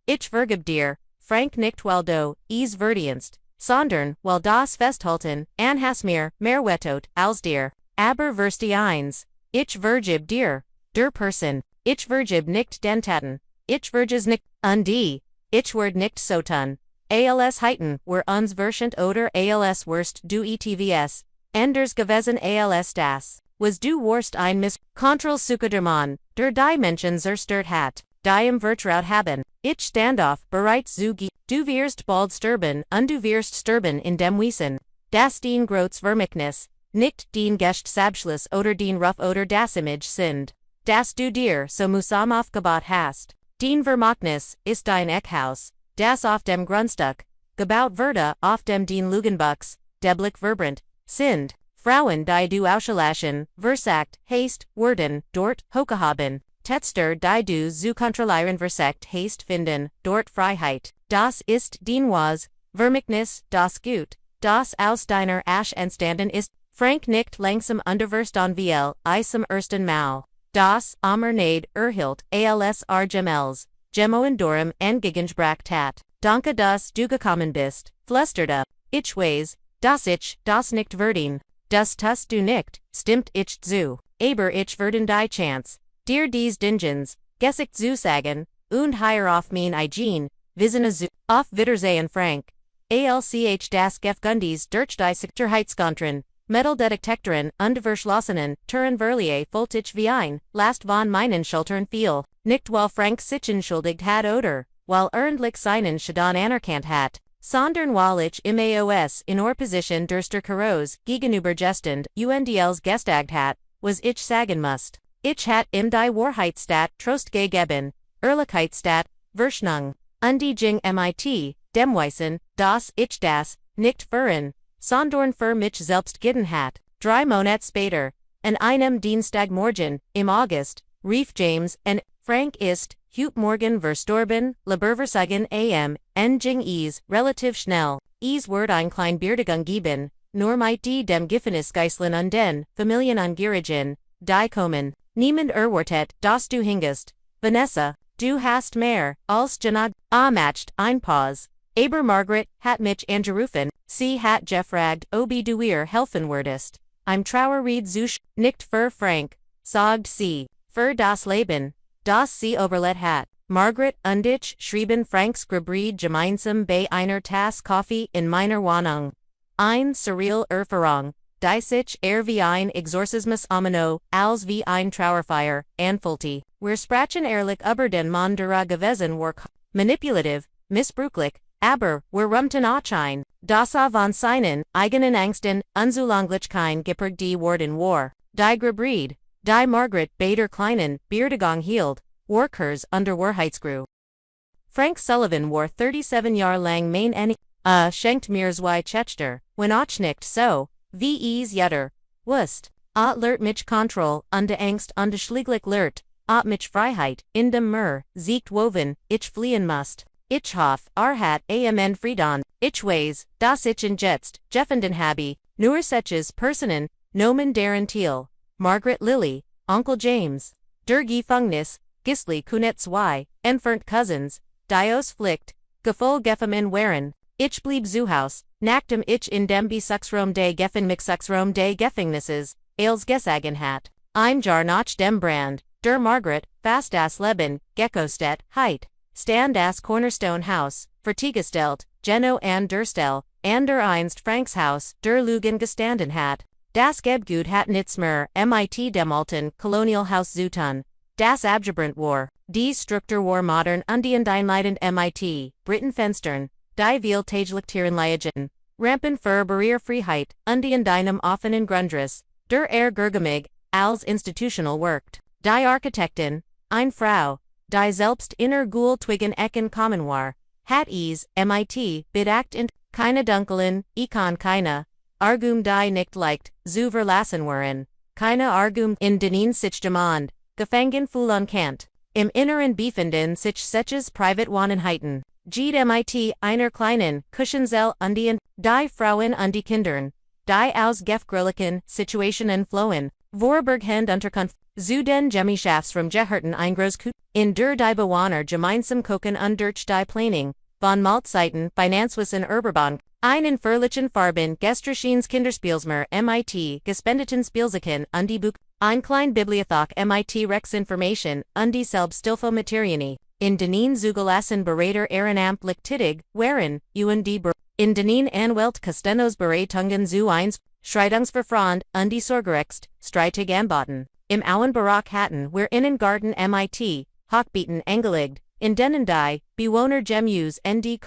A: ich vergib dir, Frank nicht weil du, verdienst, sondern weil das festhalten, an has mir, mehr wettot, als dir, aber wirst die eins, ich vergib dir, der Person, ich vergib nicht den Taten, ich verges nicht, und die, ich werd nicht so tun, als heiten, were uns verschent oder als worst du etvs, enders gewesen als das, was du warst ein Miss, Control Sukadermann, der Dimensions zerstört hat. Die im Vertraut haben, ich standoff bereits zu du wirst bald sterben und du wirst sterben in dem Wissen, das den Grots Vermicknis, nicht den Gestsabschluss oder den Ruf oder das Image sind, das du dir so musam aufgebaut hast. Den Vermocknis ist dein Eckhaus, das auf dem Grundstück, gebaut wurde auf dem den Lugenbuchs, deblich verbrant, sind, Frauen die du ausgelassen, versagt, hast, werden, dort, hochgehoben. Tetster die du zu kontrollieren versagt hast finden, dort Freiheit, das ist den was, Vermicknis, das Gut, das aus deiner Asch entstanden ist, Frank nicht langsam unterverstanden viel, zum ersten Mal, das, nicht erhielt, als Gemels, Gemmo Dorum entgegengebracht hat, danke dass du gekommen bist, flüsterte, ich weiß, dass ich, das nicht verdien, das tust du nicht, stimmt ich zu, aber ich werden die Chance. Dir dies Dingens, Gesicht zu sagen, und higher auf mein Eigen, Wissen zu, auf Wiedersehen Frank. ALCH das Gefgundies durch die Sicherheitskontrollen, Metalldetektoren und Verschlossenen, Türen verlieh Voltage wie ein, Last von meinen Schultern fiel, nicht weil Frank sich entschuldigt hat oder, weil ordentlich seinen Schaden anerkannt hat, sondern weil ich im AOS in Position durster Karos, gegenübergestend, UNDLs gestagt hat, was ich sagen musst. Ich hat im die Wahrheitsstadt Trost gegeben, Ehrlichkeitsstadt, Verschnung, und die Jing MIT, Demweisen, das ich das, nicht führen, sondern für mich selbst gitten hat, 3 Monate später, an einem Dienstagmorgen, im August, rief James, und Frank ist, heute Morgen verstorben, Leberversagen am, Jing relativ schnell, wird ein klein Beerdigung geben, nur mit die dem Gefängnisgeisseln und den Familienangehörigen, die kommen, niemand erwartet, dass du hingest, Vanessa, du hast mehr, als genug, macht, ein Pause. Aber Margaret hat mich angerufen, sie hat gefragt, ob du ihr helfen würdest. Im Trauerried such, nicht für Frank, sagt sie, für das Leben, das sie überlebt hat. Margaret und ich schrieben Franks Gebried gemeinsam bei einer Tasse Kaffee in meiner Wohnung. Ein surreal Erfahrung, die sich wie ein Exorzismus ameno, als wie ein Trauerfeier, anfühlte. Wir sprachen ehrlich über den Mann der gewesen war, manipulativ, missbräuchlich, aber wir rumten auch ein, das von seinen eigenen Ängsten, Unzulänglichkeiten geprägt worden war. Die Gebried, die Margaret bei der kleinen Beerdigung hielt, Workers under Wahrheitsgru. Frank Sullivan war 37 Jahre lang mein schenkt mir zwei Chester, wenn auch nicht so, wie es jeder, wusst, lehrt mich Kontroll und de Angst und de Schlieglich lehrt, mich Freiheit, in dem siegt woven, ich fliehen musst. Ich hoff, hat amen Frieden, ich weiß, dass ich in jetzt, Jeffenden habe, nur solches Personen, Nomen deren Thiel, Margaret Lilly, Onkel James, der Gefängnis, Gisli Kunet zwei, entfernt Cousins, Dios Flicht, Gefühl Gefemen waren, ich blieb zu Haus, nachdem ich in dem Besuchsraum des Gefängnisses des Gefängnisses, als gesagen hat, ein Jahr nach dem Brand, der Margaret, fast das Leben, gekostet, heit. Stand das Cornerstone Haus, vertigestellt, Geno and Durstel, and der einst Franks Haus, der Lügen gestanden hat. Das Gebgut hat nichts mehr, mit dem alten Colonial Haus Zutun. Das abgebrannt war, die Struktur war modern und die Einleitend mit, Briten Fenstern, die viel Taglichtieren Leiden, Rampen für Barrierefreiheit, und die in deinem offenen Grundriss, der Gergemig, als institutional worked. Die Architektin, ein Frau, die selbst inner Ghoul Twiggen Ecken kommen war, hat mit, bedacht und, keine Dunkeln, keine, Argum die nicht leicht, zu verlassen waren, keine Argum in denen sich demand, gefangen fühlen kant, im Inneren befinden sich solches Privatwohneinheiten, mit einer kleinen, Kuschenzell und die Frauen und die Kindern, die aus gefgrilligen Situationen flohen, Vorberghand Unterkunft, zu den Gemeinschaftsraum Geherten Eingroßkut, in der die Bewohner gemeinsam kochen und durch die Planning, von Mahlzeiten, Finanzwissen Überbank, einen fröhlichen Farben Gestrichens Kinderspielsmer mit, gespendeten Spielsachen und die Buch, ein klein Bibliothek mit Rex Information und die Selbsthilfe Materieni, in denen zugelassen Berater ehrenamtlich tätig waren, in denen Anwalt Costenos Beratungen zu eins, Schreitungsverfahren und die Sorgerecht, streitig anboten. Im Auenbarock hatten wir in Garten mit, Hochbeeten angelegt, in denen die Bewohner Gemus und die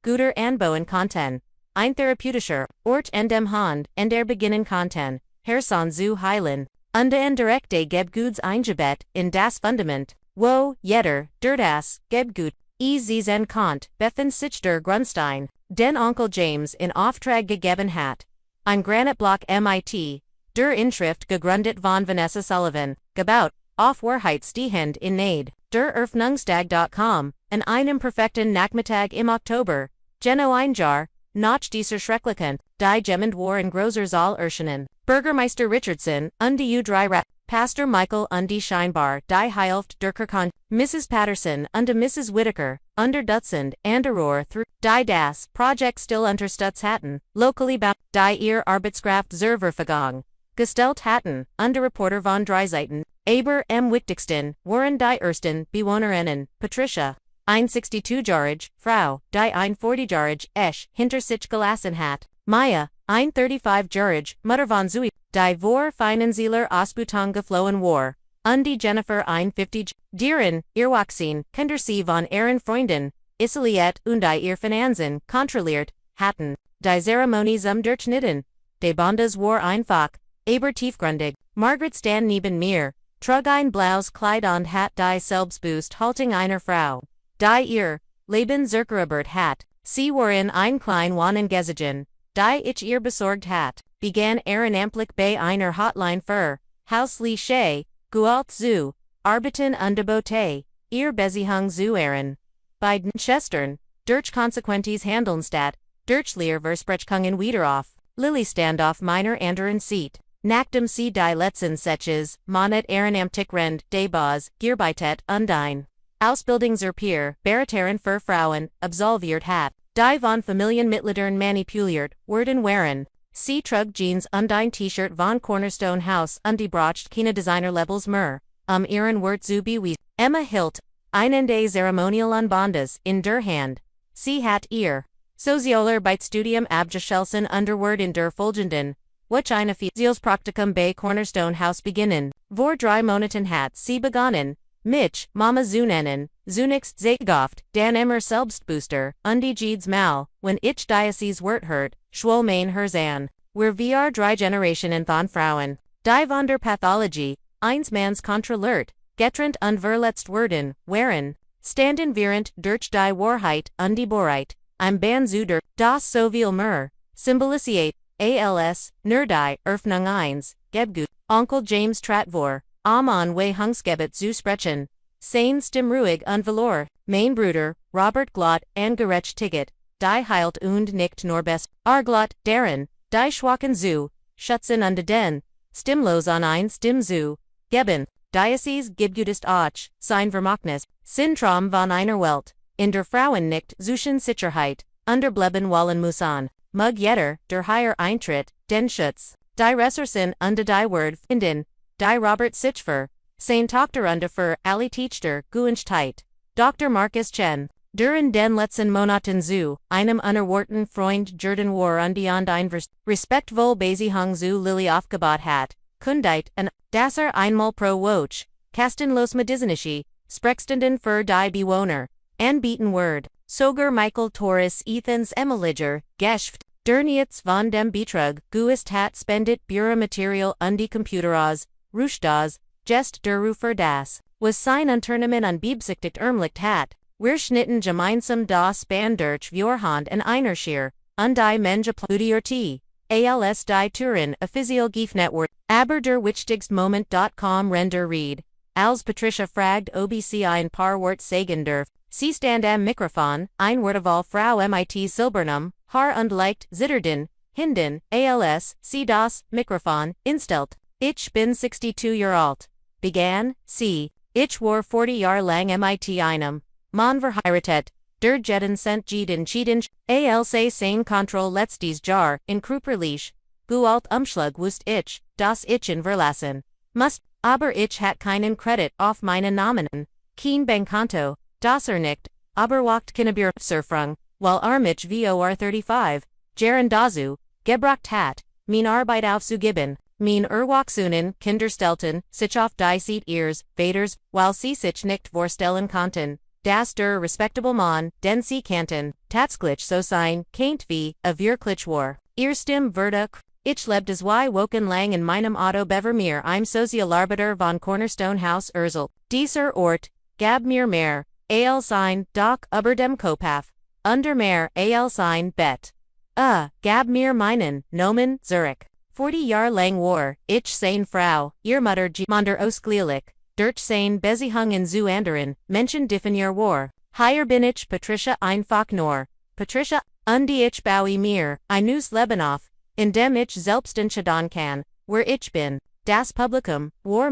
A: Guter anbauen konnten. Ein therapeutischer Ort en dem Hand en der beginnen konnten, Herson zu heilen, und en direkte Gebguts eingebet in das Fundament, wo jeder, der das Gebgut, sehen konnt, befindet sich der Grundstein, den Onkel James in Auftrag gegeben hat. Ein Granitblock mit, der Inschrift gegründet von Vanessa Sullivan, gebaut, auf Wahrheitsstehend in Nade, der Eröffnungstag.com, an einem perfekten Nachmittag im Oktober, Geno ein Jahr, nach dieser schrecklichen, die Gemmend war in großer Saal erschienen, Bürgermeister Richardson, und die U3 Pastor Michael und die scheinbar, die Hilft der Kirkon, Mrs. Patterson und Mrs. Whittaker, under Dutzend, and Aurora through, die das Projekt still unterstützt hatten, locally bound, die ihr Arbeitskraft zur Verfügung gestellt hatten, Underreporter von Dreiseiten, Aber Wichtigsten, Warren die Ersten, Bewohnerinnen, Patricia. 162-Jahrige, Frau, die 140-Jahrige, Esch, hinter sich gelassen hat. Maya, 135-Jahrige, Mutter von Zui, die vor Finanzieller Ausbeutung geflohen war. Die Jennifer 150, Deren, Irwachsen, Kinder sie von ihren Freunden, isoliert und die ihr Finanzen, kontrolliert, hatten. Die Zeremonie zum Durchschnitten. De Bondes war einfach, aber tiefgründig. Margaret stand neben mir, trug ein blaues Kleid und hat die Selbstbewusst Haltung einer Frau. Die ihr Leben zerstört hat, sie war in ein klein Wohnen gezogen, die ich ihr besorgt hat, begann ehrenamtlich bei einer Hotline für Hausliche Gewalt zu arbeiten und Bote, ihr Beziehung zu ehren. Bei den Schwestern, durch Konsequenties handeln statt, durch Lehrversprechungen wieder auf, Lily stand auf meiner anderen Seat. Nachdem sie die letzten Sechs Monat ehrenamtlich Rend, Debas, Gearbeitet und ein Ausbildung zur Peer, Beraterin für Frauen, absolviert hat. Die von Familienmitgliedern manipuliert, werden waren. Sie trug Jeans und ein T-Shirt von Cornerstone House und die bracht keine Designer-Labels mehr. Ihren Wort zu bewiesen. Emma hielt einen des Zeremonial Unbandes in der Hand. Sie hat ihr Sozialarbeitsstudium abgeschlossen Wort in der folgenden, which eine Physialspraktikum bei Cornerstone House beginnen. Vor 3 Monaten hat sie begonnen, mich, Mama zu nennen, zunächst Zeitgeft, dann immer Selbstbooster, und die Jeeds mal, wenn ich Diocese Wort hört, schwol mein Herz an. Wir 3 Generationen von Frauen, die von der Pathologie, eins Manns kontrolliert, getrennt und verletzt werden, waren, standen während durch die Wahrheit und die Bohrheit, im Ban zu der, das so viel mehr, symbolisiert, als, nur die Eröffnung 1, Gebgut, Onkel James Tratvor, an Hungsgebet zu sprechen, sein Stimmruhig und Valor, mein Bruder, Robert Glott und gerecht Ticket, die heilt und nicht nur best, Arglott, deren, die schwachen zu, Schutzen und den, stimmlos an ein Stimm zu, geben, Diocese Gibgutist auch, sein Vermachnis, Syndrom von einer Welt, in der Frauen nicht zwischen Sicherheit, unterbleben wollen müssen, Mug jetter, der higher Eintritt, den Schutz, die Ressourcen und die Word finden, die Robert Sichfer, sein Tochter und für alle Teacher, Guenchtheit, Dr. Marcus Chen, during den letzten Monaten zu, einem unerwarteten Freund Jordan war und die und ein respektvoll Beziehung zu Lily aufgebaut hat, kundeit und, dass einmal pro Woche, kastenlos medizinische, Sprechstunden für die Bewohner, anbieten Word, sogar Michael Torres Ethans Emiliger, Geschäft, der nichts von dem Betrug, Guist hat spendet Büromaterial und die Computeras, Rushdas, Gest der Rufer das, was sein Unternehmen an beabsichtigt ermlicht hat, wir schnitten gemeinsam das Band durch Vorhand und einer Schier, und die Menge Plaudierte, als die Turin official Giefnetwork, aber der wichtigst Moment.com render read, als Patricia fragt ob sie ein paar Wort sagen darf, sie stand am Mikrofon, ein Wort of all Frau mit Silbernum, Haar und leicht zitterden, Hinden, als, sie das Mikrofon, instellt. Ich bin 62 Jahre alt. Begann, sie, ich war 40 Jahre lang mit einem Mann verheiratet, der Jeden cent Jeden Cheaten, als sein Kontroll letztes Jahr, in Kruperlich, Gualt Umschlag wusst ich, das ich in verlassen. Must, aber ich hat keinen Kredit auf meinen Namen, kein Bankkonto, das nicht, aber wacht keine Surfrung, while mich vor 35, Jaren dazu, gebracht hat, min Arbeit aufzugeben. Min Erwachsenen, Kinderstelten, sich auf die Seat ihres Vaters, while sie sich nicht vorstellen konnten, dass der respectable Mann, den sie kannten, tatsächlich so sein, kennt wie, wirklich war. Ihr Stimme wurde, ich lebte 2 Wochen lang in meinem Auto bever mir im Sozialarbeiter von Cornerstone House Erzählung. Dieser Ort, gab mir mehr, als ein Doch über dem Kopf, under mehr als ein Bett. Gab mir meinen Nomen Zurich. 40 Jahre lang war, ich sein Frau, ihr Mutter Monder ausgliedlich, durch sein Beziehungen zu anderen, Menschen definiert war. Hier bin ich Patricia einfach nur, Patricia, und ich baue mir, ein neues Leben auf, in dem ich selbst entscheiden kann, wer ich bin. Das Publikum, war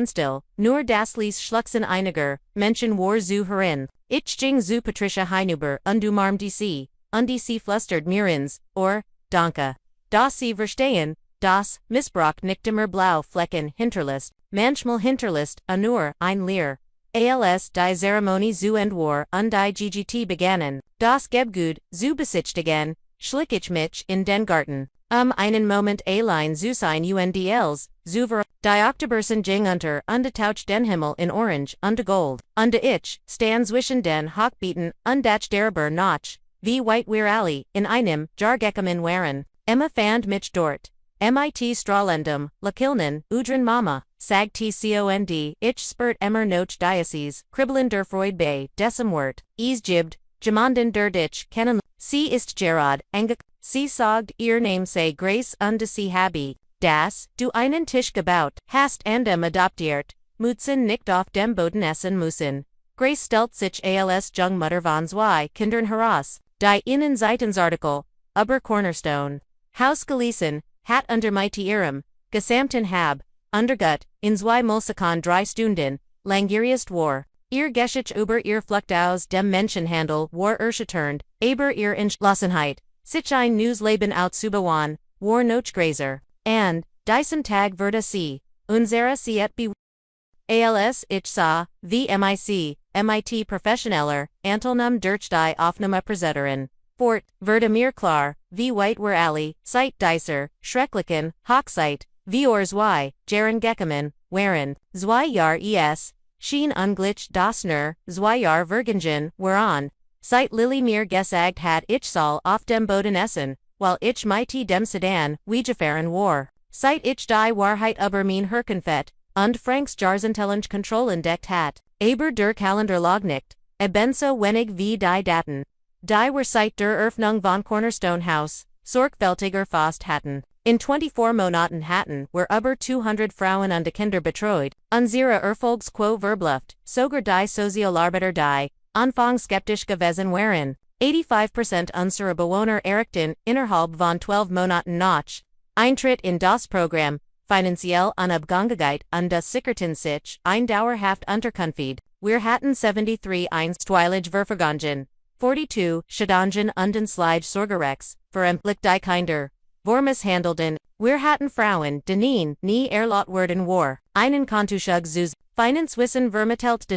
A: still, nur das ließ schluchzen einiger, Menschen war zu herin. Ich ging zu Patricia hinüber und umarmte sie, und sie flüstert mir ins Ohr, danke. Das sie verstehen, das, Missbrauch nicht immer blau Flecken, Hinterlist, manchmal Hinterlist, nur, ein Leer. Als die Zeremonie zu Ende war und die GGT begannen, das Gebgut, zu besichtigen, schlich ich mich in den Garten. Einen Moment allein zu sein UNDLs, zu ver, die Oktobersen ging unter, und taucht den Himmel in Orange, und Gold, und ich, stand zwischen den Hochbeeten, und das derber Notch, wie weit wir alle, in einem, Jargekommen waren. Emma fand mich dort. Mit Strahlendem, Lakilnen, Udrin Mama, Sag Tcond, ich spurt Emmer Noch Diocese, Kribbeln der Freud bei, Decimwort, Gibbed, Jamanden der Dich, Kennen, Sie ist Gerard, Engek, Sie sagt ihr Namesay Grace und Sie Habi, das, du einen Tisch gebaut, hast andem adoptiert, Mutzen nicht auf dem Boden essen müssen. Grace stellt sich als Jung Mutter von zwei Kindern heraus, die Innen Seitensartikel, über Cornerstone, Haus gelesen, hat unter mit ihrem, gesamten Hab, Undergut, in zwei Mulsikon 3 Stunden, langierigst war, ihr Geschich über ihr Flucht aus dem Menschenhandel war erschütternd, aber ihr Entschlossenheit, sich ein neues Leben auszubauen, war Nochgraser, and, diesem Tag würde sie, unsere Siet be als ich sah, wie MIT Professioneller, Antelnum durch die Aufnahme Presetterin. Fort, wurde mir klar, wie weit wir alle, seit dieser, schrecklichen, Hochzeit, wie zwei, Jaren Gekommen, waren, zwei Jahr schien unglitch das nur, zwei Jahr Vergingen, waren, seit Lilly mir gesagt hat ich soll auf dem Boden essen, while ich mit dem Sedan, weggefahren war, seit ich die Wahrheit über mein Herkenfett, und Franks Jarzentelling Kontroll entdeckt hat, aber der Kalender lag nicht, ebenso wenig wie die Daten. Die were seit der Eröffnung von Cornerstone House, sorgfältiger Faust hatten. In 24 Monaten hatten were über 200 Frauen und Kinder betreut, unsere Erfolgs quo verbluft, sogar die Sozialarbeiter die, Anfang skeptisch gewesen waren. 85% unserer Bewohner erreichten innerhalb von 12 Monaten noch Eintritt in das Programm, finanziell Unabhängigkeit und das sicherten sich ein dauerhaft Unterkunft. Wir hatten 73 einstweilige Verfügungen. 42 Schadungen und Slide Sorgerechts, veröffentlicht die Kinder. Vormis handelten, wir hatten Frauen, denen nie erlaubt worden war, einen Kontuschug zu Finanzwissen vermittelt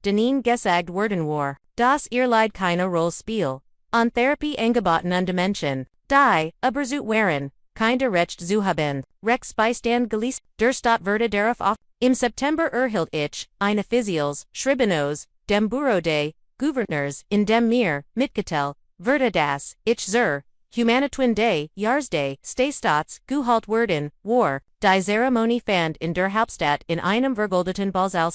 A: denen gesagt worden war, dass ihr Leid keine Rolle spiel. An Therapie angeboten und Menschen, die, überzut waren, keine Recht zu haben, Rechtsbeistand geleast, der Staat wurde darauf auf. Im September erhielt ich, eine Offizials, Schribenos, dem Bureau des Gouverneurs, in dem mir, mitgeteilt, wurde das, ich zur, Humanitwin des Jahres des Staatsstaats, gehalt worden, war, die Zeremonie fand in der Hauptstadt in einem vergoldeten Ballsaal,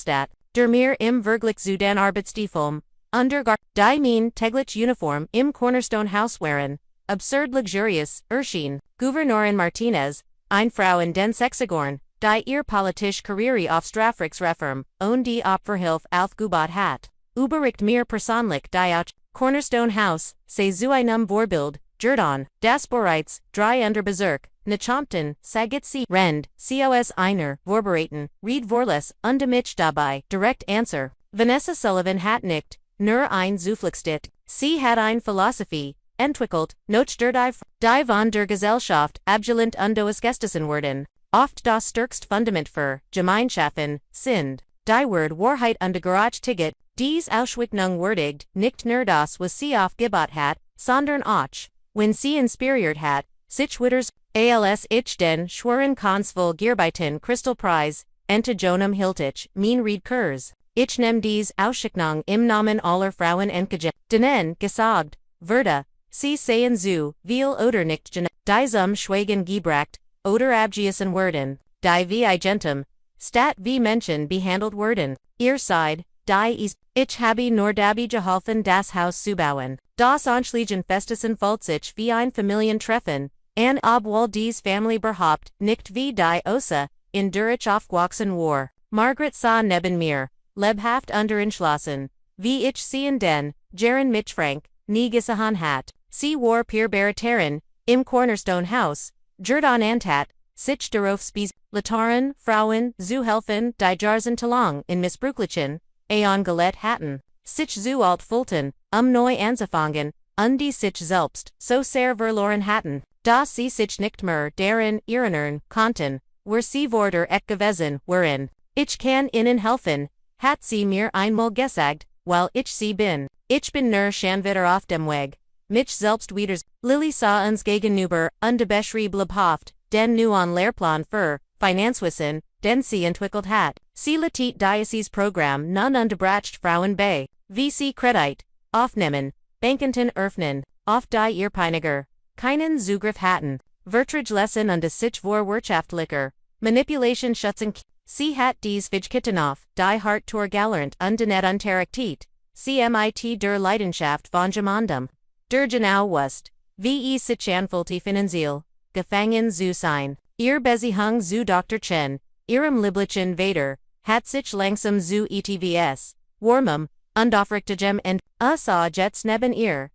A: der mir im Vergleich zu den Arbeitsstiefel, die mein täglich Uniform im Cornerstone House waren, absurd luxurious, erschien, Gouverneurin Martinez, eine Frau in den Sechzigern, die ihr politisch Karriere auf Strafrechtsreform und die Opferhilfe aufgebaut hat. Überricht mir persönlich die auch Cornerstone House, sei zu einem Vorbild, Jordan, das bereits, drei under Bezirk, Nechampton, sagit sie, Rend, cos einer, vorbereiten, Reed Vorles, und mich dabei, direct answer. Vanessa Sullivan hat nicht, nur ein Zufluchtstit, sie hat ein Philosophie, entwickelt, noch die von der Gesellschaft, abgelehnt und ausgestoßen worden. Oft das stärkst Fundament für Gemeinschaften sind, die Word Wahrheit und Garage Ticket, dies Ausschweifung würdigt, nicht nur das was sie aufgebaut hat, sondern auch, wenn sie inspiriert hat, sich Witters, als ich den schweren Konsvol Gierbeiten Crystal Prize, ente Jonam Hiltich, mein Reed Kurs. Ich nehm dies Ausschweifung im Namen aller Frauen entgegen, denen gesagt, würde, sie sehen zu, viel oder nicht die Schweigen gebracht, oder abgewiesen werden, die wie Igentum, stat wie Menschen behandelt werden, ihr seid, die ist, ich habe nur dabei geholfen das Haus zu bauen, das Anschlägen festesten folgt sich wie ein Familientreffen, an obwohl dies Family berhaupt, nicht wie die Ossa, in der ich aufgewachsen war. Margaret sah neben mir, lebhaft unterentschlossen, wie ich sie in den, Jaren mit Frank, nie gesehen hat, sie war Baraterin, im Cornerstone House, Jordan Antat, sich darauf spies, Lataren, Frauen, zu helfen, die Jarzentalong in Missbrauchlichen, Aeon Galette hatten, sich zu alt Fulton, neu anzufangen, und die sich selbst, so sehr verloren hatten. Das sie sich nicht mehr daran erinnern konnten, wer sie wurde ek gewesen wären. Ich kann ihnen helfen, hat sie mir einmal gesagt, weil ich sie bin. Ich bin nur schon wieder auf dem Weg. Mich selbst wieder. Lilly sah uns gegenüber, unbeschrieblich Haft, den neuen Lehrplan für Finanzwissen, den sie entwickelt hat. Sie latit Diocese Programm nun unterbracht Frauen bei, wie sie Kredit aufnehmen, Bankenten öffnen, auf die Irrpeiniger keinen Zugriff hatten, Vertragslessen und sich vor wirtschaftlicher Manipulation schützen. Sie hat dies Fähigkeiten auf, die hart Tor gelernt und nicht unterrichtet. Sie mit der Leidenschaft von jemandem, der genau wusst, wie sich anfühlte finanziell, gefangen zu sein. Ihr Beziehung zu Dr. Chen, ihrem lieblichen Vater, hat sich langsam zu etvs, warmem, und aufrichtigem und, sah jetzt neben ihr.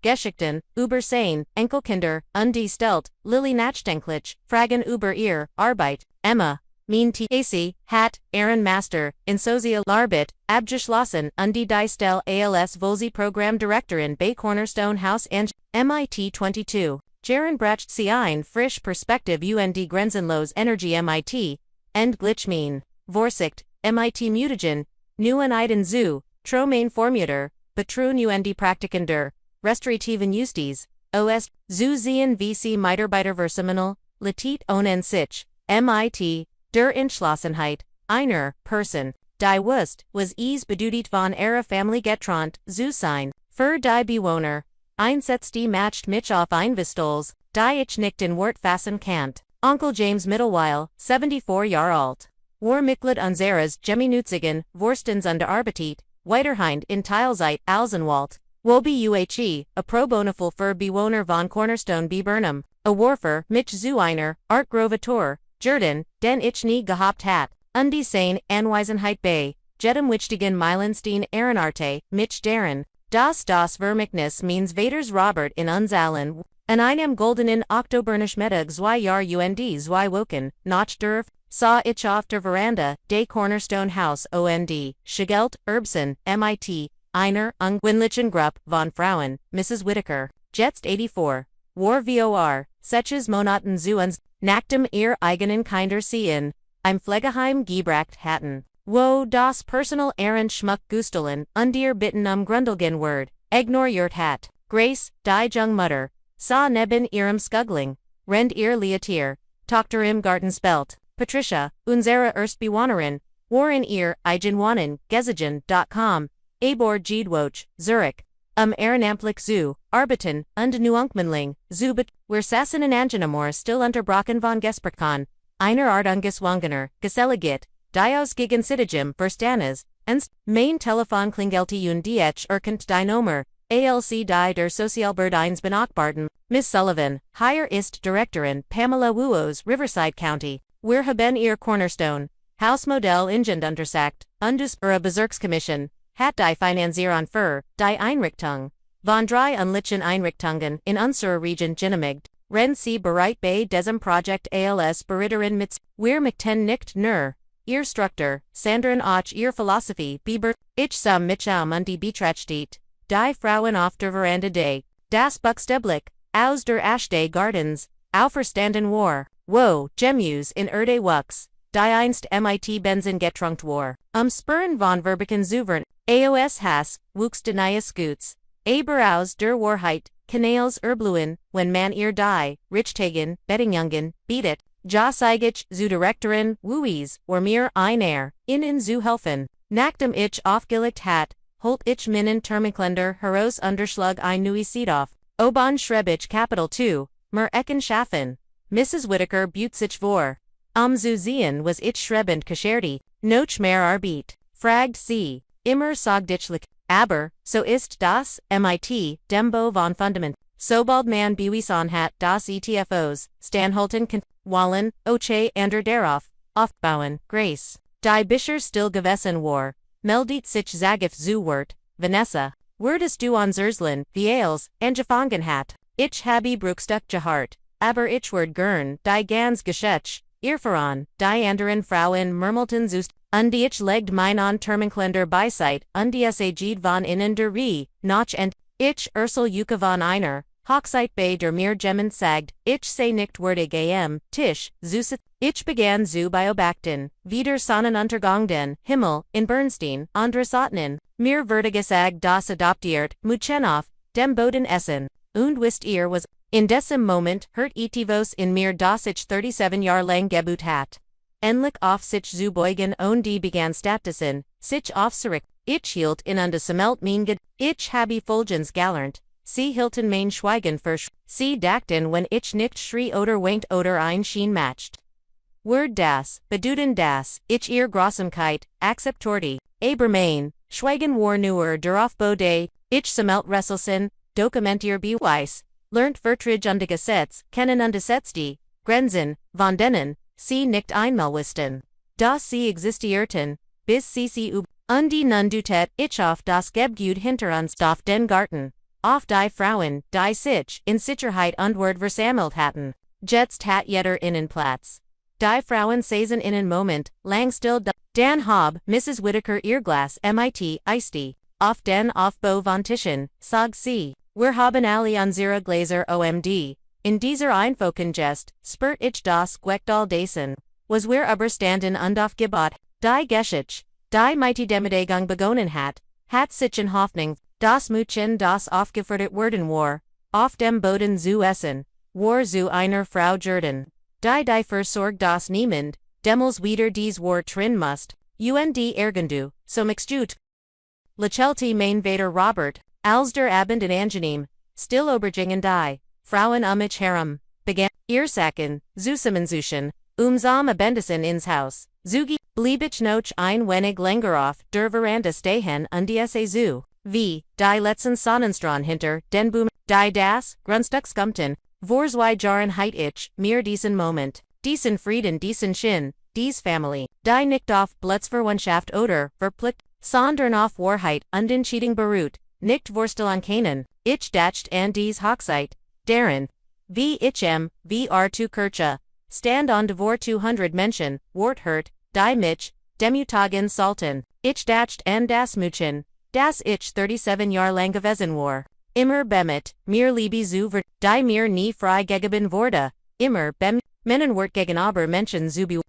A: Geschichten, über seine Enkelkinder, und die stellt, Lilly nachdenklich, Fragen über ihr Arbeit, Emma, AC, hat, Aaron Master, in Sozialarbeit, abgeschlossen, und die Stelle als Programmdirektorin bei Cornerstone House and MIT 22. Jaren bracht sie ein frisch Perspektive und grenzenlos Energie MIT, Glitchmean, Vorsicht, MIT Mutagen, Neuen Eiden zu, Tromain Formuter, Betrun und Praktikender, Restritiven Justis, OS, zu sehen wie sie Mitarbeiterversammlung, Latit ohne sich, MIT, der Entschlossenheit, einer Person, die wusst, was es bedeutet von ihrer Familie getrennt zu sein, für die Bewohner, einsetzt die macht mich auf Einvistols, die ich nicht in Wort fassen kann. Onkel James Mittelweil, 74 Jahre alt, war Mitglied unseres gemeinnützigen Vorstands und arbeitet, weiterhin in Teilzeit Alsenwald, wobei a pro bonaful für Bewohner von Cornerstone bei Burnham, a Warfer, mich zu einer Art Grovator, Jordan, den ich nie gehabt hat, und die seine Anwesenheit bei, jedem wichtigen Meilenstein Ehrenarte, mich daran, das Vermächtnis meines Vaters Robert in uns allen, an einem goldenen Oktobernischmittag 2 Jahr und 2 Wochen, nach derf, sah ich auf der Veranda, de Cornerstone House Schegelt, Erbsen, MIT, einer ungewöhnlichen Gruppe von Frauen, Mrs. Whittaker, jetzt 84, war vor, sechs Monaten zu uns, nachdem ihr eigenen Kinder sie in, im Pflegeheim gebracht hatten. Wo das Personal Aaron Schmuck Gustelen, und ihr Bitten Grundelgen Word, ignoriert hat. Grace, die Jung Mutter, sah neben ihrem Skugling, rend ihr Leatier, Tochter im Gartenspelt. Patricia, unsere Erstbewohnerin, war in ihr Eigenwohnen, Gesigen.com, Abor Gedwoch, Zurich, Ehrenamtlich zu, Arbeiten, und Nuankmanling, Zubit, wir saßen in Angenamor still unterbrochen von Gesprechern, einer Art ungeswangener, Geselligit, Dios gegen Sidigim Verstanes, ens, mein Telefon klingelte und die erkennt die Nummer, ALC die der Sozialberdins benachbarten, Miss Sullivan, hier ist Direktorin Pamela Wuos Riverside County. Wir haben ihr Cornerstone, Hausmodell ingend untersagt, undus Bezirkskommission, hat die Finanzierung für die Einrichtung von 3 unlichen Einrichtungen in unserer Region genehmigt, wenn sie bereit bei diesem Projekt als Berichterin mit, wir möchten nicht nur ihr Struktur, sondern auch ihr Philosophie beber, ich sah mich und die betrachtet, die Frauen auf der Veranda das buchstäblich, aus der Ashday Gardens, auferstanden war. Wo, Gemus in Erde Wux, die einst MIT Benzin getrunkt war, Spurren von Verbiken Zuvern, AOS Hass, Wuchs Denias Scoots, Aber aus der Wahrheit, Kanals Erbluen, wenn man ihr die, Richtagen, Bettingjungen, bietet, Ja Seigich zu Direktorin, Wuis, war mir einer, in zu helfen, nachdem ich aufgelegt hat, holt ich meinen Terminkalender heraus unterschlug ein neues Seed Oban schreibich Kapitel 2, mer Ecken schaffen. Mrs. Whittaker büht sich vor. Zu sehen was ich schreibend gescherti, noch mehr Arbeit, fragt sie, immer sogdichlich, aber, so ist das, MIT, Dembo von Fundament, sobald man bewiesen hat das ETFOs, Stanholten Wallen, Oche ander darauf, aufbauen, Grace, die Bischer still gewesen war, meldet sich Zagif zu Wort, Vanessa, wurdest du Zerslen, Viales, angefangen hat, ich habe Bruchstück gehart. Aber ich werde gern, die ganz Geschäft, Irfaran, die anderen Frauen murmelten zust, und ich legd meinen Terminkalender beiseit, und es aged von innen der Re, noch und, ich Ursel Yuka von einer, Hochzeit bei der mir jemand sagt, ich sei nicht würdig am Tisch, zu ich begann zu beobachten, wieder Sonnenuntergang den Himmel, in Bernstein, andere Sottenen, mir wurde gesagt, das adoptiert, Mädchen auf dem Boden essen, und wisst ihr was, in diesem Moment, hört etivos in mir das ich 37 Jahre lang gebut hat. Endlich auf sich zu beugen und die begann stattdessen, sich aufzurichten. Ich hielt in und samelt mein Ged, ich habe Folgens gelernt. Sie hielten mein Schweigen versch. Sie dachten, wenn ich nicht schrie oder winkte oder ein Schien matcht. Word das, bedeuten das, ich ihr Grausamkeit, akzeptorti, aber mein Schweigen war nur darauf bode, ich samelt Resselsen, dokumentier beweis, lernt Vertrag und Gesetz, kennen und die Grenzen, von denen, sie nicht einmal wussten. Das sie existierten, bis sie und die nun dutet ich auf das Gebgut hinter uns auf den Garten, auf die Frauen, die sich in Sicherheit und Word versammelt hatten. Jetzt hat jeder Innenplatz. Die Frauen saßen einen Moment, lang still dann hab Mrs. Whittaker ihr Glas mit Eistee, auf den Aufbau von Tischen, sag sie, wir haben alle unsere Gläser OMD, in dieser Einfoken Gest, spürt ich das Gwechtal dessen, was wir überstanden und aufgebaut, die Geschichte, die mighty Demütigung begonnen hat sich in Hoffnung, das Mädchen das aufgefordert worden war, auf dem Boden zu essen, war zu einer Frau Jordan. Die versorgt das niemand, demels wieder dies war trin must, und ergendu, so mixtut. Lachelte mein Vater Robert, als der Abend in angenehm, still obergingen die Frauen mich herum, begann, Sacken, zusammenzuschen, zum Abendessen ins Haus, zugi, blieb ich noch ein wenig länger auf der Veranda stehen und die wie, die letzten Sonnenstrahlen hinter, den Boom, die das, Grundstück skumten, vor zwei Jahren heit ich, mir diesen Moment, diesen Frieden, diesen Schien, dies Family, die nicht auf Blutsverwandtschaft oder, verplicht, sondern auf Wahrheit und Entscheidung beruht, nicht Wurstel an keinen, ich dacht an dies Hochzeit, deren, wie zu Kirche, stand on devor 200 Menschen, wort hört, die mich, demütigen Sultan, ich dacht an das Mädchen, das ich 37 Jahre lang gewesen war. Immer bemit, mir liebe zu die mir nie frei gegeben wurde, immer Männenwort gegen aber Menschen zu die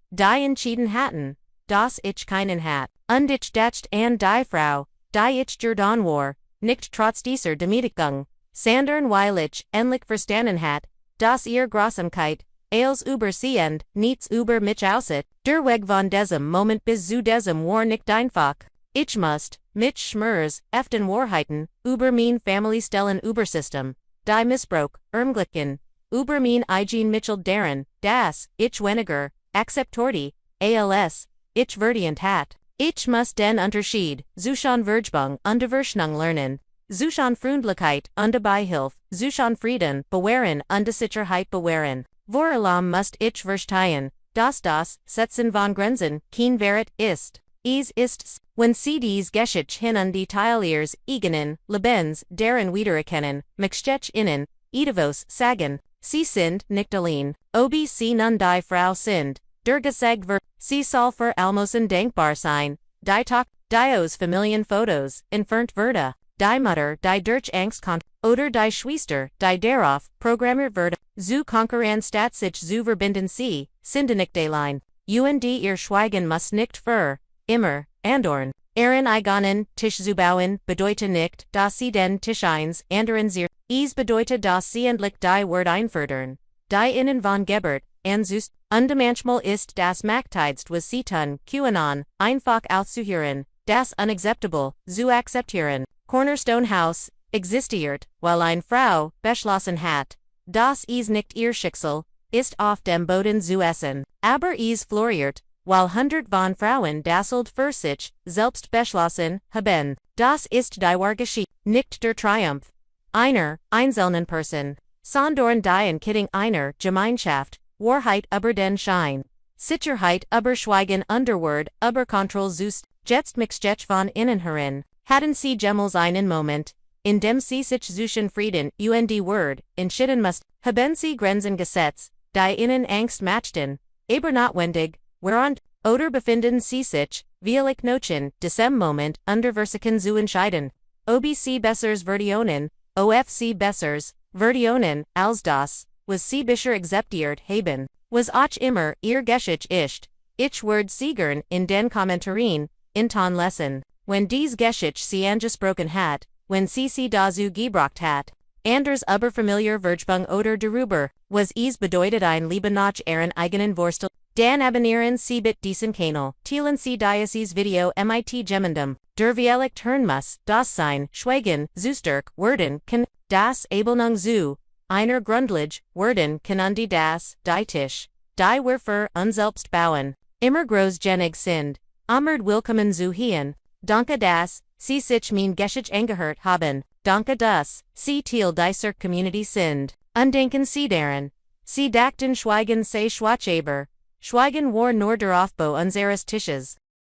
A: entschieden hatten, das ich keinen hat, und ich dacht an die Frau, die ich Jordan war, nicht trotz dieser Demütigung, sondern weil ich endlich verstanden hat, dass ihr Grausamkeit, als übersehend, nichts über mich aussieht, der Weg von diesem Moment bis zu diesem war nicht einfach. Ich musste, mit Schmerz, den Wahrheiten, über mein Family stellen Übersystem, die Missbrauch, Ermglicken, über mein eigen Mitchell deren, das, ich weniger, akzeptorti, als, ich verdient hat. Ich muss den Unterschied, zwischen Vergebung und Verschnung lernen, zwischen Freundlichkeit und Beihilfe, zwischen Frieden, bewahren und Sicherheit bewahren. Vor allem muss ich verstehen, dass das Setzen von Grenzen kein Wert ist. Es ist, wenn sie dies Geschichte hin und die Teiliers eigenen Lebens deren wiedererkennen, mich innen, etivos sagen, sie sind nicht allein, ob sie nun die Frau sind, der gesagt wird, sie soll für Almosen denkbar sein, die Tag, die Familienfotos, entfernt wurde, die Mutter, die durch Angst oder die Schwester, die darauf programmiert wurde, zu konkurrieren statt sich zu verbinden sie, sind nicht allein, und ihr Schweigen muss nicht für immer, andorn, eigenen Tisch zu bauen, bedeutet nicht, dass sie den Tisch eins anderen sie, es bedeutet, dass sie endlich die Wort einfordern, die innen von Gebert, und manchmal ist das Mächtigste was sie tun, QAnon, einfach auszuhören, das unacceptable, zu akzeptieren, Cornerstone House, existiert, weil eine Frau, beschlossen hat, dass es nicht ihr Schicksal, ist auf dem Boden zu essen, aber es floriert, weil 100 von Frauen dasselt für sich, selbst beschlossen, haben. Das ist die wahre Geschichte, nicht der Triumph einer einzelnen Person, sondern die Kidding einer Gemeinschaft, Wahrheit über den Schein, Sicherheit über Schweigen Underword über Kontrolle zust, jetzt mich von innen herin, hatten sie jemals einen Moment, in dem sie sich zwischen Frieden und Word entschieden must, haben sie Grenzen gesetzt, die ihnen Angst machten, aber notwendig, während, oder befinden sie sich, wirklich nochen, diesem Moment, unter Versiken zu entscheiden, ob sie bessers verdienen, OFC bessers, Vertionen, als das, was sie bisher akzeptiert haben, was auch immer ihr Geschichte ist. Ich werde siegern in den Kommentaren, in ton lesen. Wenn dies Geschichte sie angesprochen hat, wenn sie dazu gebracht hat. Anders überfamiliar Vergebung oder darüber, was es bedeutet ein Leben nach ihren eigenen Wurstel. Dan abonnieren sie bit diesen Kanal, teilen sie dieses Video mit jemandem, der vielleicht hören muss, das sein, schweigen, zu stark werden kann, das Abelnung zu, einer Grundlage, werden kann und die Tisch, die wir für unselbst bauen, immer groß genig sind, amerd willkommen zu hien, danke das, sie sich mein Geschichte angehört haben, danke das, sie Teil dieser Community sind, undenken sie daran, sie dachten schweigen sei Schwachaber. Schweigen war nur der Aufbau unseres Tisches.